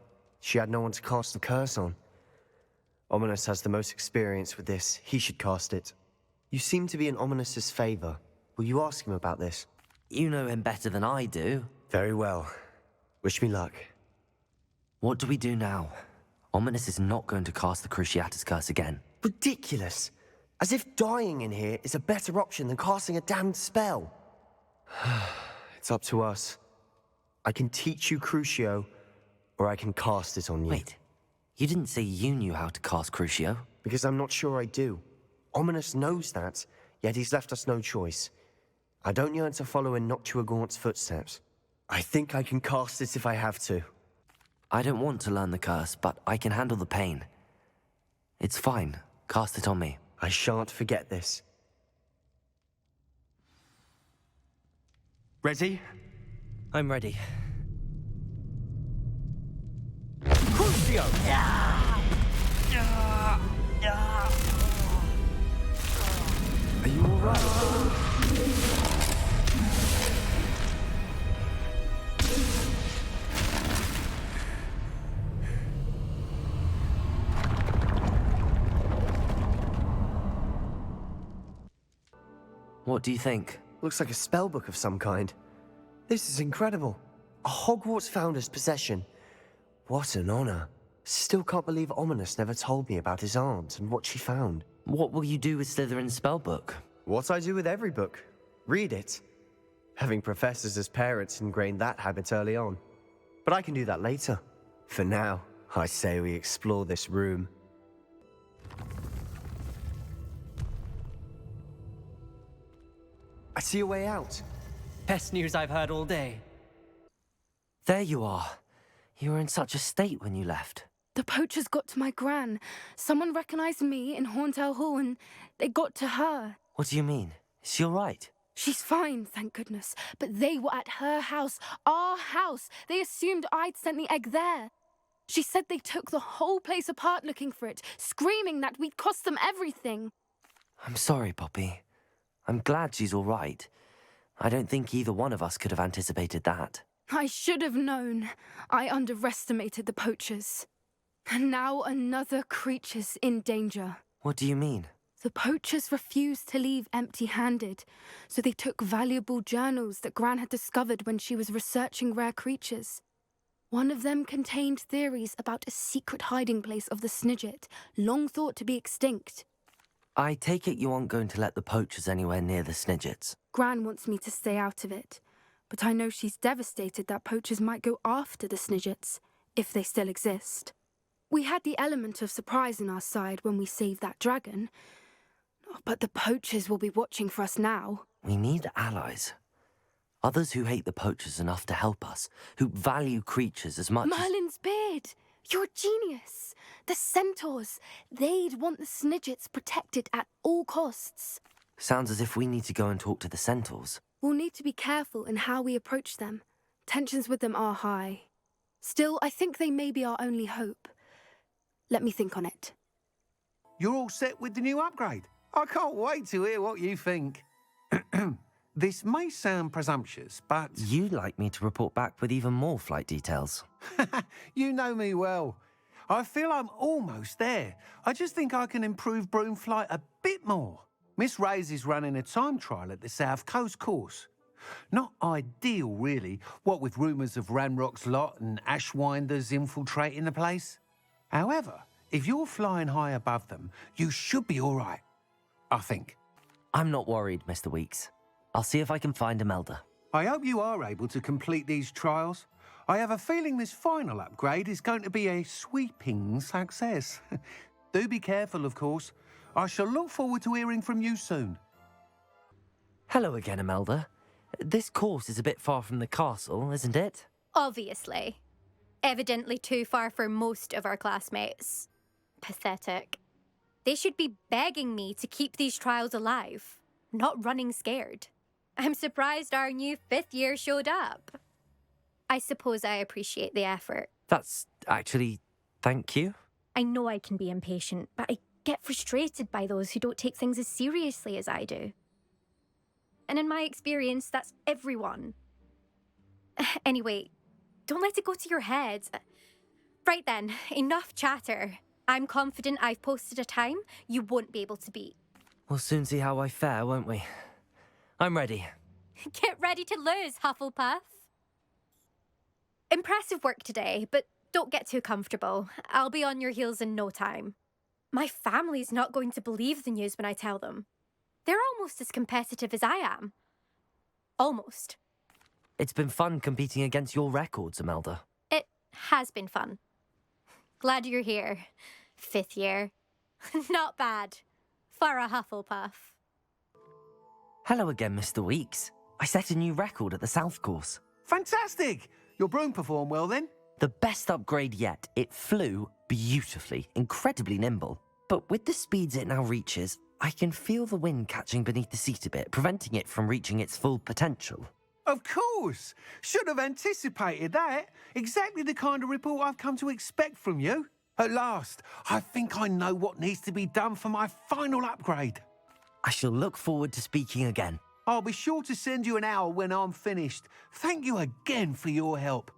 She had no one to cast the curse on. Ominous has the most experience with this. He should cast it. You seem to be in Ominous's favor. Will you ask him about this? You know him better than I do. Very well. Wish me luck. What do we do now? Ominous is not going to cast the Cruciatus curse again. Ridiculous! As if dying in here is a better option than casting a damned spell. It's up to us. I can teach you Crucio, or I can cast it on you. Wait, you didn't say you knew how to cast Crucio? Because I'm not sure I do. Ominous knows that, yet he's left us no choice. I don't yearn to follow in Noctua Gaunt's footsteps. I think I can cast it if I have to. I don't want to learn the curse, but I can handle the pain. It's fine. Cast it on me. I shan't forget this. Ready? I'm ready. Crucio! What do you think? Looks like a spellbook of some kind. This is incredible. A Hogwarts founder's possession. What an honor. Still can't believe Ominous never told me about his aunt and what she found. What will you do with Slytherin's spellbook? What I do with every book. Read it. Having professors as parents ingrained that habit early on. But I can do that later. For now, I say we explore this room. I see a way out. Best news I've heard all day. There you are. You were in such a state when you left. The poachers got to my gran. Someone recognized me in Horntail Hall and they got to her. What do you mean? Is she all right? She's fine, thank goodness. But they were at her house, our house. They assumed I'd sent the egg there. She said they took the whole place apart looking for it, screaming that we'd cost them everything. I'm sorry, Poppy. I'm glad she's all right. I don't think either one of us could have anticipated that. I should have known. I underestimated the poachers. And now another creature's in danger. What do you mean? The poachers refused to leave empty-handed, so they took valuable journals that Gran had discovered when she was researching rare creatures. One of them contained theories about a secret hiding place of the Snidget, long thought to be extinct. I take it you aren't going to let the poachers anywhere near the Snidgets. Gran wants me to stay out of it, but I know she's devastated that poachers might go after the Snidgets, if they still exist. We had the element of surprise on our side when we saved that dragon, but the poachers will be watching for us now. We need allies. Others who hate the poachers enough to help us, who value creatures as much Merlin's beard! You're a genius! The centaurs! They'd want the Snidgets protected at all costs. Sounds as if we need to go and talk to the centaurs. We'll need to be careful in how we approach them. Tensions with them are high. Still, I think they may be our only hope. Let me think on it. You're all set with the new upgrade. I can't wait to hear what you think. This may sound presumptuous, but... You'd like me to report back with even more flight details. You know me well. I feel I'm almost there. I just think I can improve broom flight a bit more. Miss Ray's is running a time trial at the South Coast course. Not ideal, really, what with rumours of Ranrock's lot and Ashwinders infiltrating the place. However, if you're flying high above them, you should be all right. I think. I'm not worried, Mr. Weeks. I'll see if I can find Imelda. I hope you are able to complete these trials. I have a feeling this final upgrade is going to be a sweeping success. Do be careful, of course. I shall look forward to hearing from you soon. Hello again, Imelda. This course is a bit far from the castle, isn't it? Obviously. Evidently too far for most of our classmates. Pathetic. They should be begging me to keep these trials alive, not running scared. I'm surprised our new 5th year showed up. I suppose I appreciate the effort. That's actually... thank you. I know I can be impatient, but I get frustrated by those who don't take things as seriously as I do. And in my experience, that's everyone. Anyway, don't let it go to your head. Right then, enough chatter. I'm confident I've posted a time you won't be able to beat. We'll soon see how I fare, won't we? I'm ready. Get ready to lose, Hufflepuff. Impressive work today, but don't get too comfortable. I'll be on your heels in no time. My family's not going to believe the news when I tell them. They're almost as competitive as I am. Almost. It's been fun competing against your records, Imelda. It has been fun. Glad you're here. 5th year. Not bad. For a Hufflepuff. Hello again, Mr. Weeks. I set a new record at the South Course. Fantastic! Your broom performed well then? The best upgrade yet. It flew beautifully, incredibly nimble. But with the speeds it now reaches, I can feel the wind catching beneath the seat a bit, preventing it from reaching its full potential. Of course! Should have anticipated that. Exactly the kind of report I've come to expect from you. At last, I think I know what needs to be done for my final upgrade. I shall look forward to speaking again. I'll be sure to send you an owl when I'm finished. Thank you again for your help.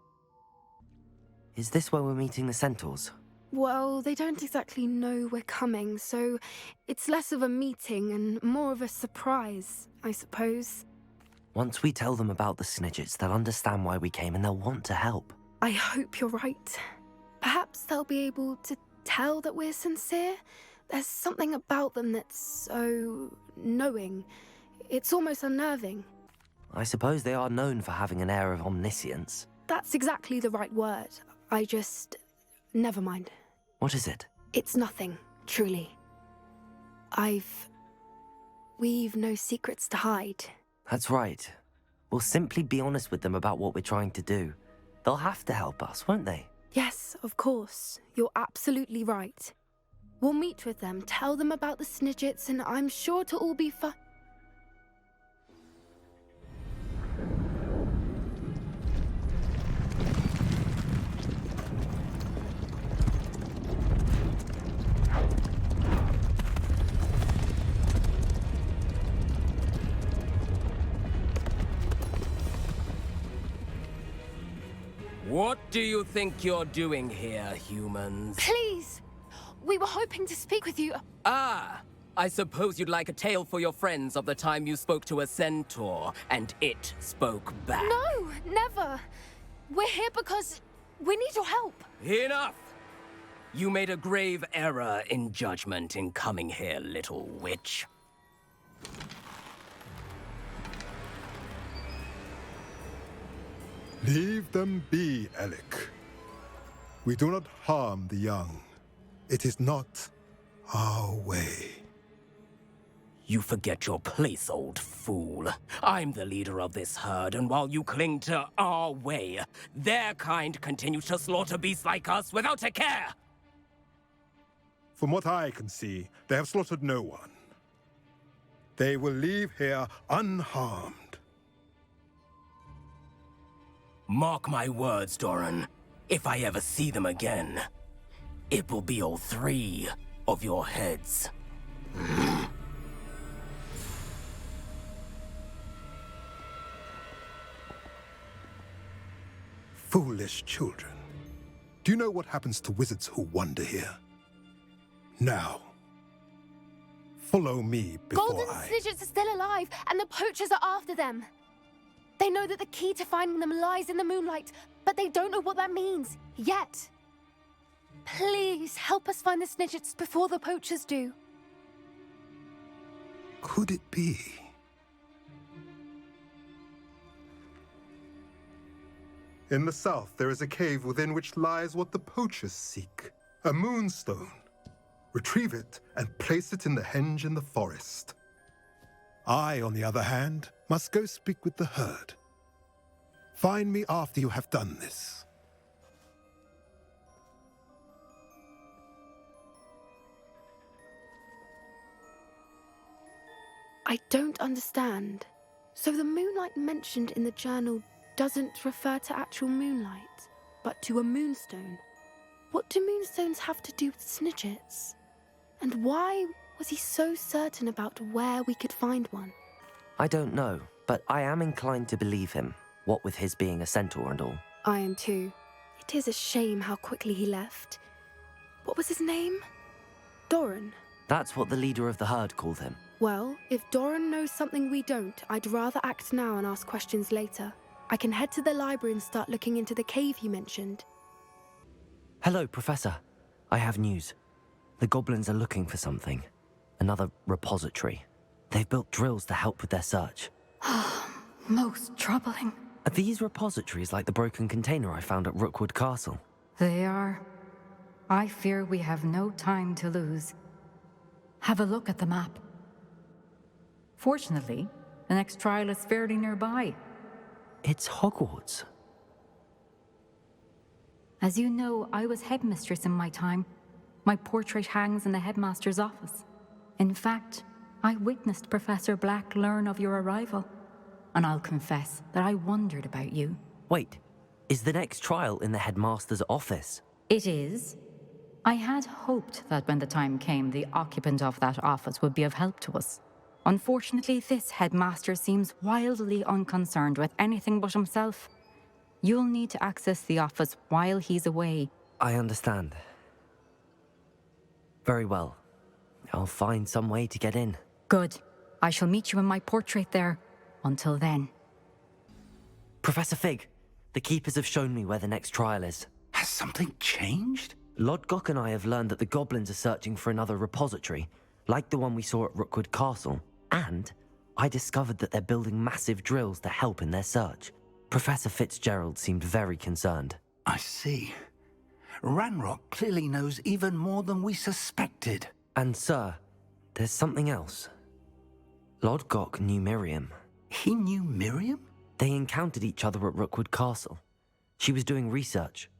Is this where we're meeting the centaurs? Well, they don't exactly know we're coming, so it's less of a meeting and more of a surprise, I suppose. Once we tell them about the Snidgets, they'll understand why we came and they'll want to help. I hope you're right. Perhaps they'll be able to tell that we're sincere. There's something about them that's so knowing. It's almost unnerving. I suppose they are known for having an air of omniscience. That's exactly the right word. I just... Never mind. What is it? It's nothing, truly. We've no secrets to hide. That's right. We'll simply be honest with them about what we're trying to do. They'll have to help us, won't they? Yes, of course. You're absolutely right. We'll meet with them, tell them about the Snidgets, and I'm sure it'll all be fun. What do you think you're doing here, humans? Please! We were hoping to speak with you. Ah! I suppose you'd like a tale for your friends of the time you spoke to a centaur, and it spoke back. No, never. We're here because we need your help. Enough! You made a grave error in judgment in coming here, little witch. Leave them be, Alec. We do not harm the young. It is not our way. You forget your place, old fool. I'm the leader of this herd, and while you cling to our way, their kind continues to slaughter beasts like us without a care! From what I can see, they have slaughtered no one. They will leave here unharmed. Mark my words, Doran. If I ever see them again, it will be all 3 of your heads. Foolish children. Do you know what happens to wizards who wander here? Now, follow me before Golden I... Snidgets are still alive, and the poachers are after them. They know that the key to finding them lies in the moonlight, but they don't know what that means, yet. Please, help us find the Snidgets before the poachers do. Could it be? In the south, there is a cave within which lies what the poachers seek. A moonstone. Retrieve it and place it in the henge in the forest. I, on the other hand, must go speak with the herd. Find me after you have done this. I don't understand. So the moonlight mentioned in the journal doesn't refer to actual moonlight, but to a moonstone. What do moonstones have to do with Snidgets? And why was he so certain about where we could find one? I don't know, but I am inclined to believe him, what with his being a centaur and all. I am too. It is a shame how quickly he left. What was his name? Doran. That's what the leader of the herd called him. Well, if Doran knows something we don't, I'd rather act now and ask questions later. I can head to the library and start looking into the cave you mentioned. Hello, Professor. I have news. The goblins are looking for something. Another repository. They've built drills to help with their search. Most troubling. Are these repositories like the broken container I found at Rookwood Castle? They are. I fear we have no time to lose. Have a look at the map. Fortunately, the next trial is fairly nearby. It's Hogwarts. As you know, I was headmistress in my time. My portrait hangs in the headmaster's office. In fact, I witnessed Professor Black learn of your arrival. And I'll confess that I wondered about you. Wait, is the next trial in the headmaster's office? It is. I had hoped that when the time came, the occupant of that office would be of help to us. Unfortunately, this headmaster seems wildly unconcerned with anything but himself. You'll need to access the office while he's away. I understand. Very well. I'll find some way to get in. Good. I shall meet you in my portrait there. Until then. Professor Fig, the Keepers have shown me where the next trial is. Has something changed? Lodgok and I have learned that the goblins are searching for another repository, like the one we saw at Rookwood Castle. And I discovered that they're building massive drills to help in their search. Professor Fitzgerald seemed very concerned. I see. Ranrock clearly knows even more than we suspected. And sir, there's something else. Lodgok knew Miriam. He knew Miriam? They encountered each other at Rookwood Castle. She was doing research.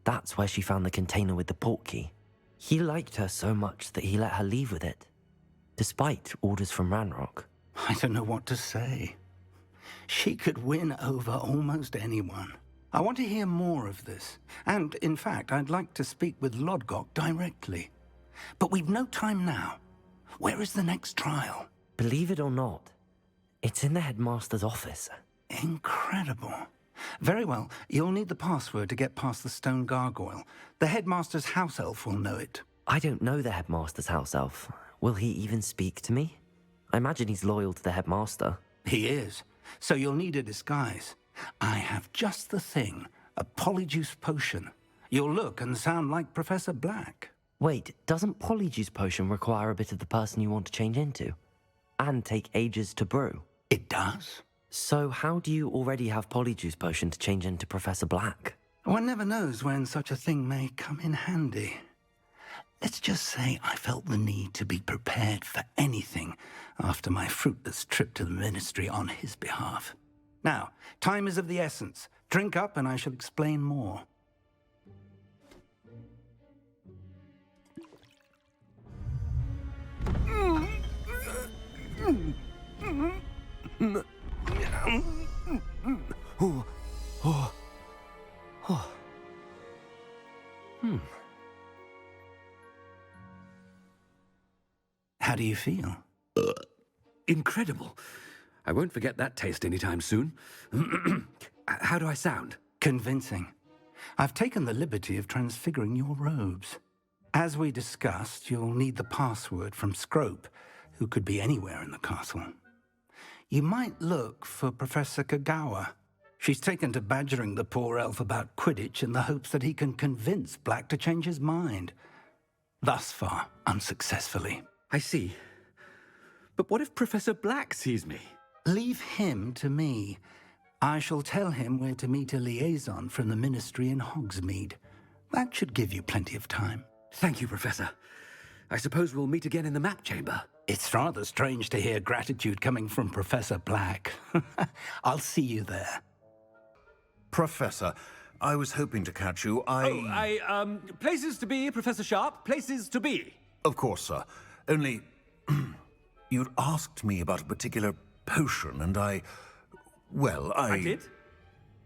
That's where she found the container with the portkey. He liked her so much that he let her leave with it, despite orders from Ranrock. I don't know what to say. She could win over almost anyone. I want to hear more of this. And, in fact, I'd like to speak with Lodgok directly. But we've no time now. Where is the next trial? Believe it or not, it's in the headmaster's office. Incredible. Very well. You'll need the password to get past the stone gargoyle. The headmaster's house elf will know it. I don't know the headmaster's house elf. Will he even speak to me? I imagine he's loyal to the headmaster. He is. So you'll need a disguise. I have just the thing. A polyjuice potion. You'll look and sound like Professor Black. Wait, doesn't polyjuice potion require a bit of the person you want to change into? And take ages to brew? It does. So how do you already have polyjuice potion to change into Professor Black? One never knows when such a thing may come in handy. Let's just say I felt the need to be prepared for anything after my fruitless trip to the Ministry on his behalf. Now, time is of the essence. Drink up and I shall explain more. How do you feel? Incredible. I won't forget that taste anytime soon. How do I sound? Convincing. I've taken the liberty of transfiguring your robes. As we discussed, you'll need the password from Scrope, who could be anywhere in the castle. You might look for Professor Kagawa. She's taken to badgering the poor elf about Quidditch in the hopes that he can convince Black to change his mind. Thus far, unsuccessfully. I see. But what if Professor Black sees me? Leave him to me. I shall tell him where to meet a liaison from the Ministry in Hogsmeade. That should give you plenty of time. Thank you, Professor. I suppose we'll meet again in the map chamber. It's rather strange to hear gratitude coming from Professor Black. I'll see you there. Professor, I was hoping to catch you. Places to be, Professor Sharp. Places to be. Of course, sir. Only, you'd asked me about a particular potion, and I did?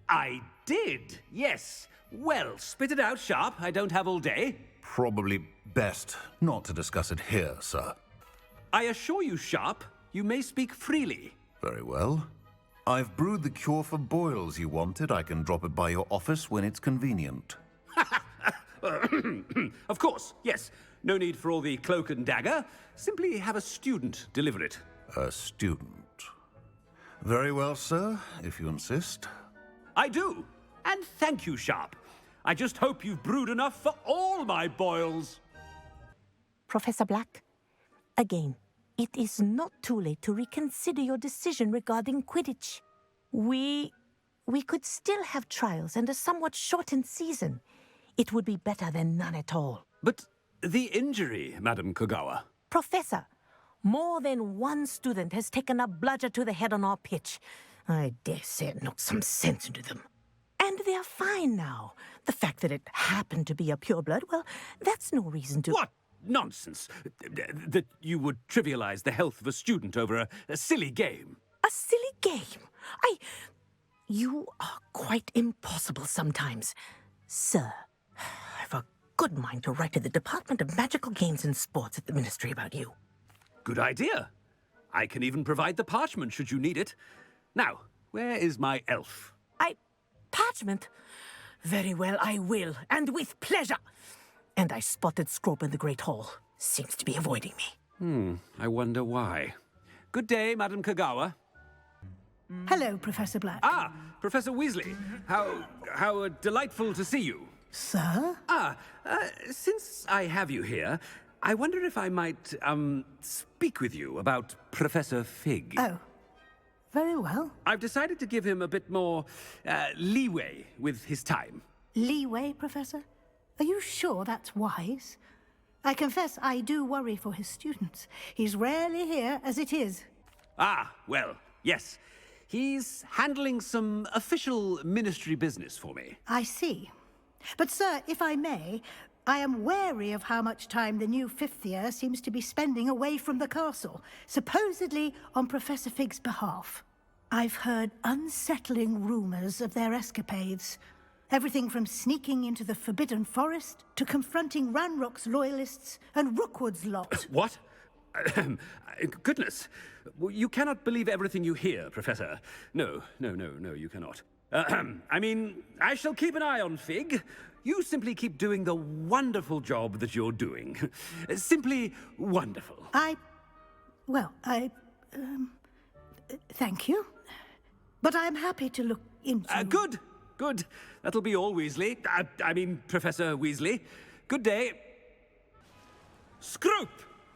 I did, yes. Well, spit it out, Sharp. I don't have all day. Probably best not to discuss it here, sir. I assure you, Sharp, you may speak freely. Very well. I've brewed the cure for boils you wanted. I can drop it by your office when it's convenient. Of course, yes. No need for all the cloak and dagger. Simply have a student deliver it. A student? Very well, sir, if you insist. I do. And thank you, Sharp. I just hope you've brewed enough for all my boils. Professor Black, again, it is not too late to reconsider your decision regarding Quidditch. We could still have trials and a somewhat shortened season. It would be better than none at all. But the injury, Madam Kagawa. Professor, more than one student has taken a bludger to the head on our pitch. I dare say it knocked some sense into them. And they're fine now. The fact that it happened to be a pureblood, well, that's no reason to... What nonsense! That you would trivialize the health of a student over a silly game. A silly game? You are quite impossible sometimes. Sir, I've a good mind to write to the Department of Magical Games and Sports at the Ministry about you. Good idea. I can even provide the parchment should you need it. Now, where is my elf? Parchment? Very well, I will, and with pleasure. And I spotted Scrope in the Great Hall. Seems to be avoiding me. I wonder why. Good day, Madam Kagawa. Hello, Professor Black. Ah, Professor Weasley. How delightful to see you. Sir? Since I have you here, I wonder if I might, speak with you about Professor Fig. Oh, very well. I've decided to give him a bit more, leeway with his time. Leeway, Professor? Are you sure that's wise? I confess I do worry for his students. He's rarely here as it is. Well, yes. He's handling some official ministry business for me. I see. But, sir, if I may, I am wary of how much time the new fifth year seems to be spending away from the castle, supposedly on Professor Fig's behalf. I've heard unsettling rumors of their escapades. Everything from sneaking into the Forbidden Forest to confronting Ranrock's loyalists and Rookwood's lot. What? Goodness. You cannot believe everything you hear, Professor. No, you cannot. I mean, I shall keep an eye on Fig. You simply keep doing the wonderful job that you're doing. Simply wonderful. Thank you. But I'm happy to look into... Good. That'll be all, Weasley. I mean, Professor Weasley. Good day. Scrope!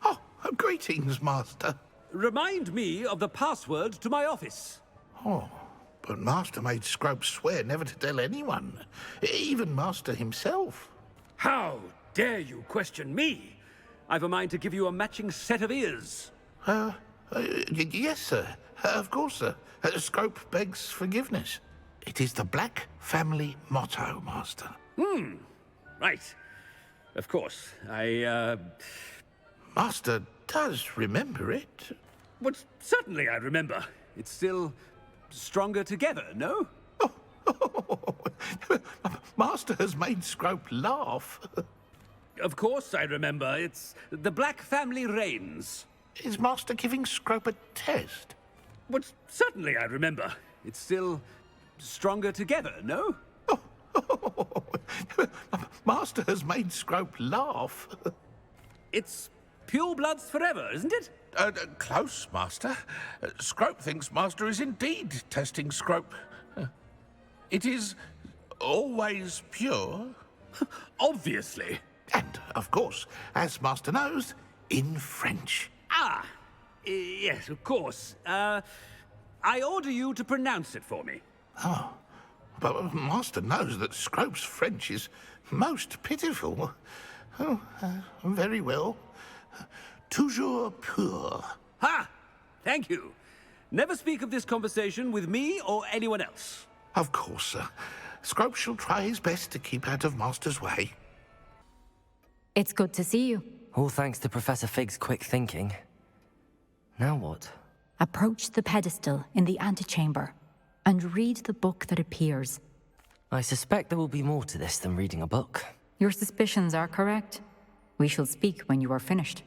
Oh, greetings, Master. Remind me of the password to my office. Oh, but Master made Scrope swear never to tell anyone, even Master himself. How dare you question me? I've a mind to give you a matching set of ears. Yes, sir. Of course, sir. Scrope begs forgiveness. It is the Black family motto, Master. Right. Of course. Master does remember it. But certainly I remember. It's still stronger together, no? Master has made Scrope laugh. Of course I remember. It's the Black family reigns. Is Master giving Scrope a test? But certainly I remember. It's still stronger together, no? Master has made Scrope laugh. It's purebloods forever, isn't it? Close, Master. Scrope thinks Master is indeed testing Scrope. It is always pure. Obviously. And, of course, as Master knows, in French. Yes, of course. I order you to pronounce it for me. Oh, but Master knows that Scrope's French is most pitiful. Oh, very well. Toujours pur. Ha! Thank you. Never speak of this conversation with me or anyone else. Of course, sir. Scrope shall try his best to keep out of Master's way. It's good to see you. All thanks to Professor Fig's quick thinking. Now what? Approach the pedestal in the antechamber and read the book that appears. I suspect there will be more to this than reading a book. Your suspicions are correct. We shall speak when you are finished.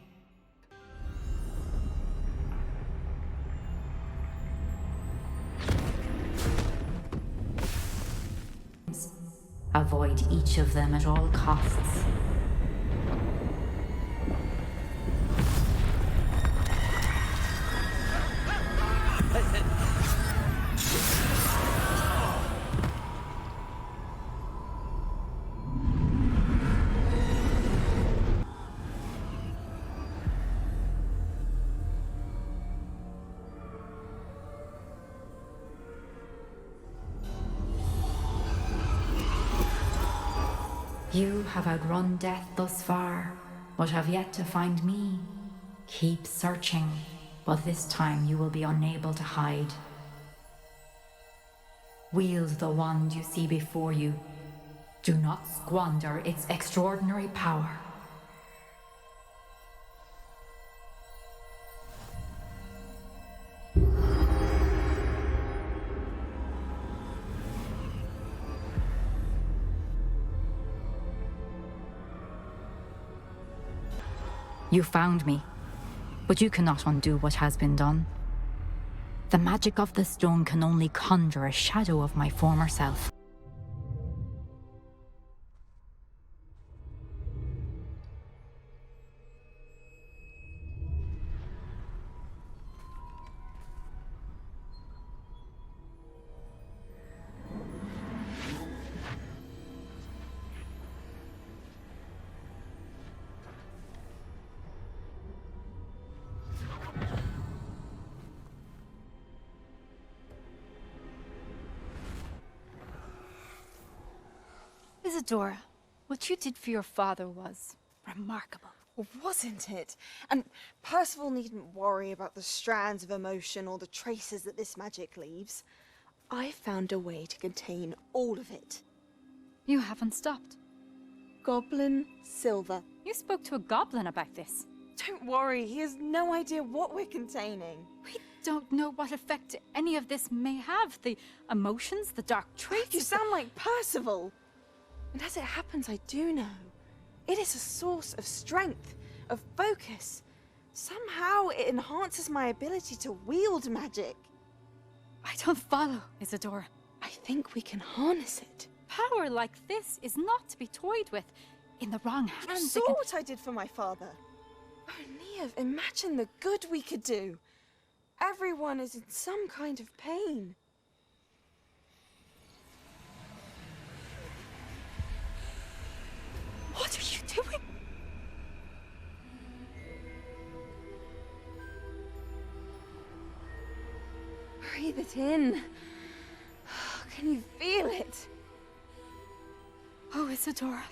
Avoid each of them at all costs. You have outrun death thus far, but have yet to find me. Keep searching, but this time you will be unable to hide. Wield the wand you see before you. Do not squander its extraordinary power. You found me. But you cannot undo what has been done. The magic of the stone can only conjure a shadow of my former self. Isadora, what you did for your father was remarkable. Wasn't it? And Percival needn't worry about the strands of emotion or the traces that this magic leaves. I found a way to contain all of it. You haven't stopped. Goblin Silver. You spoke to a goblin about this. Don't worry, he has no idea what we're containing. We don't know what effect any of this may have. The emotions, the dark traits. You sound like Percival. And as it happens, I do know. It is a source of strength, of focus. Somehow it enhances my ability to wield magic. I don't follow, Isadora. I think we can harness it. Power like this is not to be toyed with. In the wrong You hands, saw what I did for my father. Oh, Neve, imagine the good we could do. Everyone is in some kind of pain. What are you doing? Breathe it in. Can you feel it? Oh, Isadora.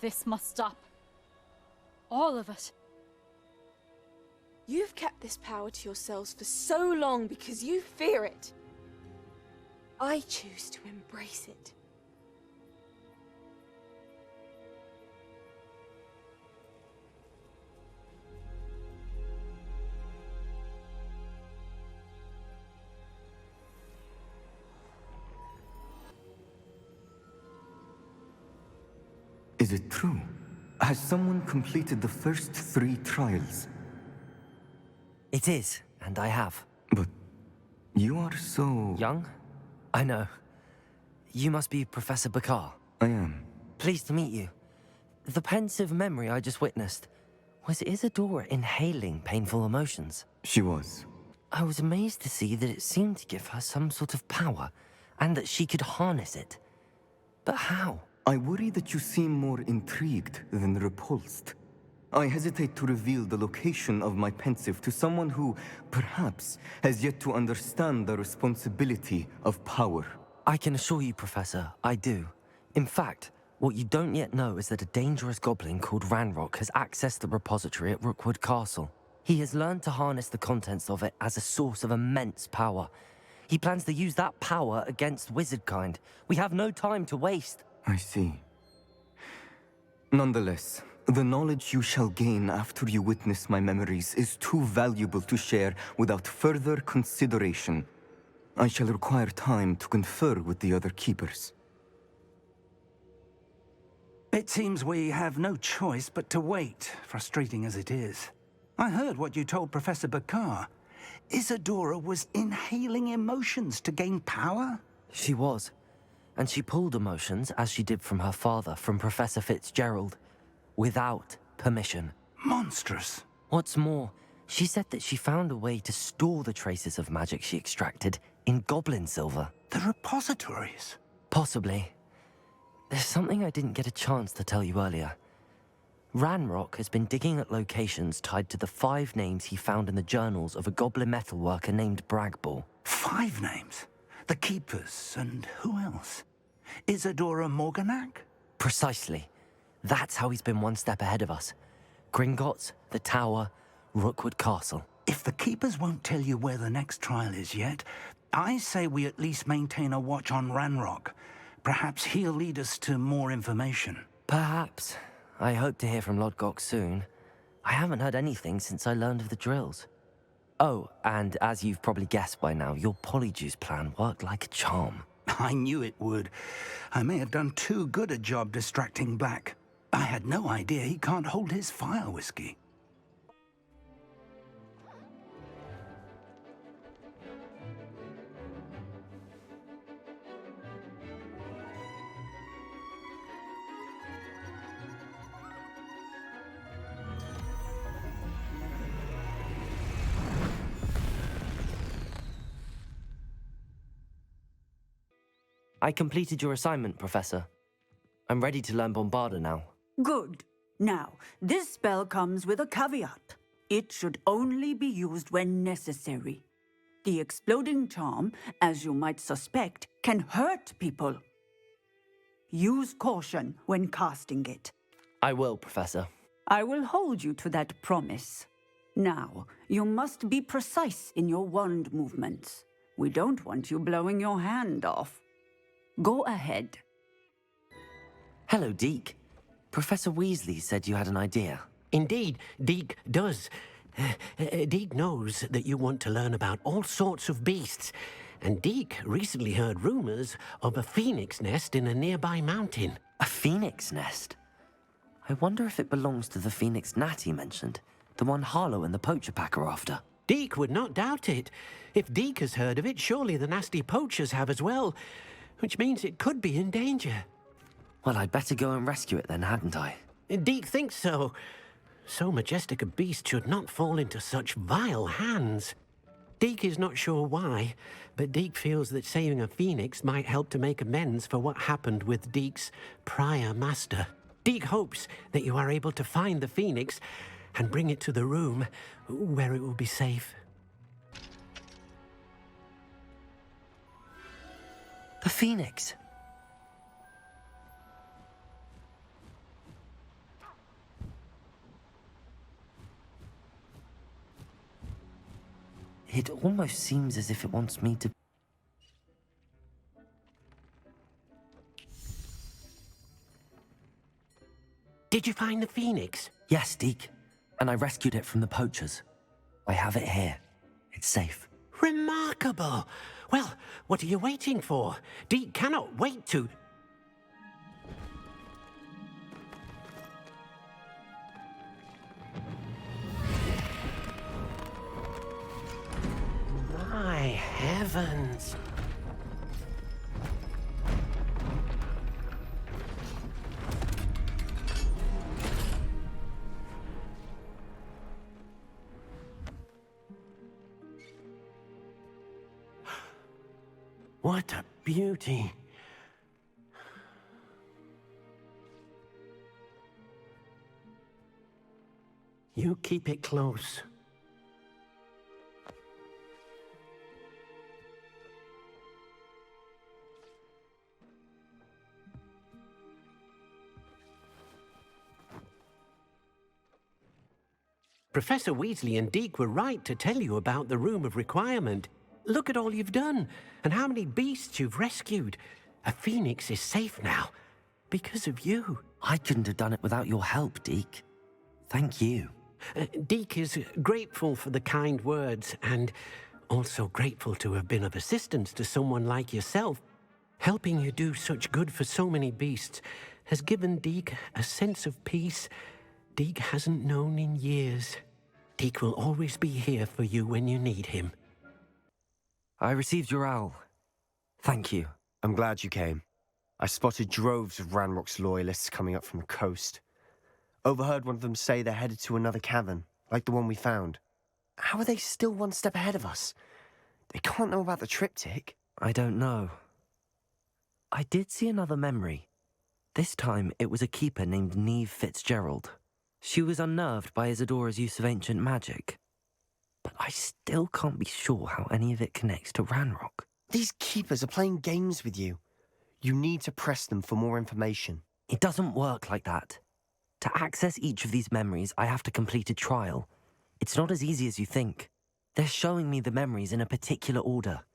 This must stop. All of it. You've kept this power to yourselves for so long because you fear it. I choose to embrace it. Is it true? Has someone completed the first 3 trials? It is, and I have. But you are so... Young? I know. You must be Professor Bakar. I am. Pleased to meet you. The pensive memory I just witnessed, was Isadora inhaling painful emotions? She was. I was amazed to see that it seemed to give her some sort of power, and that she could harness it. But how? I worry that you seem more intrigued than repulsed. I hesitate to reveal the location of my pensive to someone who, perhaps, has yet to understand the responsibility of power. I can assure you, Professor, I do. In fact, what you don't yet know is that a dangerous goblin called Ranrock has accessed the repository at Rookwood Castle. He has learned to harness the contents of it as a source of immense power. He plans to use that power against wizardkind. We have no time to waste. I see. Nonetheless, the knowledge you shall gain after you witness my memories is too valuable to share without further consideration. I shall require time to confer with the other keepers. It seems we have no choice but to wait, frustrating as it is. I heard what you told Professor Bakar. Isadora was inhaling emotions to gain power? She was. And she pulled emotions, as she did from her father, from Professor Fitzgerald, without permission. Monstrous. What's more, she said that she found a way to store the traces of magic she extracted in goblin silver. The repositories? Possibly. There's something I didn't get a chance to tell you earlier. Ranrock has been digging at locations tied to the 5 names he found in the journals of a goblin metalworker named Bragball. 5 names? The Keepers, and who else? Isadora Morganac? Precisely. That's how he's been one step ahead of us. Gringotts, the Tower, Rookwood Castle. If the Keepers won't tell you where the next trial is yet, I say we at least maintain a watch on Ranrock. Perhaps he'll lead us to more information. Perhaps. I hope to hear from Lodgok soon. I haven't heard anything since I learned of the drills. Oh, and as you've probably guessed by now, your polyjuice plan worked like a charm. I knew it would. I may have done too good a job distracting Black. I had no idea he can't hold his fire whiskey. I completed your assignment, Professor. I'm ready to learn Bombarda now. Good. Now, this spell comes with a caveat. It should only be used when necessary. The exploding charm, as you might suspect, can hurt people. Use caution when casting it. I will, Professor. I will hold you to that promise. Now, you must be precise in your wand movements. We don't want you blowing your hand off. Go ahead. Hello, Deke. Professor Weasley said you had an idea. Indeed, Deke does. Deke knows that you want to learn about all sorts of beasts, and Deke recently heard rumors of a phoenix nest in a nearby mountain. A phoenix nest? I wonder if it belongs to the phoenix gnat he mentioned, the one Harlow and the poacher pack are after. Deke would not doubt it. If Deke has heard of it, surely the nasty poachers have as well, which means it could be in danger. Well, I'd better go and rescue it then, hadn't I? Deke thinks so. So majestic a beast should not fall into such vile hands. Deke is not sure why, but Deke feels that saving a phoenix might help to make amends for what happened with Deke's prior master. Deke hopes that you are able to find the phoenix and bring it to the room where it will be safe. The phoenix? It almost seems as if it wants me to... Did you find the phoenix? Yes, Deke. And I rescued it from the poachers. I have it here. It's safe. Remarkable! Well, what are you waiting for? Deke cannot wait to... My heavens! What a beauty! You keep it close. Professor Weasley and Deke were right to tell you about the Room of Requirement. Look at all you've done, and how many beasts you've rescued. A phoenix is safe now, because of you. I couldn't have done it without your help, Deke. Thank you. Deke is grateful for the kind words, and also grateful to have been of assistance to someone like yourself. Helping you do such good for so many beasts has given Deke a sense of peace Deke hasn't known in years. Deke will always be here for you when you need him. I received your owl. Thank you. I'm glad you came. I spotted droves of Ranrock's loyalists coming up from the coast. Overheard one of them say they're headed to another cavern, like the one we found. How are they still one step ahead of us? They can't know about the triptych. I don't know. I did see another memory. This time it was a keeper named Neve Fitzgerald. She was unnerved by Isadora's use of ancient magic. But I still can't be sure how any of it connects to Ranrock. These keepers are playing games with you. You need to press them for more information. It doesn't work like that. To access each of these memories, I have to complete a trial. It's not as easy as you think. They're showing me the memories in a particular order.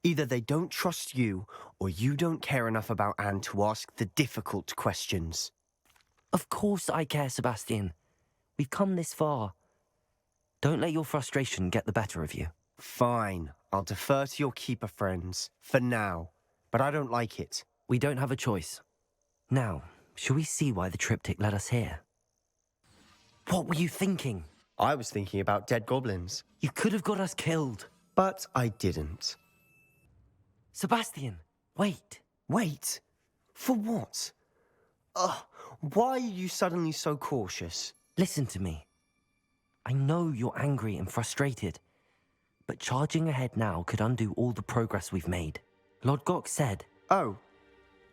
Either they don't trust you, or you don't care enough about Anne to ask the difficult questions. Of course I care, Sebastian. We've come this far. Don't let your frustration get the better of you. Fine. I'll defer to your keeper friends, for now. But I don't like it. We don't have a choice. Now, shall we see why the triptych led us here? What were you thinking? I was thinking about dead goblins. You could have got us killed. But I didn't. Sebastian, wait. Wait? For what? Why are you suddenly so cautious? Listen to me. I know you're angry and frustrated, but charging ahead now could undo all the progress we've made. Lord Gok said... Oh,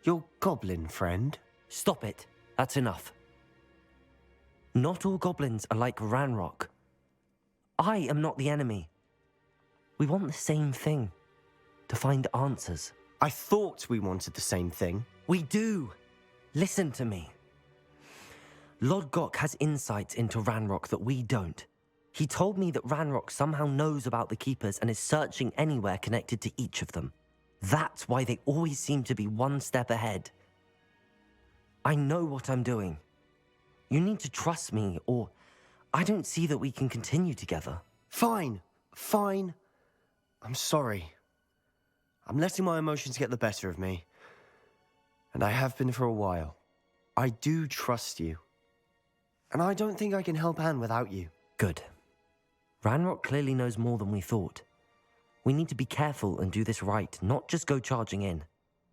your goblin friend? Stop it. That's enough. Not all goblins are like Ranrock. I am not the enemy. We want the same thing. To find answers. I thought we wanted the same thing. We do. Listen to me. Lord Gok has insights into Ranrock that we don't. He told me that Ranrock somehow knows about the Keepers and is searching anywhere connected to each of them. That's why they always seem to be one step ahead. I know what I'm doing. You need to trust me, or I don't see that we can continue together. Fine. Fine. I'm sorry. I'm letting my emotions get the better of me. And I have been for a while. I do trust you. And I don't think I can help Anne without you. Good. Ranrock clearly knows more than we thought. We need to be careful and do this right, not just go charging in.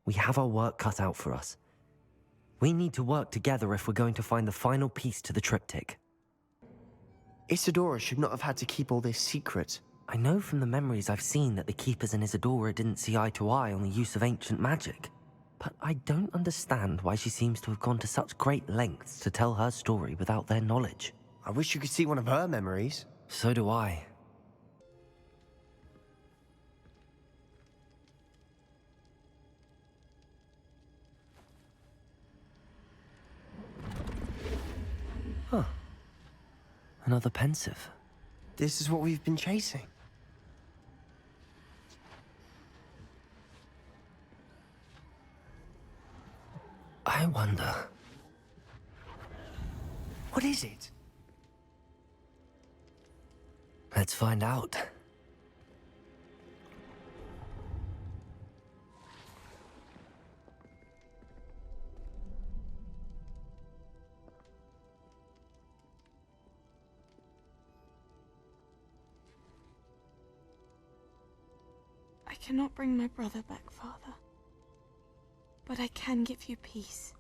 We have our work cut out for us. We need to work together if we're going to find the final piece to the triptych. Isadora should not have had to keep all this secret. I know from the memories I've seen that the Keepers and Isadora didn't see eye to eye on the use of ancient magic. But I don't understand why she seems to have gone to such great lengths to tell her story without their knowledge. I wish you could see one of her memories. So do I. Huh. Another pensive. This is what we've been chasing. I wonder... What is it? Let's find out. I cannot bring my brother back, Father. But I can give you peace.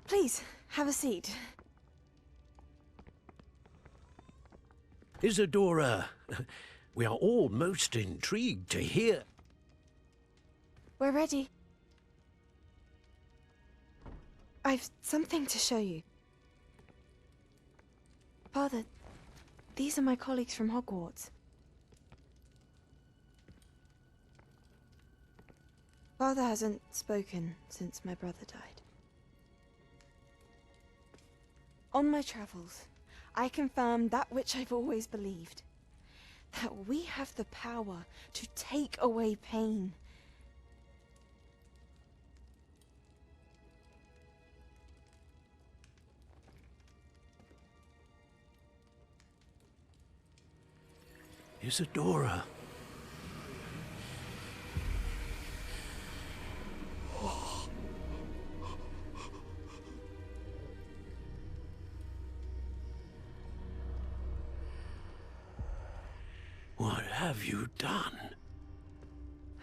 Please, have a seat. Isadora, we are all most intrigued to hear. We're ready. I've something to show you. Father, these are my colleagues from Hogwarts. Father hasn't spoken since my brother died. On my travels, I confirmed that which I've always believed. That we have the power to take away pain. Isadora. What have you done?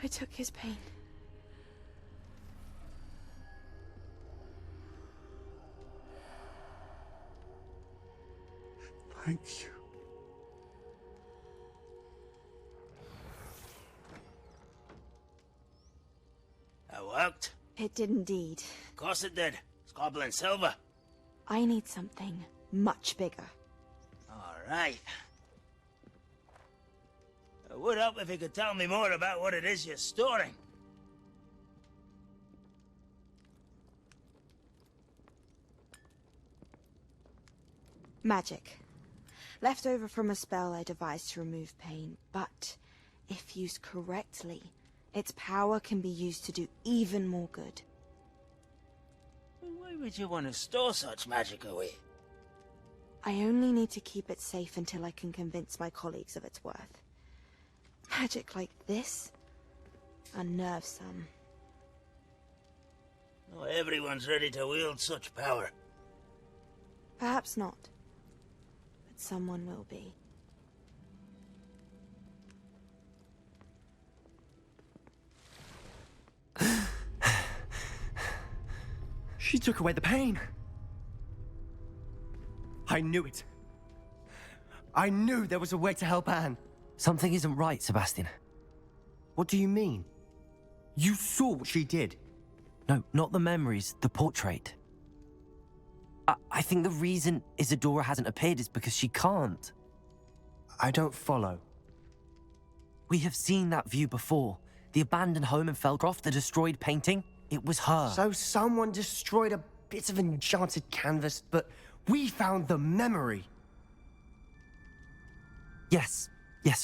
I took his pain. Thank you. That worked? It did indeed. Of course it did. It's goblin silver. I need something much bigger. All right. It would help if you could tell me more about what it is you're storing. Magic. Left over from a spell I devised to remove pain, but if used correctly, its power can be used to do even more good. Why would you want to store such magic away? I only need to keep it safe until I can convince my colleagues of its worth. Magic like this unnerves some. Not everyone's ready to wield such power. Perhaps not, but someone will be. She took away the pain. I knew it. I knew there was a way to help Anne. Something isn't right, Sebastian. What do you mean? You saw what she did. No, not the memories, the portrait. I think the reason Isadora hasn't appeared is because she can't. I don't follow. We have seen that view before. The abandoned home in Felcroft, the destroyed painting. It was her. So someone destroyed a bit of enchanted canvas, but we found the memory. Yes,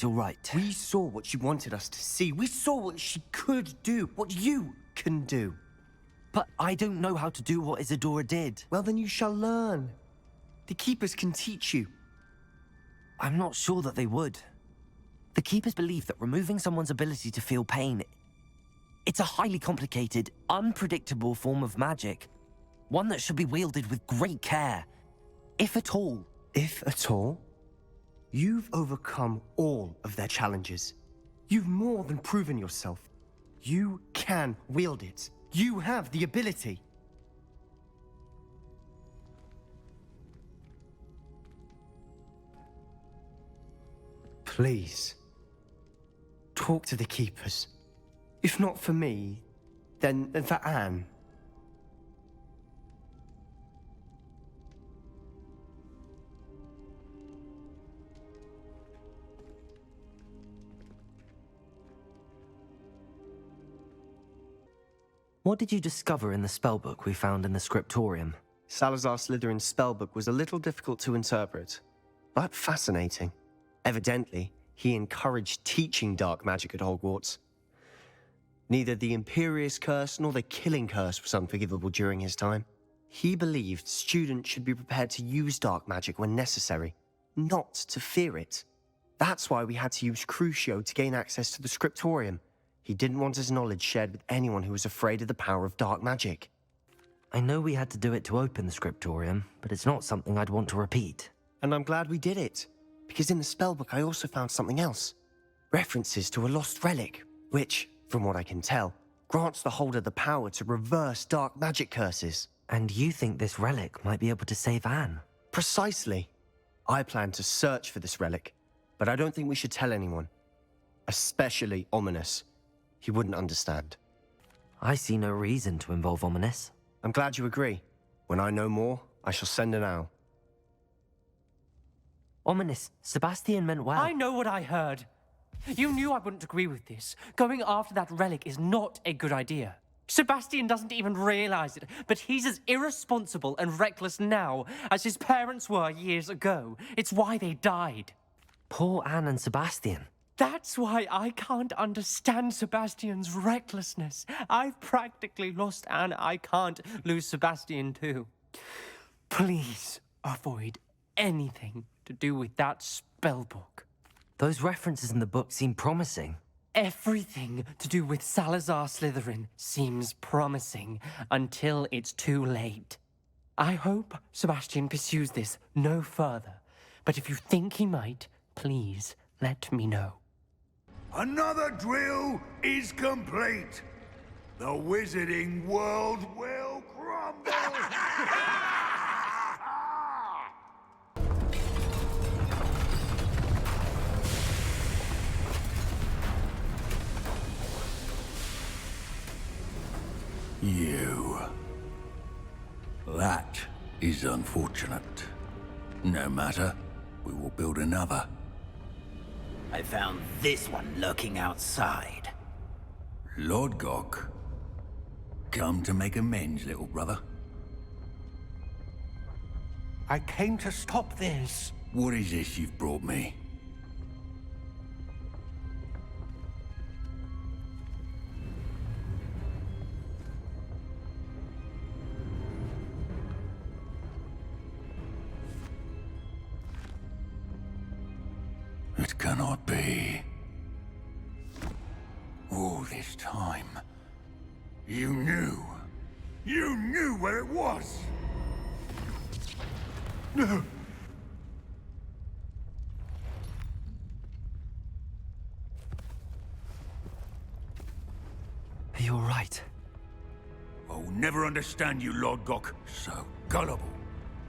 you're right. We saw what she wanted us to see. We saw what she could do, what you can do. But I don't know how to do what Isadora did. Well, then you shall learn. The Keepers can teach you. I'm not sure that they would. The Keepers believe that removing someone's ability to feel pain, it's a highly complicated, unpredictable form of magic. One that should be wielded with great care. If at all. If at all? You've overcome all of their challenges. You've more than proven yourself. You can wield it. You have the ability. Please, talk to the Keepers. If not for me, then for Anne. What did you discover in the spellbook we found in the scriptorium? Salazar Slytherin's spellbook was a little difficult to interpret, but fascinating. Evidently, he encouraged teaching dark magic at Hogwarts. Neither the Imperious Curse nor the Killing Curse was unforgivable during his time. He believed students should be prepared to use dark magic when necessary, not to fear it. That's why we had to use Crucio to gain access to the scriptorium. He didn't want his knowledge shared with anyone who was afraid of the power of dark magic. I know we had to do it to open the scriptorium, but it's not something I'd want to repeat. And I'm glad we did it, because in the spellbook I also found something else. References to a lost relic, which, from what I can tell, grants the holder the power to reverse dark magic curses. And you think this relic might be able to save Anne? Precisely. I plan to search for this relic, but I don't think we should tell anyone. Especially Ominous. He wouldn't understand. I see no reason to involve Ominous. I'm glad you agree. When I know more, I shall send an owl. Ominous, Sebastian meant well. I know what I heard. You knew I wouldn't agree with this. Going after that relic is not a good idea. Sebastian doesn't even realize it, but he's as irresponsible and reckless now as his parents were years ago. It's why they died. Poor Anne and Sebastian. That's why I can't understand Sebastian's recklessness. I've practically lost Anne. I can't lose Sebastian too. Please avoid anything to do with that spellbook. Those references in the book seem promising. Everything to do with Salazar Slytherin seems promising until it's too late. I hope Sebastian pursues this no further, but if you think he might, please let me know. Another drill is complete. The wizarding world will crumble. You. That is unfortunate. No matter, we will build another. I found this one lurking outside. Lord Gok, come to make amends, little brother. I came to stop this. What is this you've brought me? It cannot be. All this time, you knew. You knew where it was! No! Are you alright? I'll never understand you, Lord Gok. So gullible.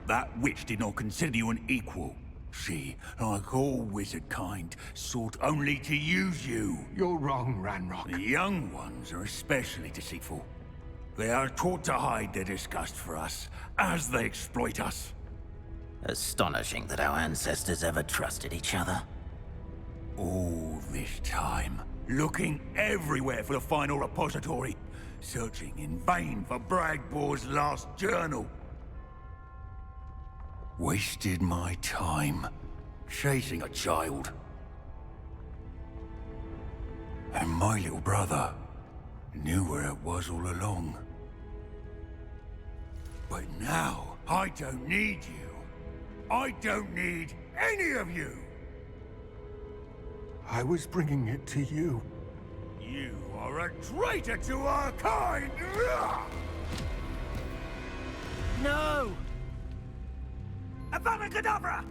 That witch did not consider you an equal. She, like all wizard kind, sought only to use you. You're wrong, Ranrock. The young ones are especially deceitful. They are taught to hide their disgust for us, as they exploit us. Astonishing that our ancestors ever trusted each other. All this time, looking everywhere for the final repository, searching in vain for Bragbor's last journal. Wasted my time chasing a child. And my little brother knew where it was all along. But now, I don't need you. I don't need any of you. I was bringing it to you. You are a traitor to our kind! No! Avada Kedavra!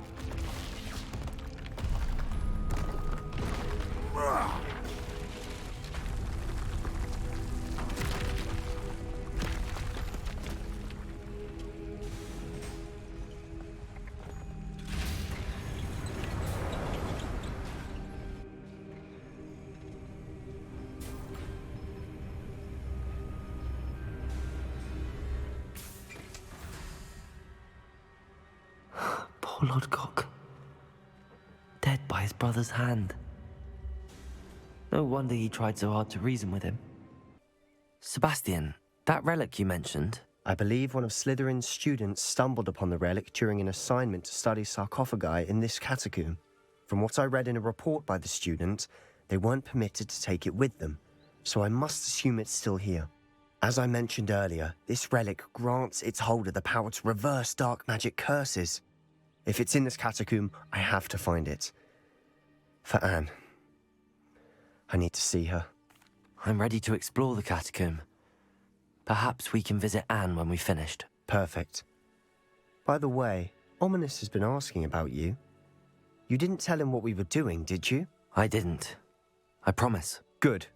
Poor Lord Gok. Dead by his brother's hand. No wonder he tried so hard to reason with him. Sebastian, that relic you mentioned... I believe one of Slytherin's students stumbled upon the relic during an assignment to study sarcophagi in this catacomb. From what I read in a report by the student, they weren't permitted to take it with them, so I must assume it's still here. As I mentioned earlier, this relic grants its holder the power to reverse dark magic curses. If it's in this catacomb, I have to find it. For Anne. I need to see her. I'm ready to explore the catacomb. Perhaps we can visit Anne when we've finished. Perfect. By the way, Ominous has been asking about you. You didn't tell him what we were doing, did you? I didn't. I promise. Good.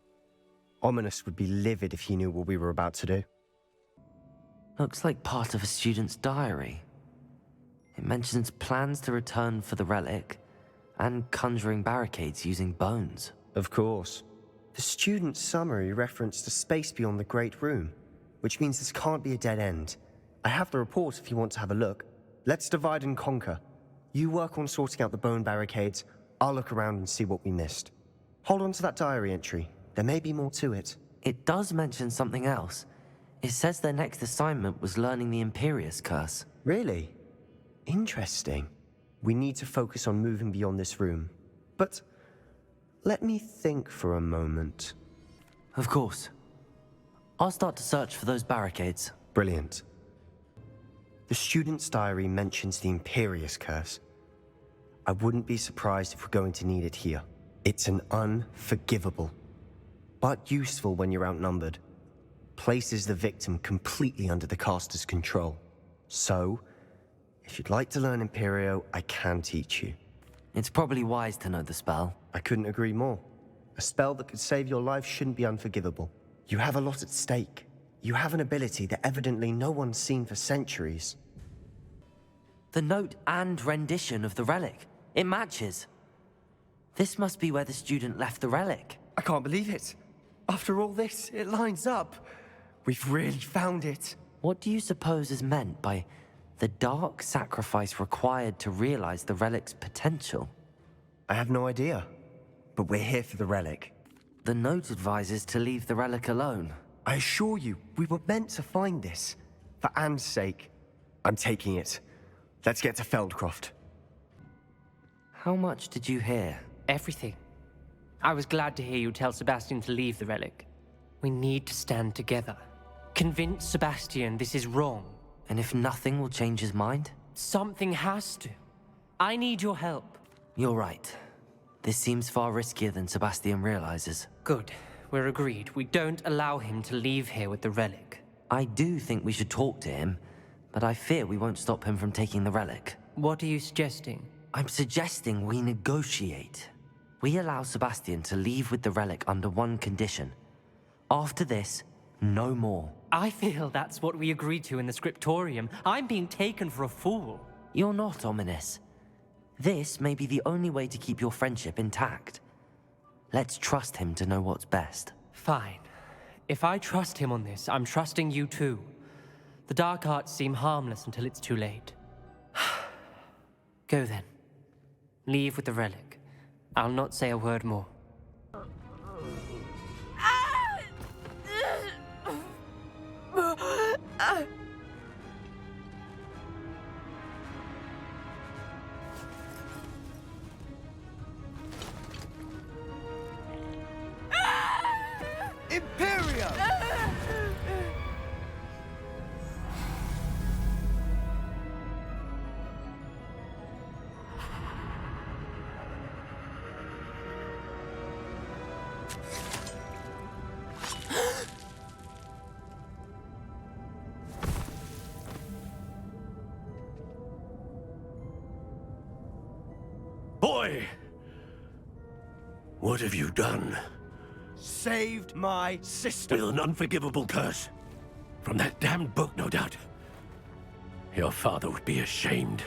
Ominous would be livid if he knew what we were about to do. Looks like part of a student's diary. It mentions plans to return for the relic and conjuring barricades using bones. Of course. The student's summary referenced a space beyond the Great Room, which means this can't be a dead end. I have the report if you want to have a look. Let's divide and conquer. You work on sorting out the bone barricades. I'll look around and see what we missed. Hold on to that diary entry. There may be more to it. It does mention something else. It says their next assignment was learning the Imperius Curse. Really? Interesting. We need to focus on moving beyond this room. But let me think for a moment. Of course. I'll start to search for those barricades. Brilliant. The student's diary mentions the Imperius Curse. I wouldn't be surprised if we're going to need it here. It's an unforgivable, but useful when you're outnumbered. Places the victim completely under the caster's control. So, if you'd like to learn Imperio, I can teach you. It's probably wise to know the spell. I couldn't agree more. A spell that could save your life shouldn't be unforgivable. You have a lot at stake. You have an ability that evidently no one's seen for centuries. The note and rendition of the relic. It matches. This must be where the student left the relic. I can't believe it. After all this, it lines up. We've really found it. What do you suppose is meant by the dark sacrifice required to realize the relic's potential? I have no idea, but we're here for the relic. The note advises to leave the relic alone. I assure you, we were meant to find this. For Anne's sake. I'm taking it. Let's get to Feldcroft. How much did you hear? Everything. I was glad to hear you tell Sebastian to leave the relic. We need to stand together. Convince Sebastian this is wrong. And if nothing will change his mind? Something has to. I need your help. You're right. This seems far riskier than Sebastian realizes. Good. We're agreed. We don't allow him to leave here with the relic. I do think we should talk to him, but I fear we won't stop him from taking the relic. What are you suggesting? I'm suggesting we negotiate. We allow Sebastian to leave with the relic under one condition. After this, no more. I feel that's what we agreed to in the scriptorium. I'm being taken for a fool. You're not, Ominous. This may be the only way to keep your friendship intact. Let's trust him to know what's best. Fine. If I trust him on this, I'm trusting you too. The dark arts seem harmless until it's too late. Go then. Leave with the relic. I'll not say a word more. Imperium! Boy! What have you done? Saved my sister. With an unforgivable curse. From that damned book, no doubt. Your father would be ashamed.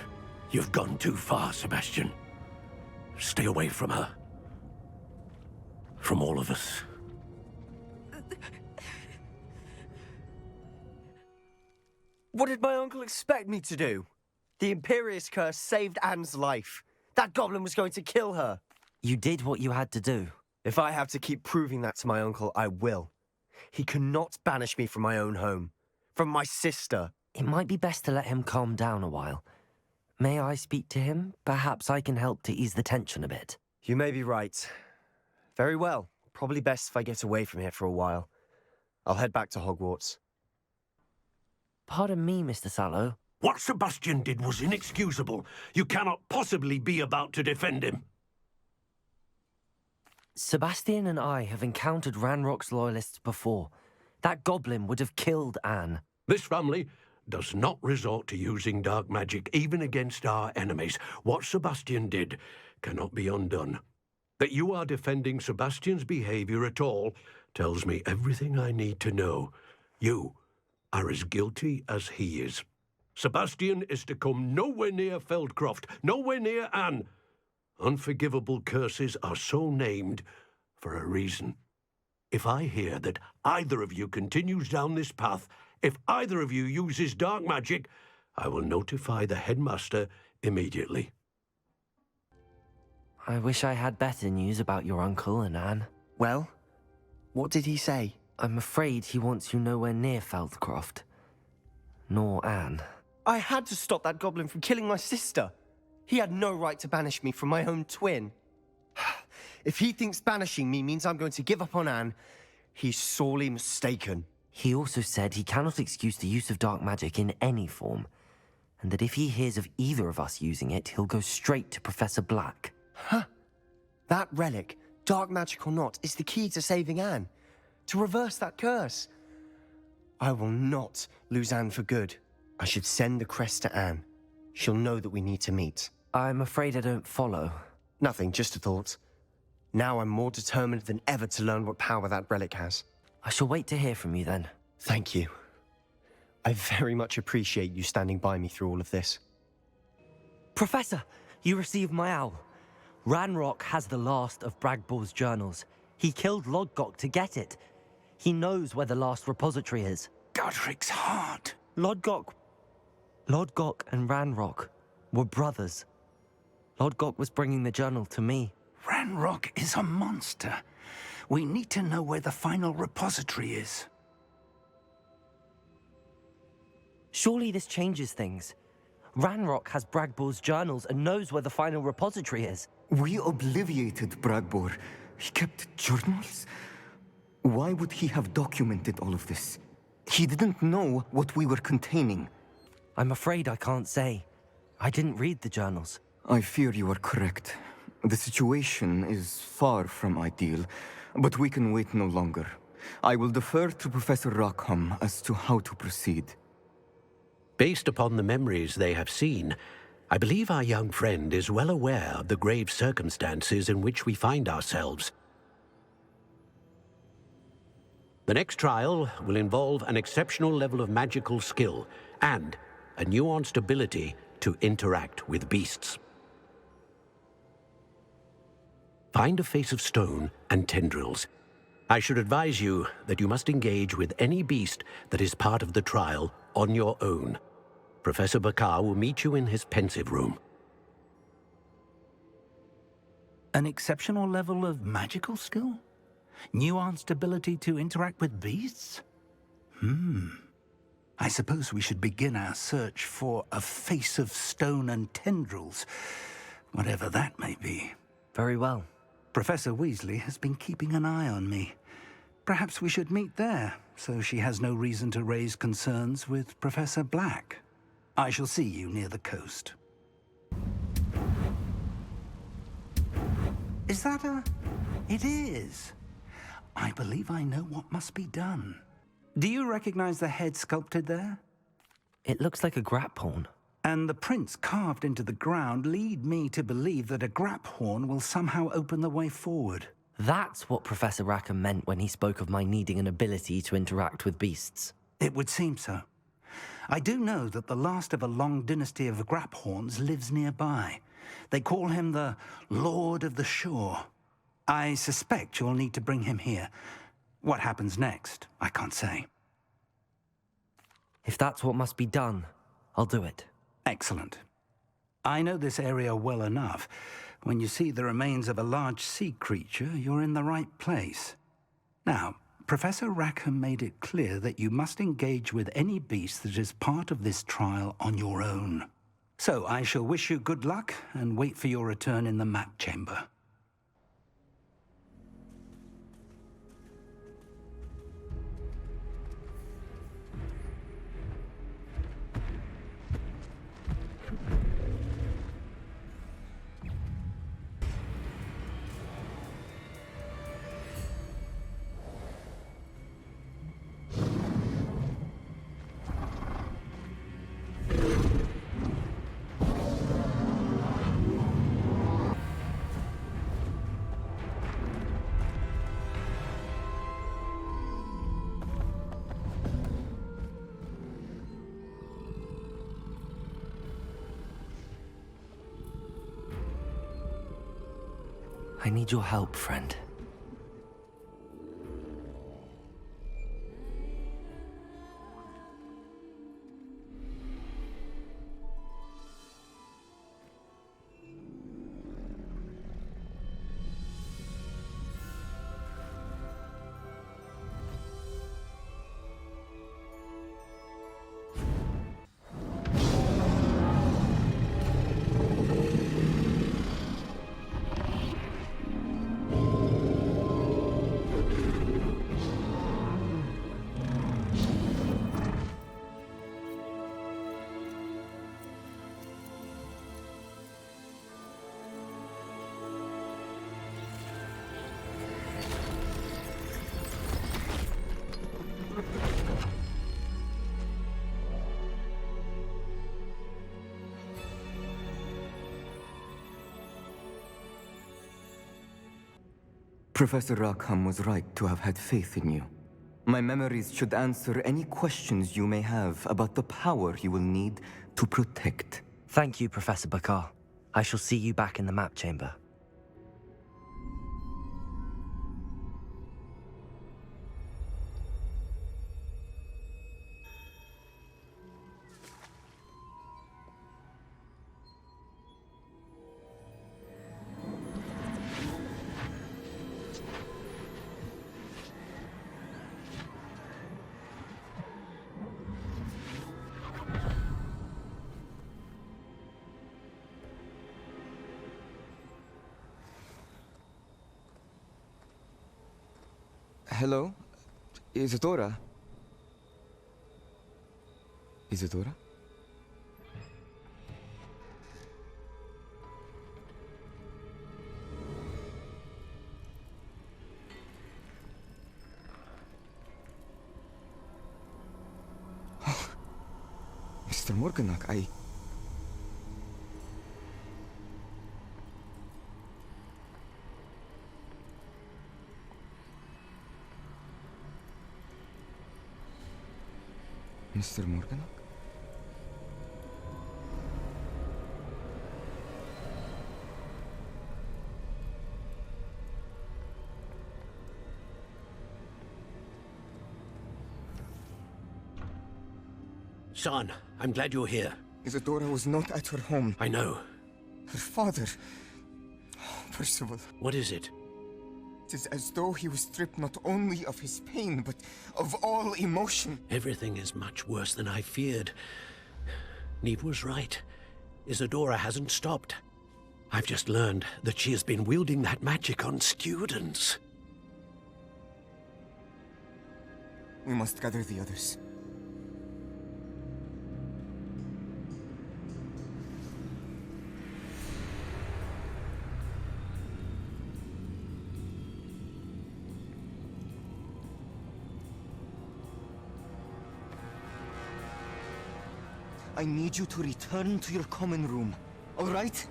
You've gone too far, Sebastian. Stay away from her. From all of us. What did my uncle expect me to do? The Imperious curse saved Anne's life. That goblin was going to kill her. You did what you had to do. If I have to keep proving that to my uncle, I will. He cannot banish me from my own home. From my sister. It might be best to let him calm down a while. May I speak to him? Perhaps I can help to ease the tension a bit. You may be right. Very well. Probably best if I get away from here for a while. I'll head back to Hogwarts. Pardon me, Mr. Sallow. What Sebastian did was inexcusable. You cannot possibly be about to defend him. Sebastian and I have encountered Ranrock's loyalists before. That goblin would have killed Anne. This family does not resort to using dark magic, even against our enemies. What Sebastian did cannot be undone. That you are defending Sebastian's behavior at all tells me everything I need to know. You are as guilty as he is. Sebastian is to come nowhere near Feldcroft, nowhere near Anne. Unforgivable curses are so named for a reason. If I hear that either of you continues down this path, if either of you uses dark magic, I will notify the headmaster immediately. I wish I had better news about your uncle and Anne. Well, what did he say? I'm afraid he wants you nowhere near Feldcroft. Nor Anne. I had to stop that goblin from killing my sister. He had no right to banish me from my own twin. If he thinks banishing me means I'm going to give up on Anne, he's sorely mistaken. He also said he cannot excuse the use of dark magic in any form, and that if he hears of either of us using it, he'll go straight to Professor Black. Huh. That relic, dark magic or not, is the key to saving Anne. To reverse that curse. I will not lose Anne for good. I should send the crest to Anne. She'll know that we need to meet. I'm afraid I don't follow. Nothing, just a thought. Now I'm more determined than ever to learn what power that relic has. I shall wait to hear from you then. Thank you. I very much appreciate you standing by me through all of this. Professor, you received my owl. Ranrock has the last of Bragbor's journals. He killed Lodgok to get it. He knows where the last repository is. Godric's heart. Lodgok and Ranrock were brothers. Lodgok was bringing the journal to me. Ranrock is a monster. We need to know where the final repository is. Surely this changes things. Ranrock has Bragbor's journals and knows where the final repository is. We obliviated Bragbor. He kept journals? Why would he have documented all of this? He didn't know what we were containing. I'm afraid I can't say. I didn't read the journals. I fear you are correct. The situation is far from ideal, but we can wait no longer. I will defer to Professor Rockham as to how to proceed. Based upon the memories they have seen, I believe our young friend is well aware of the grave circumstances in which we find ourselves. The next trial will involve an exceptional level of magical skill and a nuanced ability to interact with beasts. Find a face of stone and tendrils. I should advise you that you must engage with any beast that is part of the trial on your own. Professor Bakar will meet you in his pensive room. An exceptional level of magical skill? Nuanced ability to interact with beasts? I suppose we should begin our search for a face of stone and tendrils, whatever that may be. Very well. Professor Weasley has been keeping an eye on me. Perhaps we should meet there, so she has no reason to raise concerns with Professor Black. I shall see you near the coast. Is that a... It is. I believe I know what must be done. Do you recognize the head sculpted there? It looks like a grap horn. And the prints carved into the ground lead me to believe that a grap horn will somehow open the way forward. That's what Professor Rackham meant when he spoke of my needing an ability to interact with beasts. It would seem so. I do know that the last of a long dynasty of grap horns lives nearby. They call him the Lord of the Shore. I suspect you'll need to bring him here. What happens next, I can't say. If that's what must be done, I'll do it. Excellent. I know this area well enough. When you see the remains of a large sea creature, you're in the right place. Now, Professor Rackham made it clear that you must engage with any beast that is part of this trial on your own. So I shall wish you good luck and wait for your return in the map chamber. I need your help, friend. Professor Rackham was right to have had faith in you. My memories should answer any questions you may have about the power you will need to protect. Thank you, Professor Bakar. I shall see you back in the map chamber. Hello? Isadora? Isadora? Mr. Morganach, Mr. Morganach? Son, I'm glad you're here. Isadora was not at her home. I know. Her father... Percival. What is it? It is as though he was stripped not only of his pain, but of all emotion. Everything is much worse than I feared. Neve was right. Isadora hasn't stopped. I've just learned that she has been wielding that magic on students. We must gather the others. I need you to return to your common room, all right?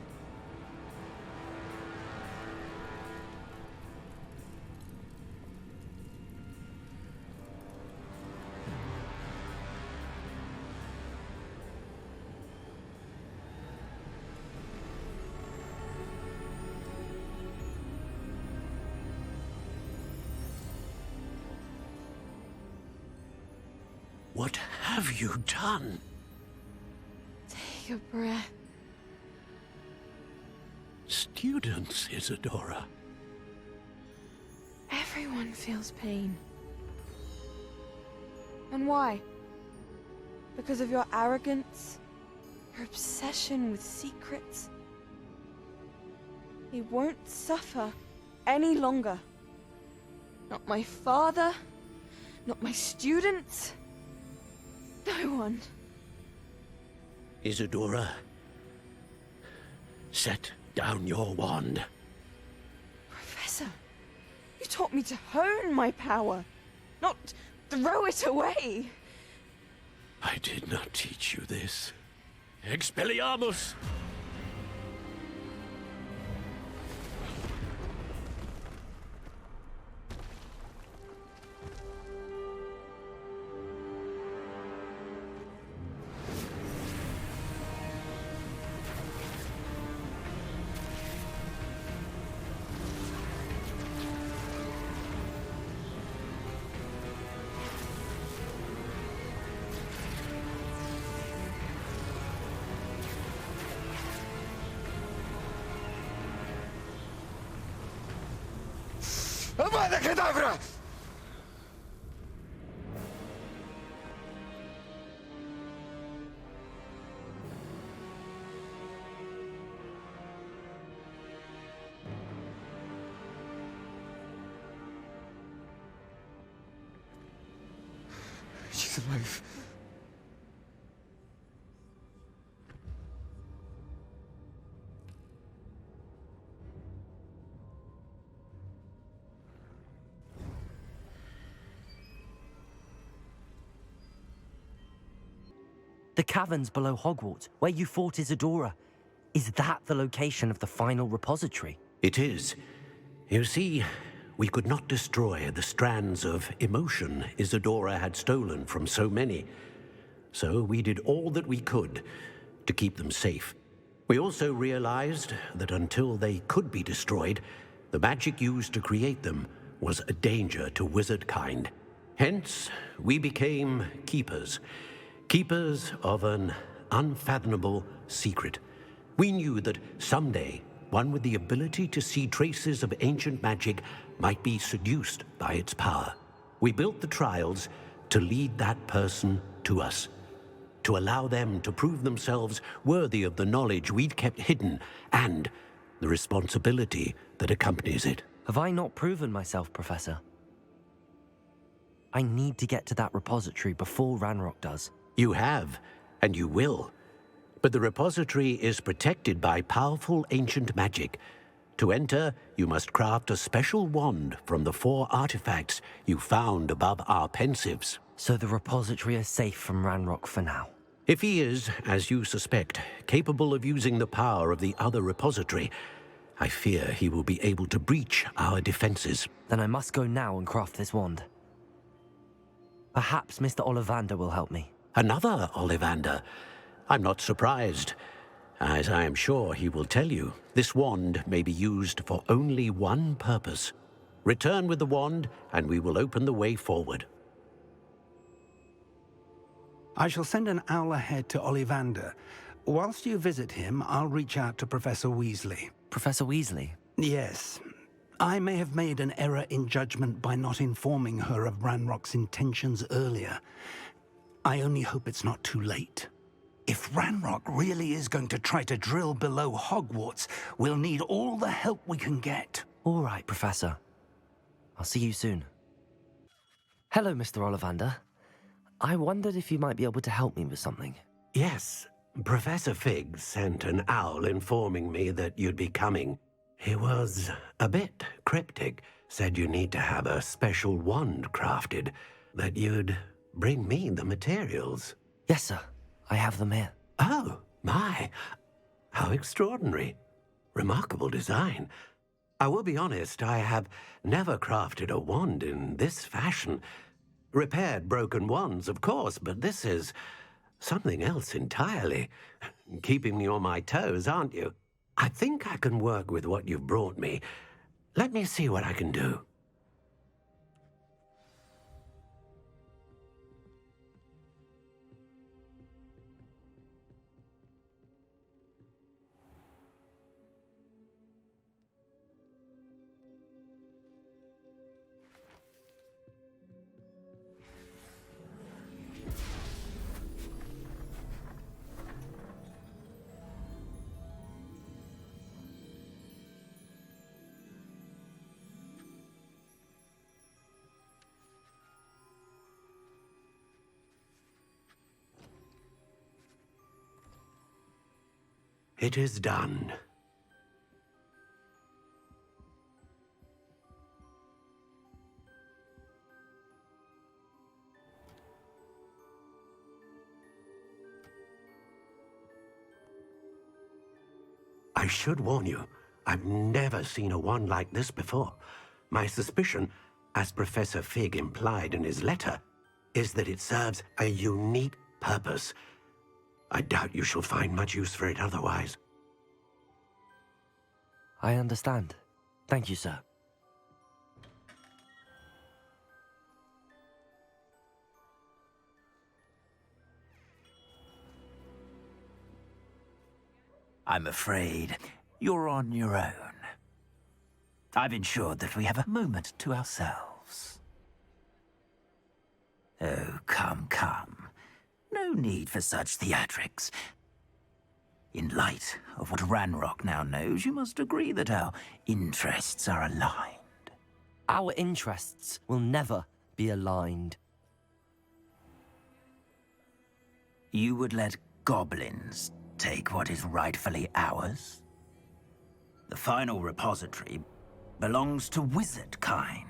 What have you done? Take a breath. Students, Isadora. Everyone feels pain. And why? Because of your arrogance? Your obsession with secrets? He won't suffer any longer. Not my father, not my students, no one. Isadora, set down your wand. Professor, you taught me to hone my power, not throw it away. I did not teach you this. Expelliarmus! Avada Kedavra! She's alive. The caverns below Hogwarts, where you fought Isadora. Is that the location of the final repository? It is. You see, we could not destroy the strands of emotion Isadora had stolen from so many. So we did all that we could to keep them safe. We also realized that until they could be destroyed, the magic used to create them was a danger to wizard kind. Hence, we became keepers. Keepers of an unfathomable secret. We knew that someday, one with the ability to see traces of ancient magic might be seduced by its power. We built the trials to lead that person to us, to allow them to prove themselves worthy of the knowledge we'd kept hidden and the responsibility that accompanies it. Have I not proven myself, Professor? I need to get to that repository before Ranrock does. You have, and you will. But the repository is protected by powerful ancient magic. To enter, you must craft a special wand from the 4 artifacts you found above our pensives. So the repository is safe from Ranrock for now? If he is, as you suspect, capable of using the power of the other repository, I fear he will be able to breach our defenses. Then I must go now and craft this wand. Perhaps Mr. Ollivander will help me. Another Ollivander? I'm not surprised. As I am sure he will tell you, this wand may be used for only one purpose. Return with the wand, and we will open the way forward. I shall send an owl ahead to Ollivander. Whilst you visit him, I'll reach out to Professor Weasley. Professor Weasley? Yes. I may have made an error in judgment by not informing her of Ranrock's intentions earlier. I only hope it's not too late. If Ranrock really is going to try to drill below Hogwarts, we'll need all the help we can get. All right, Professor. I'll see you soon. Hello, Mr. Ollivander. I wondered if you might be able to help me with something. Yes, Professor Fig sent an owl informing me that you'd be coming. He was a bit cryptic, said you need to have a special wand crafted, that you'd bring me the materials. Yes, sir. I have them here. Oh, my. How extraordinary. Remarkable design. I will be honest, I have never crafted a wand in this fashion. Repaired broken wands, of course, but this is something else entirely. Keeping me on my toes, aren't you? I think I can work with what you've brought me. Let me see what I can do. It is done. I should warn you, I've never seen a wand like this before. My suspicion, as Professor Fig implied in his letter, is that it serves a unique purpose. I doubt you shall find much use for it otherwise. I understand. Thank you, sir. I'm afraid you're on your own. I've ensured that we have a moment to ourselves. Oh, come, come. No need for such theatrics. In light of what Ranrock now knows, you must agree that our interests are aligned. Our interests will never be aligned. You would let goblins take what is rightfully ours? The final repository belongs to wizard kind.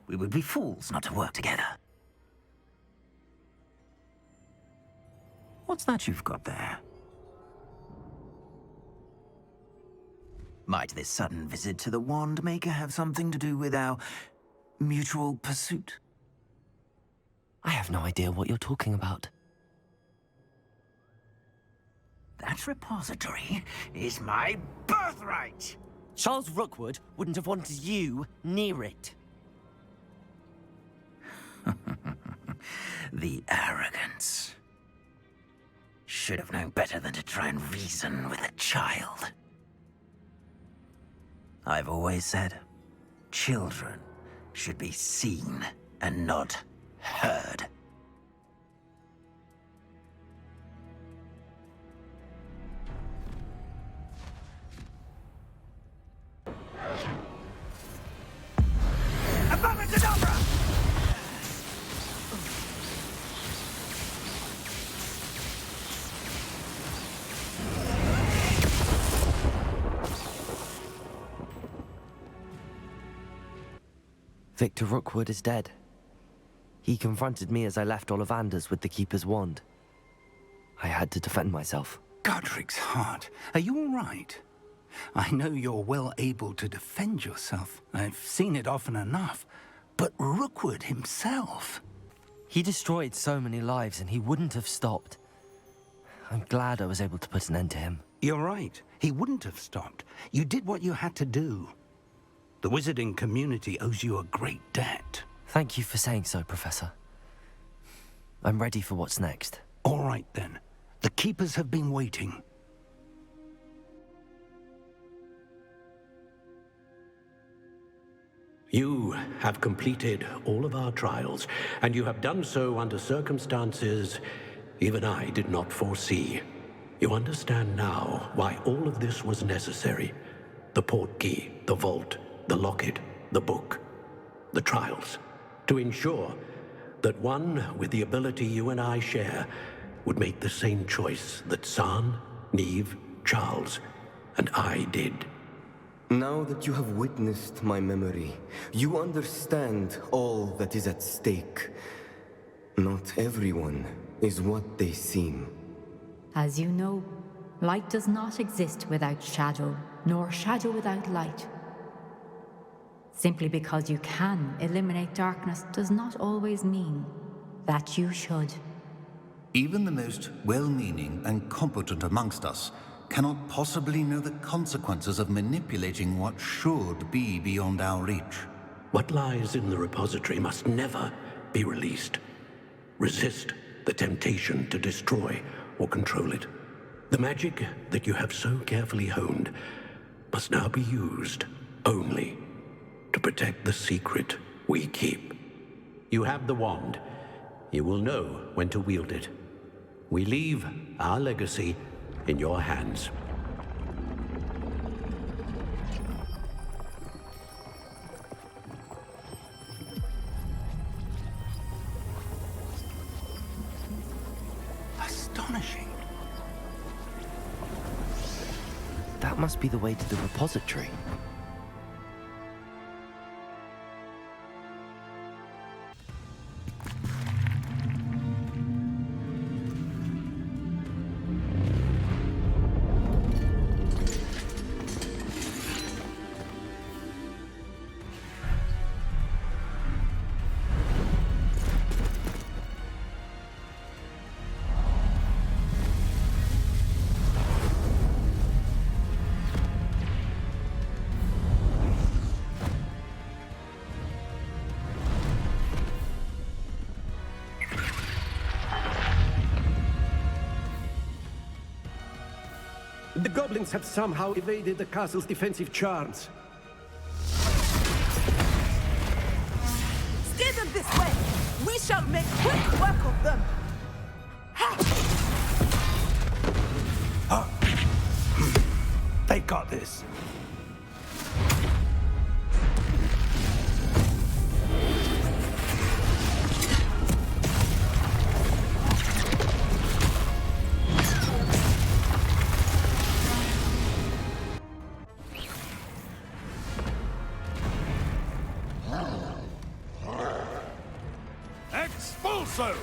We would be fools not to work together. What's that you've got there? Might this sudden visit to the Wand Maker have something to do with our mutual pursuit? I have no idea what you're talking about. That repository is my birthright! Charles Rookwood wouldn't have wanted you near it. The arrogance. Should have known better than to try and reason with a child. I've always said, children should be seen and not heard. Victor Rookwood is dead. He confronted me as I left Ollivander's with the Keeper's wand. I had to defend myself. Godric's heart. Are you all right? I know you're well able to defend yourself. I've seen it often enough. But Rookwood himself... He destroyed so many lives and he wouldn't have stopped. I'm glad I was able to put an end to him. You're right. He wouldn't have stopped. You did what you had to do. The wizarding community owes you a great debt. Thank you for saying so, Professor. I'm ready for what's next. All right, then. The Keepers have been waiting. You have completed all of our trials, and you have done so under circumstances even I did not foresee. You understand now why all of this was necessary. The portkey, the vault, the locket, the book, the trials. To ensure that one with the ability you and I share would make the same choice that San, Neve, Charles, and I did. Now that you have witnessed my memory, you understand all that is at stake. Not everyone is what they seem. As you know, light does not exist without shadow, nor shadow without light. Simply because you can eliminate darkness does not always mean that you should. Even the most well-meaning and competent amongst us cannot possibly know the consequences of manipulating what should be beyond our reach. What lies in the repository must never be released. Resist the temptation to destroy or control it. The magic that you have so carefully honed must now be used only to protect the secret we keep. You have the wand. You will know when to wield it. We leave our legacy in your hands. Astonishing. That must be the way to the repository. The goblins have somehow evaded the castle's defensive charms. Steer them this way! We shall make quick work of them! They got this. Expulso!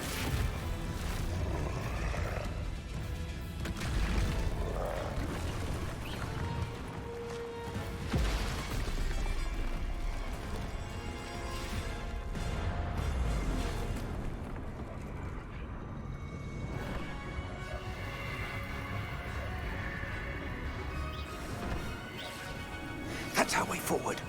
That's our way forward.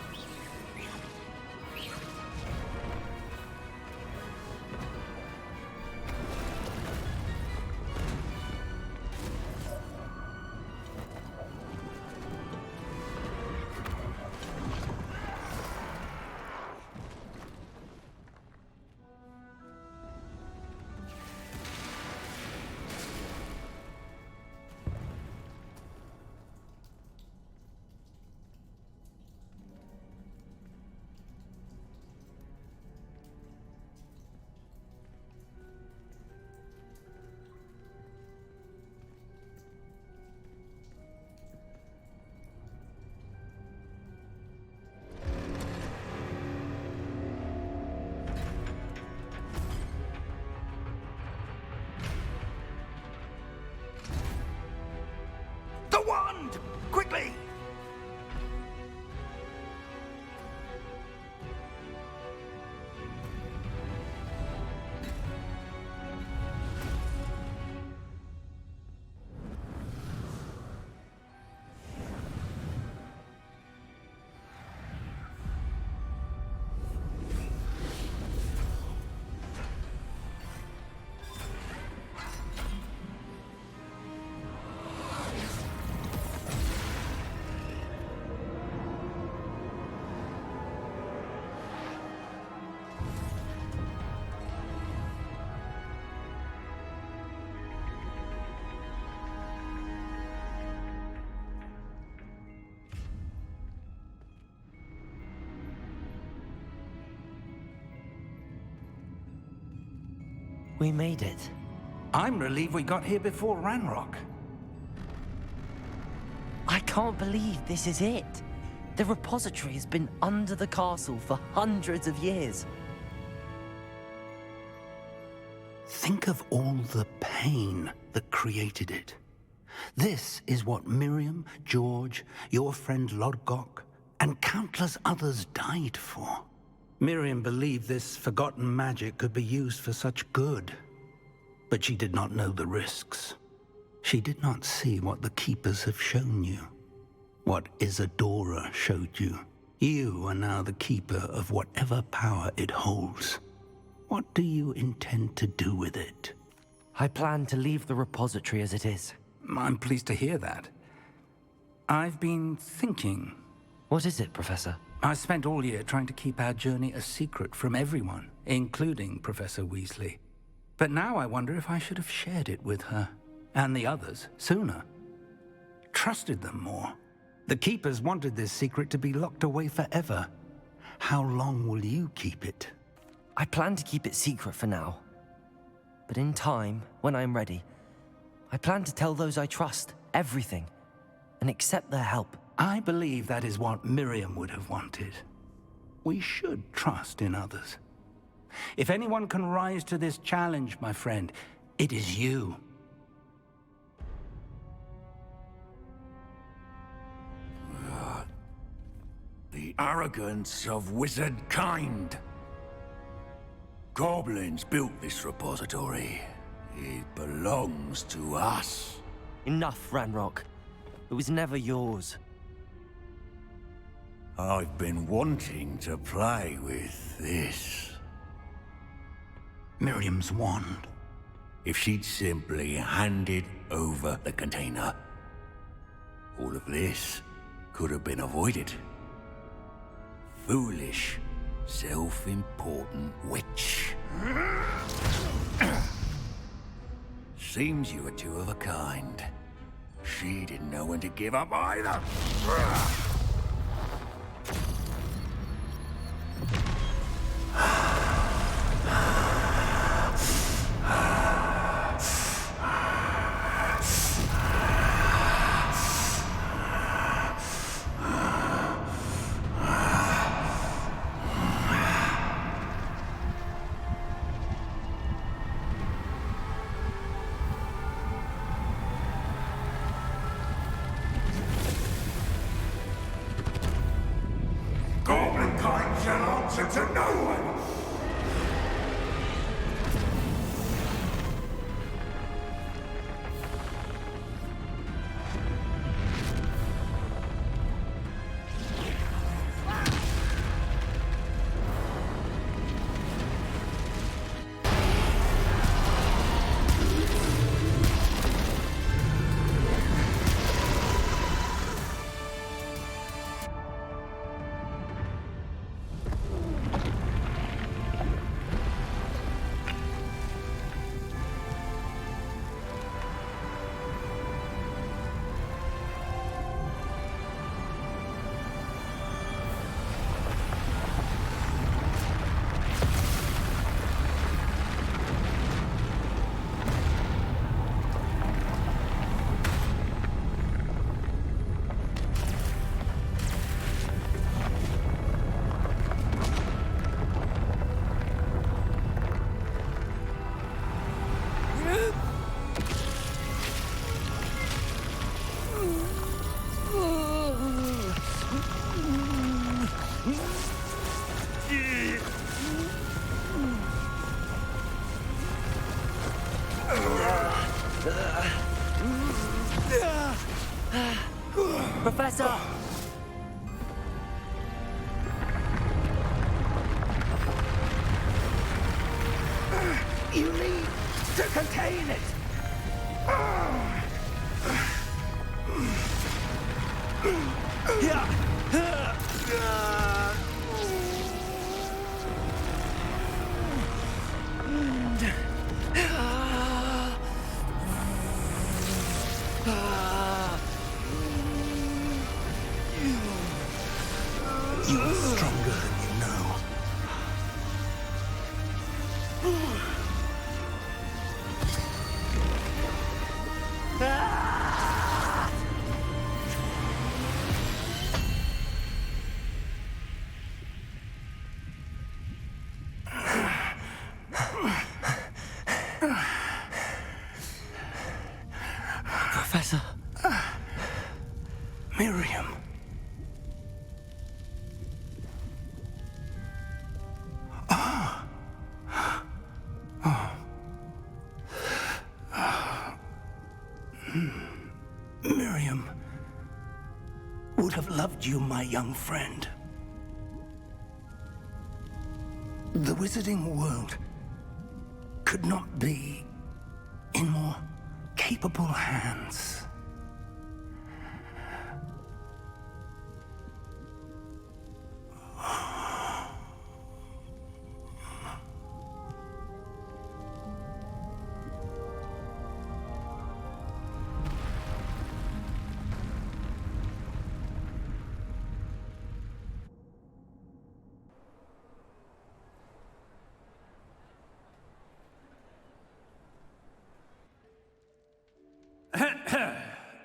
We made it. I'm relieved we got here before Ranrock. I can't believe this is it. The repository has been under the castle for hundreds of years. Think of all the pain that created it. This is what Miriam, George, your friend Lodgok, and countless others died for. Miriam believed this forgotten magic could be used for such good. But she did not know the risks. She did not see what the Keepers have shown you. What Isadora showed you. You are now the Keeper of whatever power it holds. What do you intend to do with it? I plan to leave the repository as it is. I'm pleased to hear that. I've been thinking. What is it, Professor? I spent all year trying to keep our journey a secret from everyone, including Professor Weasley. But now I wonder if I should have shared it with her, and the others, sooner. Trusted them more. The Keepers wanted this secret to be locked away forever. How long will you keep it? I plan to keep it secret for now. But in time, when I'm ready, I plan to tell those I trust everything, and accept their help. I believe that is what Miriam would have wanted. We should trust in others. If anyone can rise to this challenge, my friend, it is you. The arrogance of wizard kind. Goblins built this repository. It belongs to us. Enough, Ranrock. It was never yours. I've been wanting to play with this. Miriam's wand. If she'd simply handed over the container, all of this could have been avoided. Foolish, self-important witch. Seems you were two of a kind. She didn't know when to give up either. Goblin kind shall answer to no one. Professor! You need to contain it! You're stronger than you know. Miriam. Miriam would have loved you, my young friend. The wizarding world could not be in more capable hands.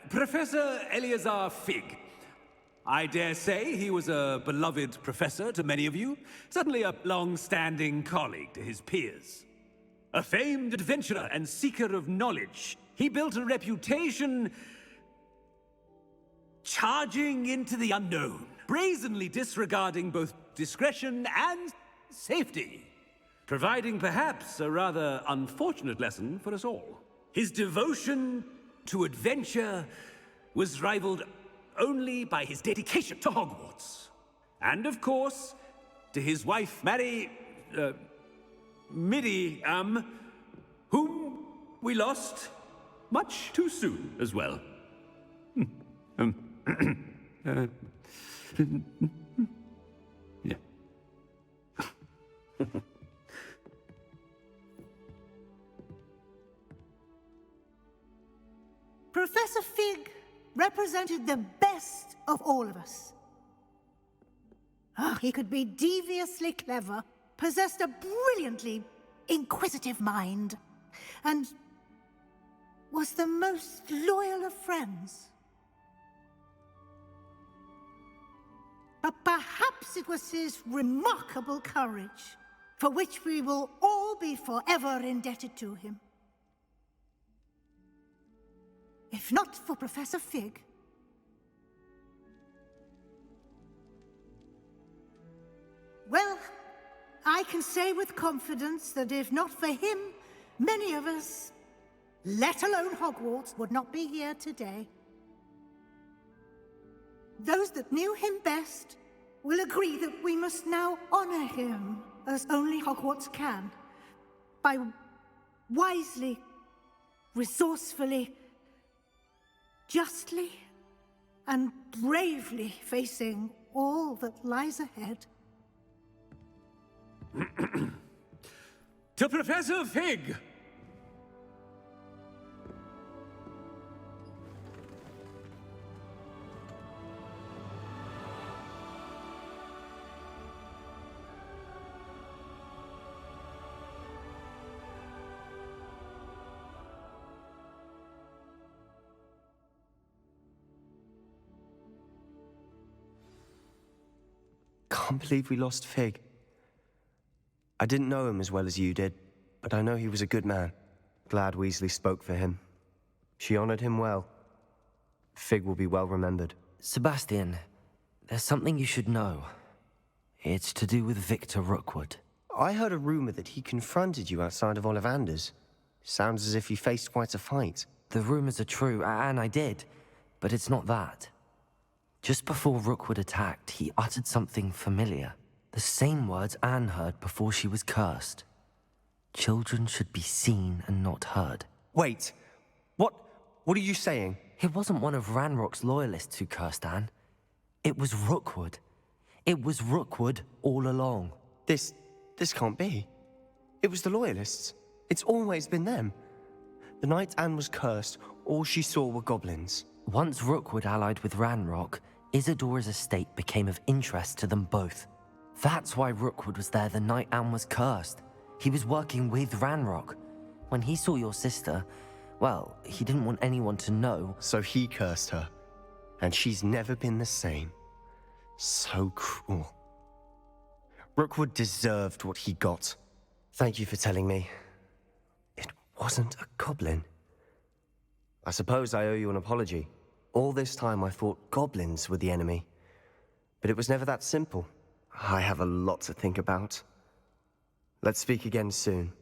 Professor Eleazar Fig. I dare say he was a beloved professor to many of you, certainly a long-standing colleague to his peers. A famed adventurer and seeker of knowledge, he built a reputation charging into the unknown, brazenly disregarding both discretion and safety, providing perhaps a rather unfortunate lesson for us all. His devotion to adventure was rivaled only by his dedication to Hogwarts. And of course, to his wife, Midi, whom we lost much too soon as well. Yeah. Professor Fig represented the best of all of us. He could be deviously clever, possessed a brilliantly inquisitive mind, and was the most loyal of friends. But perhaps it was his remarkable courage, for which we will all be forever indebted to him. If not for Professor Fig, well, I can say with confidence that if not for him, many of us, let alone Hogwarts, would not be here today. Those that knew him best will agree that we must now honor him as only Hogwarts can, by wisely, resourcefully, justly and bravely facing all that lies ahead. To Professor Fig! Can't believe we lost Fig. I didn't know him as well as you did, but I know he was a good man. Glad Weasley spoke for him. She honored him well. Fig will be well remembered. Sebastian, there's something you should know. It's to do with Victor Rookwood. I heard a rumor that he confronted you outside of Ollivander's. Sounds as if you faced quite a fight. The rumors are true, and I did, but it's not that. Just before Rookwood attacked, he uttered something familiar. The same words Anne heard before she was cursed. Children should be seen and not heard. Wait, what are you saying? It wasn't one of Ranrock's loyalists who cursed Anne. It was Rookwood. It was Rookwood all along. This can't be. It was the loyalists. It's always been them. The night Anne was cursed, all she saw were goblins. Once Rookwood allied with Ranrock, Isadora's estate became of interest to them both. That's why Rookwood was there the night Anne was cursed. He was working with Ranrock. When he saw your sister, well, he didn't want anyone to know. So he cursed her. And she's never been the same. So cruel. Rookwood deserved what he got. Thank you for telling me. It wasn't a goblin. I suppose I owe you an apology. All this time I thought goblins were the enemy. But it was never that simple. I have a lot to think about. Let's speak again soon.